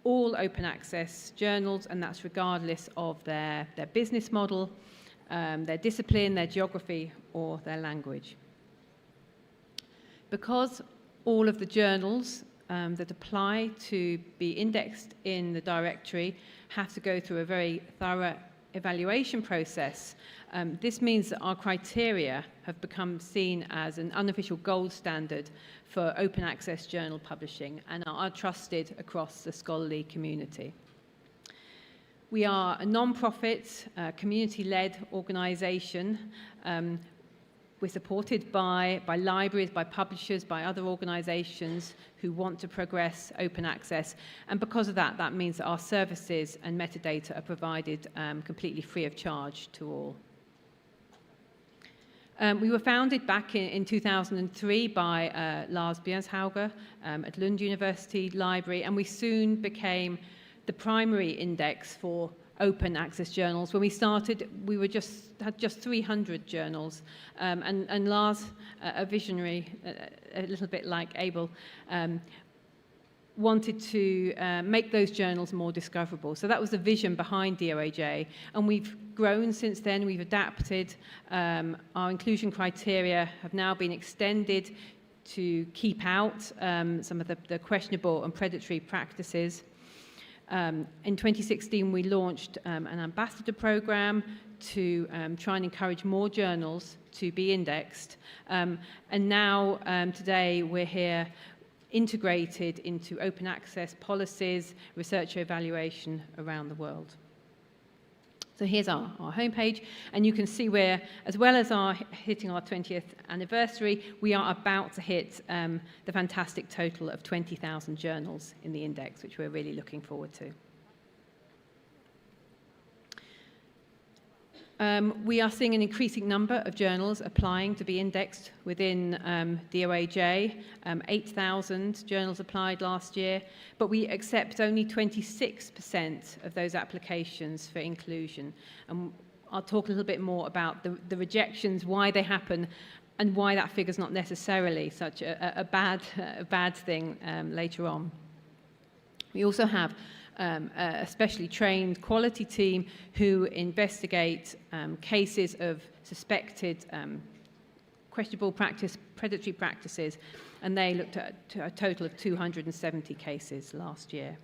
all open access journals, and that's regardless of their business model, their discipline, their geography, or their language. Because all of the journals that apply to be indexed in the directory have to go through a very thorough evaluation process, this means that our criteria have become seen as an unofficial gold standard for open access journal publishing and are trusted across the scholarly community. We are a non-profit, community-led organisation. We're supported by libraries, by publishers, by other organisations who want to progress open access. And because of that, that means that our services and metadata are provided completely free of charge to all. We were founded back in 2003 by Lars Bjørnshauger at Lund University Library, and we soon became the primary index for open access journals. When we started, we had just 300 journals, and Lars, a visionary, a little bit like Abel, wanted to make those journals more discoverable. So that was the vision behind DOAJ, and we've grown since then. We've adapted. Our inclusion criteria have now been extended to keep out some of the questionable and predatory practices. In 2016, we launched an ambassador program to try and encourage more journals to be indexed. And now, today, we're here integrated into open access policies, research evaluation around the world. So here's our homepage, and you can see where, as well as hitting our 20th anniversary, we are about to hit the fantastic total of 20,000 journals in the index, which we're really looking forward to. We are seeing an increasing number of journals applying to be indexed within DOAJ. 8,000 journals applied last year, but we accept only 26% of those applications for inclusion. And I'll talk a little bit more about the rejections, why they happen, and why that figure's not necessarily such a bad thing later on. We also have a specially trained quality team who investigate cases of suspected questionable practice, predatory practices, and they looked at a total of 270 cases last year.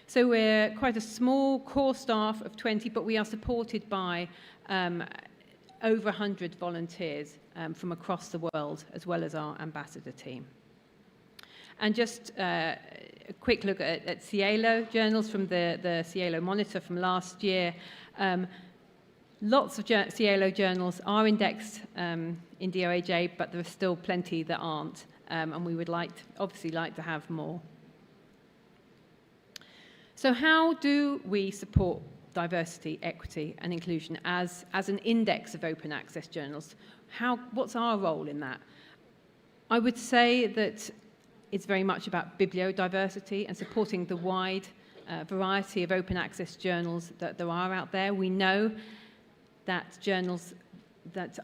So we're quite a small core staff of 20, but we are supported by over 100 volunteers from across the world, as well as our ambassador team. And just a quick look at SciELO journals from the SciELO Monitor from last year. Lots of SciELO journals are indexed in DOAJ, but there are still plenty that aren't, and we would obviously like to have more. So how do we support diversity, equity, and inclusion as an index of open access journals? What's our role in that? I would say that it's very much about bibliodiversity and supporting the wide variety of open access journals that there are out there. We know that journals that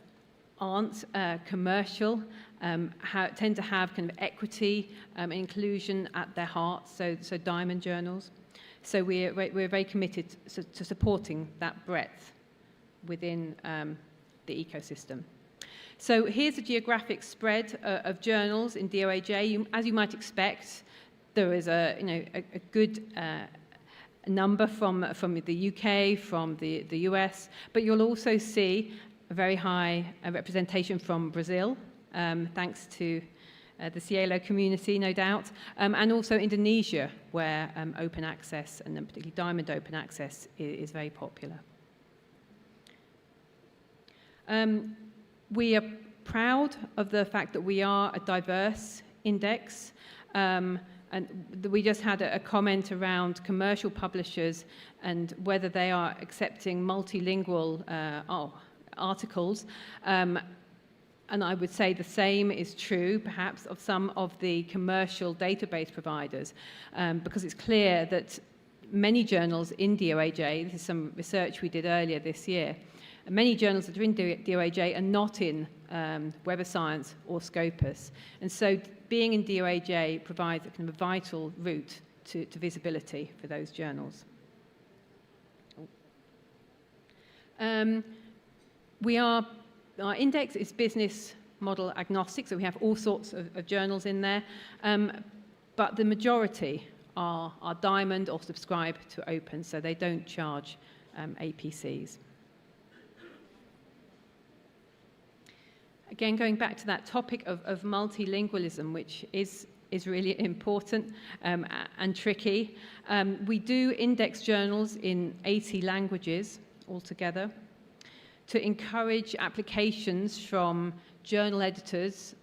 aren't commercial tend to have kind of equity and inclusion at their heart, so diamond journals. So we're very committed to supporting that breadth within the ecosystem. So here's a geographic spread of journals in DOAJ. As you might expect, there is a good number from the UK, from the US, but you'll also see a very high representation from Brazil, thanks to the SciELO community, no doubt, and also Indonesia, where open access, and particularly diamond open access, is very popular. We are proud of the fact that we are a diverse index, and we just had a comment around commercial publishers and whether they are accepting multilingual articles. And I would say the same is true, perhaps, of some of the commercial database providers, because it's clear that many journals in DOAJ, this is some research we did earlier this year, many journals that are in DOAJ are not in Web of Science or Scopus. And so being in DOAJ provides a kind of a vital route to visibility for those journals. Our index is business model agnostic, so we have all sorts of journals in there, but the majority are diamond or subscribe to open, so they don't charge APCs. Again, going back to that topic of multilingualism, which is really important and tricky. We do index journals in 80 languages altogether to encourage applications from journal editors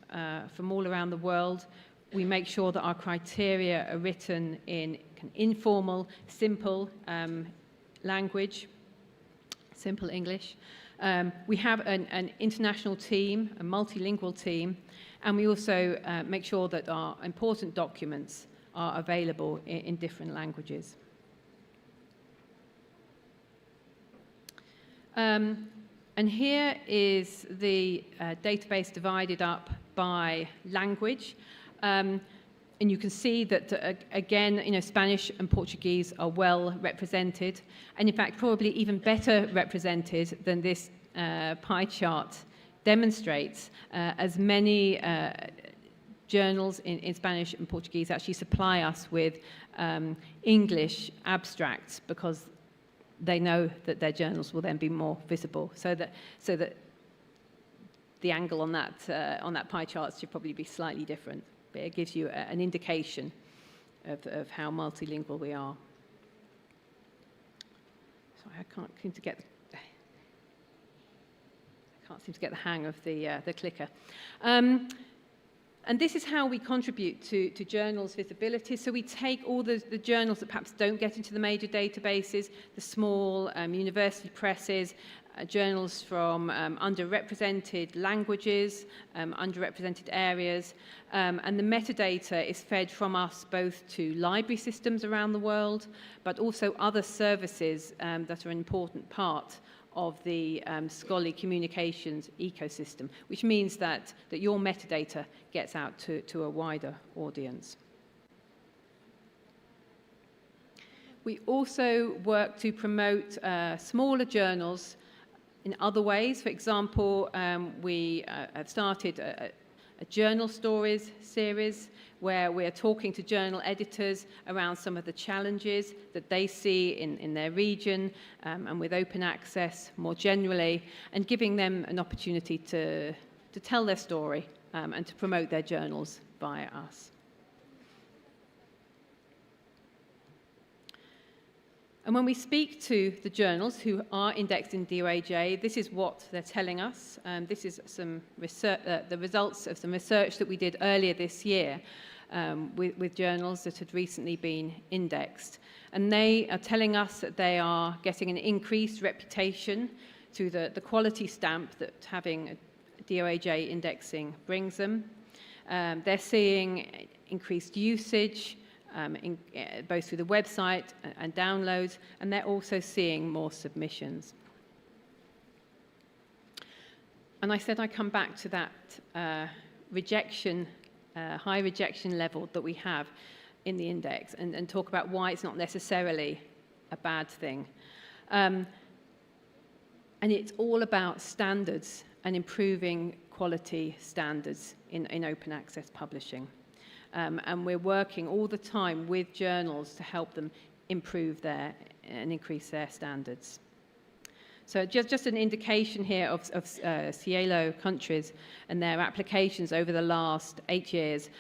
from all around the world. We make sure that our criteria are written in informal, simple language, simple English. We have an international team, a multilingual team, and we also make sure that our important documents are available in different languages. And here is the database divided up by language. And you can see that, again, Spanish and Portuguese are well represented, and in fact, probably even better represented than this pie chart demonstrates, as many journals in Spanish and Portuguese actually supply us with English abstracts because they know that their journals will then be more visible. So that the angle on that pie chart should probably be slightly different, but it gives you an indication of how multilingual we are. Sorry, I can't seem to get the hang of the clicker. And this is how we contribute to journals' visibility. So we take all the journals that perhaps don't get into the major databases, the small university presses, journals from underrepresented languages, underrepresented areas, and the metadata is fed from us both to library systems around the world, but also other services that are an important part of the scholarly communications ecosystem, which means that your metadata gets out to a wider audience. We also work to promote smaller journals in other ways. For example, we have started a journal stories series where we're talking to journal editors around some of the challenges that they see in their region and with open access more generally, and giving them an opportunity to tell their story and to promote their journals via us. And when we speak to the journals who are indexed in DOAJ, this is what they're telling us. This is some research, the results of some research that we did earlier this year with journals that had recently been indexed. And they are telling us that they are getting an increased reputation through the quality stamp that having a DOAJ indexing brings them. They're seeing increased usage, both through the website and downloads, and they're also seeing more submissions. And I said I'd come back to that rejection, high rejection level that we have in the index and talk about why it's not necessarily a bad thing. And it's all about standards and improving quality standards in open access publishing. And we're working all the time with journals to help them improve and increase their standards. So just an indication here of SciELO countries and their applications over the last 8 years,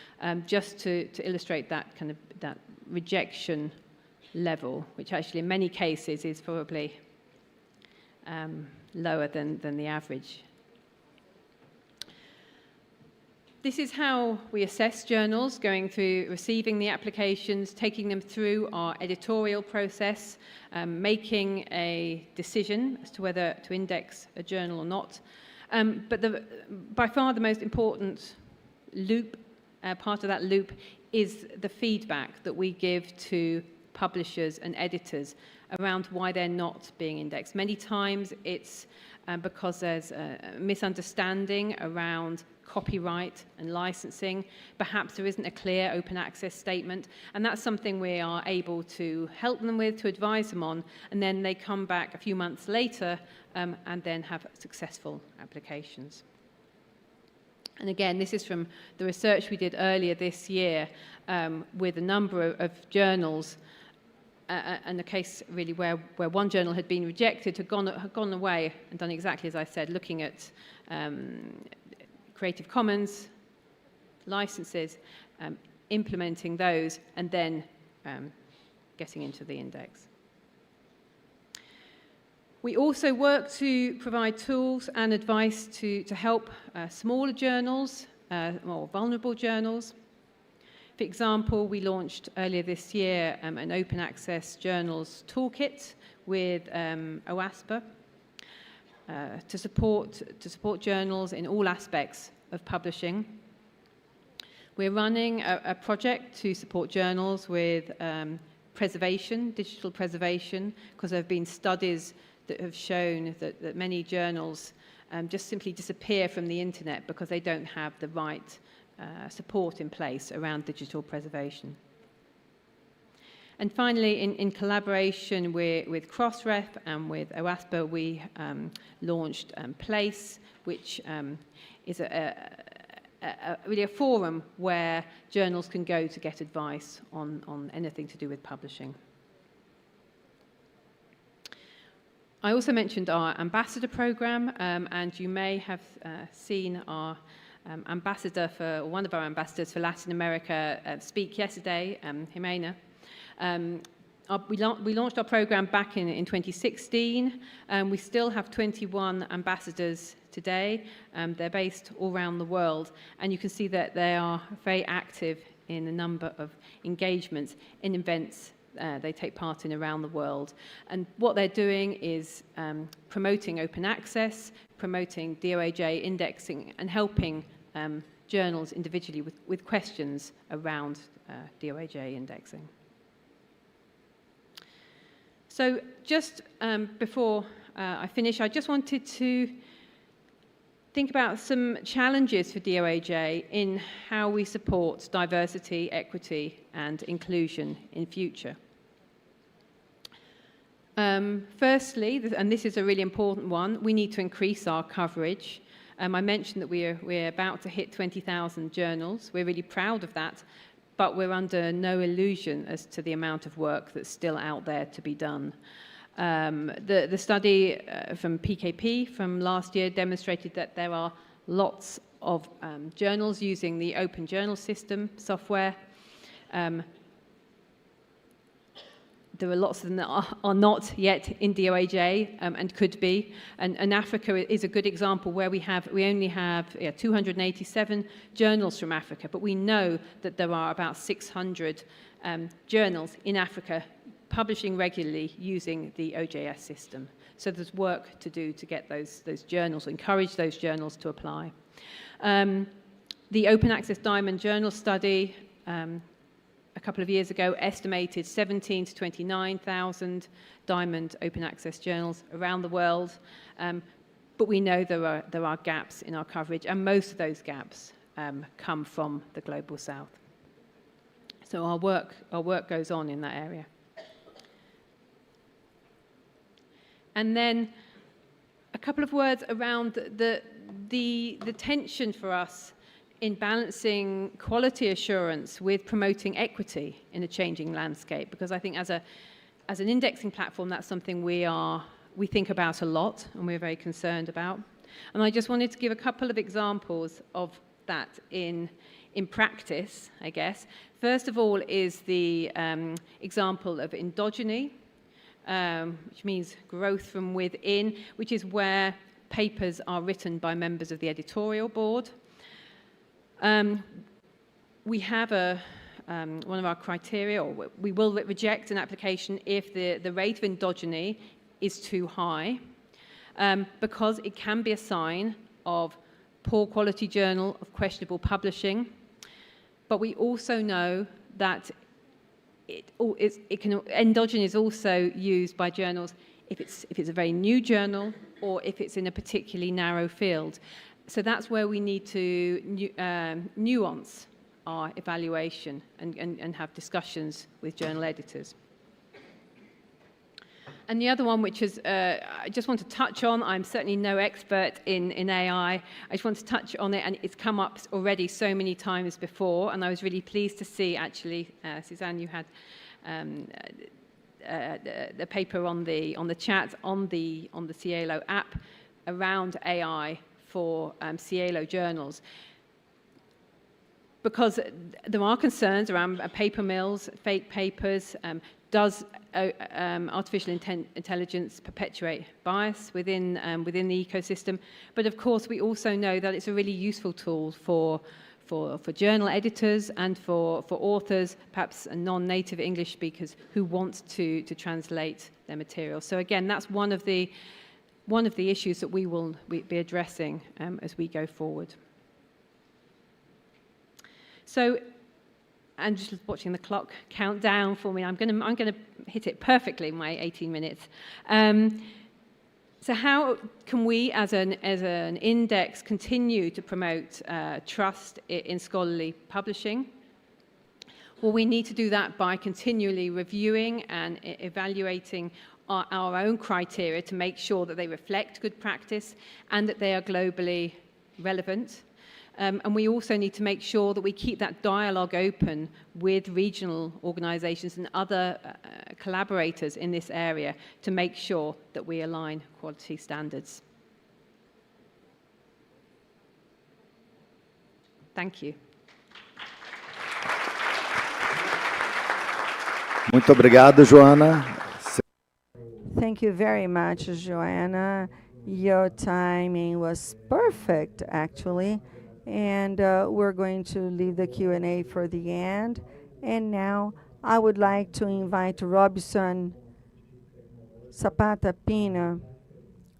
just to illustrate that that rejection level, which actually in many cases is probably lower than the average. This is how we assess journals, going through receiving the applications, taking them through our editorial process, making a decision as to whether to index a journal or not. But by far the most important loop, part of that loop, is the feedback that we give to publishers and editors around why they're not being indexed. Many times it's because there's a misunderstanding around copyright and licensing. Perhaps there isn't a clear open access statement, and that's something we are able to help them with, to advise them on, and then they come back a few months later and then have successful applications. And again, this is from the research we did earlier this year with a number of journals and a case really where one journal had been rejected, had gone away and done exactly as I said, looking at Creative Commons licenses, implementing those, and then getting into the index. We also work to provide tools and advice to help smaller journals, more vulnerable journals. For example, we launched earlier this year an open access journals toolkit with OASPA to support journals in all aspects of publishing. We're running a project to support journals with preservation, digital preservation, because there have been studies that have shown that many journals just simply disappear from the internet because they don't have the right support in place around digital preservation. And finally, in collaboration with Crossref and with OASPA, we launched Place, which is really a forum where journals can go to get advice on anything to do with publishing. I also mentioned our ambassador program, and you may have seen our one of our ambassadors for Latin America speak yesterday, Jimena. We launched our program back in 2016. We still have 21 ambassadors today. They're based all around the world, and you can see that they are very active in a number of engagements in events they take part in around the world. And what they're doing is promoting open access, promoting DOAJ indexing, and helping journals individually with questions around DOAJ indexing. So just before I finish, I just wanted to think about some challenges for DOAJ in how we support diversity, equity, and inclusion in future. Firstly, and this is a really important one, we need to increase our coverage. I mentioned that we're about to hit 20,000 journals. We're really proud of that, but we're under no illusion as to the amount of work that's still out there to be done. The study from PKP from last year demonstrated that there are lots of journals using the Open Journal System software. There are lots of them that are not yet in DOAJ and could be. And Africa is a good example where we only have 287 journals from Africa, but we know that there are about 600 journals in Africa publishing regularly using the OJS system. So there's work to do to get those journals, encourage those journals to apply. The Open Access Diamond Journal Study a couple of years ago estimated 17 to 29,000 diamond open access journals around the world, but we know there are gaps in our coverage, and most of those gaps come from the Global South. So our work goes on in that area. And then a couple of words around the tension for us in balancing quality assurance with promoting equity in a changing landscape, because I think as an indexing platform, that's something we think about a lot and we're very concerned about. And I just wanted to give a couple of examples of that in practice, I guess. First of all is the example of endogeny, which means growth from within, which is where papers are written by members of the editorial board. We have one of our criteria, or we will reject an application if the rate of endogeny is too high, because it can be a sign of poor quality journal, of questionable publishing. But we also know that endogeny is also used by journals if it's a very new journal or if it's in a particularly narrow field. So that's where we need to nuance our evaluation and have discussions with journal editors. And the other one, which is, I just want to touch on, I'm certainly no expert in AI, I just want to touch on it, and it's come up already so many times before, and I was really pleased to see, actually, Suzanne, you had the paper on the chat on the SciELO app around AI for SciELO journals, because there are concerns around paper mills, fake papers. Does artificial intelligence perpetuate bias within the ecosystem? But of course, we also know that it's a really useful tool for journal editors and for authors, perhaps non-native English speakers who want to translate their material. So again, that's one of the issues that we will be addressing as we go forward. So, I'm just watching the clock count down for me. I'm going to hit it perfectly, my 18 minutes. So how can we, as an index, continue to promote trust in scholarly publishing? Well, we need to do that by continually reviewing and evaluating our own criteria to make sure that they reflect good practice and that they are globally relevant. And we also need to make sure that we keep that dialogue open with regional organizations and other collaborators in this area to make sure that we align quality standards. Thank you. Muito obrigado, Joana. Thank you very much, Joanna. Your timing was perfect, actually. And we're going to leave the Q&A for the end. And now I would like to invite Robson Zapata Pina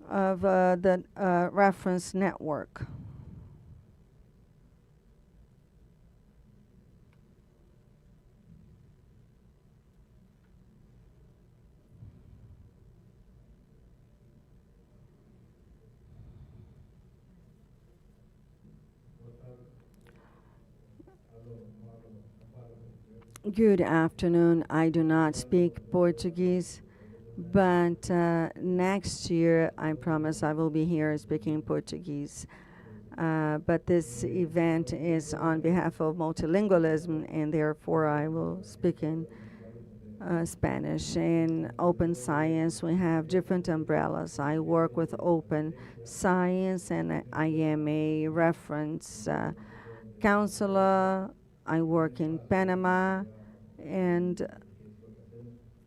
of the Reference Network. Good afternoon. I do not speak Portuguese, but next year I promise I will be here speaking Portuguese. But this event is on behalf of multilingualism, and therefore I will speak in Spanish. In open science, we have different umbrellas. I work with open science, and I am a reference counselor. I work in Panama, and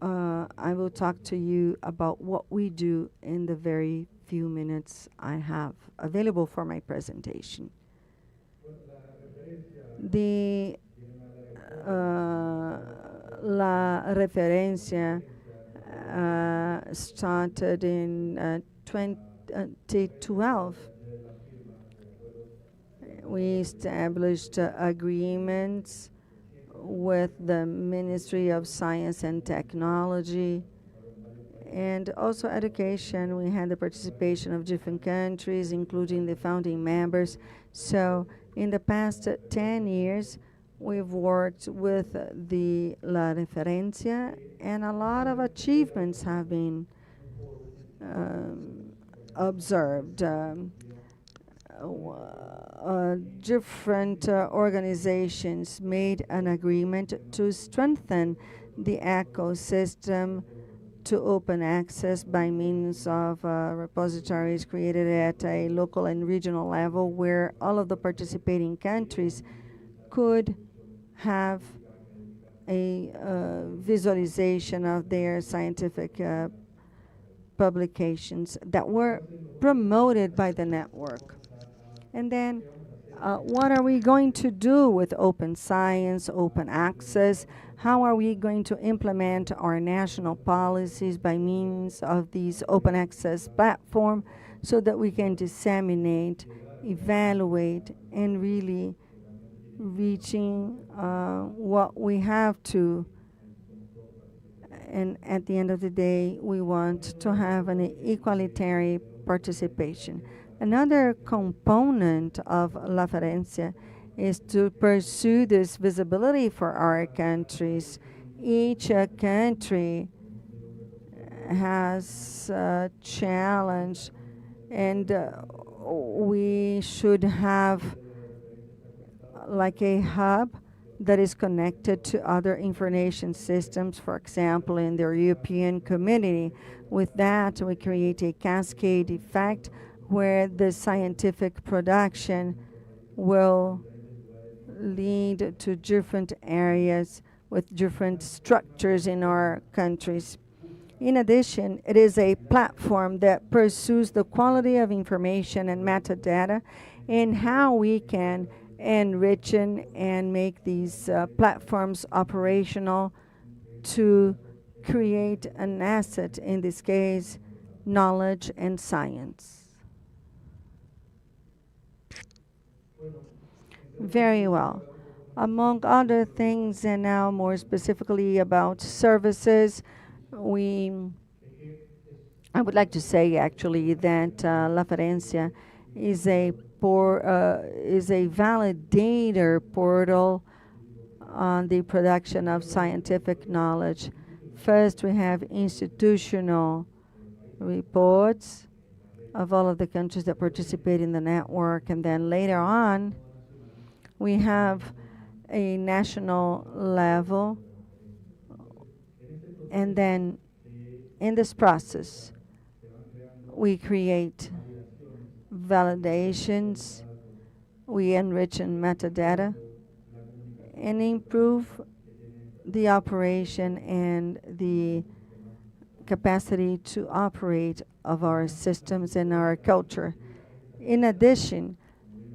I will talk to you about what we do in the very few minutes I have available for my presentation. The La Referencia started in 2012. We established agreements with the Ministry of Science and Technology, and also education. We had the participation of different countries, including the founding members. So in the past 10 years, we've worked with the La Referencia, and a lot of achievements have been observed. Different organizations made an agreement to strengthen the ecosystem to open access by means of repositories created at a local and regional level, where all of the participating countries could have a visualization of their scientific publications that were promoted by the network. And then what are we going to do with open science, open access? How are we going to implement our national policies by means of these open access platform so that we can disseminate, evaluate, and really reaching what we have to? And at the end of the day, we want to have an equalitarian participation. Another component of La Referencia is to pursue this visibility for our countries. Each country has a challenge, and we should have like a hub that is connected to other information systems, for example, in the European community. With that, we create a cascade effect where the scientific production will lead to different areas with different structures in our countries. In addition, it is a platform that pursues the quality of information and metadata and how we can enrich and make these platforms operational to create an asset, in this case, knowledge and science. Very well. Among other things, and now more specifically about services, I would like to say actually that La Ferencia is a validator portal on the production of scientific knowledge. First, we have institutional reports of all of the countries that participate in the network, and then later on, we have a national level, and then in this process, we create validations, we enrich in metadata, and improve the operation and the capacity to operate of our systems and our culture. In addition,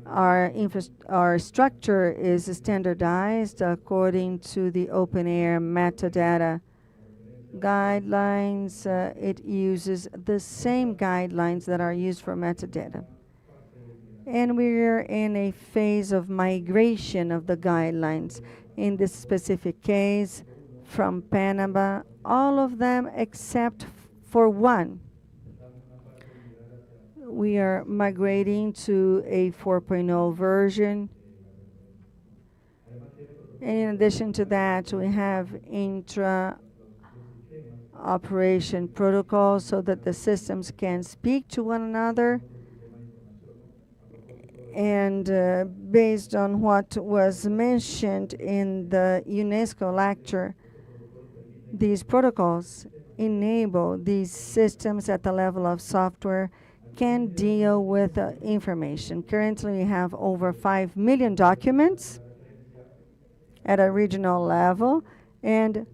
our structure is standardized according to the open air metadata guidelines. It uses the same guidelines that are used for metadata. And we're in a phase of migration of the guidelines. In this specific case, from Panama, all of them except for one. We are migrating to a 4.0 version. And in addition to that, we have intra-operation protocols so that the systems can speak to one another. And based on what was mentioned in the UNESCO lecture, these protocols enable these systems at the level of software can deal with information. Currently, we have over 5 million documents at a regional level and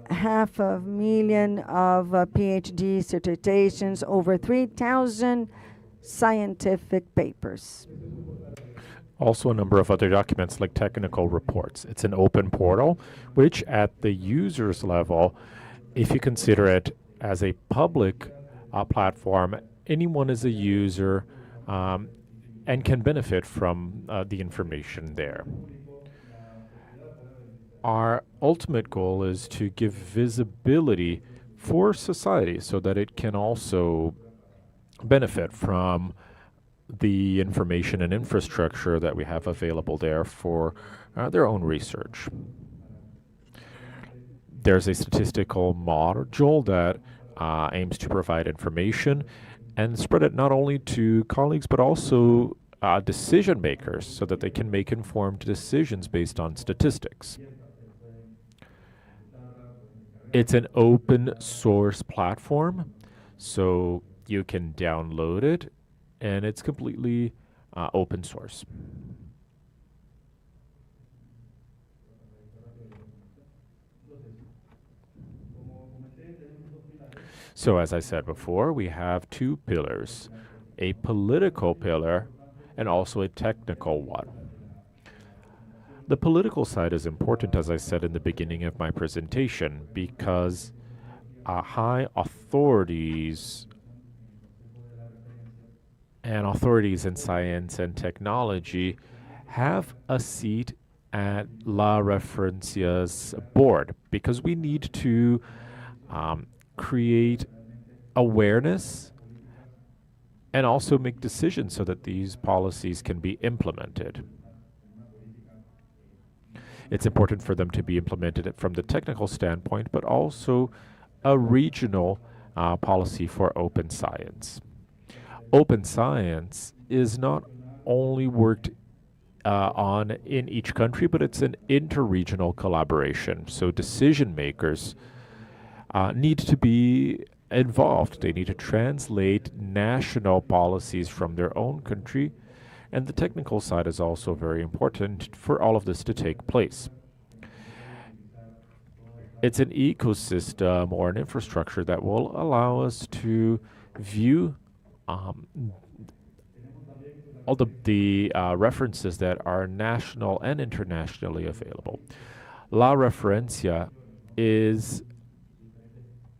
500,000 of PhD dissertations, over 3,000 scientific papers. Also a number of other documents like technical reports. It's an open portal, which at the user's level, if you consider it as a public platform, anyone is a user and can benefit from the information there. Our ultimate goal is to give visibility for society so that it can also benefit from the information and infrastructure that we have available there for their own research. There's a statistical module that aims to provide information and spread it not only to colleagues but also decision makers so that they can make informed decisions based on statistics. It's an open source platform, so you can download it, and it's completely open source. So as I said before, we have two pillars, a political pillar and also a technical one. The political side is important, as I said in the beginning of my presentation, because high authorities and authorities in science and technology have a seat at La Referencia's board, because we need to create awareness and also make decisions so that these policies can be implemented. It's important for them to be implemented from the technical standpoint, but also a regional policy for open science. Open science is not only worked in each country, but it's an interregional collaboration. So decision makers need to be involved. They need to translate national policies from their own country, and the technical side is also very important for all of this to take place. It's an ecosystem or an infrastructure that will allow us to view all the references that are national and internationally available. La Referencia is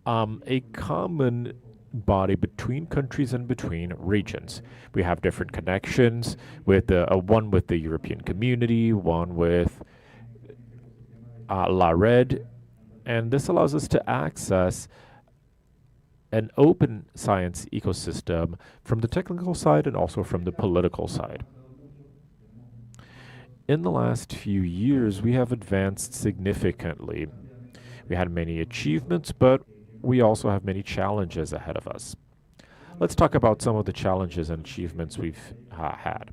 a common body between countries and between regions. We have different connections with one with the European Community, one with La Red, and this allows us to access an open science ecosystem from the technical side and also from the political side. In the last few years, we have advanced significantly. We had many achievements, but we also have many challenges ahead of us. Let's talk about some of the challenges and achievements we've had.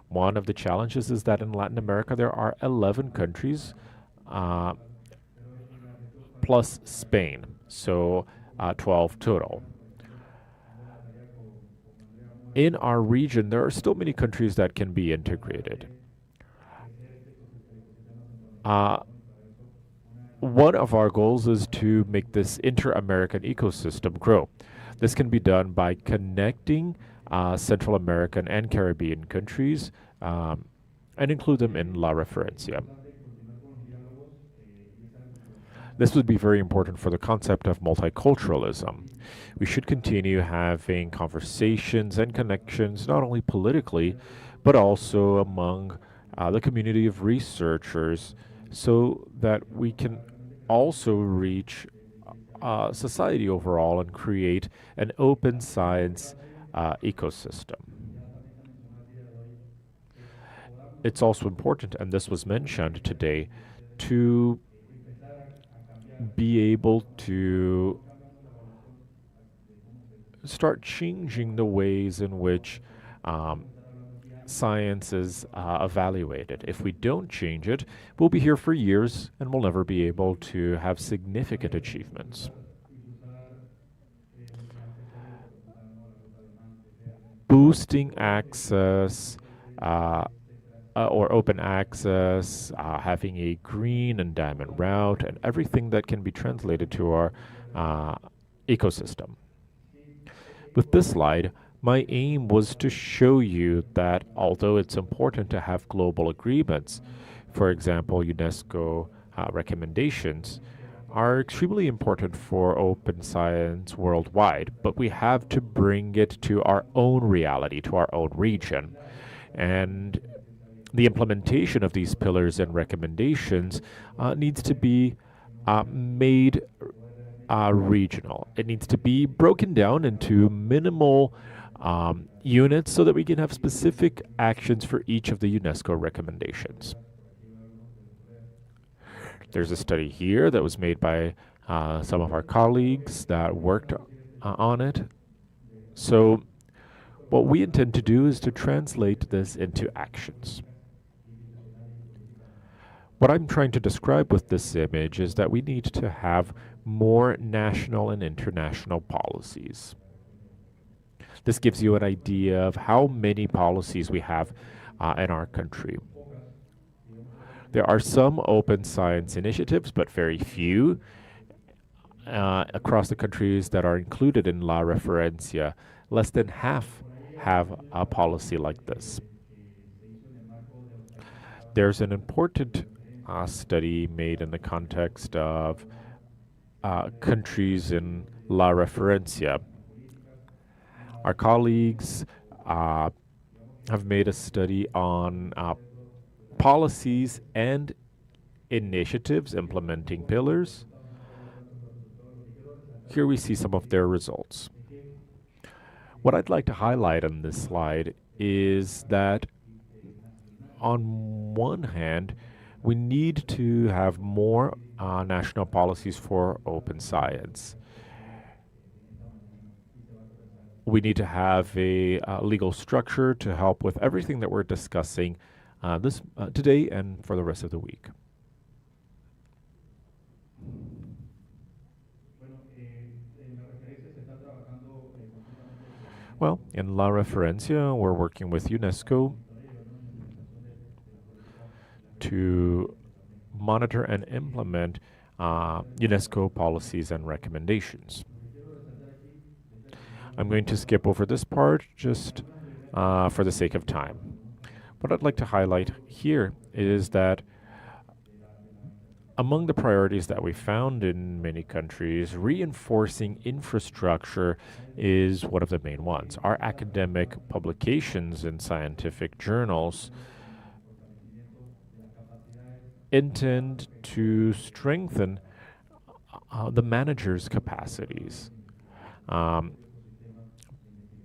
One of the challenges is that in Latin America, there are 11 countries plus Spain, so 12 total. In our region, there are still many countries that can be integrated. One of our goals is to make this inter-American ecosystem grow. This can be done by connecting Central American and Caribbean countries and include them in La Referencia. This would be very important for the concept of multiculturalism. We should continue having conversations and connections, not only politically, but also among the community of researchers, so that we can also reach society overall and create an open science ecosystem. It's also important, and this was mentioned today, to be able to start changing the ways in which science is evaluated. If we don't change it, we'll be here for years and we'll never be able to have significant achievements. Boosting access or open access, having a green and diamond route, and everything that can be translated to our ecosystem. With this slide, my aim was to show you that although it's important to have global agreements, for example, UNESCO recommendations, are extremely important for open science worldwide, but we have to bring it to our own reality, to our own region. And the implementation of these pillars and recommendations needs to be made regional. It needs to be broken down into minimal units so that we can have specific actions for each of the UNESCO recommendations. There's a study here that was made by some of our colleagues that worked on it. So what we intend to do is to translate this into actions. What I'm trying to describe with this image is that we need to have more national and international policies. This gives you an idea of how many policies we have in our country. There are some open science initiatives, but very few across the countries that are included in La Referencia. Less than half have a policy like this. There's an important study made in the context of countries in La Referencia. Our colleagues have made a study on policies and initiatives implementing pillars. Here we see some of their results. What I'd like to highlight on this slide is that on one hand, we need to have more national policies for open science. we need to have a legal structure to help with everything that we're discussing today and for the rest of the week. Well, in La Referencia, we're working with UNESCO to monitor and implement UNESCO policies and recommendations. I'm going to skip over this part just for the sake of time. What I'd like to highlight here is that among the priorities that we found in many countries, reinforcing infrastructure is one of the main ones. Our academic publications in scientific journals intend to strengthen the managers' capacities.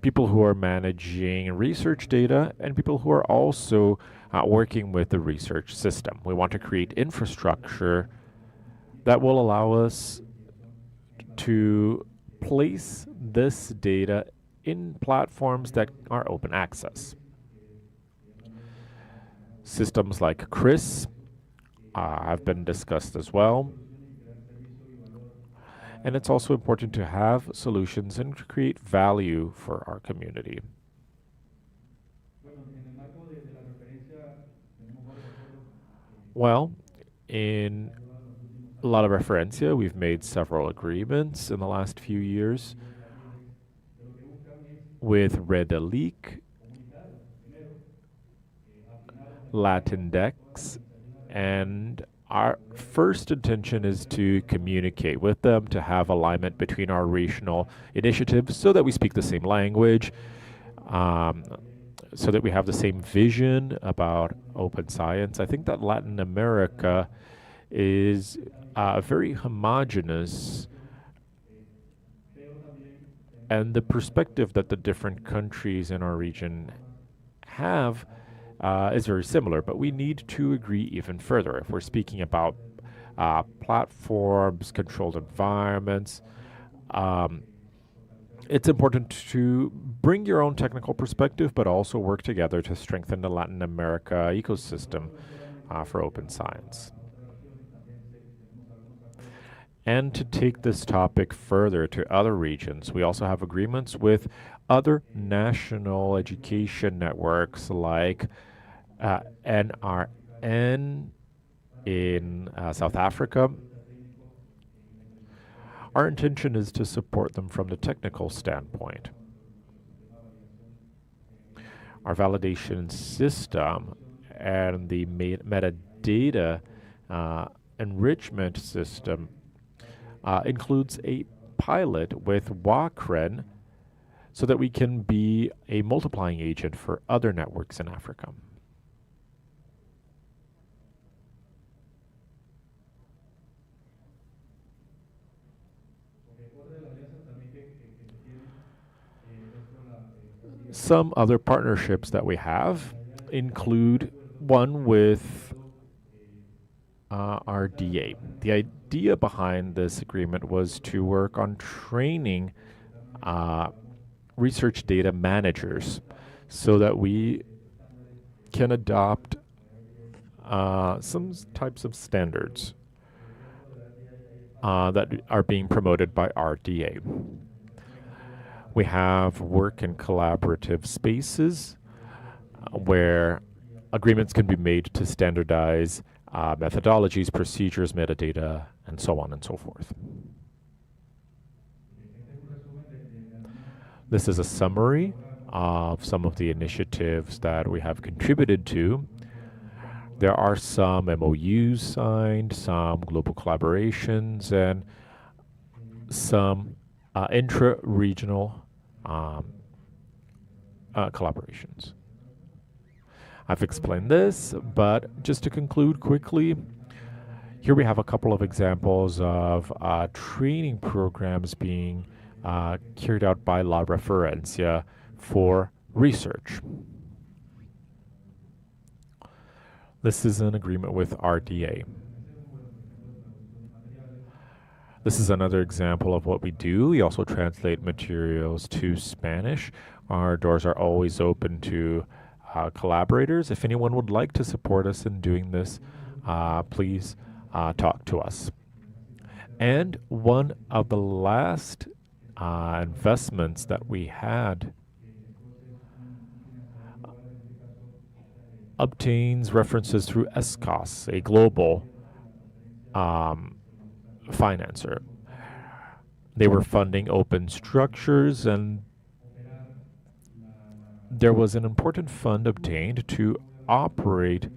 People who are managing research data and people who are also working with the research system. We want to create infrastructure that will allow us to place this data in platforms that are open access. Systems like CRIS have been discussed as well. And it's also important to have solutions and to create value for our community. Well, in La Referencia, we've made several agreements in the last few years with Redelic, Latindex, and our first intention is to communicate with them, to have alignment between our regional initiatives so that we speak the same language, so that we have the same vision about open science. I think that Latin America is very homogeneous, and the perspective that the different countries in our region have is very similar, but we need to agree even further. If we're speaking about platforms, controlled environments, it's important to bring your own technical perspective, but also work together to strengthen the Latin America ecosystem for open science. And to take this topic further to other regions, we also have agreements with other national education networks like NRN in South Africa. Our intention is to support them from the technical standpoint. Our validation system and the metadata enrichment system includes a pilot with WACREN so that we can be a multiplying agent for other networks in Africa. Some other partnerships that we have include one with RDA. The idea behind this agreement was to work on training research data managers so that we can adopt some types of standards that are being promoted by RDA. We have work in collaborative spaces where agreements can be made to standardize methodologies, procedures, metadata, and so on and so forth. This is a summary of some of the initiatives that we have contributed to. There are some MOUs signed, some global collaborations, and some intra-regional collaborations. I've explained this, but just to conclude quickly, here we have a couple of examples of training programs being carried out by La Referencia for research. This is an agreement with RDA. This is another example of what we do. We also translate materials to Spanish. Our doors are always open to collaborators. If anyone would like to support us in doing this, please talk to us. And one of the last investments that we had obtains references through ESCOS, a global financer. They were funding open structures, and there was an important fund obtained to operate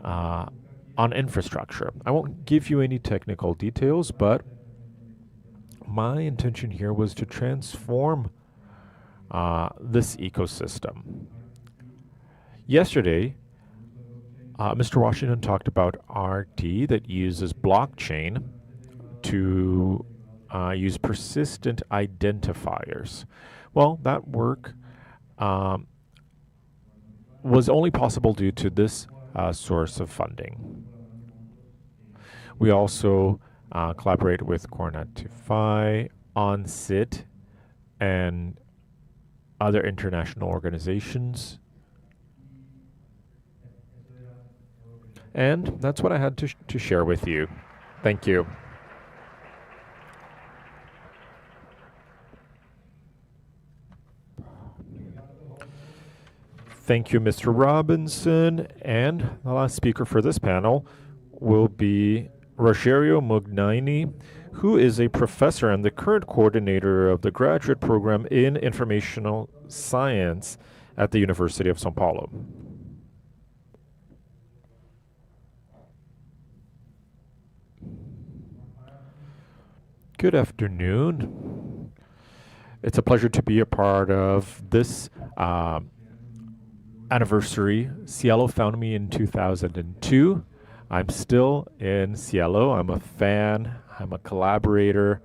on infrastructure. I won't give you any technical details, but my intention here was to transform this ecosystem. Yesterday, Mr. Washington talked about RT that uses blockchain to use persistent identifiers. Well, that work was only possible due to this source of funding. We also collaborate with Cornatify, OnSIT, and other international organizations. And that's what I had to share with you. Thank you. Thank you, Mr. Robinson. And the last speaker for this panel will be Rogério Mugnaini, who is a professor and the current coordinator of the graduate program in informational science at the University of São Paulo. Good afternoon. It's a pleasure to be a part of this anniversary. SciELO founded me in 2002. I'm still in SciELO. I'm a fan. I'm a collaborator.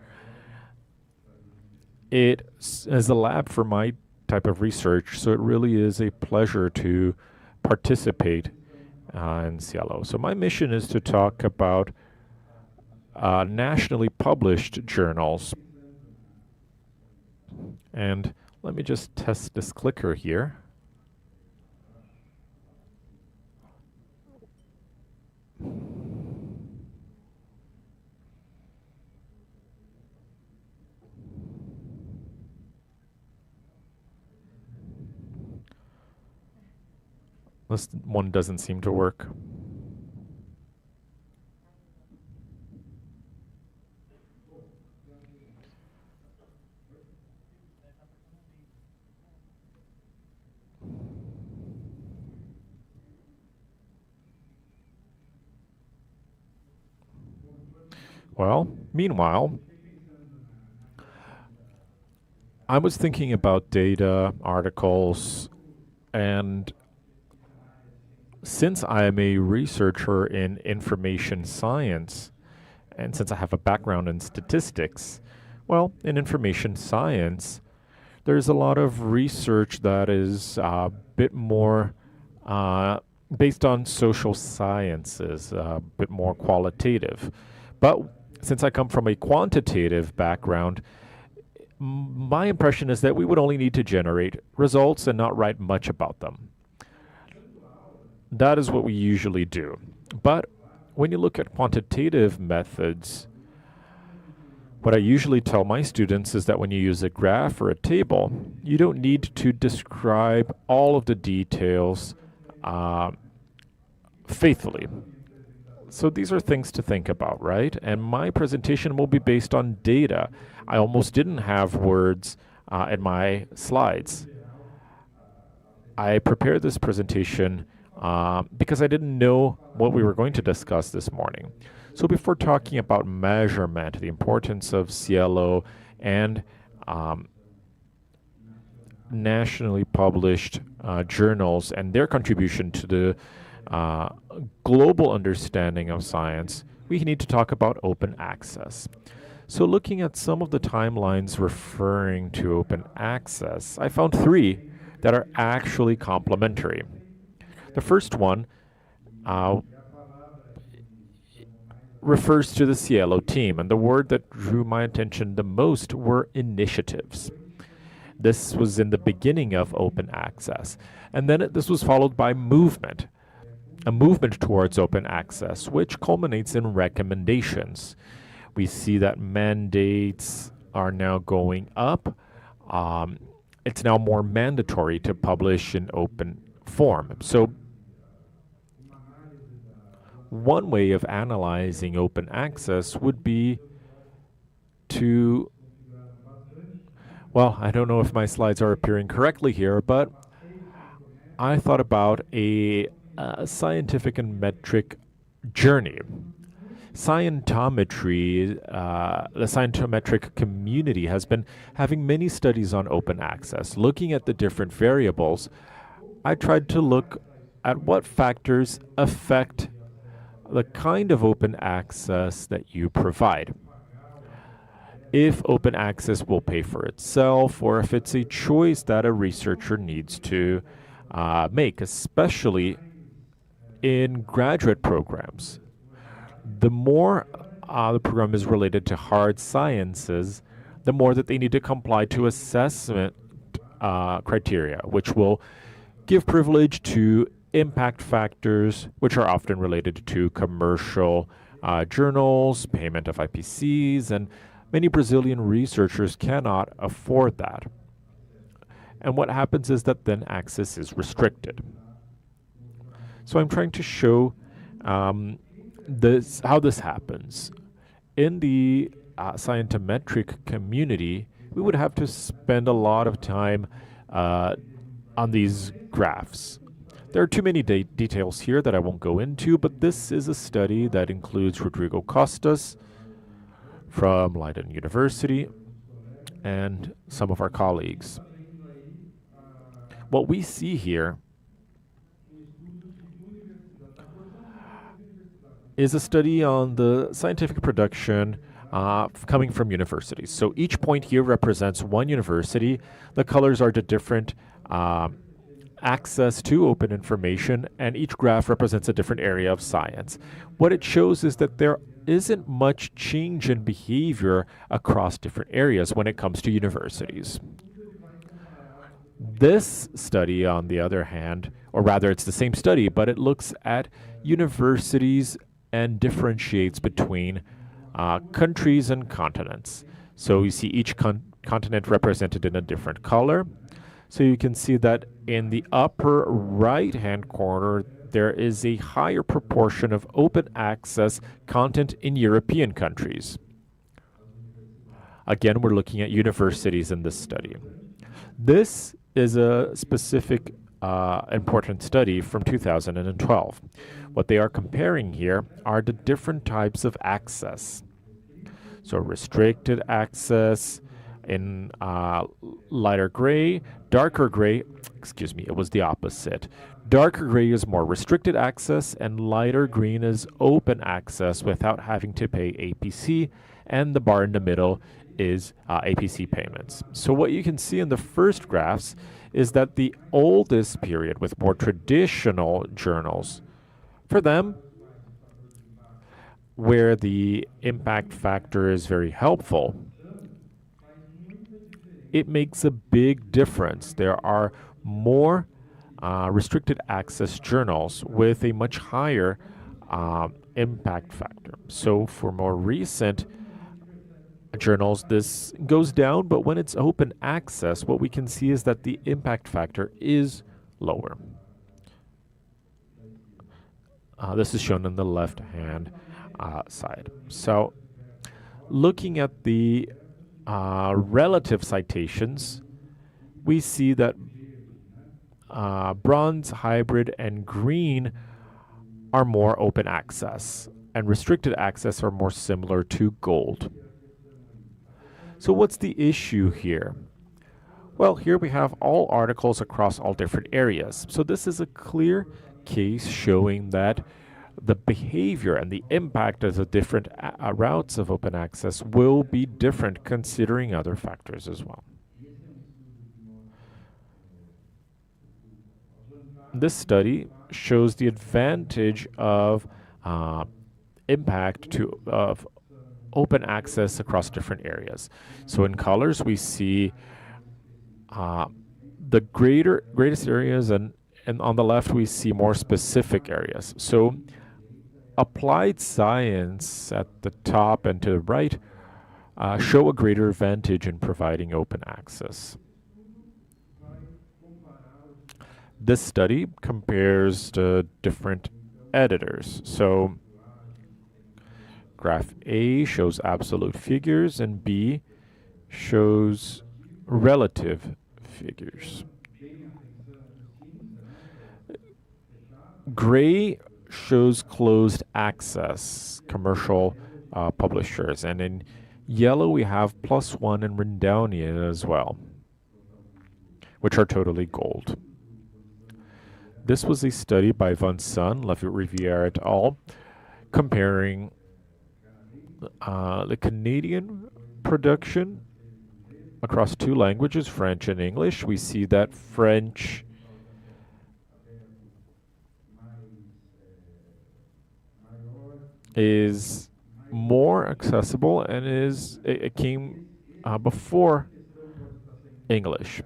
It is a lab for my type of research, so it really is a pleasure to participate in SciELO. So my mission is to talk about nationally published journals. And let me just test this clicker here. This one doesn't seem to work. Well, meanwhile, I was thinking about data, articles, and since I am a researcher in information science, and since I have a background in statistics, well, in information science, there's a lot of research that is a bit more based on social sciences, a bit more qualitative. But since I come from a quantitative background, my impression is that we would only need to generate results and not write much about them. That is what we usually do. But when you look at quantitative methods, what I usually tell my students is that when you use a graph or a table, you don't need to describe all of the details faithfully. So these are things to think about, right? And my presentation will be based on data. I almost didn't have words in my slides. I prepared this presentation because I didn't know what we were going to discuss this morning. So before talking about measurement, the importance of SciELO and nationally published journals and their contribution to the global understanding of science, we need to talk about open access. So looking at some of the timelines referring to open access, I found three that are actually complementary. The first one refers to the SciELO team, and the word that drew my attention the most were initiatives. This was in the beginning of open access, and then this was followed by movement, a movement towards open access, which culminates in recommendations. We see that mandates are now going up. It's now more mandatory to publish in open form. So one way of analyzing open access would be to, well, I don't know if my slides are appearing correctly here, but I thought about a scientific and metric journey. Scientometry, the scientometric community has been having many studies on open access. Looking at the different variables, I tried to look at what factors affect the kind of open access that you provide. If open access will pay for itself, or if it's a choice that a researcher needs to make, especially in graduate programs. The more the program is related to hard sciences, the more that they need to comply to assessment criteria, which will give privilege to impact factors, which are often related to commercial journals, payment of IPCs, and many Brazilian researchers cannot afford that. And what happens is that then access is restricted. So I'm trying to show how this happens. In the scientometric community, we would have to spend a lot of time on these graphs. There are too many details here that I won't go into, but this is a study that includes Rodrigo Costas from Leiden University and some of our colleagues. What we see here is a study on the scientific production coming from universities. So each point here represents one university. The colors are the different access to open information, and each graph represents a different area of science. What it shows is that there isn't much change in behavior across different areas when it comes to universities. This study, on the other hand, or rather it's the same study, but it looks at universities and differentiates between countries and continents. So you see each continent represented in a different color. So you can see that in the upper right-hand corner, there is a higher proportion of open access content in European countries. Again, we're looking at universities in this study. This is a specific important study from 2012. What they are comparing here are the different types of access. So restricted access in lighter gray, darker gray, excuse me, it was the opposite. Darker gray is more restricted access, and lighter green is open access without having to pay APC, and the bar in the middle is APC payments. So what you can see in the first graphs is that the oldest period with more traditional journals, for them, where the impact factor is very helpful, it makes a big difference. There are more restricted access journals with a much higher impact factor. So for more recent journals, this goes down, but when it's open access, what we can see is that the impact factor is lower. This is shown on the left-hand side. So looking at the relative citations, we see that bronze, hybrid, and green are more open access, and restricted access are more similar to gold. So what's the issue here? Well, here we have all articles across all different areas. So this is a clear case showing that the behavior and the impact of the different routes of open access will be different considering other factors as well. This study shows the advantage of impact of open access across different areas. So in colors, we see the greatest areas, and on the left, we see more specific areas. So applied science at the top and to the right show a greater advantage in providing open access. This study compares the different editors. So graph A shows absolute figures and B shows relative figures. Gray shows closed access commercial publishers, and in yellow we have +1 and Rindownia as well, which are totally gold. This was a study by Vincent Rivière et al. Comparing the Canadian production across two languages, French and English. We see that French is more accessible and it came before English.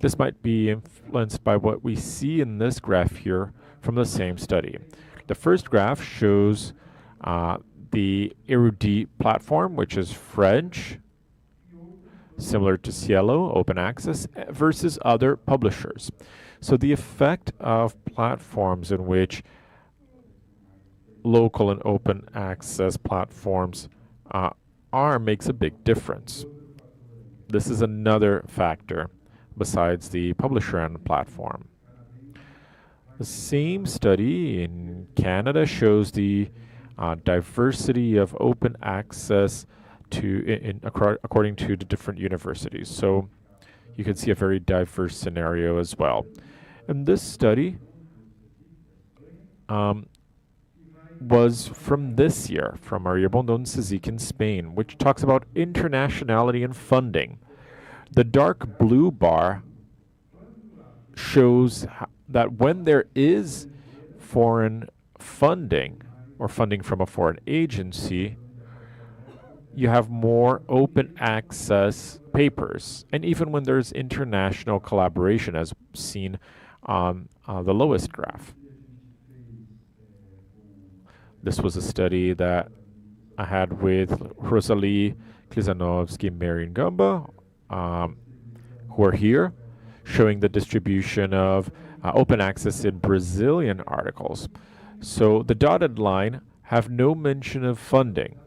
This might be influenced by what we see in this graph here from the same study. The first graph shows the Érudit platform, which is French, similar to SciELO, open access, versus other publishers. So the effect of platforms in which local and open access platforms makes a big difference. This is another factor besides the publisher and platform. The same study in Canada shows the diversity of open access according to the different universities. So you can see a very diverse scenario as well. And this study was from this year, from Maria Bondon Cizic in Spain, which talks about internationality and funding. The dark blue bar shows that when there is foreign funding or funding from a foreign agency, you have more open access papers. And even when there's international collaboration, as seen on the lowest graph. This was a study that I had with Rosalie Klizanovsky, Marian Gamba, who are here, showing the distribution of open access in Brazilian articles. So the dotted line have no mention of funding.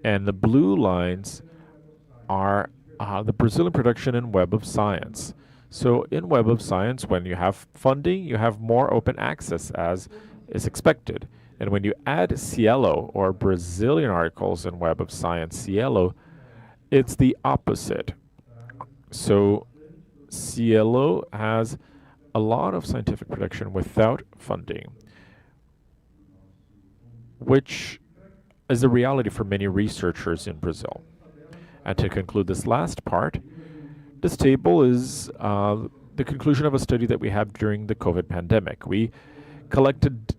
And the blue lines are the Brazilian production in Web of Science. So in Web of Science, when you have funding, you have more open access as is expected. And when you add SciELO or Brazilian articles in Web of Science SciELO, it's the opposite. So SciELO has a lot of scientific production without funding, which is a reality for many researchers in Brazil. And to conclude this last part, this table is the conclusion of a study that we had during the COVID pandemic. We collected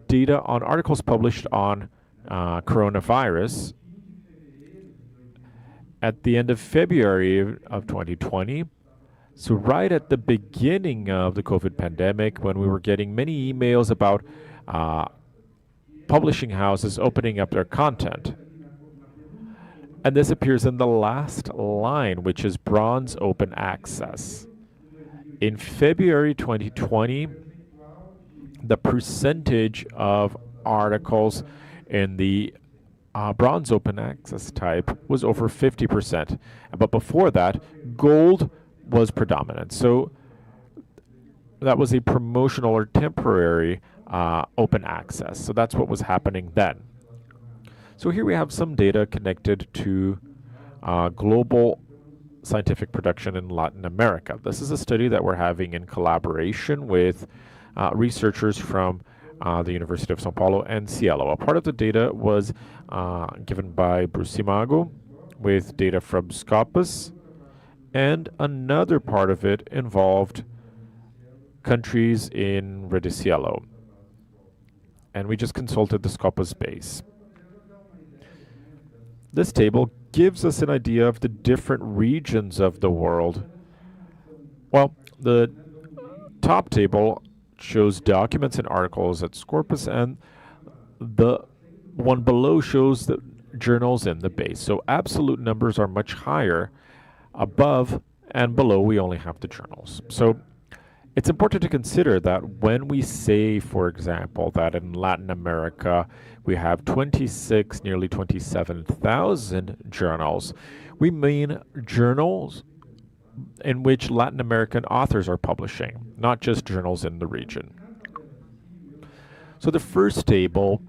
data on articles published on coronavirus at the end of February of 2020. So right at the beginning of the COVID pandemic, when we were getting many emails about publishing houses opening up their content. And this appears in the last line, which is bronze open access. In February 2020, the percentage of articles in the bronze open access type was over 50%. But before that, gold was predominant. So that was a promotional or temporary open access. So that's what was happening then. So here we have some data connected to global scientific production in Latin America. This is a study that we're having in collaboration with researchers from the University of São Paulo and SciELO. A part of the data was given by Bruce Simago with data from Scopus, and another part of it involved countries in Rede SciELO. and we just consulted the Scopus base. This table gives us an idea of the different regions of the world. Well, the top table shows documents and articles at Scopus, and the one below shows the journals in the base. So absolute numbers are much higher. Above and below, we only have the journals. So it's important to consider that when we say, for example, that in Latin America we have 26, nearly 27,000 journals, we mean journals in which Latin American authors are publishing, not just journals in the region. So the first table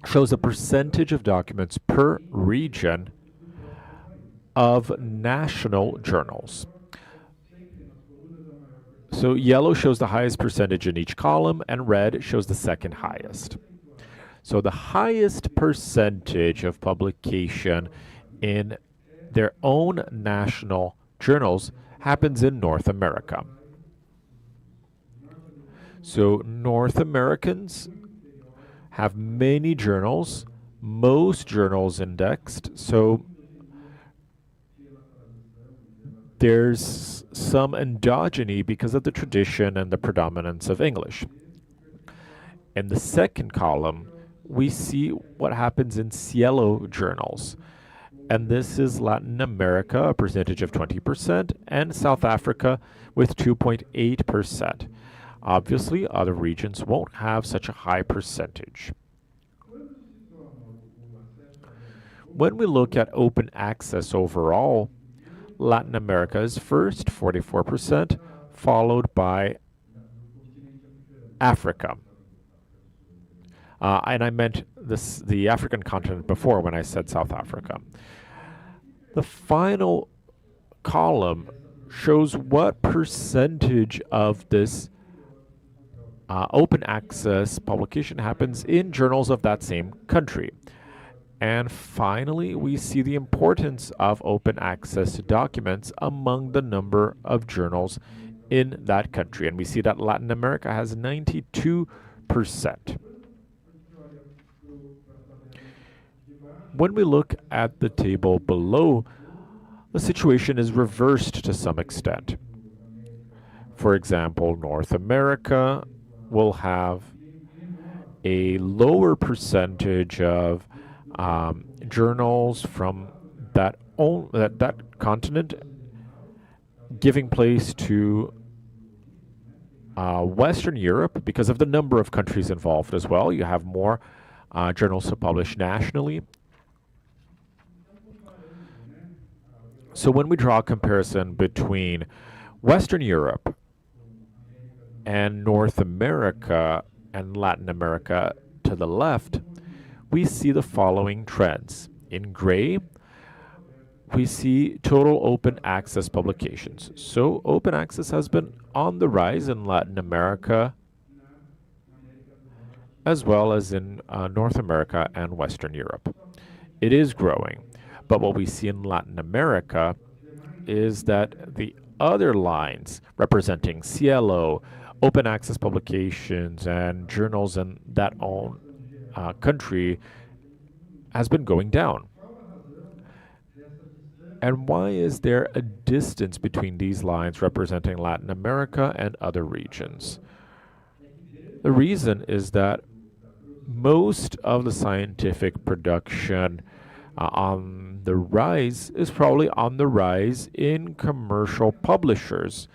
shows a percentage of documents per region of national journals. So yellow shows the highest percentage in each column, and red shows the second highest. So the highest percentage of publication in their own national journals happens in North America. So North Americans have many journals, most journals indexed, so there's some endogeny because of the tradition and the predominance of English. In the second column, we see what happens in SciELO journals. And this is Latin America, a percentage of 20%, and South Africa with 2.8%. Obviously, other regions won't have such a high percentage. When we look at open access overall, Latin America is first, 44%, followed by Africa. And I meant the African continent before when I said South Africa. The final column shows what percentage of this open access publication happens in journals of that same country. And finally, we see the importance of open access to documents among the number of journals in that country. And we see that Latin America has 92%. When we look at the table below, the situation is reversed to some extent. For example, North America will have a lower percentage of journals from that continent, giving place to Western Europe because of the number of countries involved as well. You have more journals to publish nationally. So when we draw a comparison between Western Europe and North America and Latin America to the left, we see the following trends. In gray, we see total open access publications. So open access has been on the rise in Latin America as well as in North America and Western Europe. It is growing, but what we see in Latin America is that the other lines representing SciELO, open access publications, and journals in that own country has been going down. And why is there a distance between these lines representing Latin America and other regions? The reason is that most of the scientific production on the rise is probably on the rise in commercial publishers,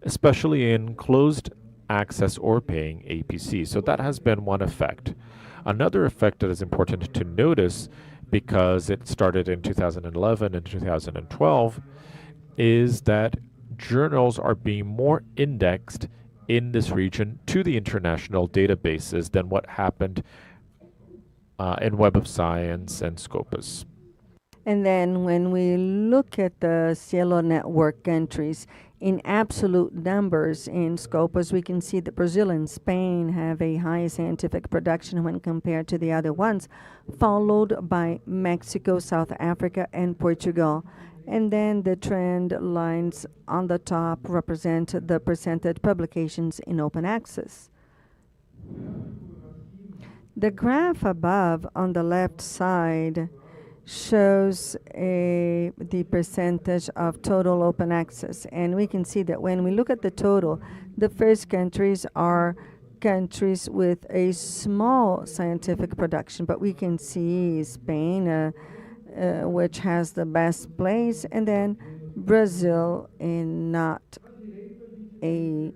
especially in closed access or paying APC. So that has been one effect. Another effect that is important to notice, because it started in 2011 and 2012, is that journals are being more indexed in this region to the international databases than what happened in Web of Science and Scopus. And then when we look at the SciELO network countries, in absolute numbers in Scopus, we can see that Brazil and Spain have a high scientific production when compared to the other ones, followed by Mexico, South Africa, and Portugal. And then the trend lines on the top represent the percentage publications in open access. The graph above on the left side shows the percentage of total open access. And we can see that when we look at the total, the first countries are countries with a small scientific production, but we can see Spain, which has the best place, and then Brazil in not a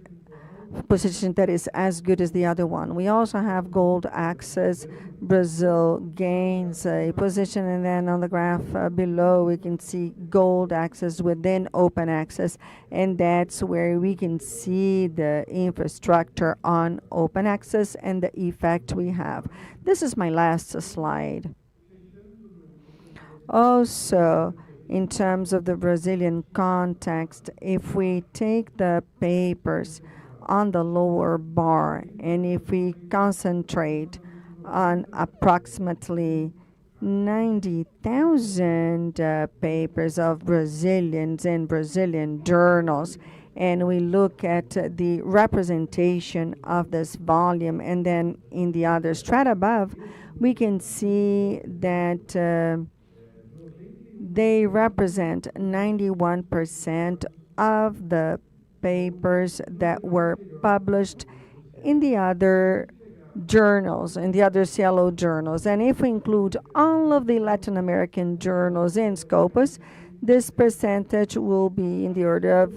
position that is as good as the other one. We also have gold access. Brazil gains a position, and then on the graph below we can see gold access within open access, and that's where we can see the infrastructure on open access and the effect we have. This is my last slide. Also, in terms of the Brazilian context, if we take the papers on the lower bar, and if we concentrate on approximately 90,000 papers of Brazilians in Brazilian journals, and we look at the representation of this volume, and then in the other strata above, we can see that they represent 91% of the papers that were published in the other journals, in the other SciELO journals. And if we include all of the Latin American journals in Scopus, this percentage will be in the order of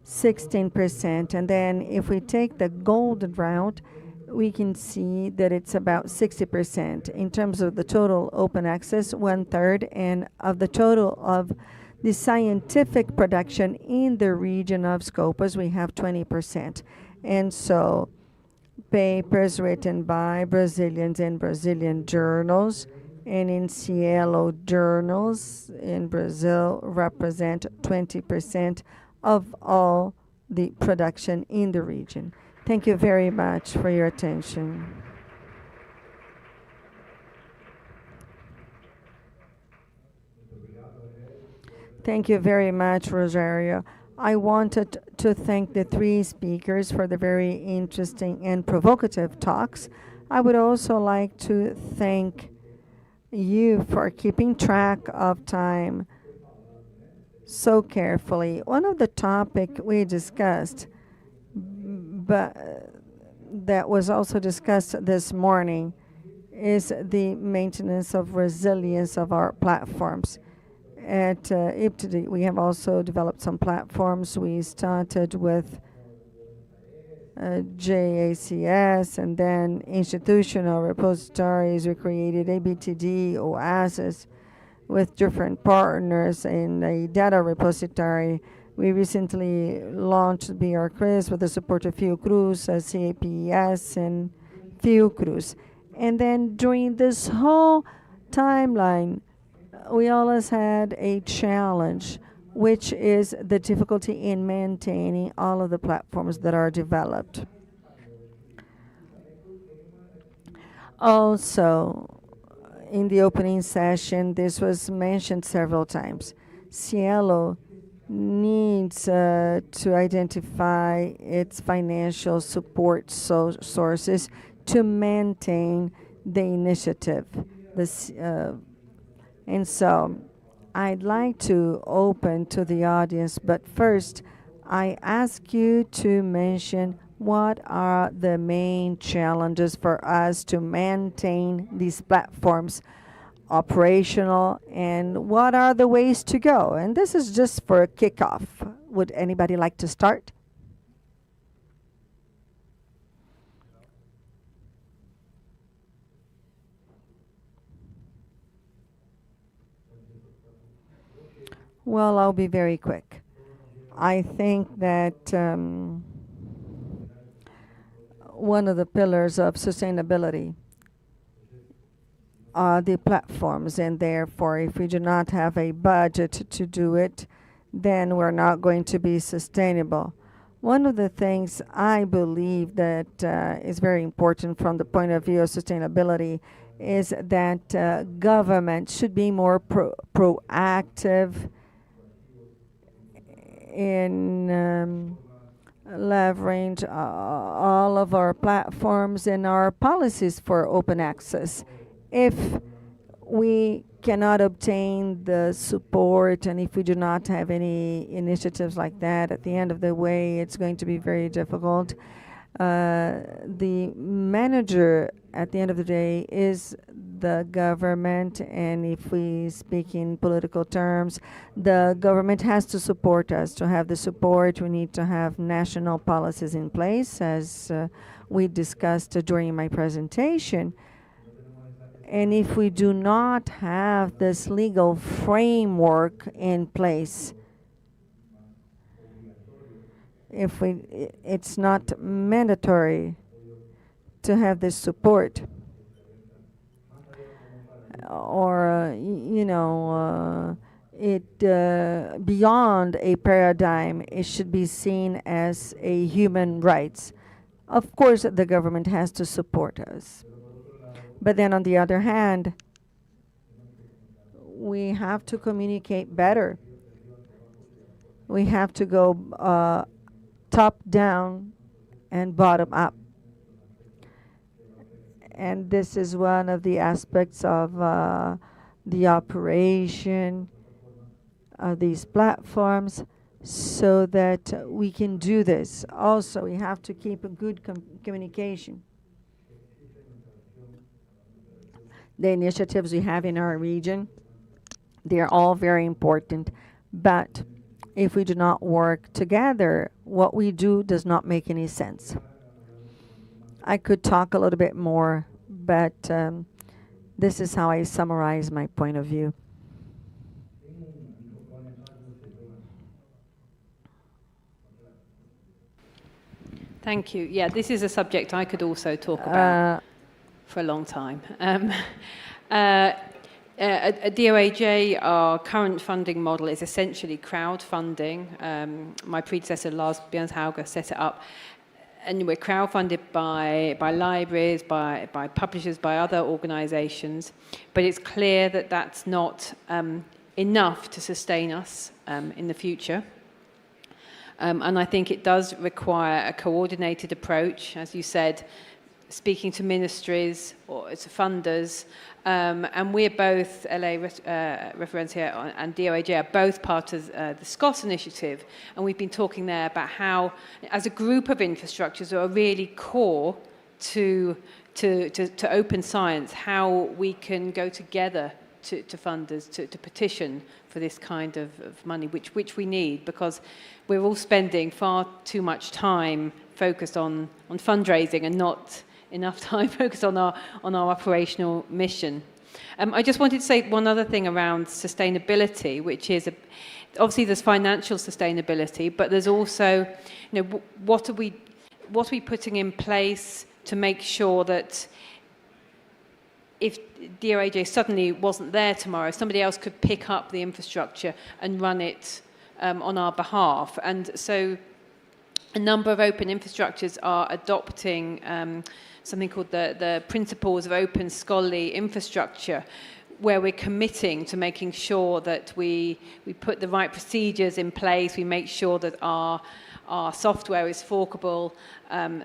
16%. And then if we take the golden route, we can see that it's about 60%. In terms of the total open access, 1/3, and of the total of the scientific production in the region of Scopus, we have 20%. And so papers written by Brazilians in Brazilian journals and in SciELO journals in Brazil represent 20% of all the production in the region. Thank you very much for your attention. Thank you very much, Rosario. I wanted to thank the three speakers for the very interesting and provocative talks. I would also like to thank you for keeping track of time so carefully. One of the topics we discussed, but that was also discussed this morning, is the maintenance of resilience of our platforms. At IPTD, we have also developed some platforms. We started with JACS, and then institutional repositories. We created ABTD, Oasis, with different partners in a data repository. We recently launched BRCRIS with the support of Fiocruz, CAPES, and Fiocruz. And then during this whole timeline, we always had a challenge, which is the difficulty in maintaining all of the platforms that are developed. Also, in the opening session, this was mentioned several times. SciELO needs to identify its financial support sources to maintain the initiative. And so I'd like to open to the audience, but first I ask you to mention what are the main challenges for us to maintain these platforms operational, and what are the ways to go? And this is just for a kickoff. Would anybody like to start? Well, I'll be very quick. I think that one of the pillars of sustainability are the platforms, and therefore, if we do not have a budget to do it, then we're not going to be sustainable. One of the things I believe that is very important from the point of view of sustainability is that government should be more proactive in leverage all of our platforms and our policies for open access. If we cannot obtain the support, and if we do not have any initiatives like that, at the end of the way, it's going to be very difficult. The manager, at the end of the day, is the government, and if we speak in political terms, the government has to support us. To have the support, we need to have national policies in place, as we discussed during my presentation. And if we do not have this legal framework in place, if it's not mandatory to have this support, or beyond a paradigm, it should be seen as a human rights. Of course, the government has to support us. But then on the other hand, we have to communicate better. We have to go top down and bottom up. And this is one of the aspects of the operation of these platforms, so that we can do this. Also, we have to keep a good communication. The initiatives we have in our region, they're all very important, but if we do not work together, what we do does not make any sense. I could talk a little bit more, but this is how I summarize my point of view. Thank you. Yeah, this is a subject I could also talk about for a long time. At DOAJ, our current funding model is essentially crowdfunding. My predecessor, Lars Bjørnshauge, set it up. And we're crowdfunded by libraries, by publishers, by other organizations. But it's clear that that's not enough to sustain us in the future. And I think it does require a coordinated approach, as you said, speaking to ministries or to funders. And we're both, LA Reference here and DOAJ are both part of the SCOS initiative. And we've been talking there about how, as a group of infrastructures that are really core to open science, how we can go together to funders to petition for this kind of money, which we need, because we're all spending far too much time focused on fundraising and not enough time focused on our operational mission. I just wanted to say one other thing around sustainability, which is obviously there's financial sustainability, but there's also, what are we putting in place to make sure that if DOAJ suddenly wasn't there tomorrow, somebody else could pick up the infrastructure and run it on our behalf. And so a number of open infrastructures are adopting something called the Principles of Open Scholarly Infrastructure, where we're committing to making sure that we put the right procedures in place, we make sure that our software is forkable,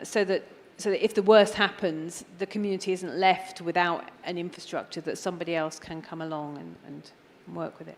so that if the worst happens, the community isn't left without an infrastructure, that somebody else can come along and work with it.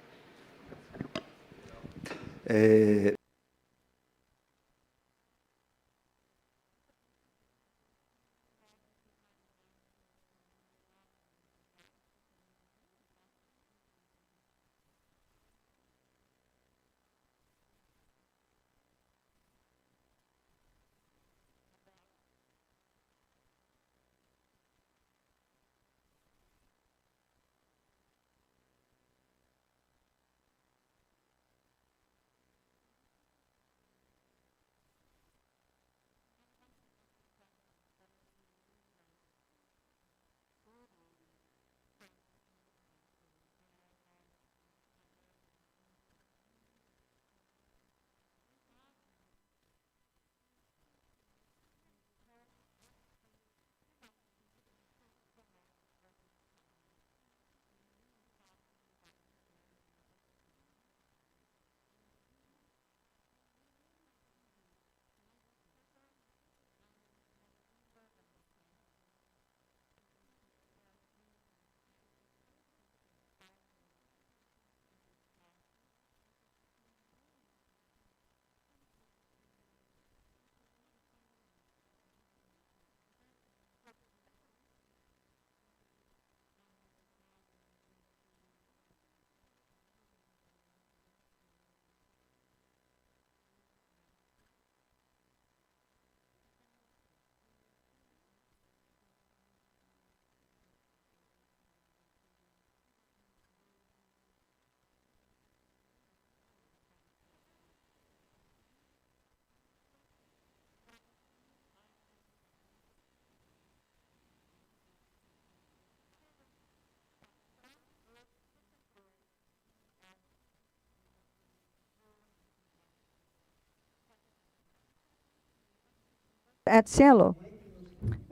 at SciELO.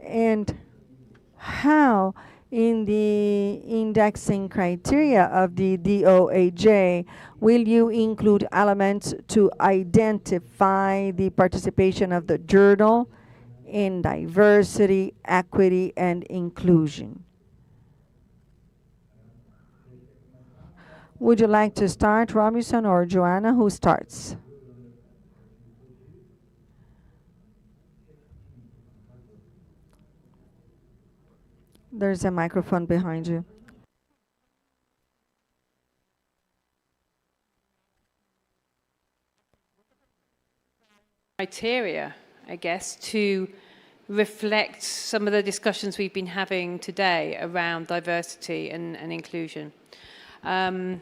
And how in the indexing criteria of the DOAJ will you include elements to identify the participation of the journal in diversity, equity, and inclusion? Would you like to start, Robinson or Joanna? Who starts? There's a microphone behind you. Criteria, I guess, to reflect some of the discussions we've been having today around diversity and inclusion. I'm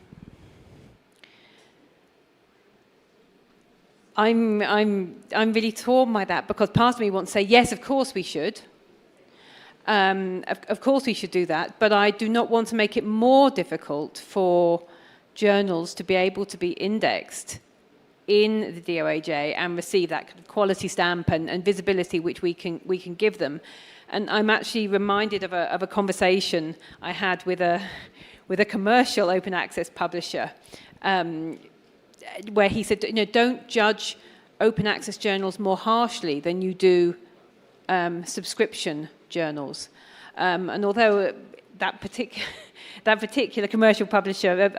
really torn by that, because part of me wants to say, yes, of course we should. Of course we should do that, but I do not want to make it more difficult for journals to be able to be indexed in the DOAJ and receive that kind of quality stamp and visibility which we can give them. And I'm actually reminded of a conversation I had with a commercial open access publisher, where he said, don't judge open access journals more harshly than you do subscription journals. And although that particular commercial publisher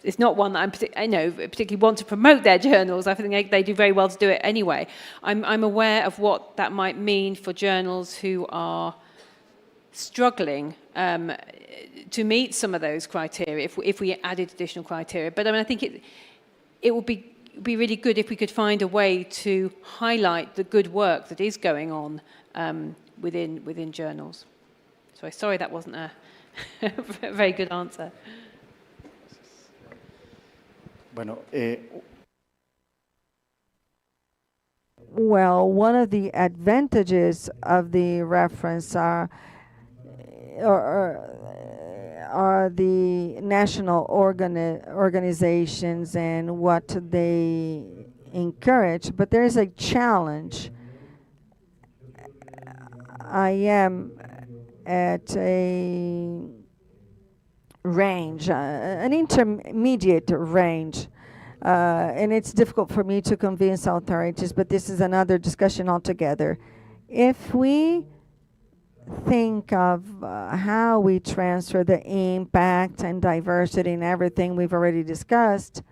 is not one that I particularly want to promote their journals, I think they do very well to do it anyway. I'm aware of what that might mean for journals who are struggling to meet some of those criteria if we added additional criteria. But I mean, I think it would be really good if we could find a way to highlight the good work that is going on within journals. So sorry that wasn't a very good answer. Bueno, well, one of the advantages of the reference are the national organizations and what they encourage, but there is a challenge. I am at a range, an intermediate range, and it's difficult for me to convince authorities, but this is another discussion altogether. If we think of how we transfer the impact and diversity and everything we've already discussed,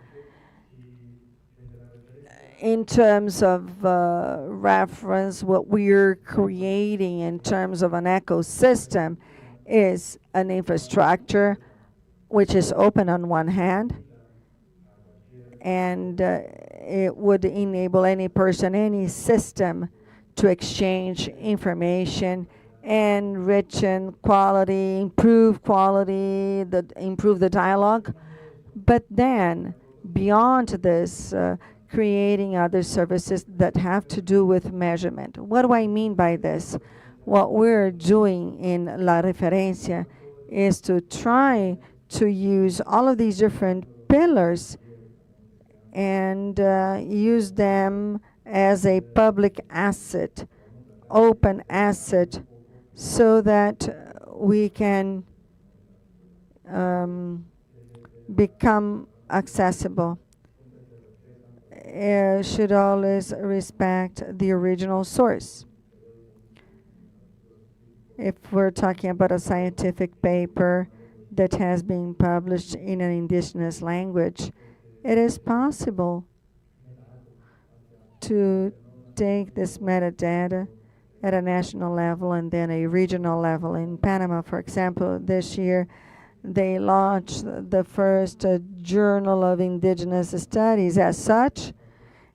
in terms of reference, what we're creating in terms of an ecosystem is an infrastructure which is open on one hand, and it would enable any person, any system to exchange information, enrich quality, improve quality, improve the dialogue. But then, beyond this, creating other services that have to do with measurement. What do I mean by this? What we're doing in La Referencia is to try to use all of these different pillars and use them as a public asset, open asset, so that we can become accessible. Should always respect the original source. If we're talking about a scientific paper that has been published in an indigenous language, it is possible to take this metadata at a national level and then a regional level. In Panama, for example, this year, they launched the first Journal of Indigenous Studies as such,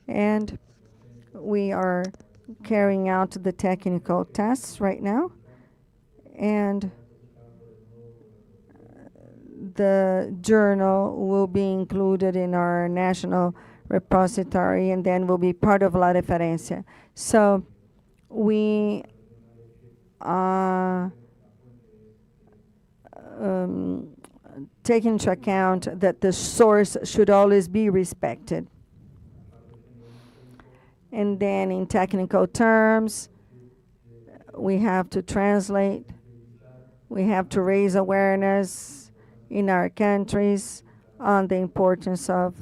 and we are carrying out the technical tests right now, and the journal will be included in our national repository and then will be part of La Referencia. So we are taking into account that the source should always be respected. And then in technical terms, we have to translate, we have to raise awareness in our countries on the importance of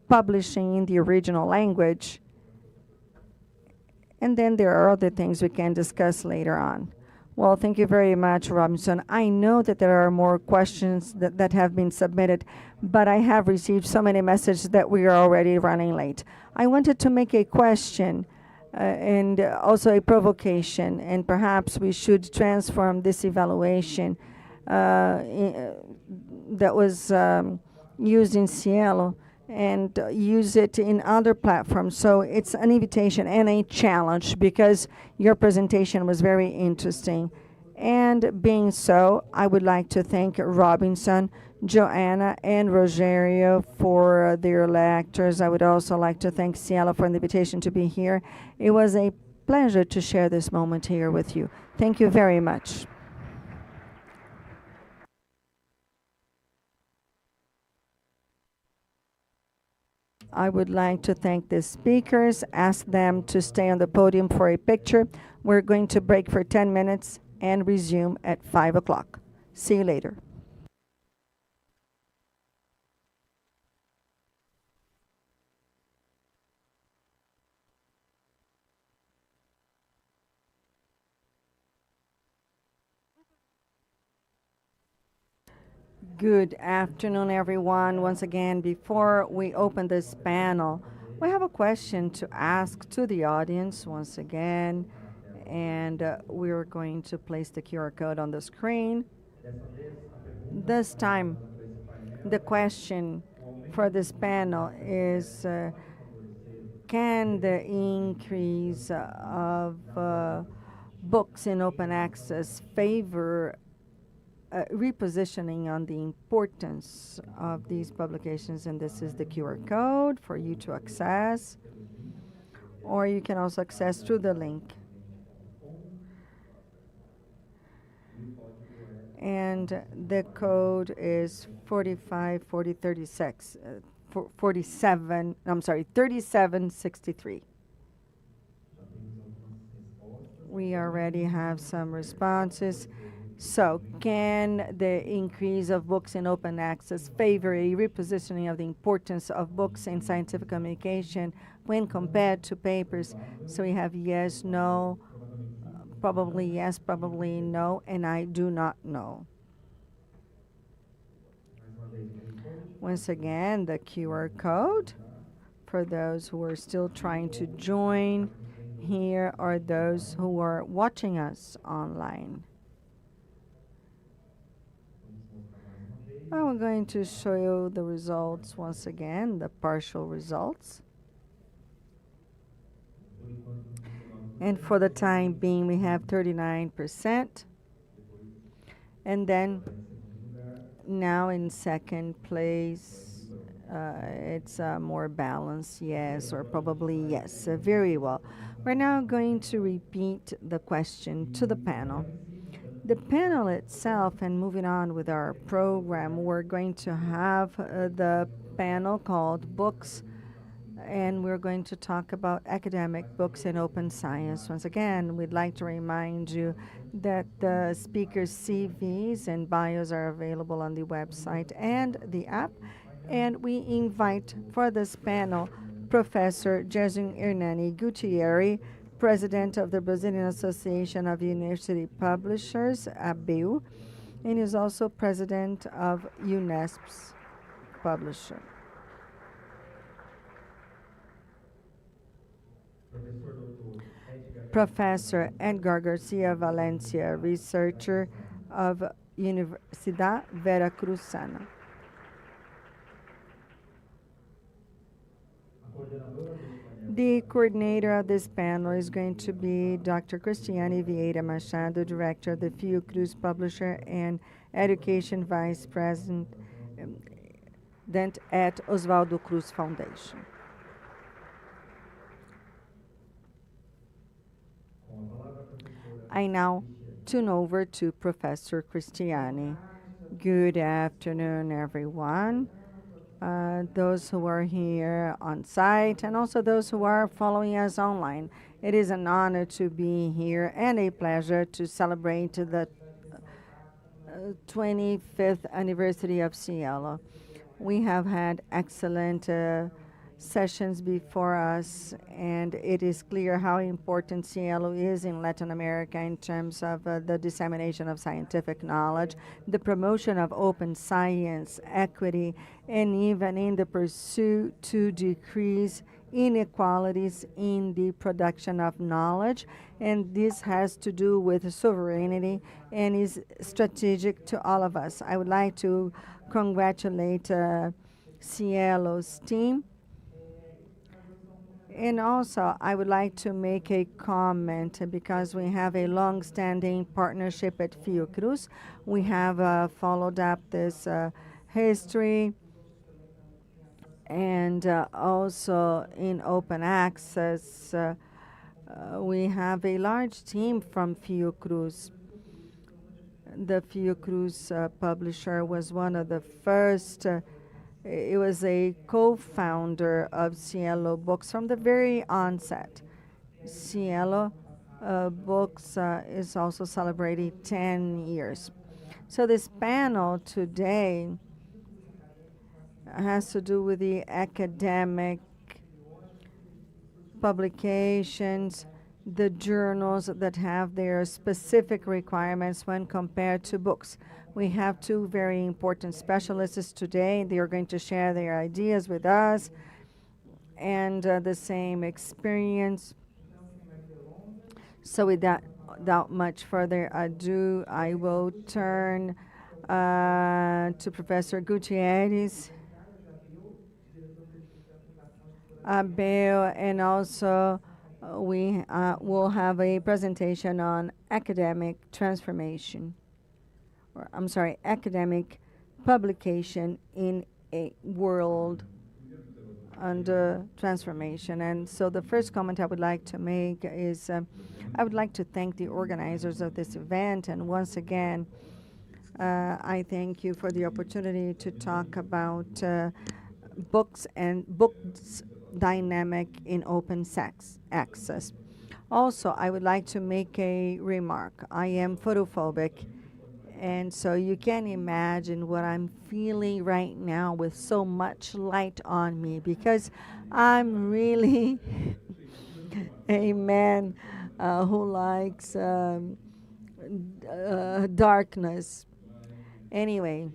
publishing in the original language. And then there are other things we can discuss later on. Well, thank you very much, Robinson. I know that there are more questions that have been submitted, but I have received so many messages that we are already running late. I wanted to make a question and also a provocation, and perhaps we should transform this evaluation that was used in SciELO and use it in other platforms. So it's an invitation and a challenge because your presentation was very interesting. And being so, I would like to thank Robinson, Joanna, and Rogerio for their lectures. I would also like to thank SciELO for the invitation to be here. It was a pleasure to share this moment here with you. Thank you very much. I would like to thank the speakers, ask them to stay on the podium for a picture. We're going to break for 10 minutes and resume at 5 o'clock. See you later. Good afternoon, everyone. Once again, before we open this panel, we have a question to ask to the audience once again, and we're going to place the QR code on the screen. This time, the question for this panel is, can the increase of books in open access favor repositioning on the importance of these publications? And this is the QR code for you to access, or you can also access through the link. And the code is 3763. We already have some responses. So, can the increase of books in open access favor a repositioning of the importance of books in scientific communication when compared to papers? So we have yes, no, probably yes, probably no, and I do not know. Once again, the QR code for those who are still trying to join here or those who are watching us online. I'm going to show you the results once again, the partial results. And for the time being, we have 39%. And then now in second place, it's more balanced, yes, or probably yes. Very well. We're now going to repeat the question to the panel. The panel itself, and moving on with our program, we're going to have the panel called Books, and we're going to talk about academic books in open science. Once again, we'd like to remind you that the speakers' CVs and bios are available on the website and the app. And we invite for this panel Professor Jason Hernani Gutierrez, President of the Brazilian Association of University Publishers, ABEU, and is also President of UNESP's publisher. Professor Edgar Garcia Valencia, researcher of Universidad Veracruzana. The coordinator of this panel is going to be Dr. Cristiane Vieira Machado, Director of the Fiocruz Publisher and Education Vice President at Oswaldo Cruz Foundation. I now turn over to Professor Cristiane. Good afternoon, everyone. those who are here on site, and also those who are following us online. It is an honor to be here and a pleasure to celebrate the 25th anniversary of SciELO. We have had excellent sessions before us, and it is clear how important SciELO is in Latin America in terms of the dissemination of scientific knowledge, the promotion of open science, equity, and even in the pursuit to decrease inequalities in the production of knowledge. And this has to do with sovereignty and is strategic to all of us. I would like to congratulate SciELO's team. And also, I would like to make a comment because we have a long-standing partnership at Fiocruz. We have followed up this history, and also in open access, we have a large team from Fiocruz. The Fiocruz publisher was one of the first. It was a co-founder of SciELO Books from the very onset. SciELO Books is also celebrating 10 years. So this panel today has to do with the academic publications, the journals that have their specific requirements when compared to books. We have two very important specialists today. They are going to share their ideas with us and the same experience. So without much further ado, I will turn to Professor Gutierrez, Abel, and also we will have a presentation on academic transformation. I'm sorry, academic publication in a world under transformation. And so the first comment I would like to make is I would like to thank the organizers of this event. And once again, I thank you for the opportunity to talk about books and books dynamic in open access. Also, I would like to make a remark. I am photophobic. And so you can imagine what I'm feeling right now with so much light on me, because I'm really a man who likes darkness. Anyway,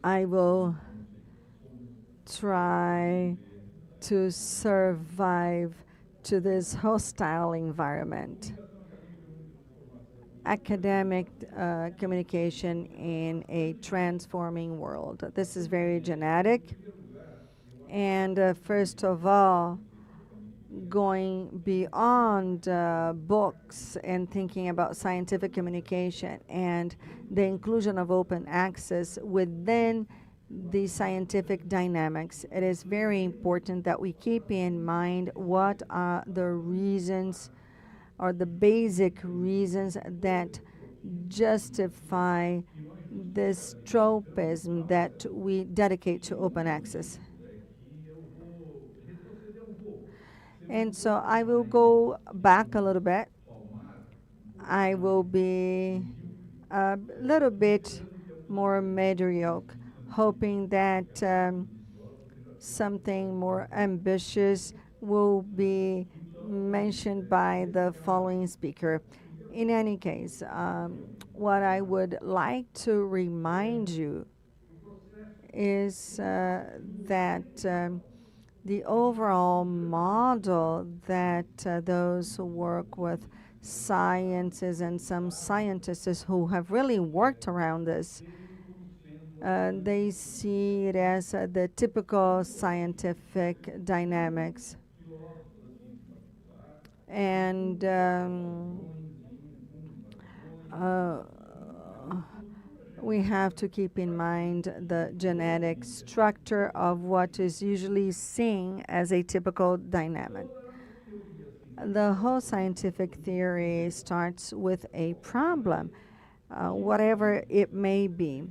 I will try to survive to this hostile environment. Academic communication in a transforming world. This is very genetic. And first of all, going beyond books and thinking about scientific communication and the inclusion of open access within the scientific dynamics, it is very important that we keep in mind what are the reasons or the basic reasons that justify this tropism that we dedicate to open access. And so I will go back a little bit. I will be a little bit more mediocre, hoping that something more ambitious will be mentioned by the following speaker. In any case, what I would like to remind you is that the overall model that those who work with sciences and some scientists who have really worked around this, they see it as the typical scientific dynamics. And we have to keep in mind the genetic structure of what is usually seen as a typical dynamic. The whole scientific theory starts with a problem, whatever it may be.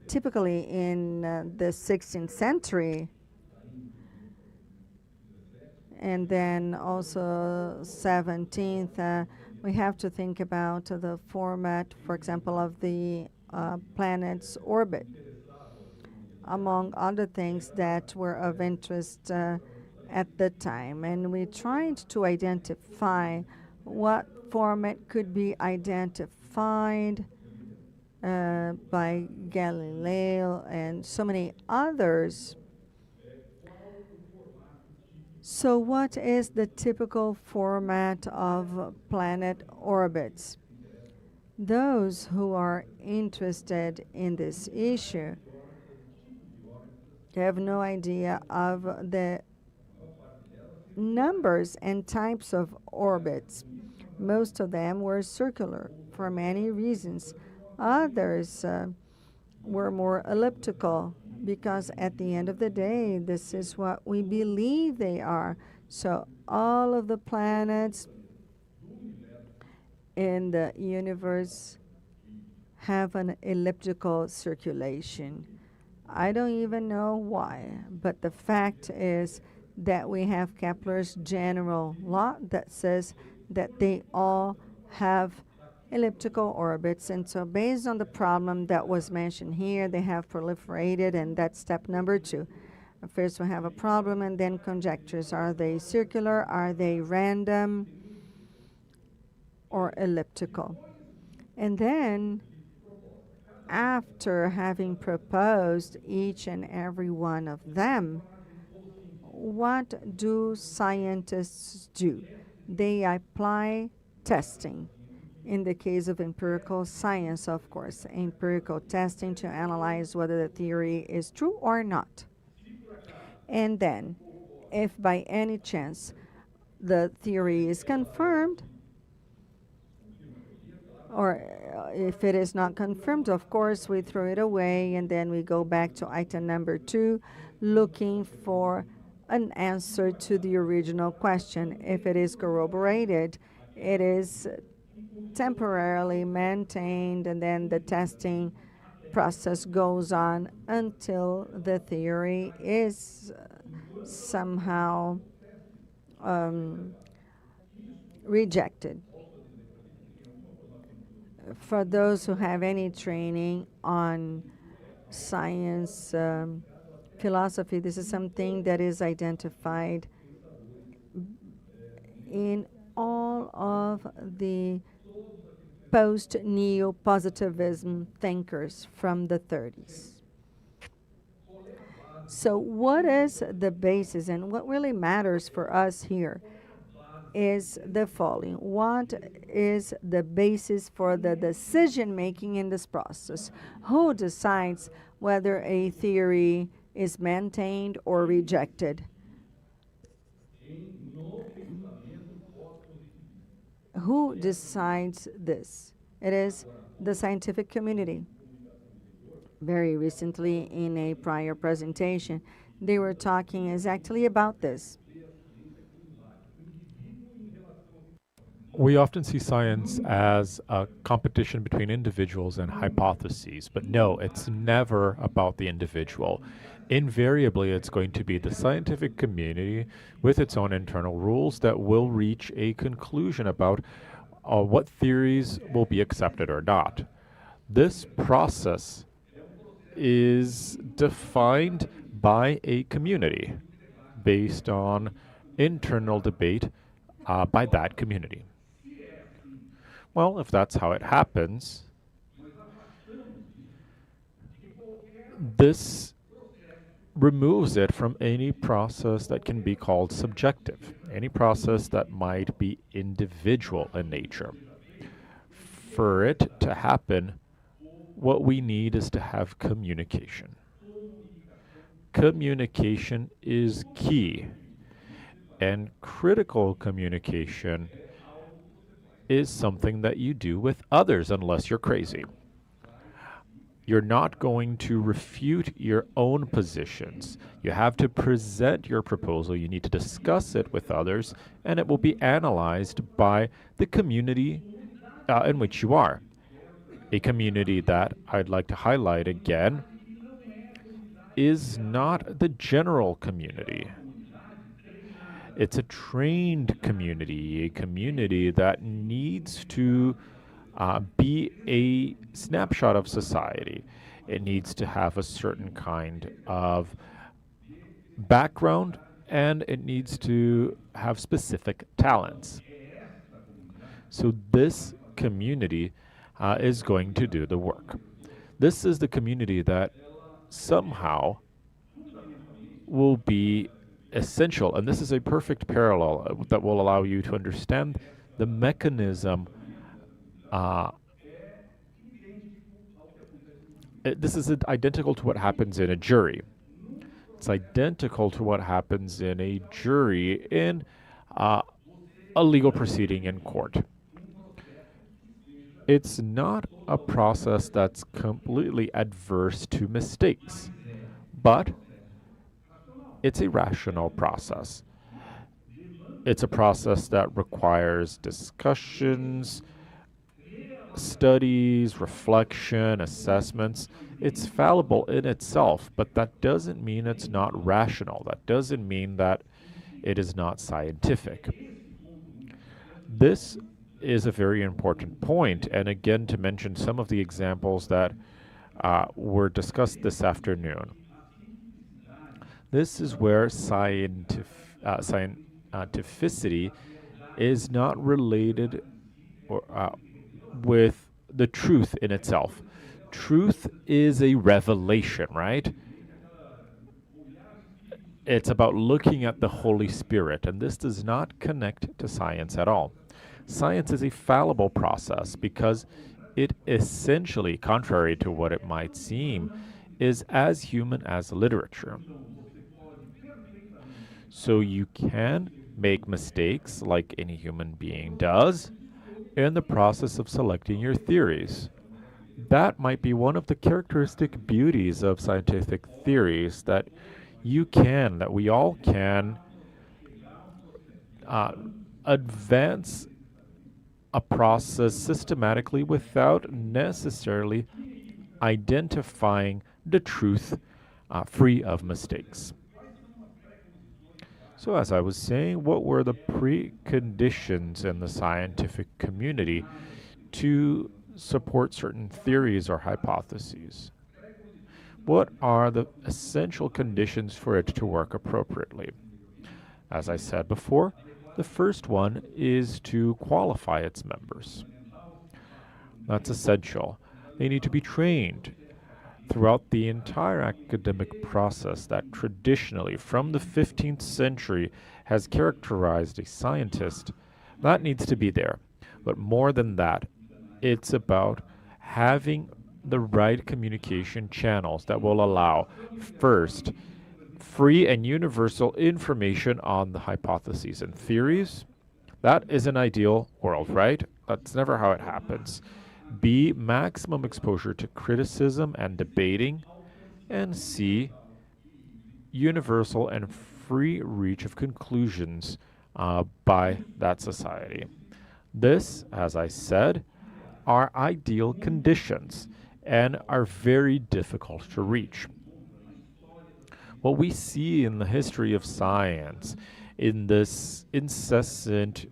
typically in the 16th century, and then also 17th, we have to think about the format, for example, of the planet's orbit, among other things that were of interest at the time. And we tried to identify what format could be identified by Galileo and so many others. So what is the typical format of planet orbits? Those who are interested in this issue have no idea of the numbers and types of orbits. Most of them were circular for many reasons. Others were more elliptical, because at the end of the day, this is what we believe they are. So all of the planets in the universe have an elliptical circulation. I don't even know why, but the fact is that we have Kepler's general law that says that they all have elliptical orbits. And so based on the problem that was mentioned here, they have proliferated, and that's step number 2. First we have a problem and then conjectures. Are they circular? Are they random? Or elliptical? And then after having proposed each and every one of them, what do scientists do? They apply testing. In the case of empirical science, of course, empirical testing to analyze whether the theory is true or not. And then, if by any chance the theory is confirmed, or if it is not confirmed, of course, we throw it away, and then we go back to item number 2, looking for an answer to the original question. If it is corroborated, it is temporarily maintained, and then the testing process goes on until the theory is somehow rejected. For those who have any training on science, philosophy, this is something that is identified in all of the post-neo-positivism thinkers from the 30s. So what is the basis, and what really matters for us here is the following. What is the basis for the decision-making in this process? Who decides whether a theory is maintained or rejected? Who decides this? It is the scientific community. Very recently, in a prior presentation, they were talking exactly about this. We often see science as a competition between individuals and hypotheses, but no, it's never about the individual. Invariably, it's going to be the scientific community with its own internal rules that will reach a conclusion about what theories will be accepted or not. This process is defined by a community based on internal debate by that community. Well, if that's how it happens, this removes it from any process that can be called subjective, any process that might be individual in nature. For it to happen, what we need is to have communication. Communication is key, and critical communication is something that you do with others unless you're crazy. You're not going to refute your own positions. You have to present your proposal. You need to discuss it with others, and it will be analyzed by the community in which you are. A community that I'd like to highlight again is not the general community. It's a trained community, a community that needs to be a snapshot of society. It needs to have a certain kind of background, and it needs to have specific talents. So this community is going to do the work. This is the community that somehow will be essential, and this is a perfect parallel that will allow you to understand the mechanism. This is identical to what happens in a jury. It's identical to what happens in a jury in a legal proceeding in court. It's not a process that's completely adverse to mistakes, but it's a rational process. It's a process that requires discussions, studies, reflection, assessments. It's fallible in itself, but that doesn't mean it's not rational. That doesn't mean that it is not scientific. This is a very important point, and again, to mention some of the examples that were discussed this afternoon. This is where scientificity is not related with the truth in itself. Truth is a revelation, right? It's about looking at the Holy Spirit, and this does not connect to science at all. Science is a fallible process because it essentially, contrary to what it might seem, is as human as literature. So you can make mistakes like any human being does in the process of selecting your theories. That might be one of the characteristic beauties of scientific theories, that we all can advance a process systematically without necessarily identifying the truth free of mistakes. So as I was saying, what were the preconditions in the scientific community to support certain theories or hypotheses? What are the essential conditions for it to work appropriately? As I said before, the first one is to qualify its members. That's essential. They need to be trained. Throughout the entire academic process that traditionally, from the 15th century, has characterized a scientist, that needs to be there. But more than that, it's about having the right communication channels that will allow, first, free and universal information on the hypotheses and theories. That is an ideal world, right? That's never how it happens. B, maximum exposure to criticism and debating. And C, universal and free reach of conclusions by that society. This, as I said, are ideal conditions and are very difficult to reach. What we see in the history of science, in this incessant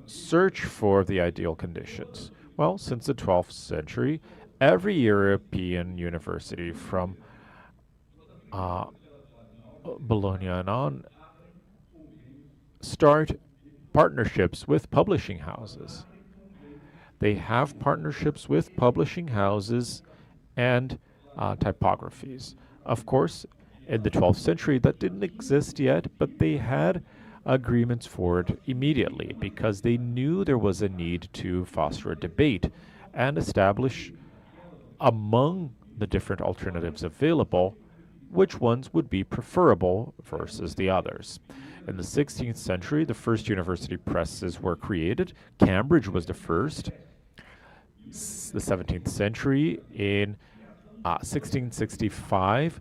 search for the ideal conditions. Well, since the 12th century, every European university from Bologna and on start partnerships with publishing houses. They have partnerships with publishing houses and typographies. Of course, in the 12th century, that didn't exist yet, but they had agreements for it immediately because they knew there was a need to foster a debate and establish among the different alternatives available which ones would be preferable versus the others. In the 16th century, the first university presses were created. Cambridge was the first. The 17th century, in 1665,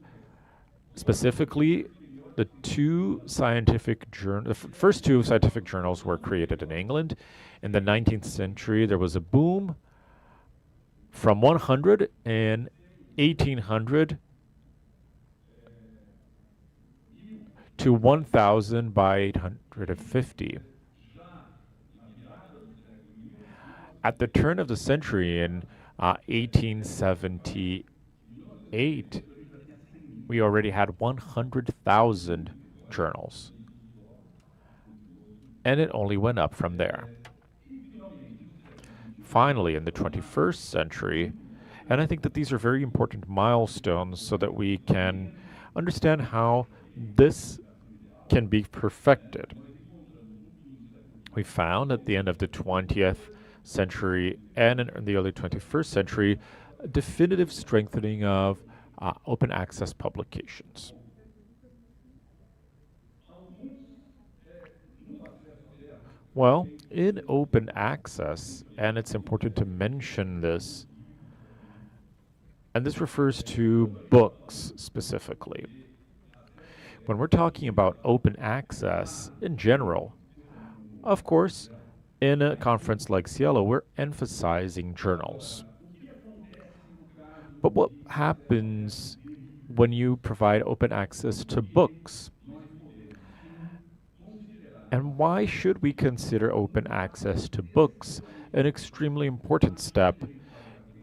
specifically, the first two scientific journals were created in England. In the 19th century, there was a boom from 100 in 1800 to 1,000 by 850. At the turn of the century in 1878, we already had 100,000 journals. And it only went up from there. Finally, in the 21st century, and I think that these are very important milestones so that we can understand how this can be perfected. We found at the end of the 20th century and in the early 21st century a definitive strengthening of open access publications. Well, in open access, and it's important to mention this, and this refers to books specifically. When we're talking about open access in general, of course, in a conference like SciELO, we're emphasizing journals. But what happens when you provide open access to books? And why should we consider open access to books an extremely important step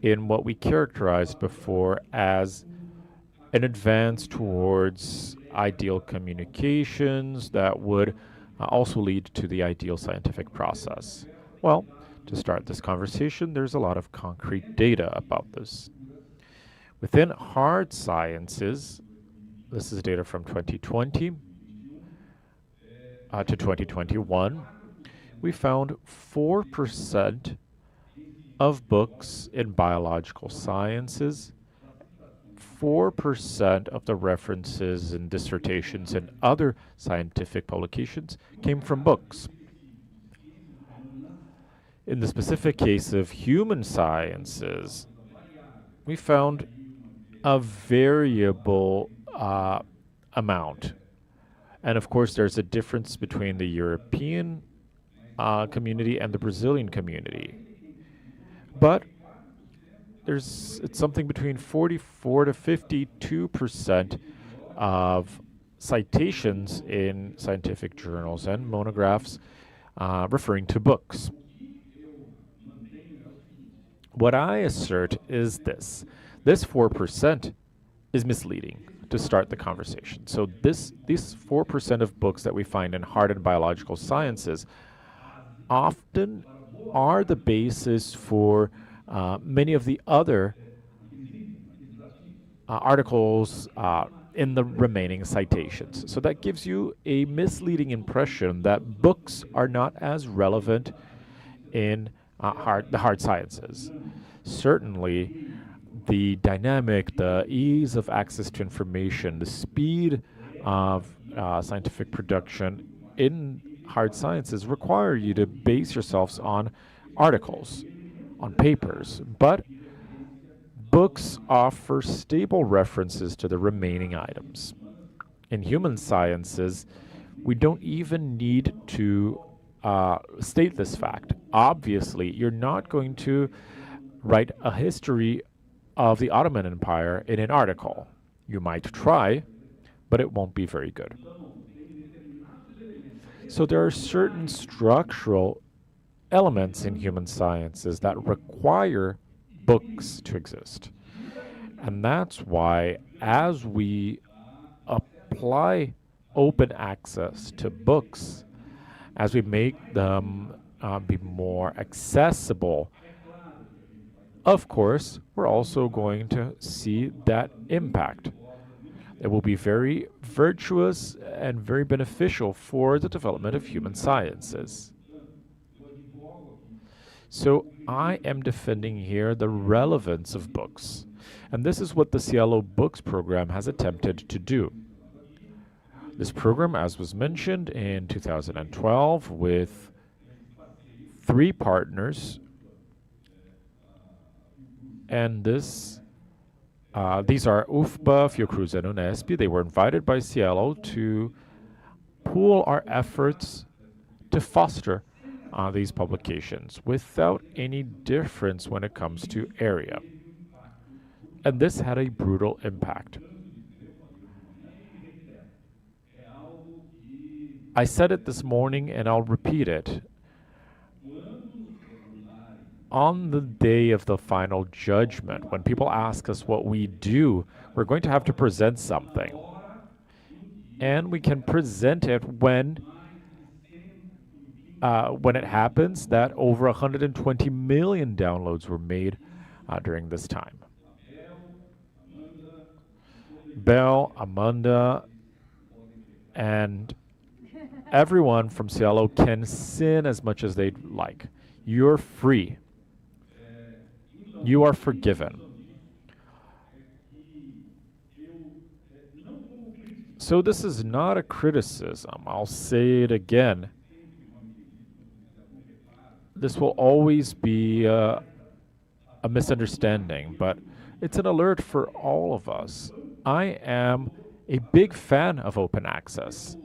in what we characterized before as an advance towards ideal communications that would also lead to the ideal scientific process? Well, to start this conversation, there's a lot of concrete data about this. Within hard sciences, this is data from 2020 to 2021, we found 4% of books in biological sciences, 4% of the references and dissertations and other scientific publications came from books. In the specific case of human sciences, we found a variable amount. And of course, there's a difference between the European community and the Brazilian community. But it's something between 44 to 52% of citations in scientific journals and monographs referring to books. What I assert is this 4% is misleading to start the conversation. So these 4% of books that we find in hard and biological sciences often are the basis for many of the other articles in the remaining citations. So that gives you a misleading impression that books are not as relevant in the hard sciences. Certainly, the dynamic, the ease of access to information, the speed of scientific production in hard sciences require you to base yourselves on articles, on papers, but books offer stable references to the remaining items. In human sciences, we don't even need to state this fact. Obviously, you're not going to write a history of the Ottoman Empire in an article. You might try, but it won't be very good. So there are certain structural elements in human sciences that require books to exist. And that's why, as we apply open access to books, as we make them be more accessible, of course, we're also going to see that impact. It will be very virtuous and very beneficial for the development of human sciences. So I am defending here the relevance of books. And this is what the SciELO Books program has attempted to do. This program, as was mentioned in 2012, with 3 partners, and these are UFBA, Fiocruz, and Unesp. They were invited by SciELO to pool our efforts to foster these publications without any difference when it comes to area. And this had a brutal impact. I said it this morning and I'll repeat it. On the day of the final judgment, when people ask us what we do, we're going to have to present something. And we can present it when it happens that over 120 million downloads were made during this time. Belle, Amanda, and everyone from SciELO can sin as much as they'd like. You're free. You are forgiven. So this is not a criticism. I'll say it again. This will always be a misunderstanding, but it's an alert for all of us. I am a big fan of open access.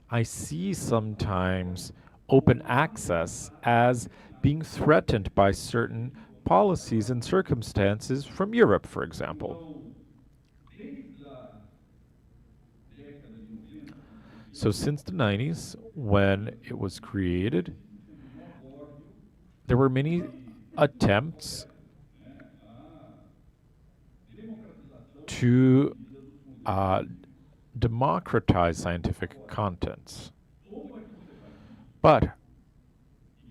I see sometimes open access as being threatened by certain policies and circumstances from Europe, for example. So since the 90s, when it was created, there were many attempts to democratize scientific contents. But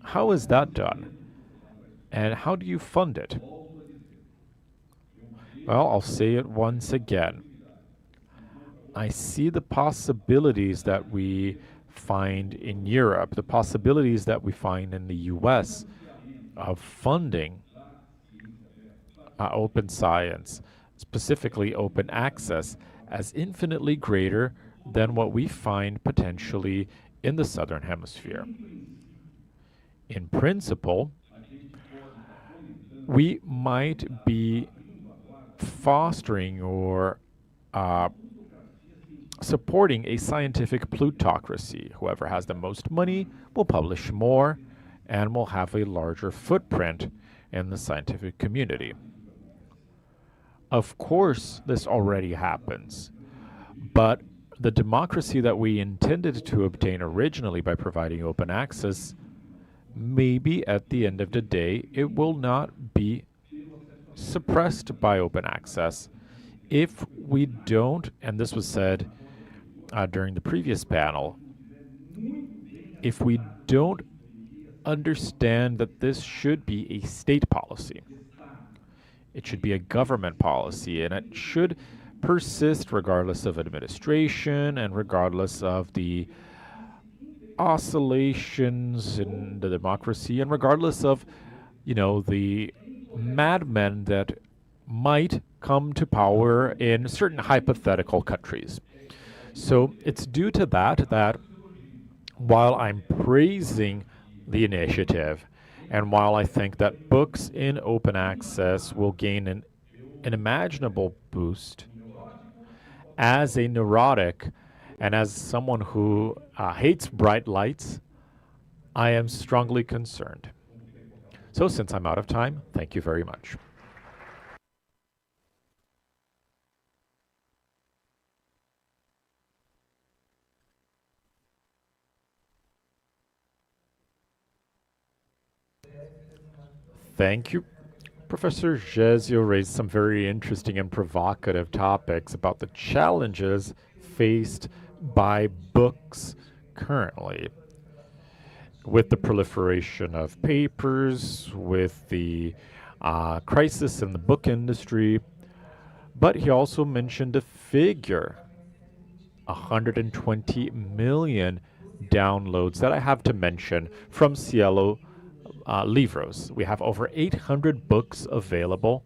how is that done? And how do you fund it? Well, I'll say it once again. I see the possibilities that we find in Europe, the possibilities that we find in the US of funding open science, specifically open access, as infinitely greater than what we find potentially in the Southern Hemisphere. In principle, we might be fostering or supporting a scientific plutocracy. Whoever has the most money will publish more and will have a larger footprint in the scientific community. Of course, this already happens, but the democracy that we intended to obtain originally by providing open access, maybe at the end of the day, it will not be suppressed by open access if we don't, and this was said during the previous panel, if we don't understand that this should be a state policy. It should be a government policy, and it should persist regardless of administration and regardless of the oscillations in the democracy and regardless of, the madmen that might come to power in certain hypothetical countries. So it's due to that while I'm praising the initiative and while I think that books in open access will gain an unimaginable boost, as a neurotic and as someone who hates bright lights, I am strongly concerned. So since I'm out of time, thank you very much. Thank you. Professor Gesio raised some very interesting and provocative topics about the challenges faced by books currently, with the proliferation of papers, with the crisis in the book industry. But he also mentioned a figure, 120 million downloads that I have to mention from SciELO Livros. We have over 800 books available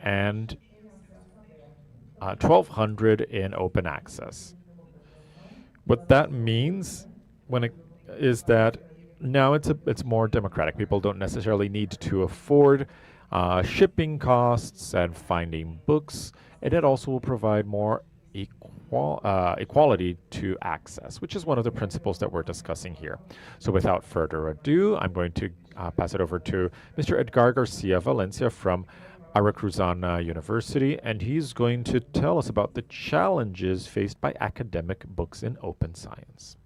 and 1,200 in open access. What that means is that now it's more democratic. People don't necessarily need to afford shipping costs and finding books, and it also will provide more equality to access, which is one of the principles that we're discussing here. So without further ado, I'm going to pass it over to Mr. Edgar Garcia Valencia from Arakuzana University, and he's going to tell us about the challenges faced by academic books in open science.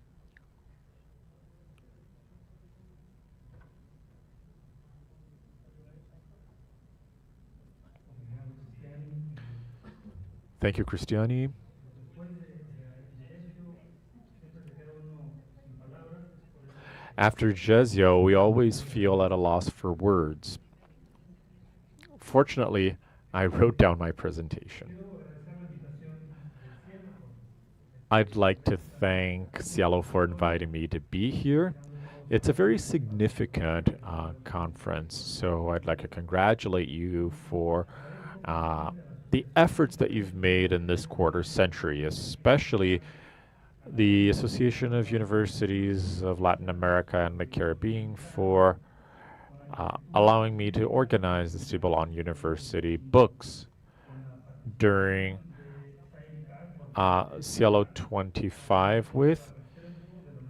Thank you, Cristiani. After Jezio, we always feel at a loss for words. Fortunately, I wrote down my presentation. I'd like to thank SciELO for inviting me to be here. It's a very significant conference, so I'd like to congratulate you for the efforts that you've made in this quarter century, especially the Association of Universities of Latin America and the Caribbean for allowing me to organize the Cibolon University books during SciELO 25 with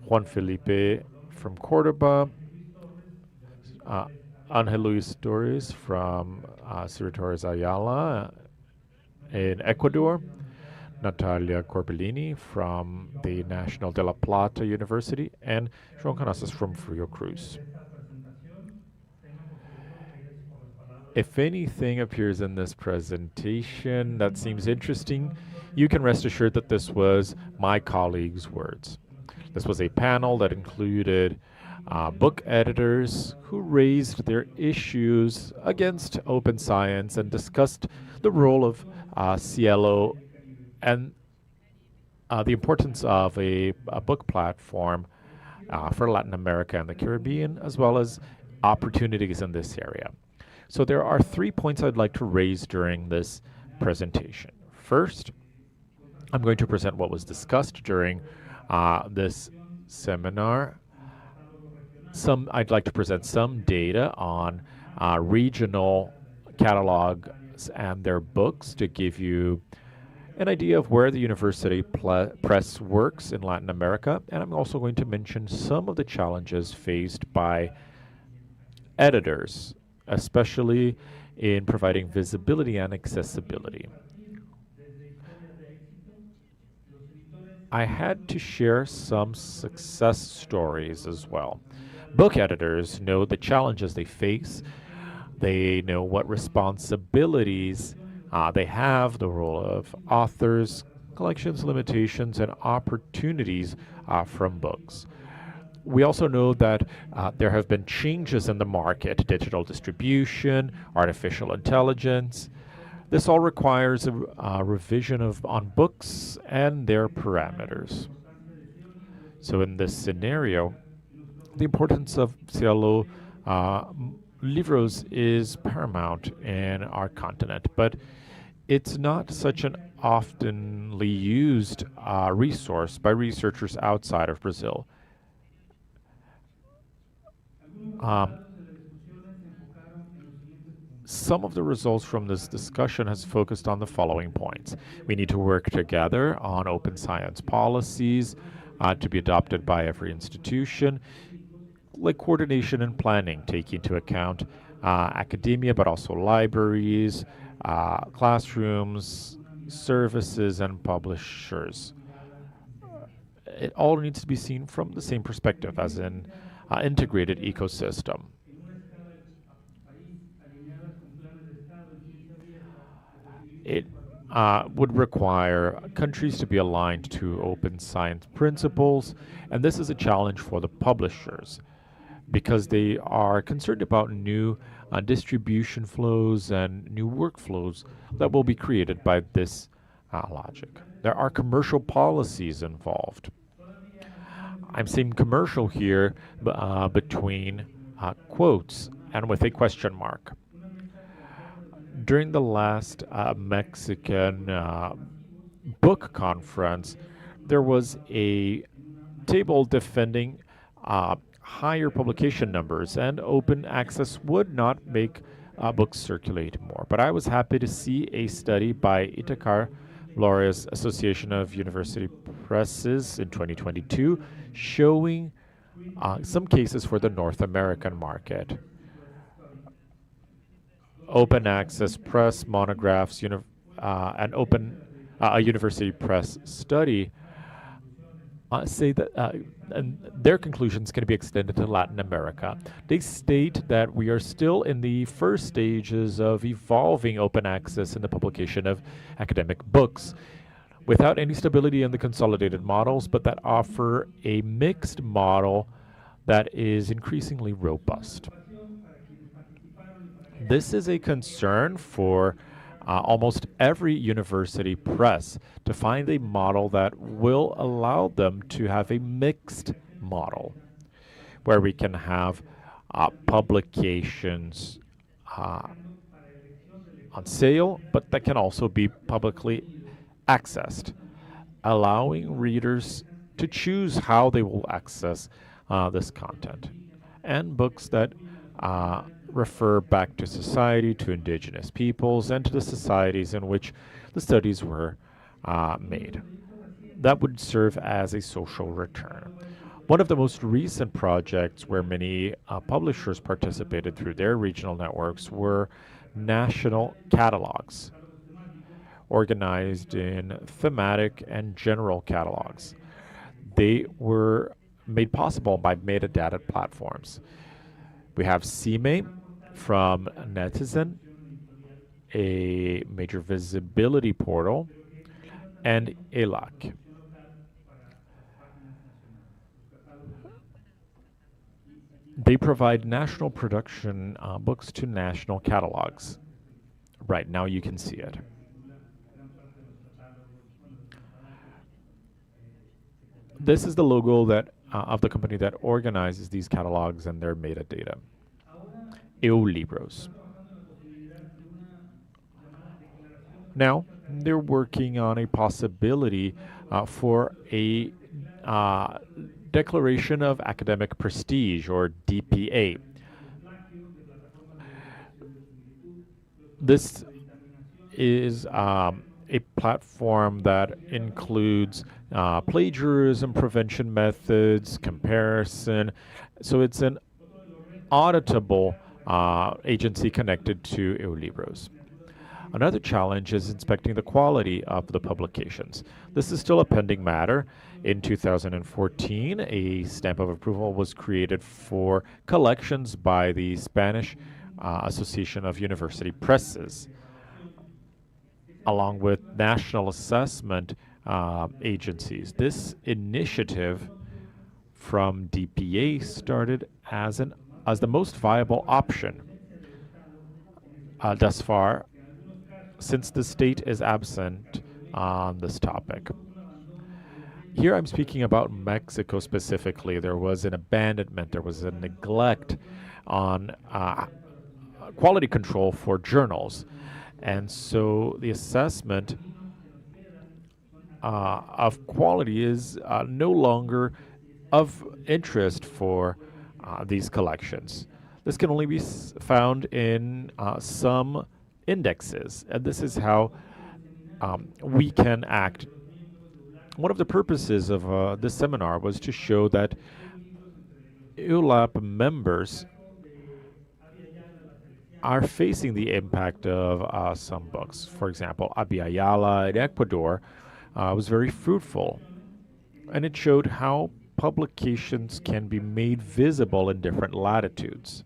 Juan Felipe from Cordoba, Ángel Luis Torres from Sir Torres Ayala in Ecuador, Natalia Corbellini from the National de la Plata University, and João Canasas from Frio Cruz. If anything appears in this presentation that seems interesting, you can rest assured that this was my colleagues' words. This was a panel that included book editors who raised their issues against open science and discussed the role of SciELO and the importance of a book platform for Latin America and the Caribbean, as well as opportunities in this area. So there are 3 points I'd like to raise during this presentation. First, I'm going to present what was discussed during this seminar. I'd like to present some data on regional catalogs and their books to give you an idea of where the university press works in Latin America. And I'm also going to mention some of the challenges faced by editors, especially in providing visibility and accessibility. I had to share some success stories as well. Book editors know the challenges they face. They know what responsibilities they have, the role of authors, collections, limitations, and opportunities from books. We also know that there have been changes in the market, digital distribution, artificial intelligence. This all requires a revision on books and their parameters. So in this scenario, the importance of SciELO Livros is paramount in our continent, but it's not such an oftenly used resource by researchers outside of Brazil. Some of the results from this discussion has focused on the following points. We need to work together on open science policies to be adopted by every institution, like coordination and planning, taking into account academia, but also libraries, classrooms, services, and publishers. It all needs to be seen from the same perspective as an integrated ecosystem. It would require countries to be aligned to open science principles, and this is a challenge for the publishers because they are concerned about new distribution flows and new workflows that will be created by this logic. There are commercial policies involved. I'm saying commercial here between quotes and with a question mark. During the last Mexican book conference, there was a table defending higher publication numbers, and open access would not make books circulate more. But I was happy to see a study by Itacar Flores Association of University Presses in 2022 showing some cases for the North American market. open access press monographs, and a university press study say that and their conclusions can be extended to Latin America. They state that we are still in the first stages of evolving open access in the publication of academic books, without any stability in the consolidated models, but that offer a mixed model that is increasingly robust. This is a concern for almost every university press, to find a model that will allow them to have a mixed model, where we can have publications on sale, but that can also be publicly accessed, allowing readers to choose how they will access this content, and books that refer back to society, to indigenous peoples, and to the societies in which the studies were made. That would serve as a social return. One of the most recent projects where many publishers participated through their regional networks were national catalogs, organized in thematic and general catalogs. They were made possible by metadata platforms. We have CIME from Netizen, a major visibility portal, and ELAC. They provide national production books to national catalogs. Right now you can see it. This is the logo that of the company that organizes these catalogs and their metadata. SciELO. Now, they're working on a possibility for a Declaration of Academic Prestige, or DPA. This is a platform that includes plagiarism prevention methods, comparison. So it's an auditable agency connected to SciELO. Another challenge is inspecting the quality of the publications. This is still a pending matter. In 2014, a stamp of approval was created for collections by the Spanish Association of University Presses, along with national assessment agencies. This initiative from DPA started as the most viable option thus far, since the state is absent on this topic. Here I'm speaking about Mexico specifically. There was an abandonment, there was a neglect on quality control for journals. And so the assessment of quality is no longer of interest for these collections. This can only be found in some indexes, and this is how we can act. One of the purposes of this seminar was to show that EULAP members are facing the impact of some books. For example, Abya in Ecuador was very fruitful, and it showed how publications can be made visible in different latitudes.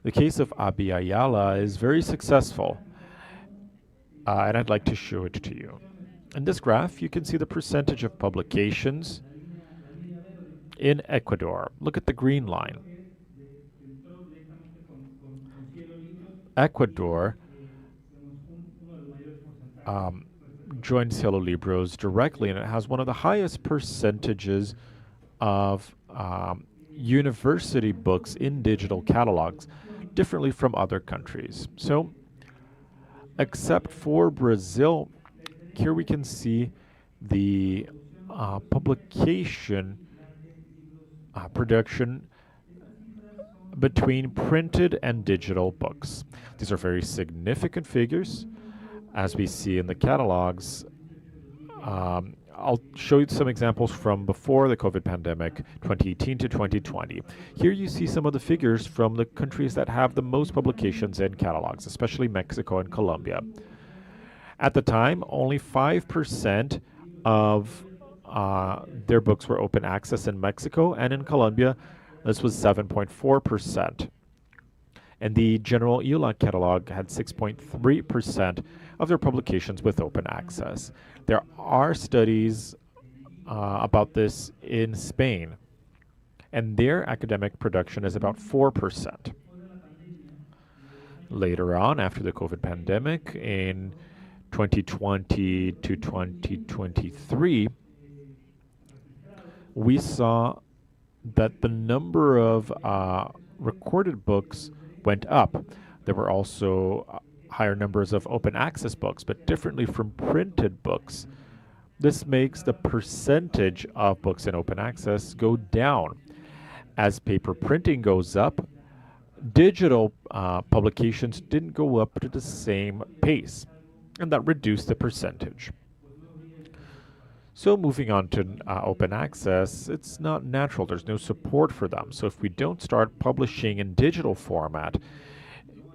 The case of Abya is very successful, and I'd like to show it to you. In this graph, you can see the percentage of publications in Ecuador. Look at the green line. Ecuador joined SciELO directly, and it has one of the highest percentages of university books in digital catalogs, differently from other countries. So, except for Brazil, here we can see the publication production between printed and digital books. These are very significant figures. As we see in the catalogs, I'll show you some examples from before the COVID pandemic, 2018 to 2020. Here you see some of the figures from the countries that have the most publications in catalogs, especially Mexico and Colombia. At the time, only 5% of their books were open access in Mexico, and in Colombia, this was 7.4%. And the general EULA catalog had 6.3% of their publications with open access. There are studies about this in Spain, and their academic production is about 4%. Later on, after the COVID pandemic, in 2020 to 2023, we saw that the number of recorded books went up. There were also higher numbers of open access books, but differently from printed books. This makes the percentage of books in open access go down. As paper printing goes up, digital publications didn't go up to the same pace, and that reduced the percentage. So moving on to open access, it's not natural. There's no support for them. So if we don't start publishing in digital format,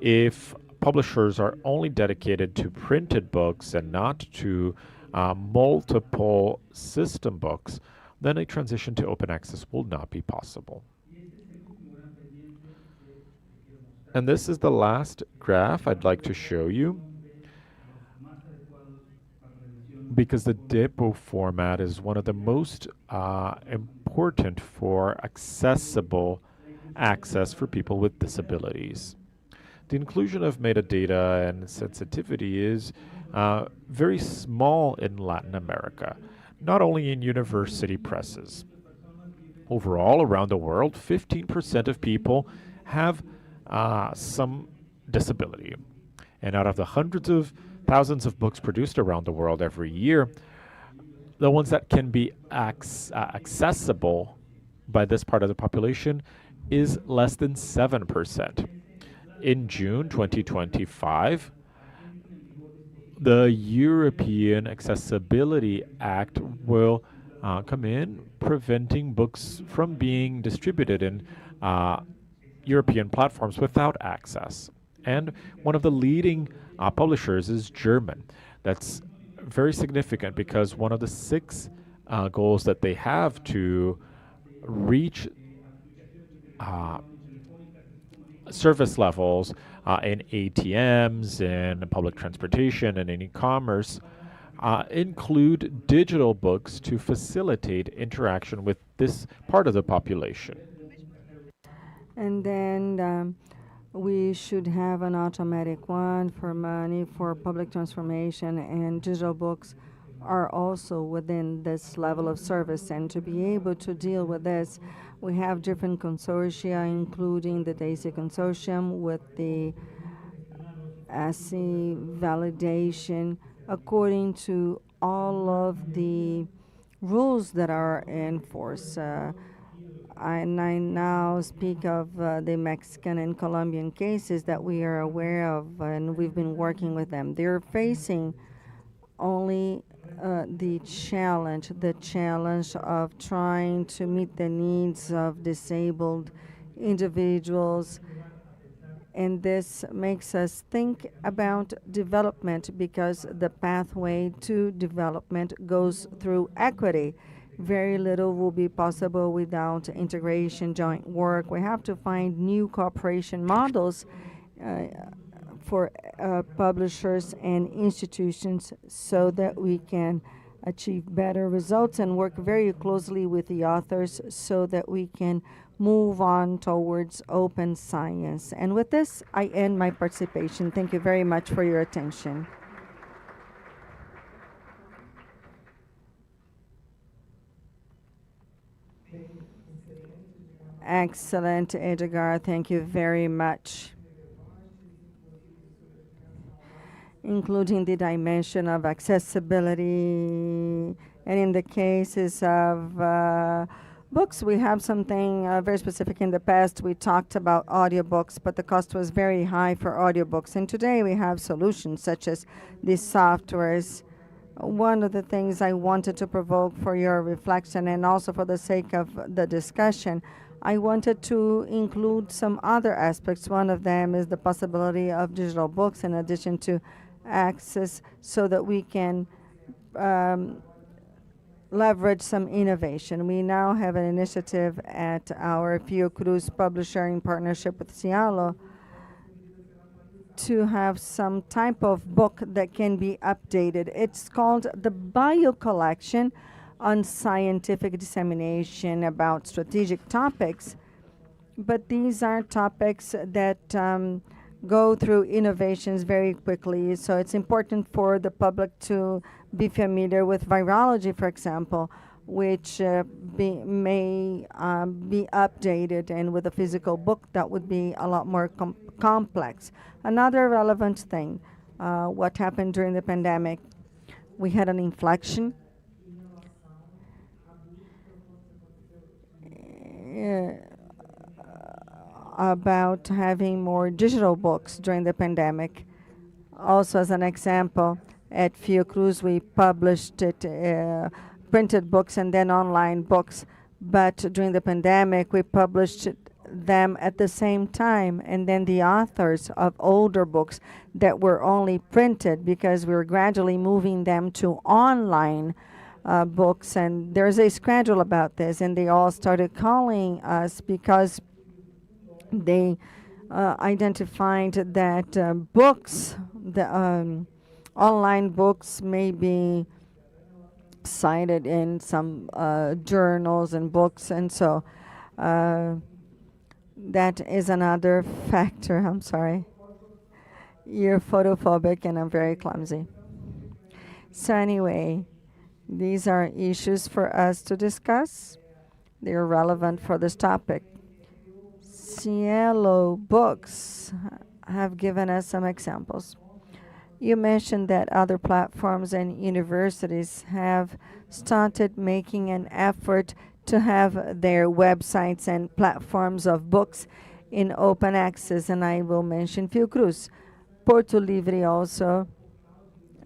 if publishers are only dedicated to printed books and not to multiple system books, then a transition to open access will not be possible. And this is the last graph I'd like to show you, because the depot format is one of the most important for accessible access for people with disabilities. The inclusion of metadata and sensitivity is very small in Latin America, not only in university presses. Overall, around the world, 15% of people have some disability. And out of the hundreds of thousands of books produced around the world every year, the ones that can be accessible by this part of the population is less than 7%. In June 2025, the European Accessibility Act will come in, preventing books from being distributed in European platforms without access. And one of the leading publishers is German. That's very significant because one of the 6 goals that they have to reach service levels in ATMs, in public transportation, and in e-commerce include digital books to facilitate interaction with this part of the population. And then we should have an automatic one for money for public transformation, and digital books are also within this level of service. And to be able to deal with this, we have different consortia, including the DAISY consortium with the SC validation according to all of the rules that are in force. I now speak of the Mexican and Colombian cases that we are aware of, and we've been working with them. They're facing only the challenge of trying to meet the needs of disabled individuals. And this makes us think about development, because the pathway to development goes through equity. Very little will be possible without integration, joint work. We have to find new cooperation models for publishers and institutions so that we can achieve better results and work very closely with the authors so that we can move on towards open science. And with this, I end my participation. Thank you very much for your attention. Excellent, Edgar. Thank you very much. Including the dimension of accessibility. And in the cases of books, we have something very specific. In the past, we talked about audiobooks, but the cost was very high for audiobooks. And today we have solutions such as the softwares One of the things I wanted to provoke for your reflection, and also for the sake of the discussion, I wanted to include some other aspects. One of them is the possibility of digital books in addition to access, so that we can leverage some innovation. We now have an initiative at our Fiocruz publisher in partnership with SciELO to have some type of book that can be updated. It's called the Bio Collection on Scientific Dissemination about strategic topics, but these are topics that go through innovations very quickly. So it's important for the public to be familiar with virology, for example, which may be updated, and with a physical book that would be a lot more complex. Another relevant thing, what happened during the pandemic, we had an inflection about having more digital books during the pandemic. Also, as an example, at Fiocruz, we published it, printed books and then online books. But during the pandemic, we published them at the same time. And then the authors of older books that were only printed, because we were gradually moving them to online books. And there's a schedule about this. And they all started calling us because they identified that books, the online books, may be cited in some journals and books, and so that is another factor. I'm sorry. You're photophobic and I'm very clumsy. So anyway, these are issues for us to discuss. They're relevant for this topic. SciELO books have given us some examples. You mentioned that other platforms and universities have started making an effort to have their websites and platforms of books in open access, and I will mention Fiocruz. Porto Livre also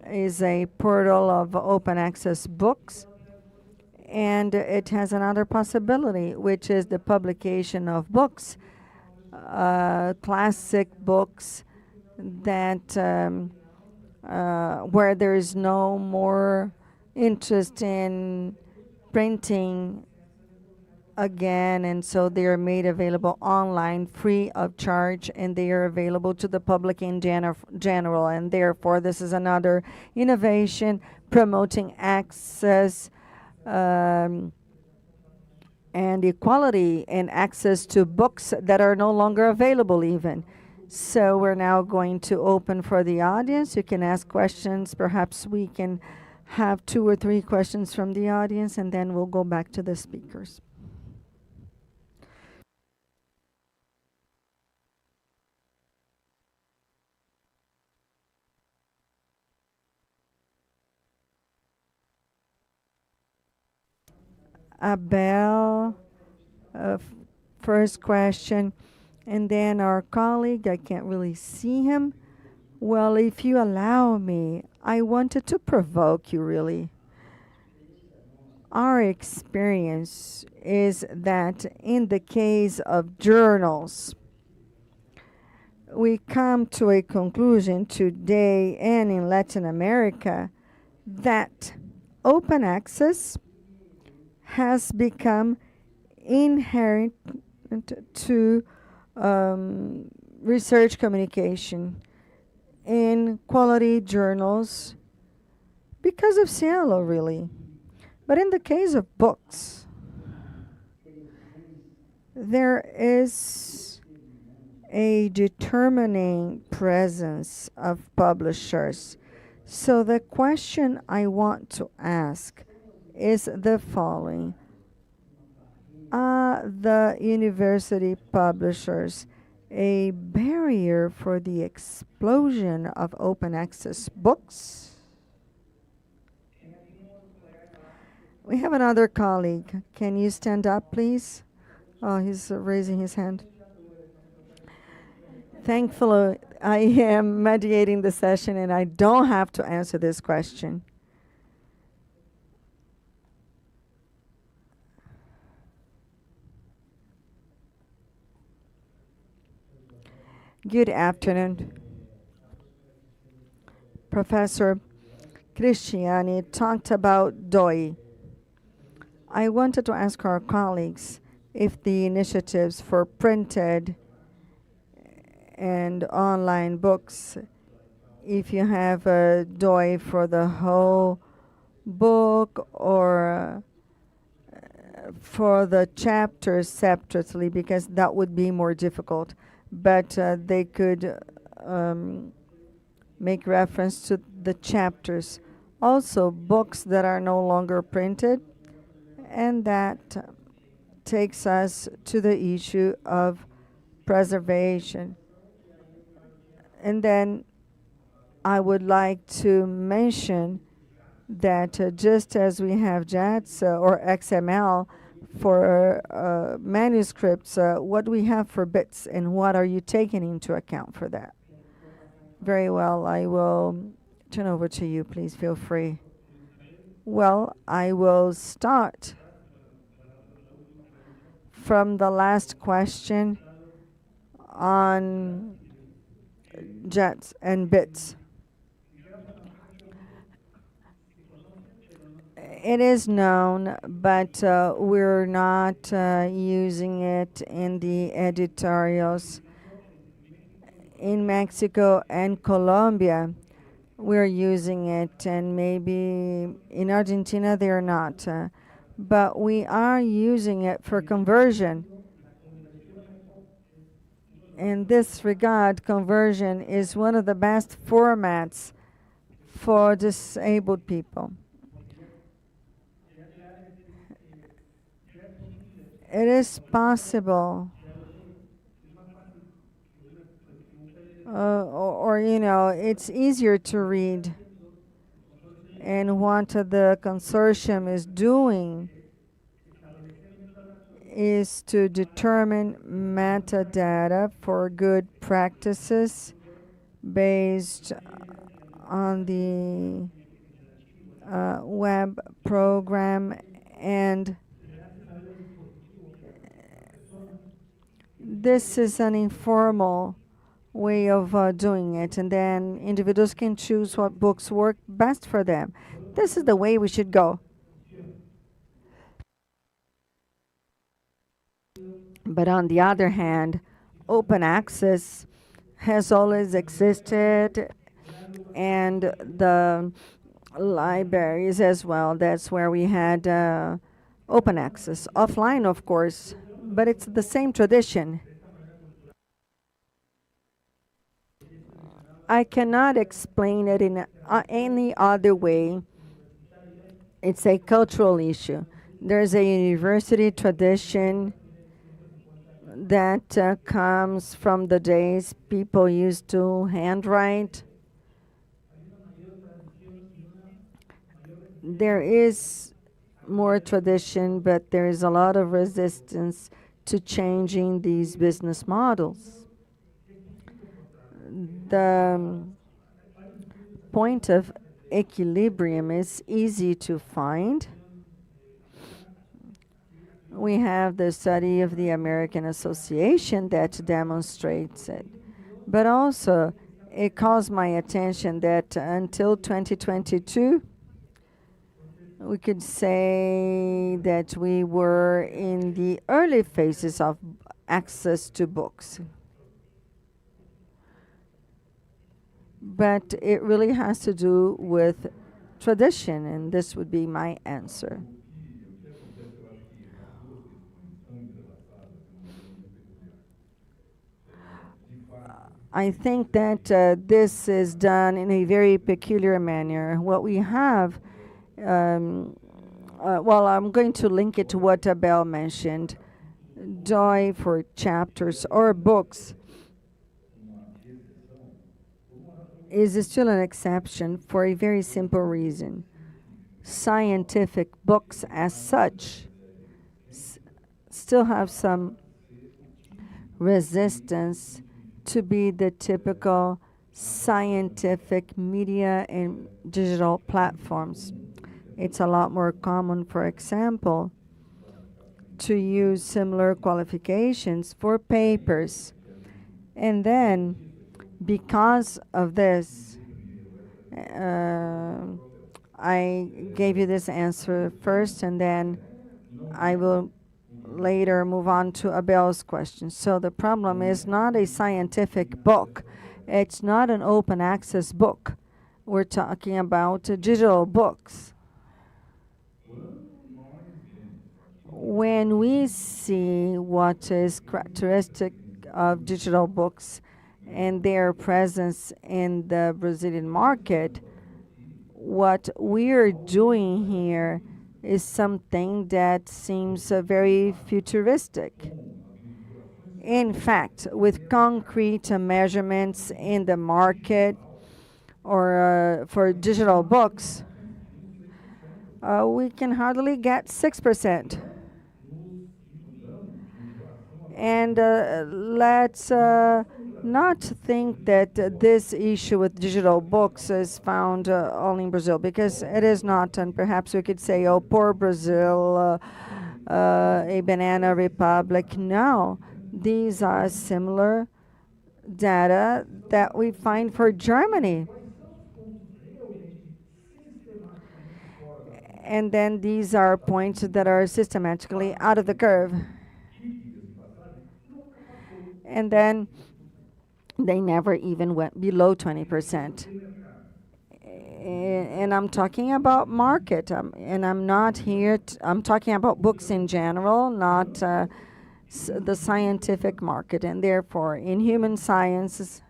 is a portal of open access books, and it has another possibility, which is the publication of books, classic books that where there is no more interest in printing again, and so they are made available online free of charge, and they are available to the public in general, and therefore this is another innovation promoting access and equality and access to books that are no longer available even. So we're now going to open for the audience. You can ask questions. Perhaps we can have 2 or 3 questions from the audience, and then we'll go back to the speakers. Abel, first question. And then our colleague, I can't really see him. Well, if you allow me, I wanted to provoke you, really. Our experience is that in the case of journals, we come to a conclusion today and in Latin America that open access has become inherent to research communication in quality journals because of SciELO, really. But in the case of books, there is a determining presence of publishers. So the question I want to ask is the following. Are the university publishers a barrier for the explosion of open access books? We have another colleague. Can you stand up, please? Oh, he's raising his hand. Thankfully, I am mediating the session and I don't have to answer this question. Good afternoon. Professor Cristiani talked about DOI. I wanted to ask our colleagues if the initiatives for printed and online books, if you have a DOI for the whole book or for the chapters separately, because that would be more difficult. But they could make reference to the chapters. Also, books that are no longer printed, and that takes us to the issue of preservation. And then I would like to mention that just as we have JATS or XML for manuscripts, what we have for bits and what are you taking into account for that? Very well, I will turn over to you, please feel free. Well, I will start from the last question on JETs and bits. It is known, but we're not using it in the editorials. In Mexico and Colombia, we're using it, and maybe in Argentina they're not. But we are using it for conversion. In this regard, conversion is one of the best formats for disabled people. It is possible, or you know, it's easier to read. And what the consortium is doing is to determine metadata for good practices based on the web program, and this is an informal way of doing it, and then individuals can choose what books work best for them. This is the way we should go. But on the other hand, open access has always existed, and the libraries as well. That's where we had open access. Offline, of course, but it's the same tradition. I cannot explain it in any other way. It's a cultural issue. There's a university tradition that comes from the days people used to handwrite. There is more tradition, but there is a lot of resistance to changing these business models. The point of equilibrium is easy to find. We have the study of the American Association that demonstrates it. But also, it calls my attention that until 2022, we could say that we were in the early phases of access to books. But it really has to do with tradition, and this would be my answer. I think that this is done in a very peculiar manner. What we have, well, I'm going to link it to what Abel mentioned. DOI for chapters or books is still an exception for a very simple reason. Scientific books as such still have some resistance to be the typical scientific media and digital platforms. It's a lot more common, for example, to use similar qualifications for papers. And then, because of this, I gave you this answer first, and then I will later move on to Abel's question. So the problem is not a scientific book. It's not an open access book. We're talking about digital books. When we see what is characteristic of digital books and their presence in the Brazilian market, what we're doing here is something that seems very futuristic. In fact, with concrete measurements in the market or for digital books, we can hardly get 6%. And let's not think that this issue with digital books is found only in Brazil, because it is not. And perhaps we could say, oh, poor Brazil, a banana republic. No, these are similar data that we find for Germany. And then these are points that are systematically out of the curve. And then they never even went below 20%. And I'm talking about market, and I'm not here, I'm talking about books in general, not the scientific market. And therefore, in human sciences,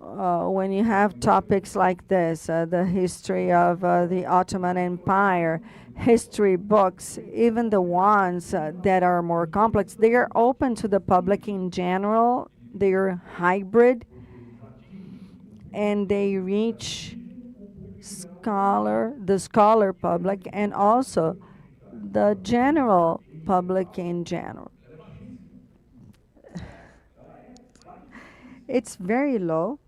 when you have topics like this, the history of the Ottoman Empire, history books, even the ones that are more complex, they are open to the public in general. They are hybrid, and they reach the scholar public, and also the general public in general. It's very low.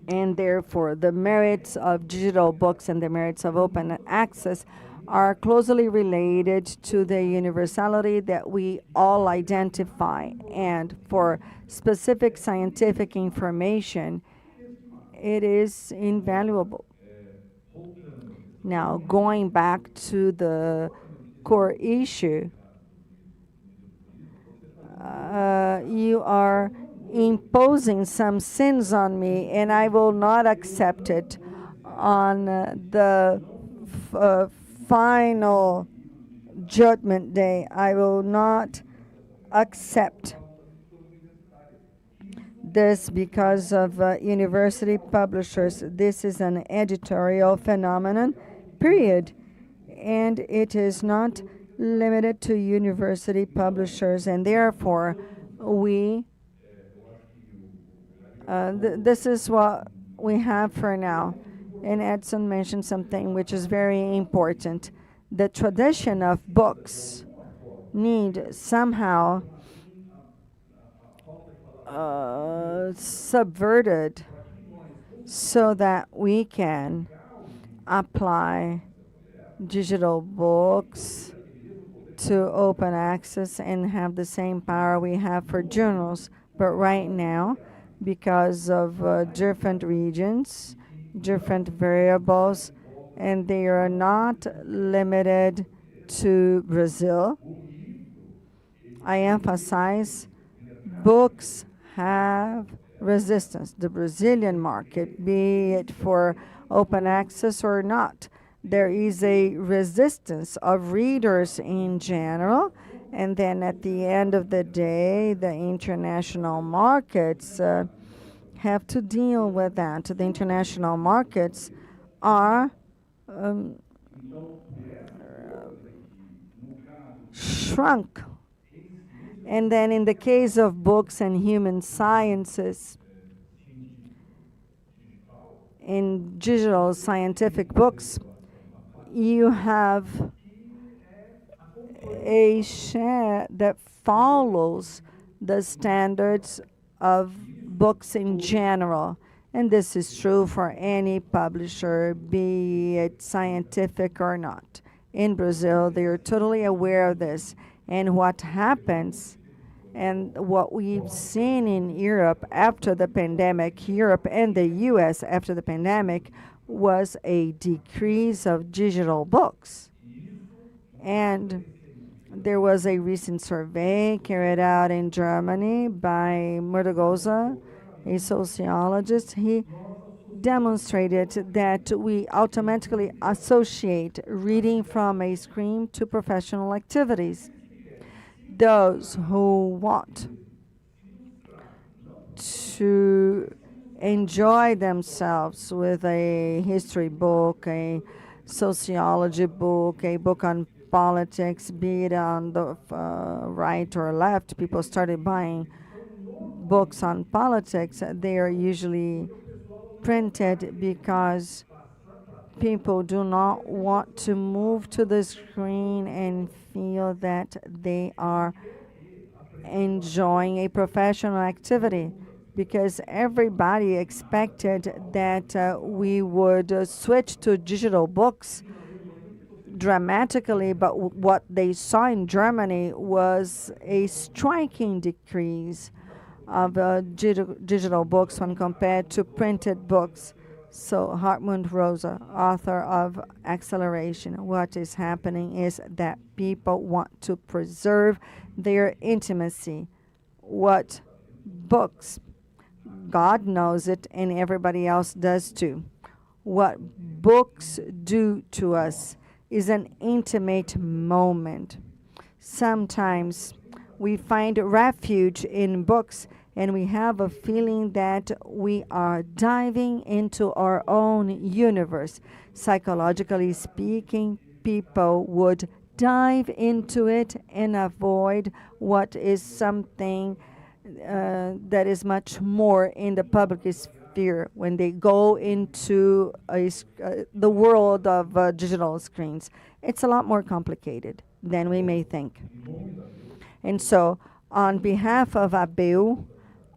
And therefore, the merits of digital books and the merits of open access are closely related to the universality that we all identify. And for specific scientific information, it is invaluable. Now, going back to the core issue, you are imposing some sins on me, and I will not accept it on the final judgment day. I will not accept this because of university publishers. This is an editorial phenomenon, period. And it is not limited to university publishers, and therefore we this is what we have for now. And Edson mentioned something which is very important. The tradition of books need somehow subverted so that we can apply digital books to open access and have the same power we have for journals. But right now, because of different regions, different variables, and they are not limited to Brazil, I emphasize books have resistance. The Brazilian market, be it for open access or not, there is a resistance of readers in general. And then at the end of the day, the international markets have to deal with that. The international markets are shrunk. And then in the case of books and human sciences, in digital scientific books, you have a share that follows the standards of books in general. And this is true for any publisher, be it scientific or not. In Brazil, they are totally aware of this. And what happens And what we've seen in Europe after the pandemic, Europe and the US after the pandemic, was a decrease of digital books. And there was a recent survey carried out in Germany by Murdogoza, a sociologist. He demonstrated that we automatically associate reading from a screen to professional activities. Those who want to enjoy themselves with a history book, a sociology book, a book on politics, be it on the right or left, people started buying books on politics. They are usually printed because people do not want to move to the screen and feel that they are enjoying a professional activity, because everybody expected that we would switch to digital books dramatically, but what they saw in Germany was a striking decrease of digital books when compared to printed books. So Hartmut Rosa, author of Acceleration, what is happening is that people want to preserve their intimacy. What books, God knows it and everybody else does too. What books do to us is an intimate moment. Sometimes we find refuge in books and we have a feeling that we are diving into our own universe. Psychologically speaking, people would dive into it and avoid what is something that is much more in the public sphere when they go into the world of digital screens. It's a lot more complicated than we may think. And so, on behalf of ABEU,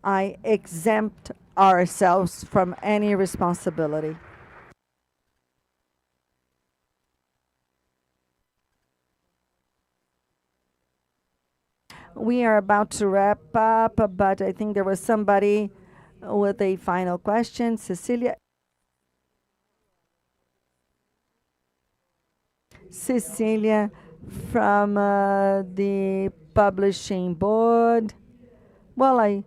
I exempt ourselves from any responsibility. We are about to wrap up, but I think there was somebody with a final question. Cecilia. Cecilia from the publishing board. Well, I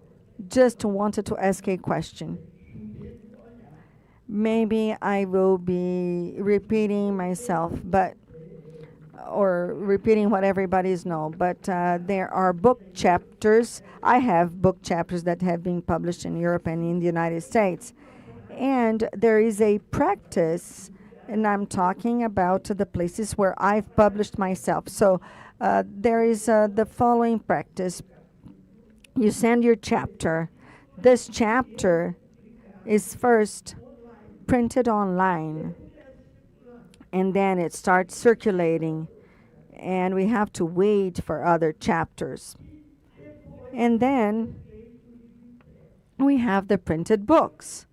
just wanted to ask a question. Maybe I will be repeating myself, or repeating what everybody's know, but there are book chapters. I have book chapters that have been published in Europe and in the United States. And there is a practice, and I'm talking about the places where I've published myself. So there is the following practice. You send your chapter. This chapter is first printed online, and then it starts circulating, and we have to wait for other chapters. And then we have the printed books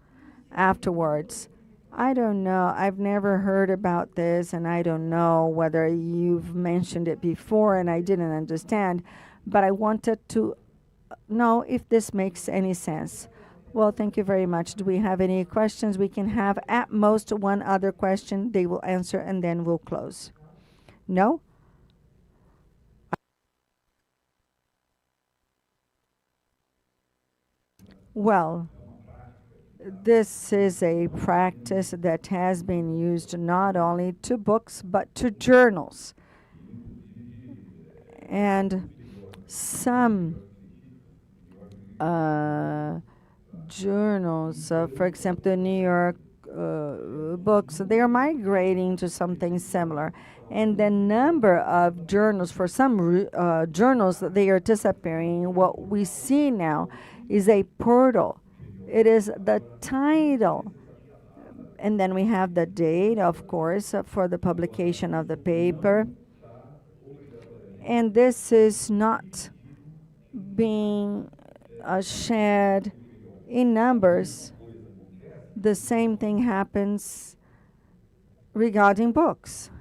afterwards. I don't know. I've never heard about this, and I don't know whether you've mentioned it before and I didn't understand, but I wanted to know if this makes any sense. Well, thank you very much. Do we have any questions? We can have at most one other question. They will answer, and then we'll close. No? Well, this is a practice that has been used not only to books, but to journals. And some journals, for example, the New York books, they are migrating to something similar. And the number of journals, for some journals, they are disappearing. What we see now is a portal. It is the title. And then we have the date, of course, for the publication of the paper. And this is not being shared in numbers. The same thing happens regarding books.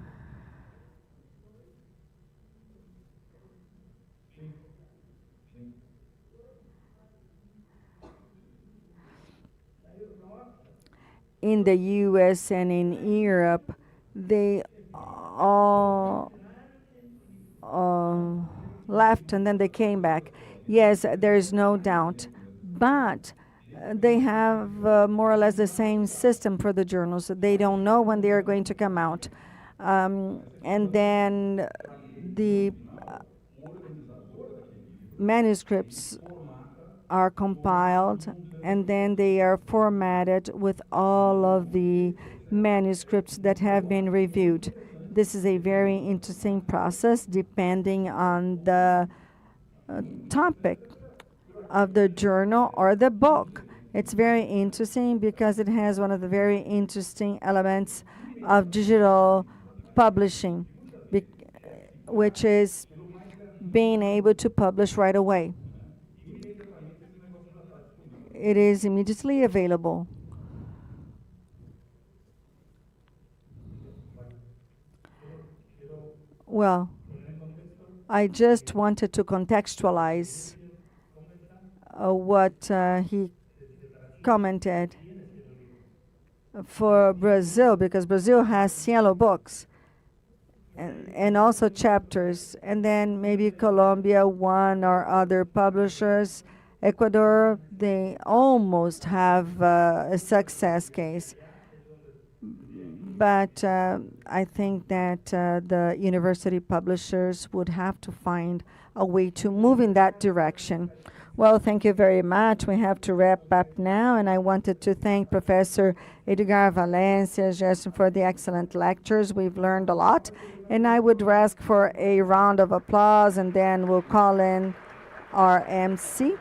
in the US and in Europe, they all left and then they came back. Yes, there is no doubt. But they have more or less the same system for the journals. They don't know when they are going to come out. And then the manuscripts are compiled and then they are formatted with all of the manuscripts that have been reviewed. This is a very interesting process depending on the topic of the journal or the book. It's very interesting because it has one of the very interesting elements of digital publishing, which is being able to publish right away. It is immediately available. Well, I just wanted to contextualize what he commented for Brazil, because Brazil has SciELO books and also chapters, and then maybe Colombia, one or other publishers. Ecuador, they almost have a success case. But I think that the university publishers would have to find a way to move in that direction. Well, thank you very much. We have to wrap up now, and I wanted to thank Professor Edgar Valencia, Gerson, for the excellent lectures. We've learned a lot, and I would ask for a round of applause, and then we'll call in our MC.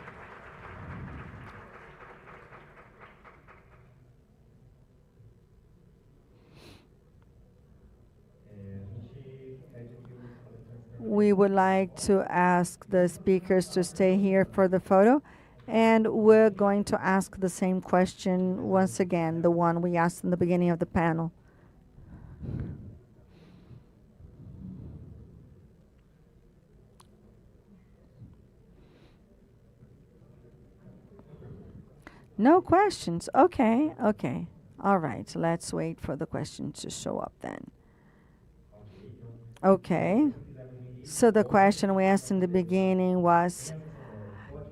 We would like to ask the speakers to stay here for the photo. And we're going to ask the same question once again, the one we asked in the beginning of the panel. No questions? Okay, okay. All right, let's wait for the questions to show up then. Okay. So the question we asked in the beginning was,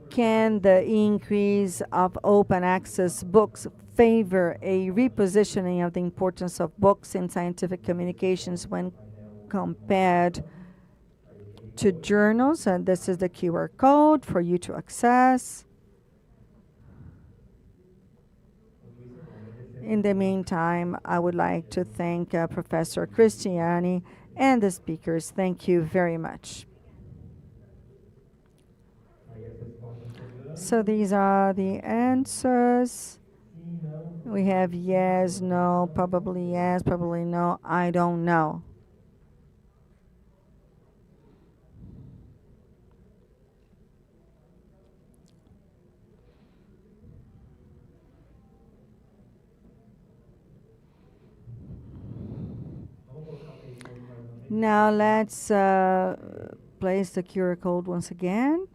can the increase of open access books favor a repositioning of the importance of books in scientific communications when compared to journals? And this is the QR code for you to access. In the meantime, I would like to thank Professor Cristiani and the speakers. Thank you very much. So these are the answers. We have yes, no, probably yes, probably no, I don't know. Now let's place the QR code once again.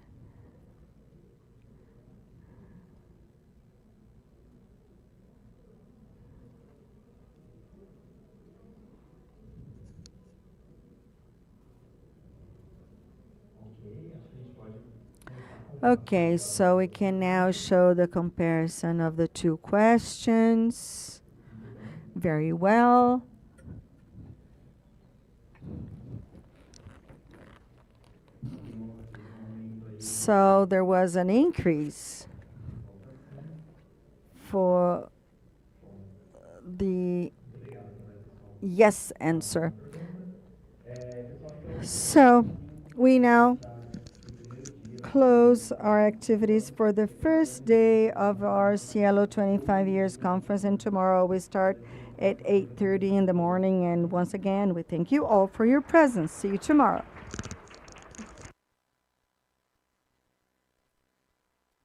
Okay, so we can now show the comparison of the two questions. Very well. So there was an increase for the yes answer. So we now close our activities for the first day of our SciELO 25 Years Conference, and tomorrow we start at 8:30 in the morning. And once again, we thank you all for your presence. See you tomorrow.